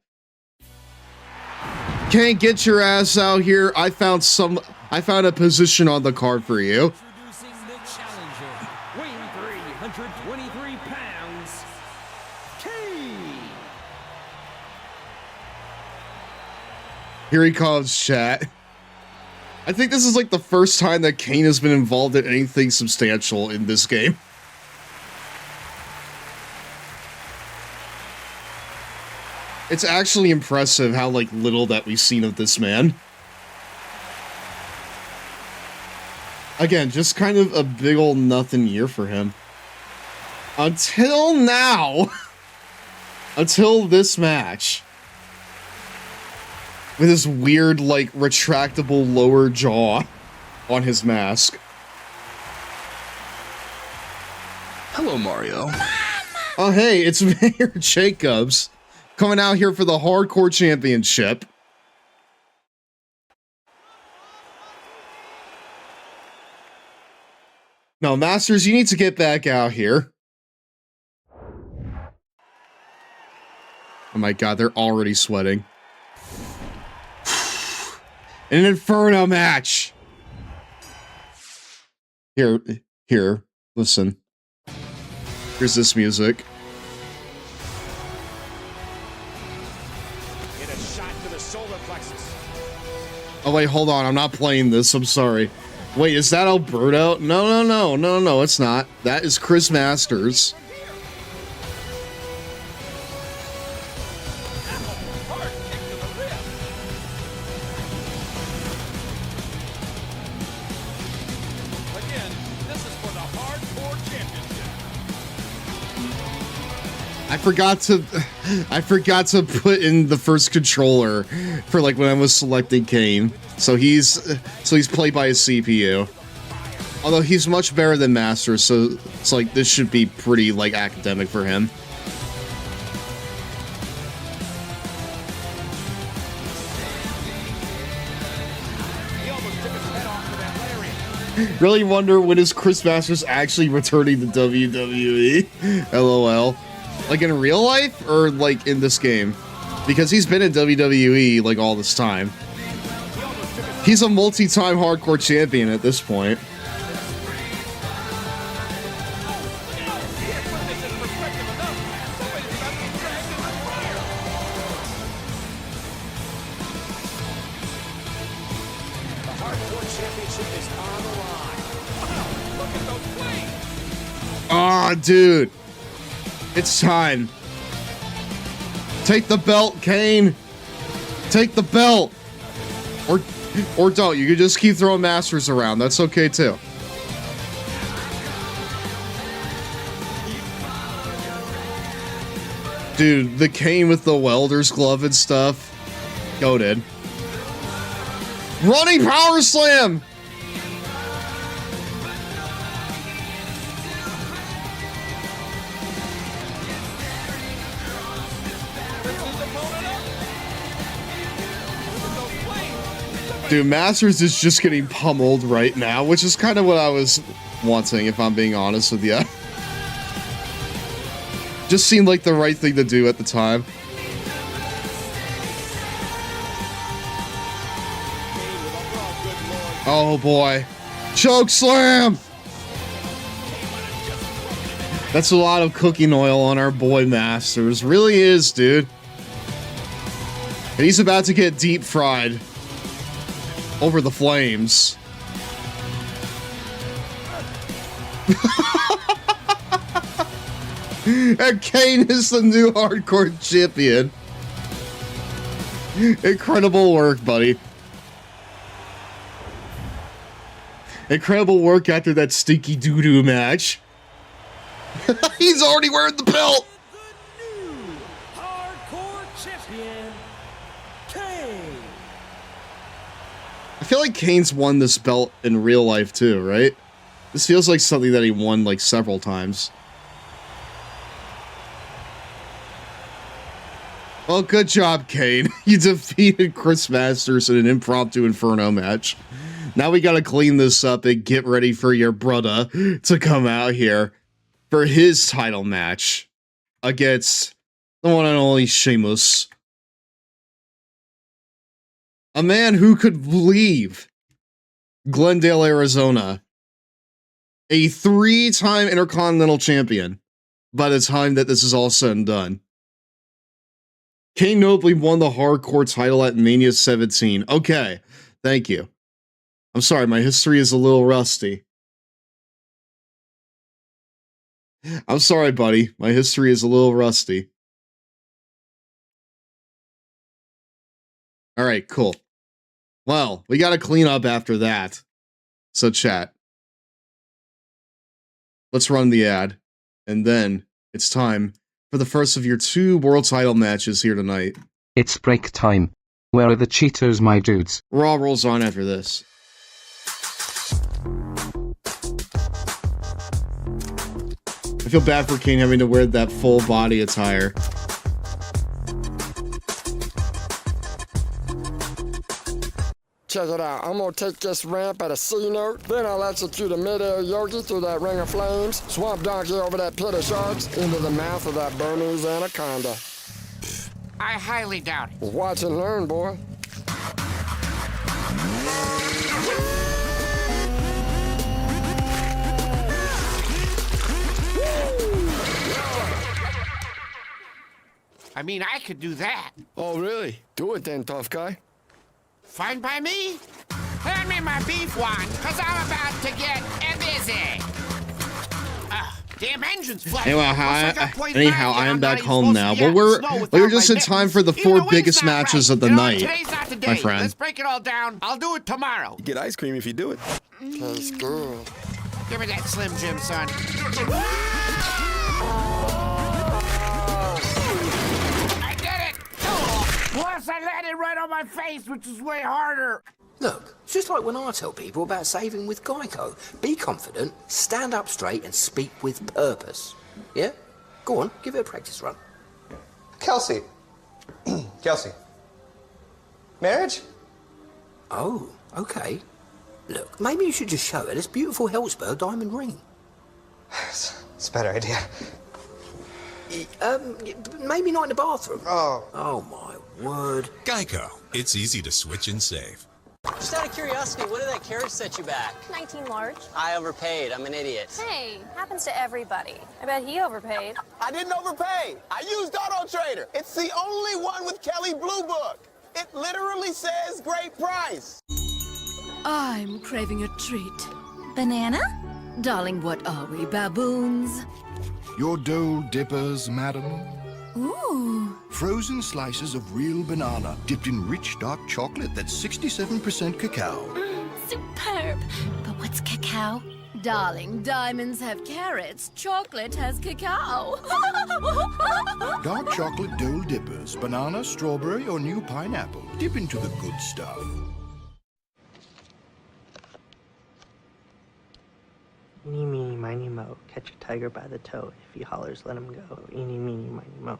Can't get your ass out here. I found a position on the card for you. Introducing the challenger, weighing 323 pounds, Kane. Here he comes, chat. I think this is like the first time that Kane has been involved in anything substantial in this game. It's actually impressive how like little that we've seen of this man. Again, just kind of a big old nothing year for him. Until now. Until this match. With his weird, like, retractable lower jaw on his mask. Hello, Mario. Oh, hey, it's Mayor Jacobs. Coming out here for the Hardcore Championship. No, Masters, you need to get back out here. Oh my god, they're already sweating. An Inferno match! Here, listen. Here's this music. Get a shot to the solar plexus. Oh wait, hold on, I'm not playing this, I'm sorry. Wait, is that Alberto? No, it's not. That is Chris Masters. I forgot to put in the first controller for like when I was selecting Kane. So he's played by a CPU. Although he's much better than Masters, so it's like this should be pretty like academic for him. Really wonder when is Chris Masters actually returning to WWE? LOL. Like in real life or like in this game? Because he's been in WWE like all this time. He's a multi-time hardcore champion at this point. Ah, dude. It's time. Take the belt, Kane. Take the belt. Or don't. You can just keep throwing Masters around. That's okay, too. Dude, the Kane with the welder's glove and stuff. Goated. Running power slam! Dude, Masters is just getting pummeled right now, which is kind of what I was wanting, if I'm being honest with you. Just seemed like the right thing to do at the time. Oh boy. Choke slam! That's a lot of cooking oil on our boy Masters. Really is, dude. And he's about to get deep fried over the flames. And Kane is the new hardcore champion. Incredible work, buddy. Incredible work after that stinky doo-doo match. He's already wearing the belt. Hardcore champion, Kane. I feel like Kane's won this belt in real life too, right? This feels like something that he won like several times. Well, good job, Kane. You defeated Chris Masters in an impromptu Inferno match. Now we gotta clean this up and get ready for your brother to come out here for his title match against the one and only Sheamus. A man who could leave Glendale, Arizona, a 3-time Intercontinental Champion by the time that this is all said and done. Kane notably won the hardcore title at Mania 17. Okay, thank you. I'm sorry, my history is a little rusty. I'm sorry, buddy. My history is a little rusty. All right, cool. Well, we got to clean up after that. So, chat. Let's run the ad. And then it's time for the first of your 2 world title matches here tonight. It's break time. Where are the Cheetos, my dudes? Raw rolls on after this. I feel bad for Kane having to wear that full body attire. Check it out. I'm gonna take this ramp at a C note, then I'll execute a mid-air yogi through that ring of flames, swamp donkey over that pit of sharks, into the mouth of that Burmese anaconda. I highly doubt it. Watch and learn, boy. I mean, I could do that. Oh, really? Do it then, tough guy. Fine by me. Hand me my beef wine, because I'm about to get busy. Damn engine's flat. Anyhow, I am back home now. But we're just in time for the 4 biggest matches of the night, Today's not the day. my friend. Let's break it all down. I'll do it tomorrow. You get ice cream if you do it. That's good. Give me that Slim Jim, son. I did it! Plus, I landed right on my face, which is way harder. Look, it's just like when I tell people about saving with Geico. Be confident, stand up straight, and speak with purpose. Yeah? Go on, give it a practice run. Kelsey. Kelsey. Marriage? Oh, okay. Look, maybe you should just show her this beautiful Hellspur diamond ring. It's a better idea. Maybe not in the bathroom. Oh. Oh, my word. Geico. It's easy to switch and save. Just out of curiosity, what did that carriage set you back? 19 large. I overpaid. I'm an idiot. Hey, happens to everybody. I bet he overpaid. I didn't overpay. I used Auto Trader. It's the only one with Kelly Blue Book. It literally says great price. I'm craving a treat. Banana? Darling, what are we, baboons? Your Dole Dippers, madam? Ooh. Frozen slices of real banana dipped in rich dark chocolate that's 67% cacao. Superb. But what's cacao? Darling, diamonds have carrots. Chocolate has cacao. Dark chocolate Dole Dippers, banana, strawberry, or new pineapple. Dip into the good stuff. Eeny, meeny, miny, mo. Catch a tiger by the toe. If he hollers, let him go. Eeny, meeny, miny, mo.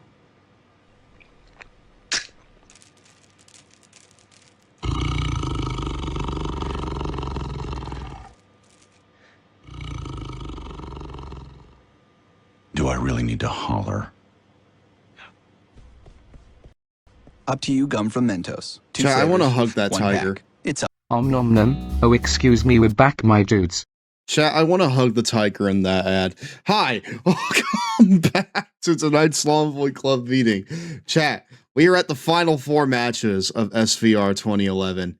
Do I really need to holler? Up to you, gum from Mentos. I want to hug that tiger. Pack. It's a Om nom nom. Oh, excuse me, we're back, my dudes. Chat, I want to hug the tiger in that ad. Hi, welcome back to tonight's Slumboy Club meeting. Chat, we are at the final 4 matches of SVR 2011.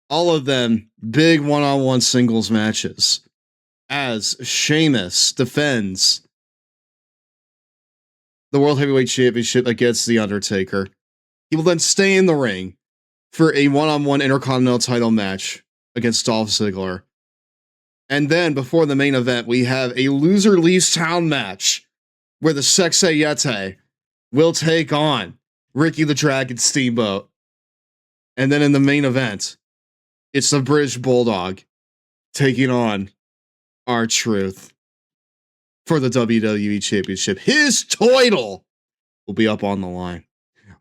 All of them big one-on-one singles matches. As Sheamus defends the World Heavyweight Championship against The Undertaker. He will then stay in the ring for a one-on-one Intercontinental title match against Dolph Ziggler. And then, before the main event, we have a loser leaves town match where the Sexay Yeti will take on Ricky the Dragon Steamboat. And then in the main event, it's the British Bulldog taking on R-Truth for the WWE Championship. His title will be up on the line.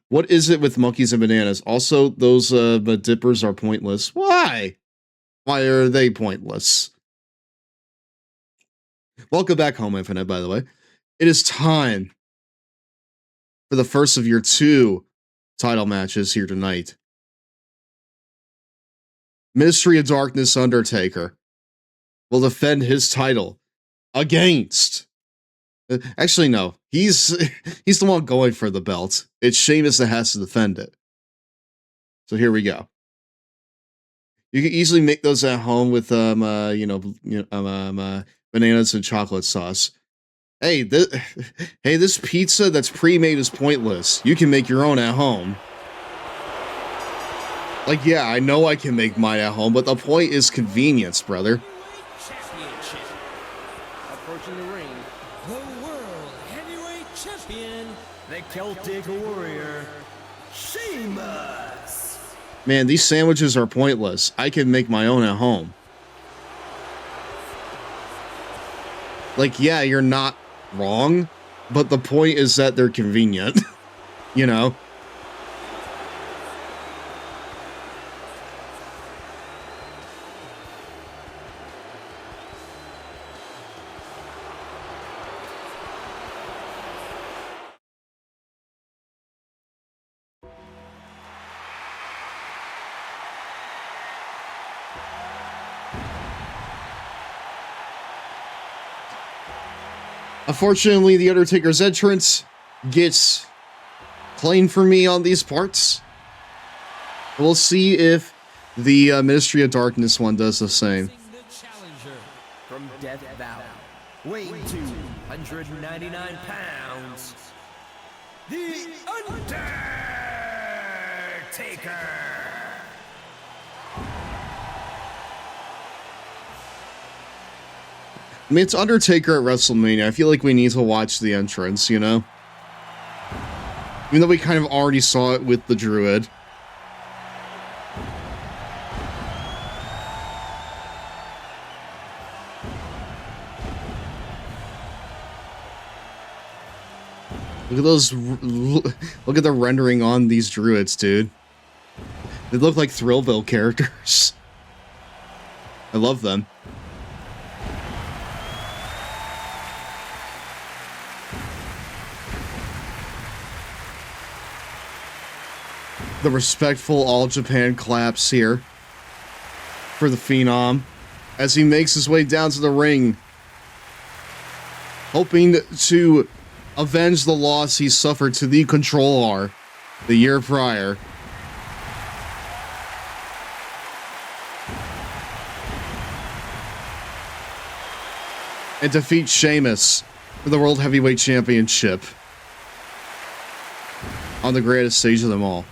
What is it with monkeys and bananas? Also, those dippers are pointless. Why? Why are they pointless? Welcome back home, Infinite, by the way. It is time for the first of your 2 title matches here tonight. Ministry of Darkness Undertaker will defend his title against... Actually, no. He's the one going for the belt. It's Sheamus that has to defend it. So here we go. You can easily make those at home with bananas and chocolate sauce. Hey, this pizza that's pre-made is pointless. You can make your own at home. Like, yeah, I know I can make mine at home, but the point is convenience, brother. Championship. Approaching the ring, the World Heavyweight Champion, the Celtic Warrior, Sheamus. Man, these sandwiches are pointless. I can make my own at home. Like, yeah, you're not wrong, but the point is that they're convenient. You know? Unfortunately, The Undertaker's entrance gets plain for me on these parts. We'll see if the Ministry of Darkness one does the same. The challenger from Death Valley, weighing 299 pounds, The Undertaker. I mean, it's Undertaker at WrestleMania. I feel like we need to watch the entrance, you know? Even though we kind of already saw it with the Druid. Look at those, look at the rendering on these Druids, dude. They look like Thrillville characters. I love them. The respectful All Japan claps here for the Phenom as he makes his way down to the ring, hoping to avenge the loss he suffered to the Control-R the year prior. And defeat Sheamus for the World Heavyweight Championship on the greatest stage of them all.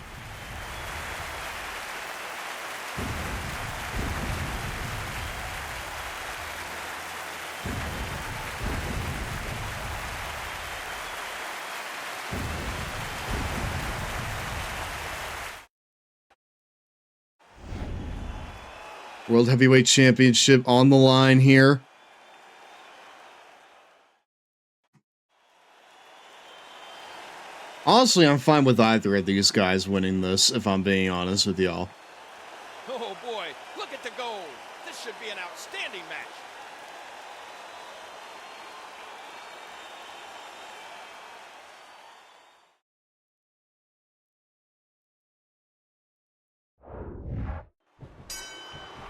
World Heavyweight Championship on the line here. Honestly, I'm fine with either of these guys winning this, if I'm being honest with y'all. Oh boy, look at the goal. This should be an outstanding match.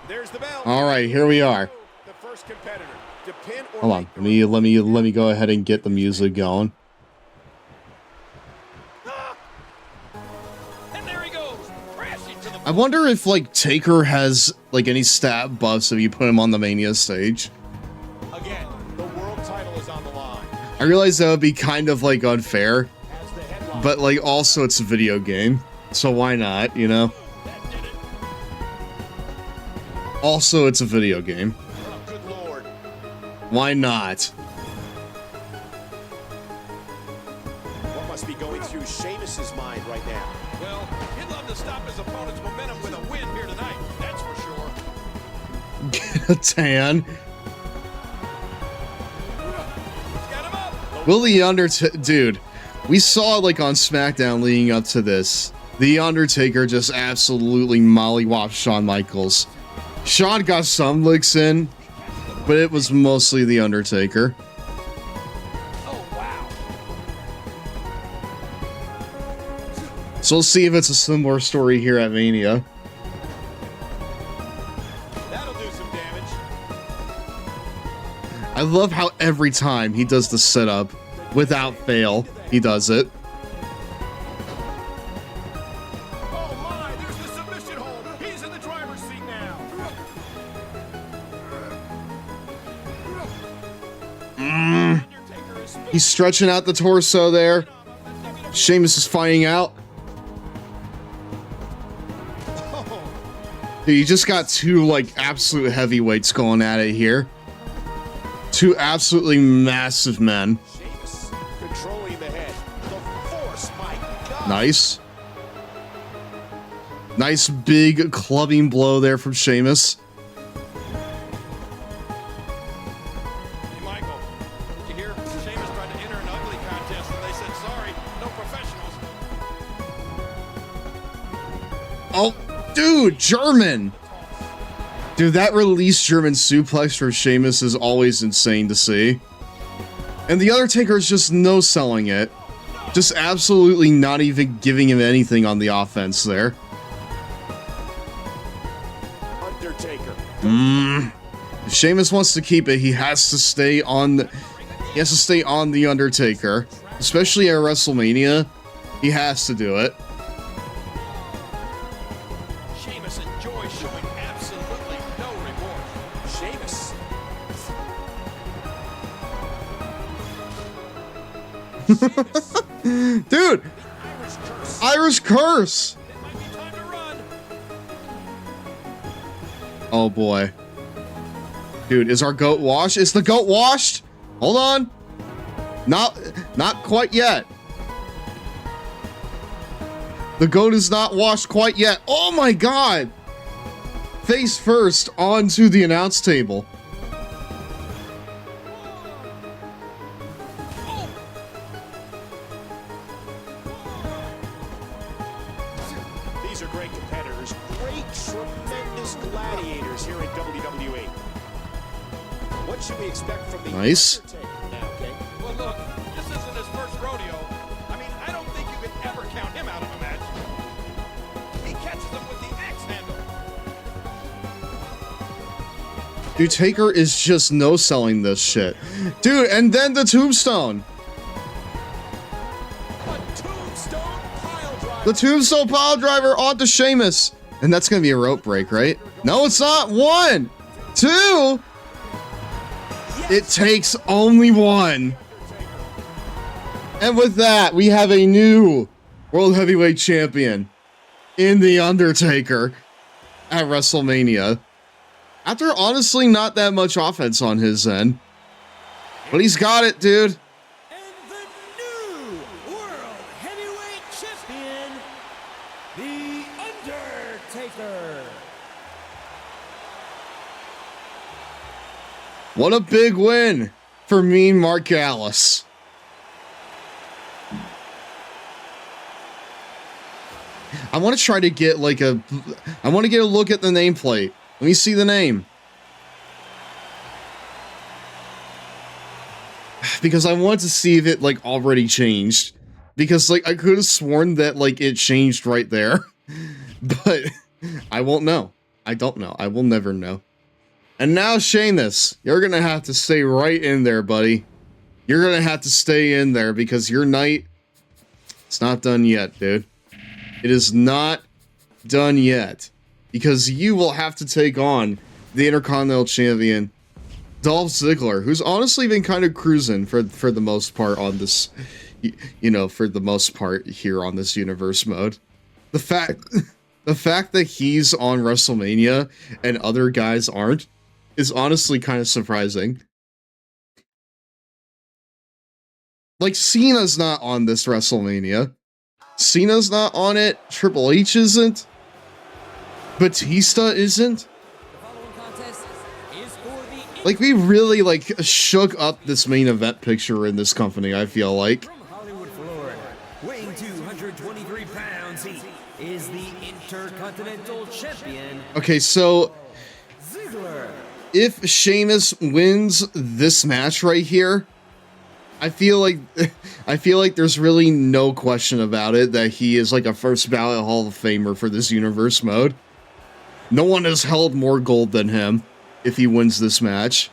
There's the bell. All right, here we are. The first competitor to pin or Hold on, let me go ahead and get the music going. And there he goes, crashing to the I wonder if like Taker has like any stat buffs if you put him on the Mania stage. Again, the world title is on the line. I realize that would be kind of like unfair, but like also it's a video game. So why not, you know? Also, it's a video game. Oh, good lord. Why not? What must be going through Sheamus's mind right now? Well, he'd love to stop his opponent's momentum with a win here tonight, that's for sure. Get a tan. Will the Undertaker... Dude, we saw, like, on SmackDown leading up to this, the Undertaker just absolutely mollywopped Shawn Michaels. Shawn got some licks in, but it was mostly the Undertaker. So we'll see if it's a similar story here at Mania. That'll do some damage. I love how every time he does the setup, without fail, he does it. Oh my, there's the submission hold. He's in the driver's seat now. He's stretching out the torso there. Sheamus is finding out. Dude, you just got two, like, absolute heavyweights going at it here. Two absolutely massive men. Sheamus controlling the head. The force, my God. Nice. Nice big clubbing blow there from Sheamus. Hey, Michael, did you hear? Sheamus tried to enter an ugly contest and they said, sorry, no professionals. Oh, dude, German. Dude, that release German suplex for Sheamus is always insane to see. And the Undertaker is just no-selling it. Just absolutely not even giving him anything on the offense there. Undertaker. If Sheamus wants to keep it, he has to stay on the, Undertaker. Especially at WrestleMania. He has to do it. Sheamus enjoys showing absolutely no remorse. Sheamus. Dude! Irish curse! Oh boy. Dude, is our goat washed? Is the goat washed? Hold on. Not quite yet. The goat is not washed quite yet. Oh my god! Face first onto the announce table. These are great competitors, great, tremendous gladiators here in WWE. What should we expect from the Nice. Undertaker now, okay? Well, look, this isn't his first rodeo. I mean, I don't think you could ever count him out of a match. He catches him with the axe handle. Dude, Taker is just no-selling this shit. Dude, and then the tombstone. The tombstone pile driver onto Sheamus. And that's going to be a rope break, right? No, it's not. 1, 2. It takes only 1. And with that, we have a new World Heavyweight Champion in The Undertaker at WrestleMania. After honestly not that much offense on his end. But he's got it, dude. The Undertaker. What a big win for Mean Mark Gallus. I want to try to get like a look at the nameplate. Let me see the name. Because I want to see if it like already changed. Because like I could have sworn that like it changed right there. But I won't know. I don't know. I will never know. And now Sheamus, you're going to have to stay right in there, buddy. You're going to have to stay in there because your night, it's not done yet, dude. It is not done yet. Because you will have to take on the Intercontinental Champion, Dolph Ziggler, who's honestly been kind of cruising for the most part on this, you know, for the most part here on this universe mode. the fact that he's on WrestleMania and other guys aren't is honestly kind of surprising. Like, Cena's not on this WrestleMania. Cena's not on it. Triple H isn't. Batista isn't. Like, we really, like, shook up this main event picture in this company, I feel like. From Hollywood, Florida, weighing 223 pounds, he is the Intercontinental Champion. Okay, so Ziggler. if Sheamus wins this match right here, I feel like there's really no question about it that he is like a first ballot Hall of Famer for this universe mode. No one has held more gold than him if he wins this match.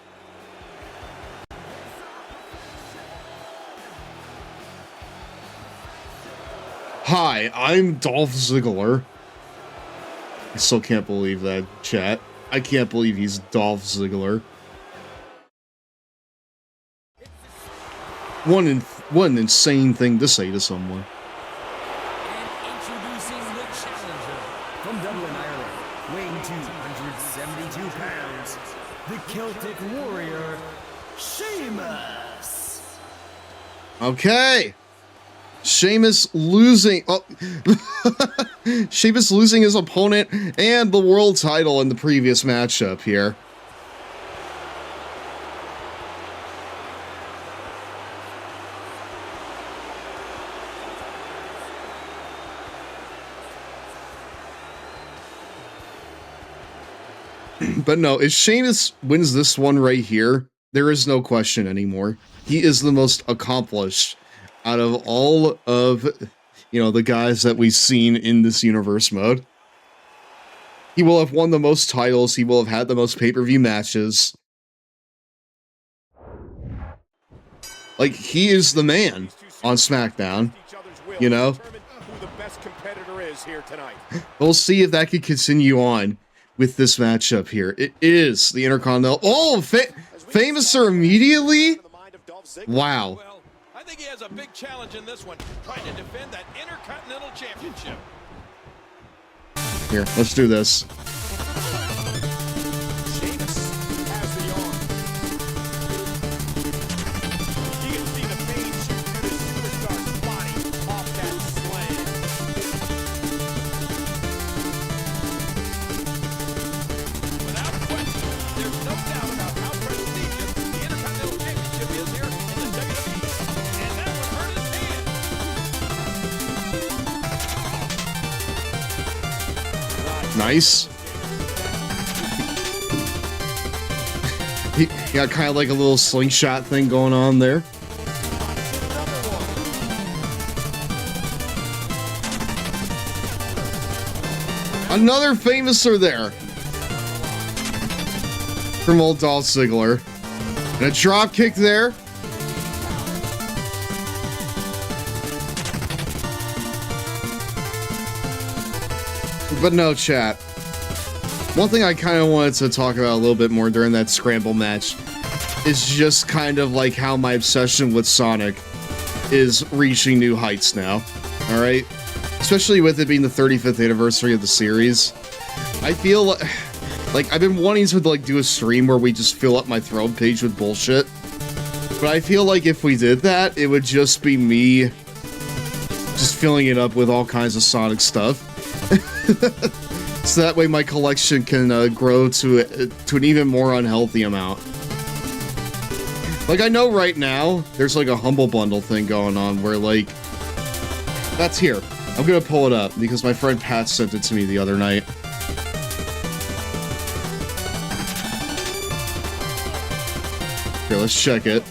Hi, I'm Dolph Ziggler. I still can't believe that, chat. I can't believe he's Dolph Ziggler. What an insane thing to say to someone. And introducing the challenger from Dublin, Ireland, weighing 272 pounds, the Celtic Warrior, Sheamus. Okay. Sheamus losing. Oh, Sheamus losing his opponent and the world title in the previous matchup here. But no, if Sheamus wins this one right here, there is no question anymore. He is the most accomplished out of all of, you know, the guys that we've seen in this universe mode. He will have won the most titles. He will have had the most pay-per-view matches. Like, he is the man on SmackDown, you know? Who the best competitor is here tonight. We'll see if that can continue on with this matchup here. It is the Intercontinental. Oh, Famouser immediately? Wow. Well, I think he has a big challenge in this one, trying to defend that Intercontinental Championship. Here, let's do this. Sheamus has the arm. You can see the pain shoot through the superstar's body off that slam. Without question, there's no doubt about how prestigious the Intercontinental Championship is here in the WWE. And that one hurt his hand. Nice. He got kind of like a little slingshot thing going on there. Another Famouser there from old Dolph Ziggler. And a drop kick there. But no, chat. One thing I kind of wanted to talk about a little bit more during that scramble match is just kind of like how my obsession with Sonic is reaching new heights now. Alright? Especially with it being the 35th anniversary of the series. I feel like I've been wanting to like do a stream where we just fill up my throne page with bullshit. But I feel like if we did that, it would just be me just filling it up with all kinds of Sonic stuff. So that way my collection can grow to an even more unhealthy amount. Like, I know right now, there's like a Humble Bundle thing going on where like, that's here. I'm gonna pull it up because my friend Pat sent it to me the other night. Here, let's check it.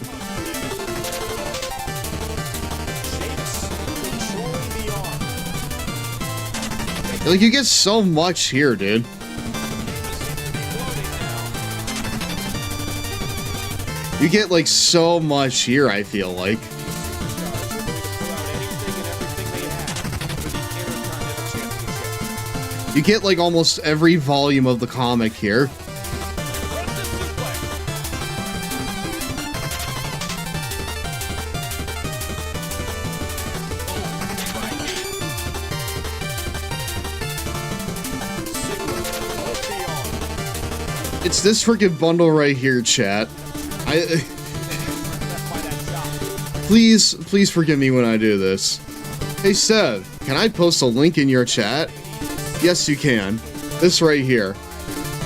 Like, you get so much here, dude. You get, like, so much here, I feel like. You get, like, almost every volume of the comic here. It's this freaking bundle right here, chat. Please forgive me when I do this. Hey, Stev, can I post a link in your chat? Yes, you can. This right here.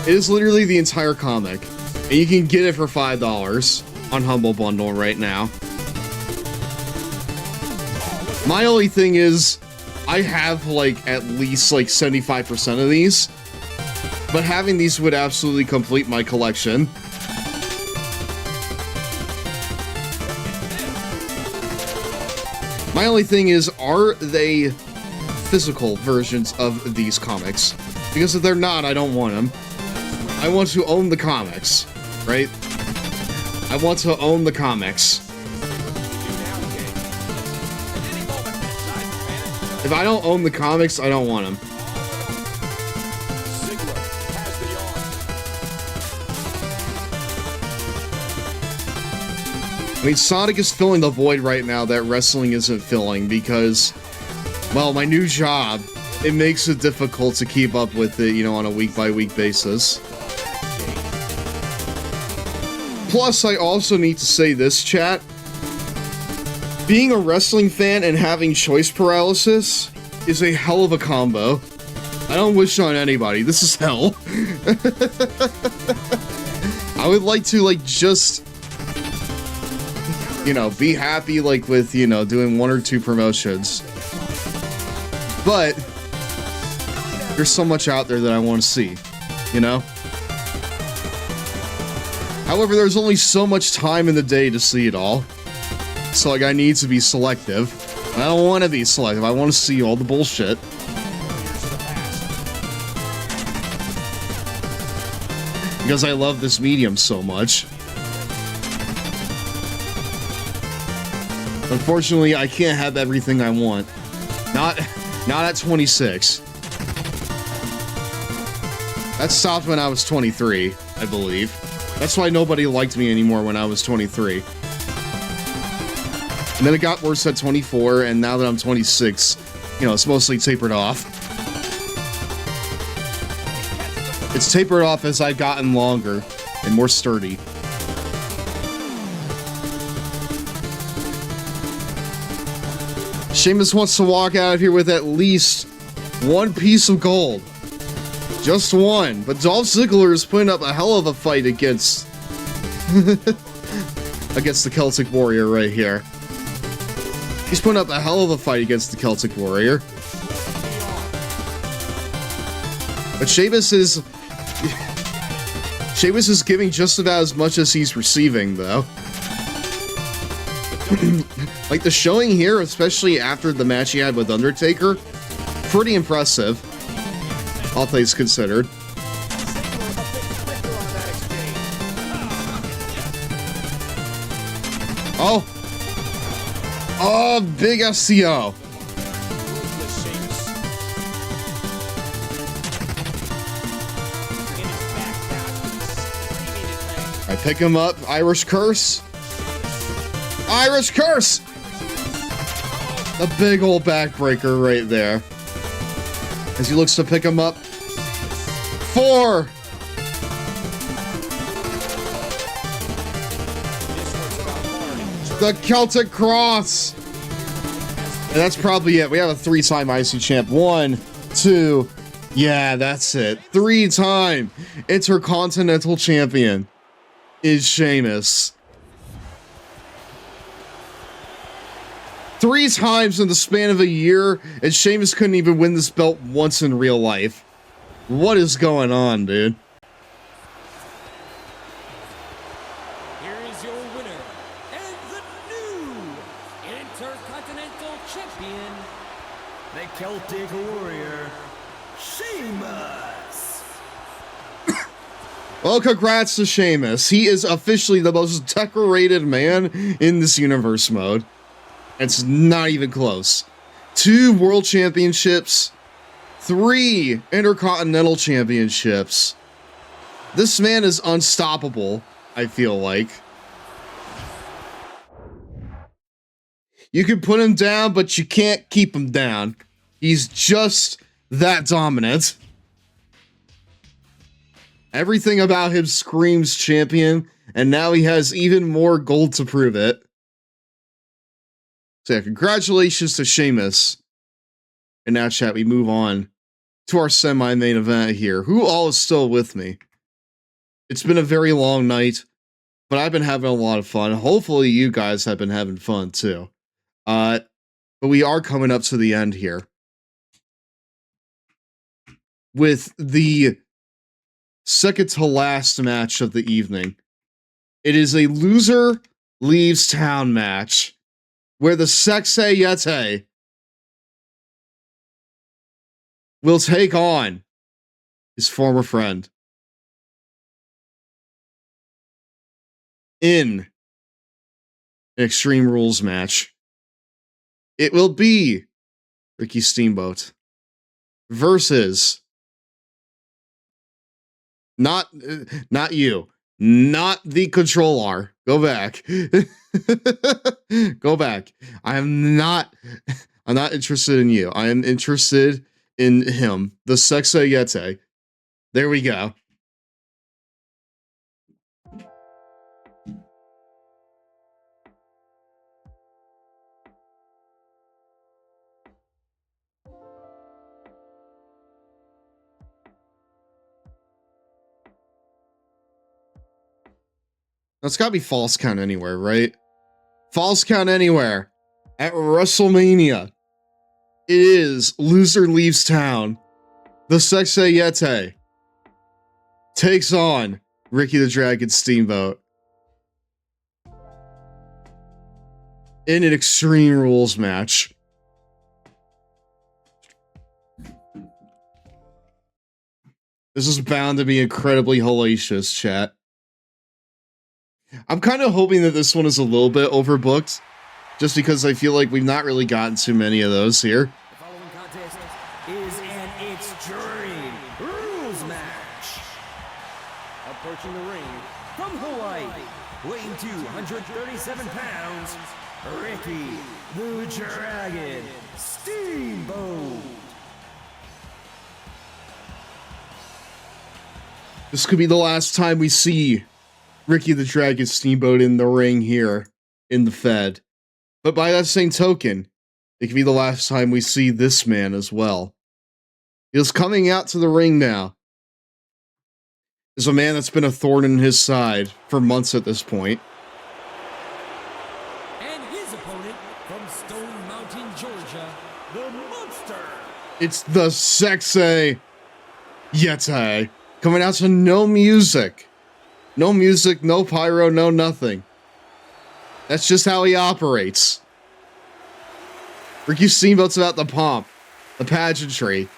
It is literally the entire comic. And you can get it for $5 on Humble Bundle right now. My only thing is, I have like at least like 75% of these. But having these would absolutely complete my collection. My only thing is, are they physical versions of these comics? Because if they're not, I don't want them. I want to own the comics, right? I want to own the comics. If I don't own the comics, I don't want them. I mean, Sonic is filling the void right now that wrestling isn't filling because, well, my new job, it makes it difficult to keep up with it, you know, on a week-by-week basis. Plus, I also need to say this, chat. Being a wrestling fan and having choice paralysis is a hell of a combo. I don't wish on anybody. This is hell. I would like to, like, just, you know, be happy, like, with, you know, doing 1 or 2 promotions. But there's so much out there that I want to see, you know? However, there's only so much time in the day to see it all. So, like, I need to be selective. I don't want to be selective. I want to see all the bullshit. Because I love this medium so much. Unfortunately, I can't have everything I want. Not at 26. That stopped when I was 23, I believe. That's why nobody liked me anymore when I was 23. And then it got worse at 24, and now that I'm 26, you know, it's mostly tapered off. It's tapered off as I've gotten longer and more sturdy. Sheamus wants to walk out of here with at least 1 piece of gold. Just 1. But Dolph Ziggler is putting up a hell of a fight against against the Celtic Warrior right here. He's putting up a hell of a fight against the Celtic Warrior. But Sheamus is giving just about as much as he's receiving, though. Like, the showing here, especially after the match he had with Undertaker, pretty impressive, all things considered. Oh! Oh, big SCO! I pick him up, Irish Curse. Irish Curse! A big old backbreaker right there. As he looks to pick him up. 4! The Celtic Cross! And that's probably it. We have a 3-time IC champ. 1, 2, yeah, that's it. 3-time Intercontinental Champion is Sheamus. 3 times in the span of a year, and Sheamus couldn't even win this belt once in real life. What is going on, dude? Here is your winner, and the new Intercontinental Champion, the Celtic Warrior, Sheamus. Well, congrats to Sheamus. He is officially the most decorated man in this universe mode. It's not even close. 2 World Championships, 3 Intercontinental Championships. This man is unstoppable, I feel like. You can put him down, but you can't keep him down. He's just that dominant. Everything about him screams champion, and now he has even more gold to prove it. So yeah, congratulations to Sheamus. And now, chat, we move on to our semi-main event here. Who all is still with me? It's been a very long night, but I've been having a lot of fun. Hopefully you guys have been having fun too. But we are coming up to the end here with the second to last match of the evening. It is a loser leaves town match where the Sexay Yeti will take on his former friend in an Extreme Rules match. It will be Ricky Steamboat versus not you, not the controller. Go back. Go back. I'm not interested in you. I am interested in him, the Sexay Yeti. There we go. That's gotta be False Count Anywhere, right? False Count Anywhere at WrestleMania. It is Loser Leaves Town. The Sexay Yeti takes on Ricky the Dragon Steamboat in an Extreme Rules match. This is bound to be incredibly hellacious, chat. I'm kind of hoping that this one is a little bit overbooked, just because I feel like we've not really gotten too many of those here. The following contest is an Extreme Rules match. Approaching the ring from Hawaii, weighing 237 pounds, Ricky the Dragon Steamboat. This could be the last time we see Ricky the Dragon Steamboat in the ring here in the Fed. But by that same token, it could be the last time we see this man as well. He's coming out to the ring now. Is a man that's been a thorn in his side for months at this point. And his opponent from Stone Mountain, Georgia, the Monster. It's the Sexay Yeti coming out to no music. No music, no pyro, no nothing. That's just how he operates. Ricky Steamboat's about the pomp, the pageantry.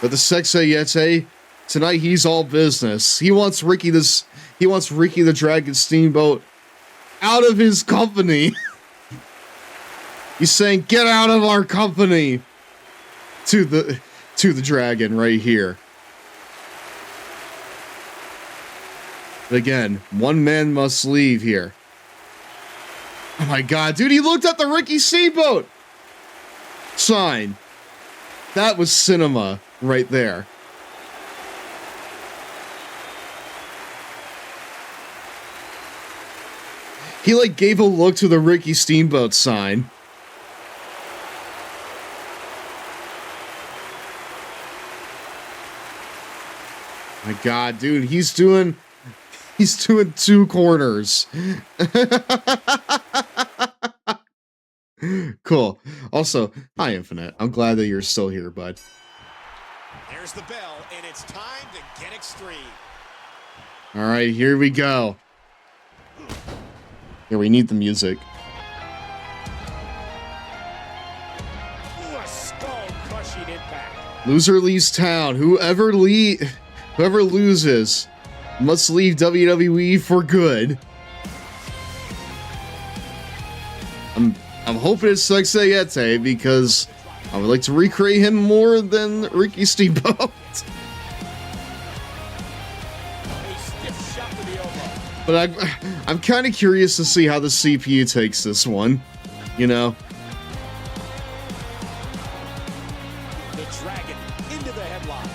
But the Sexay Yeti, tonight he's all business. He wants Ricky the Dragon Steamboat out of his company. He's saying, "Get out of our company," to the dragon right here. But again, one man must leave here. Oh my god, dude, he looked at the Ricky Steamboat sign. That was cinema right there. He like gave a look to the Ricky Steamboat sign. My god, dude, he's doing two corners. Cool. Also, hi Infinite. I'm glad that you're still here, bud. There's the bell, and it's time to get extreme. All right, here we go. Here, we need the music. Ooh, a skull-crushing impact. Loser leaves town. Whoever loses must leave WWE for good. I'm hoping it's Sexay Yeti because I would like to recreate him more than Ricky Steamboat. But I'm kind of curious to see how the CPU takes this one, you know. The Dragon into the headlock.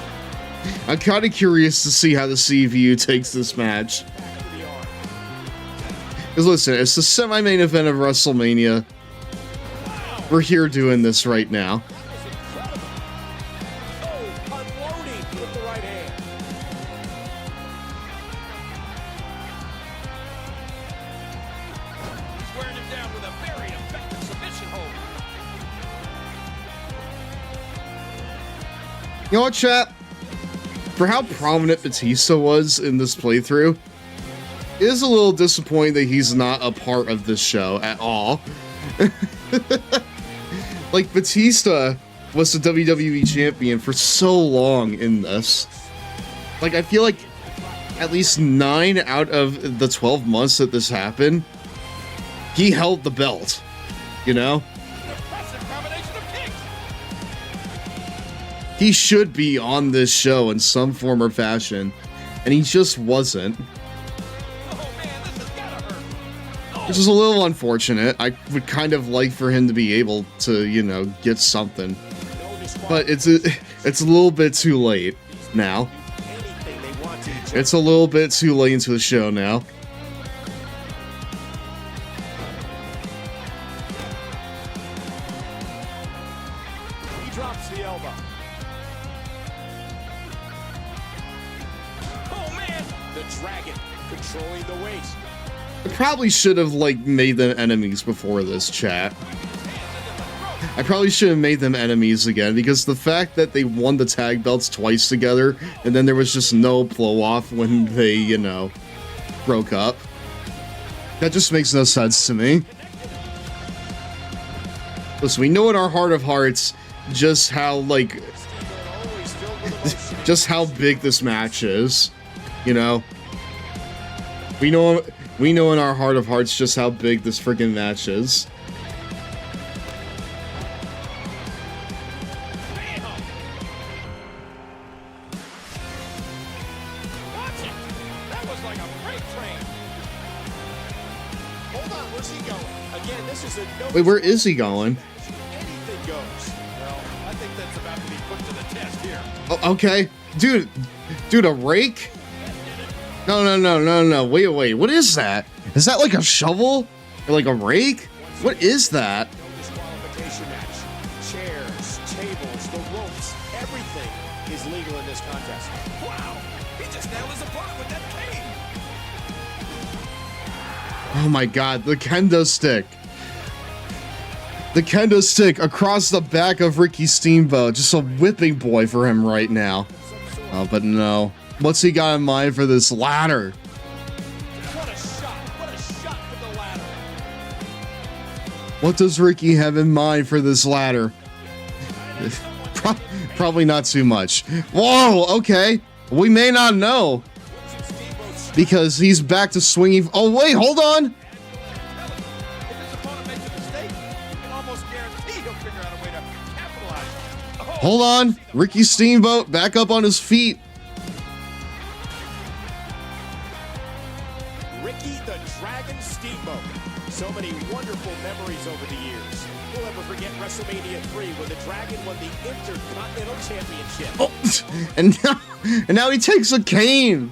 I'm kind of curious to see how the CVU takes this match. Because listen, it's the semi-main event of WrestleMania. We're here doing this right now. You know what, chat? For how prominent Batista was in this playthrough, it is a little disappointing that he's not a part of this show at all. Like, Batista was the WWE champion for so long in this. Like, I feel like at least 9 out of the 12 months that this happened, he held the belt, you know? He should be on this show in some form or fashion, and he just wasn't. Which is a little unfortunate. I would kind of like for him to be able to, you know, get something. But it's a little bit too late now. It's a little bit too late into the show now. He drops the elbow. Oh man, the Dragon controlling the waist. I probably should have, like, made them enemies before this, chat. I probably should have made them enemies again, because the fact that they won the tag belts twice together, and then there was just no blow-off when they, you know, broke up, that just makes no sense to me. Listen, we know in our heart of hearts just how, like, just how big this match is, you know? We know in our heart of hearts just how big this freaking match is. That was like a freight train. Hold on, where's he going? Again, this is a no. Wait, where is he going? Anything goes. Well, I think that's about to be put to the test here. Oh, okay. Dude, a rake? No. Wait. What is that? Is that like a shovel? Or like a rake? What is that? Disqualification match. Chairs, tables, the ropes, everything is legal in this contest. Wow! He just nailed his opponent with that cane! Oh my god, the kendo stick. The kendo stick across the back of Ricky Steamboat. Just a whipping boy for him right now. Oh, but no. What's he got in mind for this ladder? What a shot! What a shot for the ladder! What does Ricky have in mind for this ladder? Probably not too much. Whoa, okay. We may not know. Because he's back to swinging. Oh, wait, hold on. Hold on. Ricky Steamboat back up on his feet. Ricky the Dragon Steamboat. So many wonderful memories over the years. We'll never forget WrestleMania 3 when the Dragon won the Intercontinental Championship. Oh, and now he takes a cane.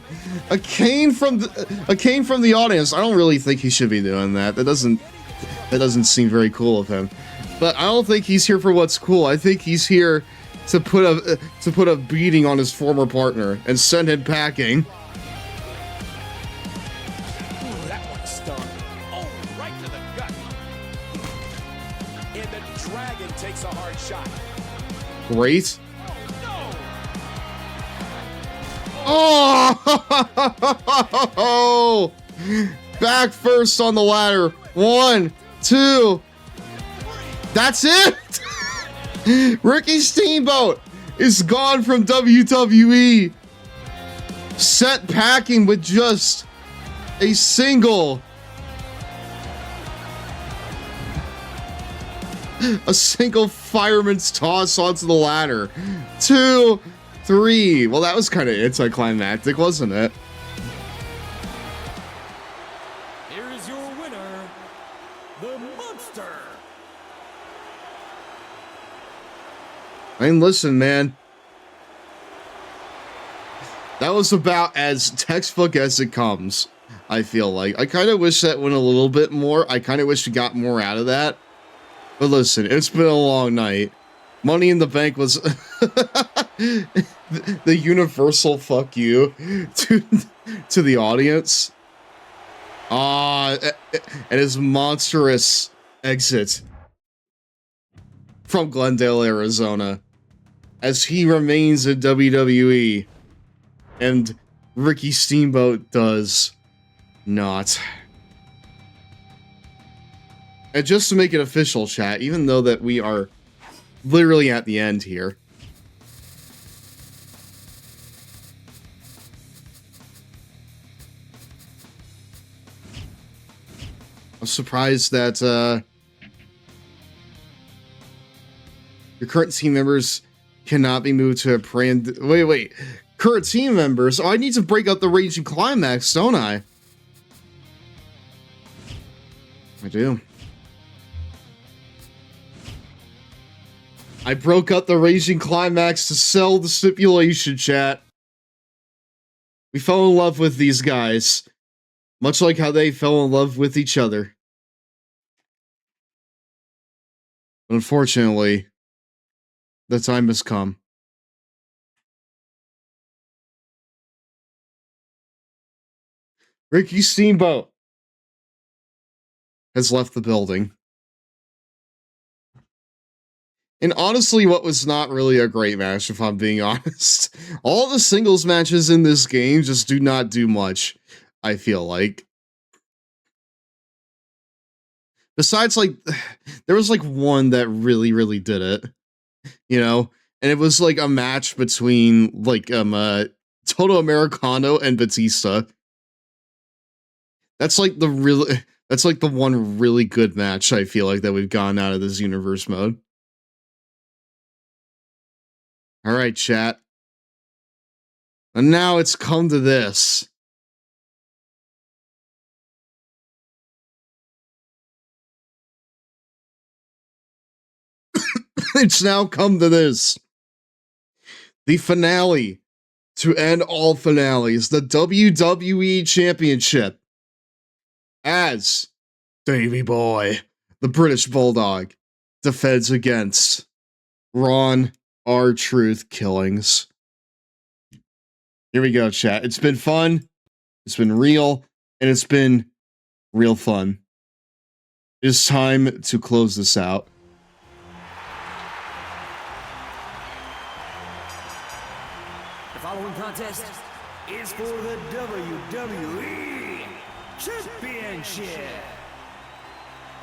A cane from the audience. I don't really think he should be doing that. That doesn't seem very cool of him. But I don't think he's here for what's cool. I think he's here to put a beating on his former partner and send him packing. Ooh, that one stung. Oh, right to the gut. And the Dragon takes a hard shot. Great. Oh! Back first on the ladder. 1, 2. That's it. Ricky Steamboat is gone from WWE. Set packing with just a single fireman's toss onto the ladder. 2, 3. Well, that was kind of anticlimactic, wasn't it? Here is your winner, the Monster. I mean, listen, man. That was about as textbook as it comes, I feel like. I kind of wish that went a little bit more. I kind of wish we got more out of that. But listen, it's been a long night. Money in the Bank was the universal fuck you to the audience. And his monstrous exit from Glendale, Arizona, as he remains in WWE, and Ricky Steamboat does not. And just to make it official, chat, even though that we are literally at the end here, I'm surprised that your current team members cannot be moved to a brand. Wait. Current team members? Oh, I need to break up the Raging Climax, don't I? I do. I broke up the Raging Climax to sell the stipulation, chat. We fell in love with these guys, much like how they fell in love with each other. Unfortunately, the time has come. Ricky Steamboat has left the building. And honestly, what was not really a great match, if I'm being honest. All the singles matches in this game just do not do much, I feel like. Besides, like, there was like one that really did it, you know? And it was like a match between like Toto Americano and Batista. That's like the one really good match I feel like that we've gotten out of this universe mode. All right, chat. And now it's come to this. It's now come to this. The finale to end all finales, the WWE Championship. As Davey Boy, the British Bulldog, defends against Ron R-Truth Killings. Here we go, chat. It's been fun, it's been real, and it's been real fun. It's time to close this out. The following contest is for the WWE Championship.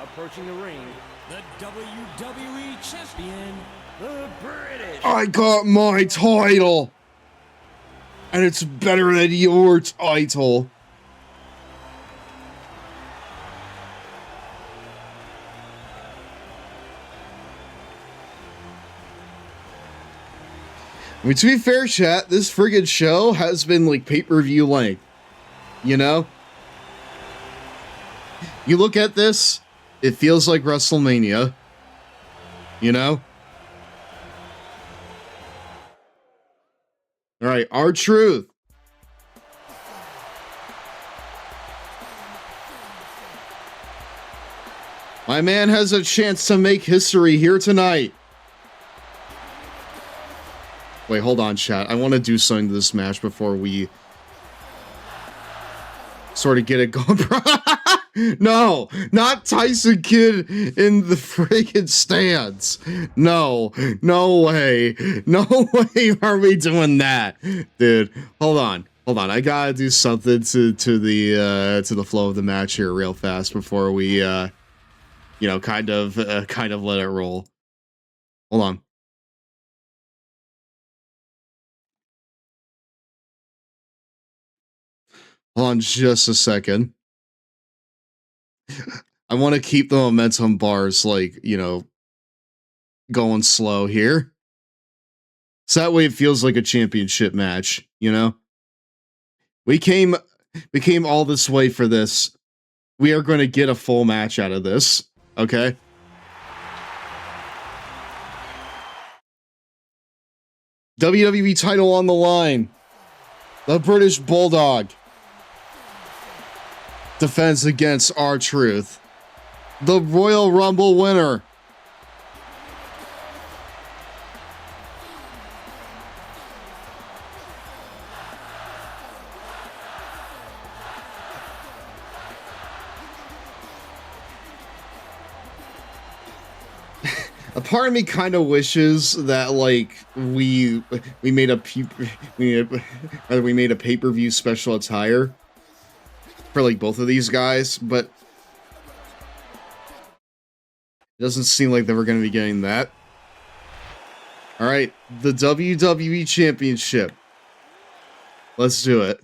Approaching the ring, the WWE Champion, the British. I got my title! And it's better than your title. I mean, to be fair, chat, this friggin' show has been like pay-per-view length. You know? You look at this, it feels like WrestleMania. You know? Alright, R-Truth. My man has a chance to make history here tonight. Wait, hold on, chat. I want to do something to this match before we sort of get it going. No, not Tyson Kidd in the friggin' stands. No way. No way are we doing that. Dude, hold on. I gotta do something to the flow of the match here real fast before we kind of let it roll. Hold on. Hold on just a second. I want to keep the momentum bars, going slow here. So that way it feels like a championship match, you know? We came all this way for this. We are going to get a full match out of this, okay? WWE title on the line. The British Bulldog defends against R-Truth. The Royal Rumble winner. A part of me kind of wishes that like we made a pay-per-view special attire for like both of these guys, but it doesn't seem like they were going to be getting that. All right, the WWE Championship. Let's do it.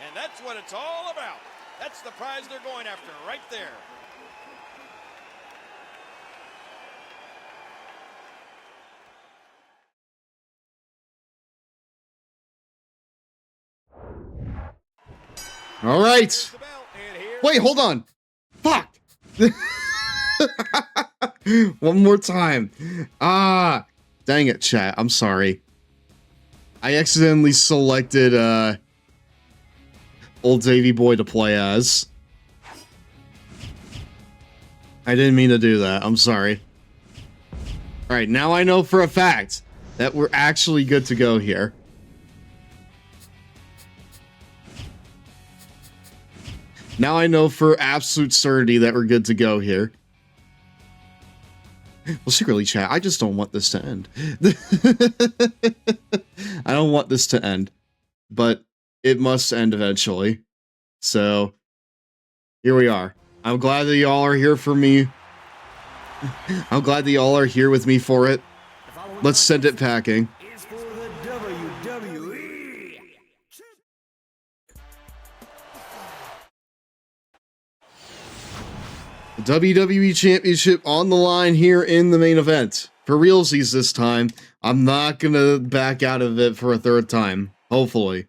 And that's what it's all about. That's the prize they're going after right there. All right. Wait, hold on. Fuck. One more time. Dang it, chat. I'm sorry. I accidentally selected Old Davy Boy to play as. I didn't mean to do that. I'm sorry. All right, now I know for a fact that we're actually good to go here. Now I know for absolute certainty that we're good to go here. Well, secretly, chat, I just don't want this to end. I don't want this to end. But it must end eventually. So, here we are. I'm glad that y'all are here for me. I'm glad that y'all are here with me for it. Let's send it packing. The WWE Championship on the line here in the main event. For realsies this time, I'm not gonna back out of it for a third time. Hopefully.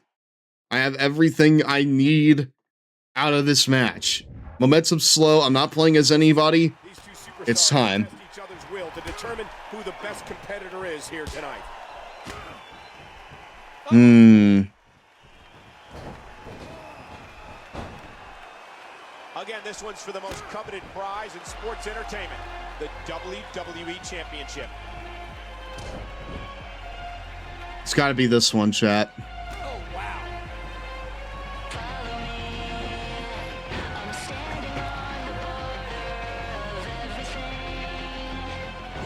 I have everything I need out of this match. Momentum's slow. I'm not playing as anybody. It's time. Each other's will to determine who the best competitor is here tonight. Again, this one's for the most coveted prize in sports entertainment, the WWE Championship. It's got to be this one, chat. Oh, wow.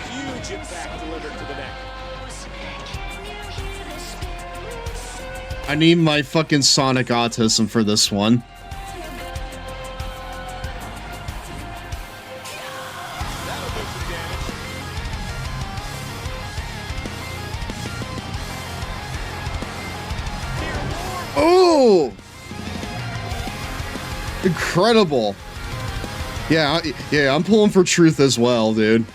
Huge impact delivered to the neck. I need my fucking Sonic autism for this one. Oh! Incredible. Yeah, I'm pulling for truth as well, dude.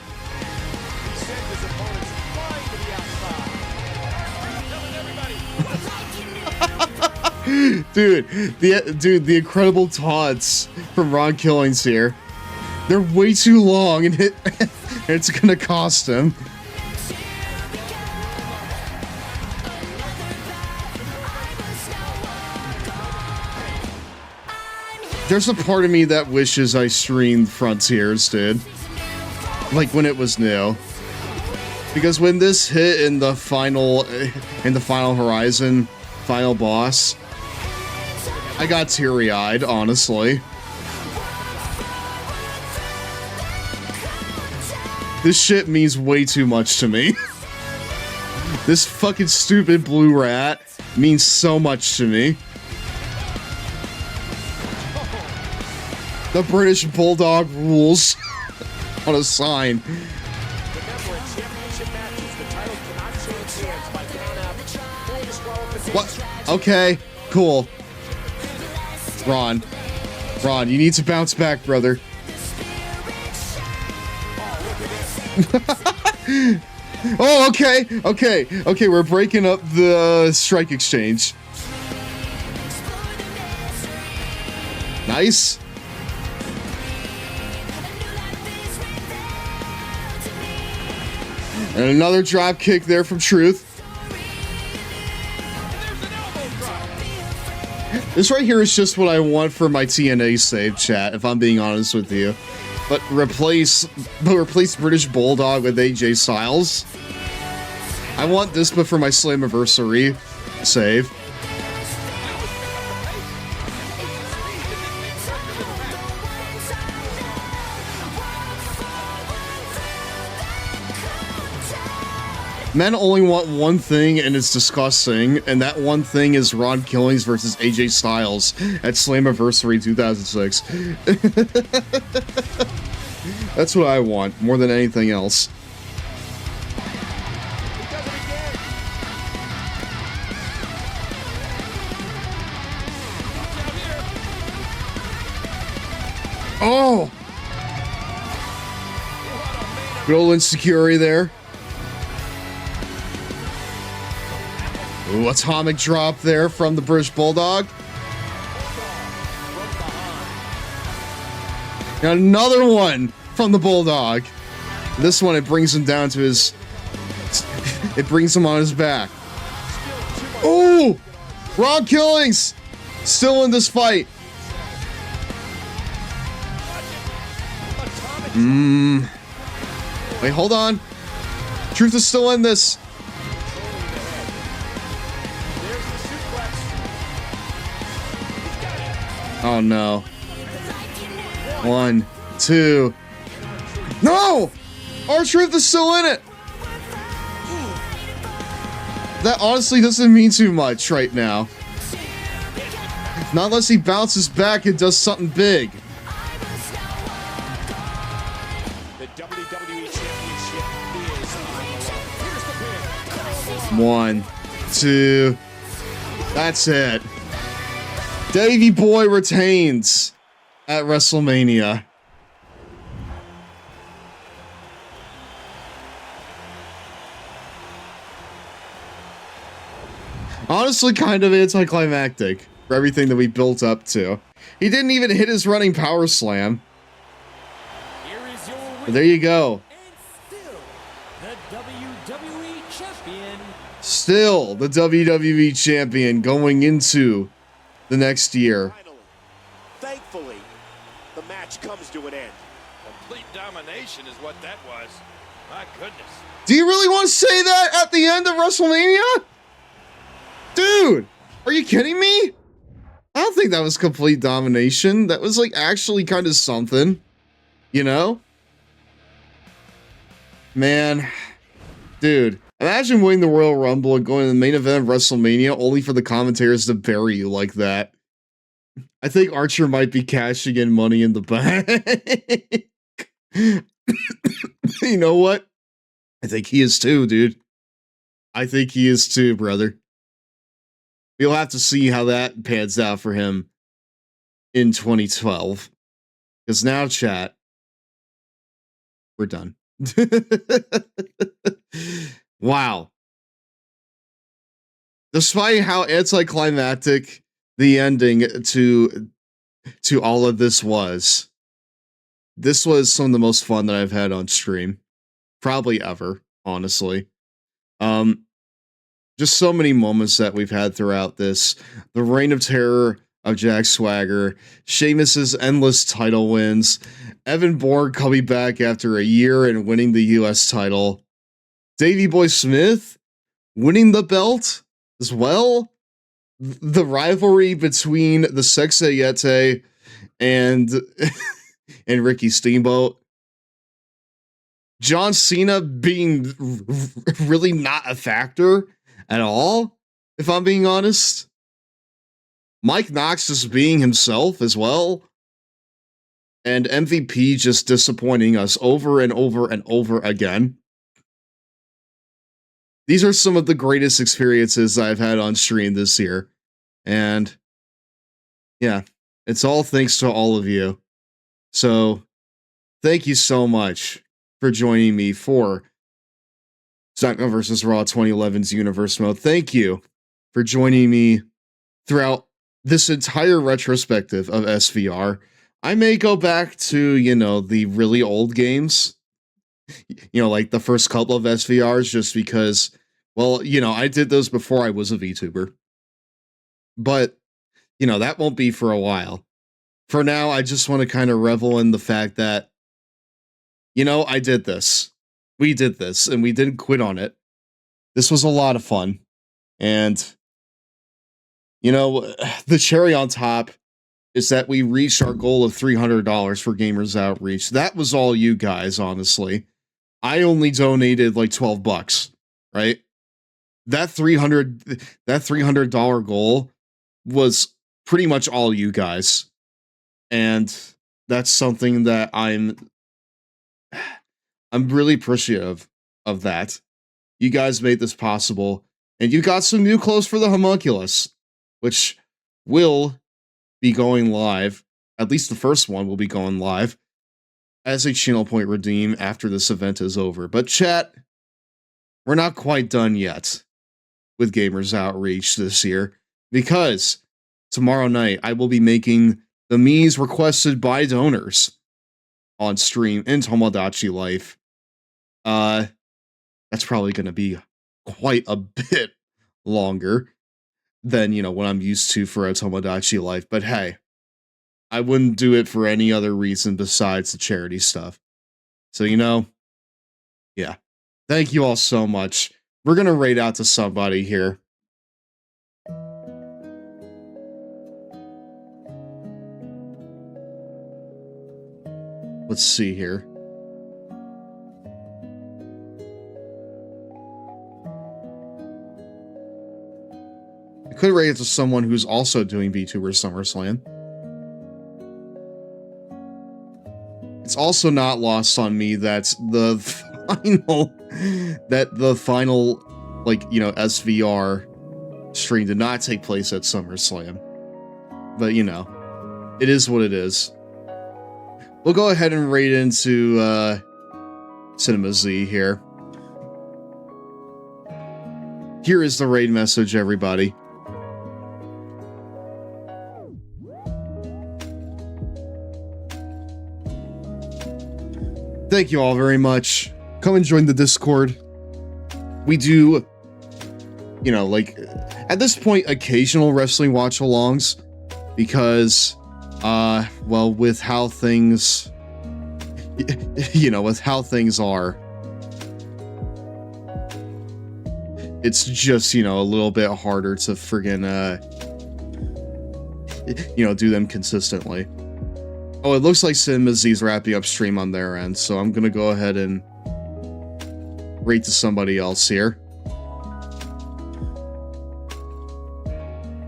Dude, the incredible taunts from Ron Killings here. They're way too long, and it's gonna cost him. There's a part of me that wishes I streamed Frontiers, dude. Like when it was new. Because when this hit in the final Horizon final boss, I got teary-eyed, honestly. This shit means way too much to me. This fucking stupid blue rat means so much to me. The British Bulldog rules on a sign. What? Okay, cool. Ron, you need to bounce back, brother. Oh, okay, we're breaking up the strike exchange. And another drop kick there from Truth. This right here is just what I want for my TNA save, chat, if I'm being honest with you. But replace British Bulldog with AJ Styles. I want this, but for my Slammiversary save. Men only want one thing, and it's disgusting, and that one thing is Ron Killings versus AJ Styles at Slammiversary 2006. That's what I want, more than anything else. Oh! Good old insecurity there. Ooh, atomic drop there from the British Bulldog. And another one from the Bulldog. This one, it brings him down to his... It brings him on his back. Ooh! Ron Killings! Still in this fight. Wait, hold on. Truth is still in this. Oh no. 1, 2. No! R-Truth is still in it! That honestly doesn't mean too much right now. Not unless he bounces back and does something big. The WWE Championship is on the line. Here's the pin. 1, 2. That's it. Davey Boy retains at WrestleMania. Honestly, kind of anticlimactic for everything that we built up to. He didn't even hit his running power slam. But there you go. Still the WWE Champion going into the next year. Finally, thankfully, the match comes to an end. Complete domination is what that was. My goodness. Do you really want to say that at the end of WrestleMania? Dude, are you kidding me? I don't think that was complete domination. That was like actually kind of something, you know? Man, dude, imagine winning the Royal Rumble and going to the main event of WrestleMania only for the commentators to bury you like that. I think Archer might be cashing in Money in the Bank. You know what? I think he is too, dude. I think he is too, brother. We'll have to see how that pans out for him in 2012. Because now, chat, we're done. Wow. Despite how anticlimactic the ending to all of this was some of the most fun that I've had on stream. Probably ever, honestly. Just so many moments that we've had throughout this. The reign of terror of Jack Swagger, Sheamus's endless title wins, Evan Bourne coming back after a year and winning the US title, Davey Boy Smith winning the belt as well, the rivalry between the Sexayete and and Ricky Steamboat, John Cena being really not a factor at all, if I'm being honest. Mike Knox just being himself as well. And MVP just disappointing us over and over and over again. These are some of the greatest experiences I've had on stream this year. And yeah, it's all thanks to all of you. So thank you so much for joining me for SmackDown vs. Raw 2011's Universe Mode. Thank you for joining me throughout this entire retrospective of SVR. I may go back to, the really old games you know, like the first couple of SVRs, just because, well, you know, I did those before I was a VTuber. But, you know, that won't be for a while. For now, I just want to kind of revel in the fact that, you know, I did this. We did this, and we didn't quit on it. This was a lot of fun. And, you know, the cherry on top is that we reached our goal of $300 for Gamers Outreach. That was all you guys, honestly. I only donated like $12, right? That $300 goal was pretty much all you guys. And that's something that I'm really appreciative of that. You guys made this possible, and you got some new clothes for the homunculus, which will be going live. At least the first one will be going live as a channel point redeem after this event is over. But chat, we're not quite done yet with Gamers Outreach this year, because tomorrow night I will be making the memes requested by donors on stream in Tomodachi Life. That's probably going to be quite a bit longer than, you know, what I'm used to for a Tomodachi Life. But hey, I wouldn't do it for any other reason besides the charity stuff. So, you know, yeah. Thank you all so much. We're going to raid out to somebody here. Let's see here. I could rate it to someone who's also doing VTuber SummerSlam. It's also not lost on me that the final, like, you know, SVR stream did not take place at SummerSlam. But, you know, it is what it is. We'll go ahead and raid into Cinema Z here. Here is the raid message, everybody. Thank you all very much. Come and join the Discord. We do, you know, like, at this point, occasional wrestling watch-alongs, because, well, with how things, you know, with how things are, it's just, you know, a little bit harder to friggin', you know, do them consistently. Oh, it looks like Cinema Z's wrapping up stream on their end, so I'm gonna go ahead and rate to somebody else here.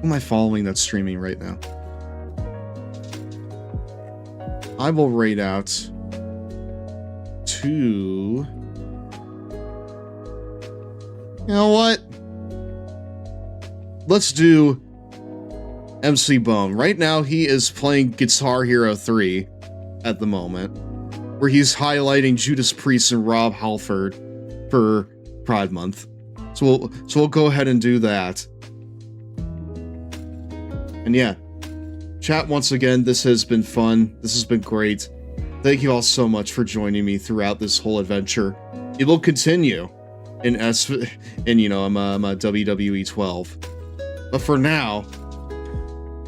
Who am I following that's streaming right now? I will rate out to... You know what? Let's do MC Bone. Right now, he is playing Guitar Hero 3 at the moment, where he's highlighting Judas Priest and Rob Halford for Pride Month. So we'll go ahead and do that. And yeah, chat, once again, this has been fun. This has been great. Thank you all so much for joining me throughout this whole adventure. It will continue in you know, I'm a WWE 12. But for now,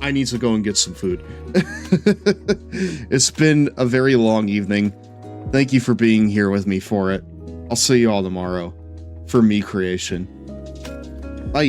I need to go and get some food. It's been a very long evening. Thank you for being here with me for it. I'll see you all tomorrow for Me Creation. Bye.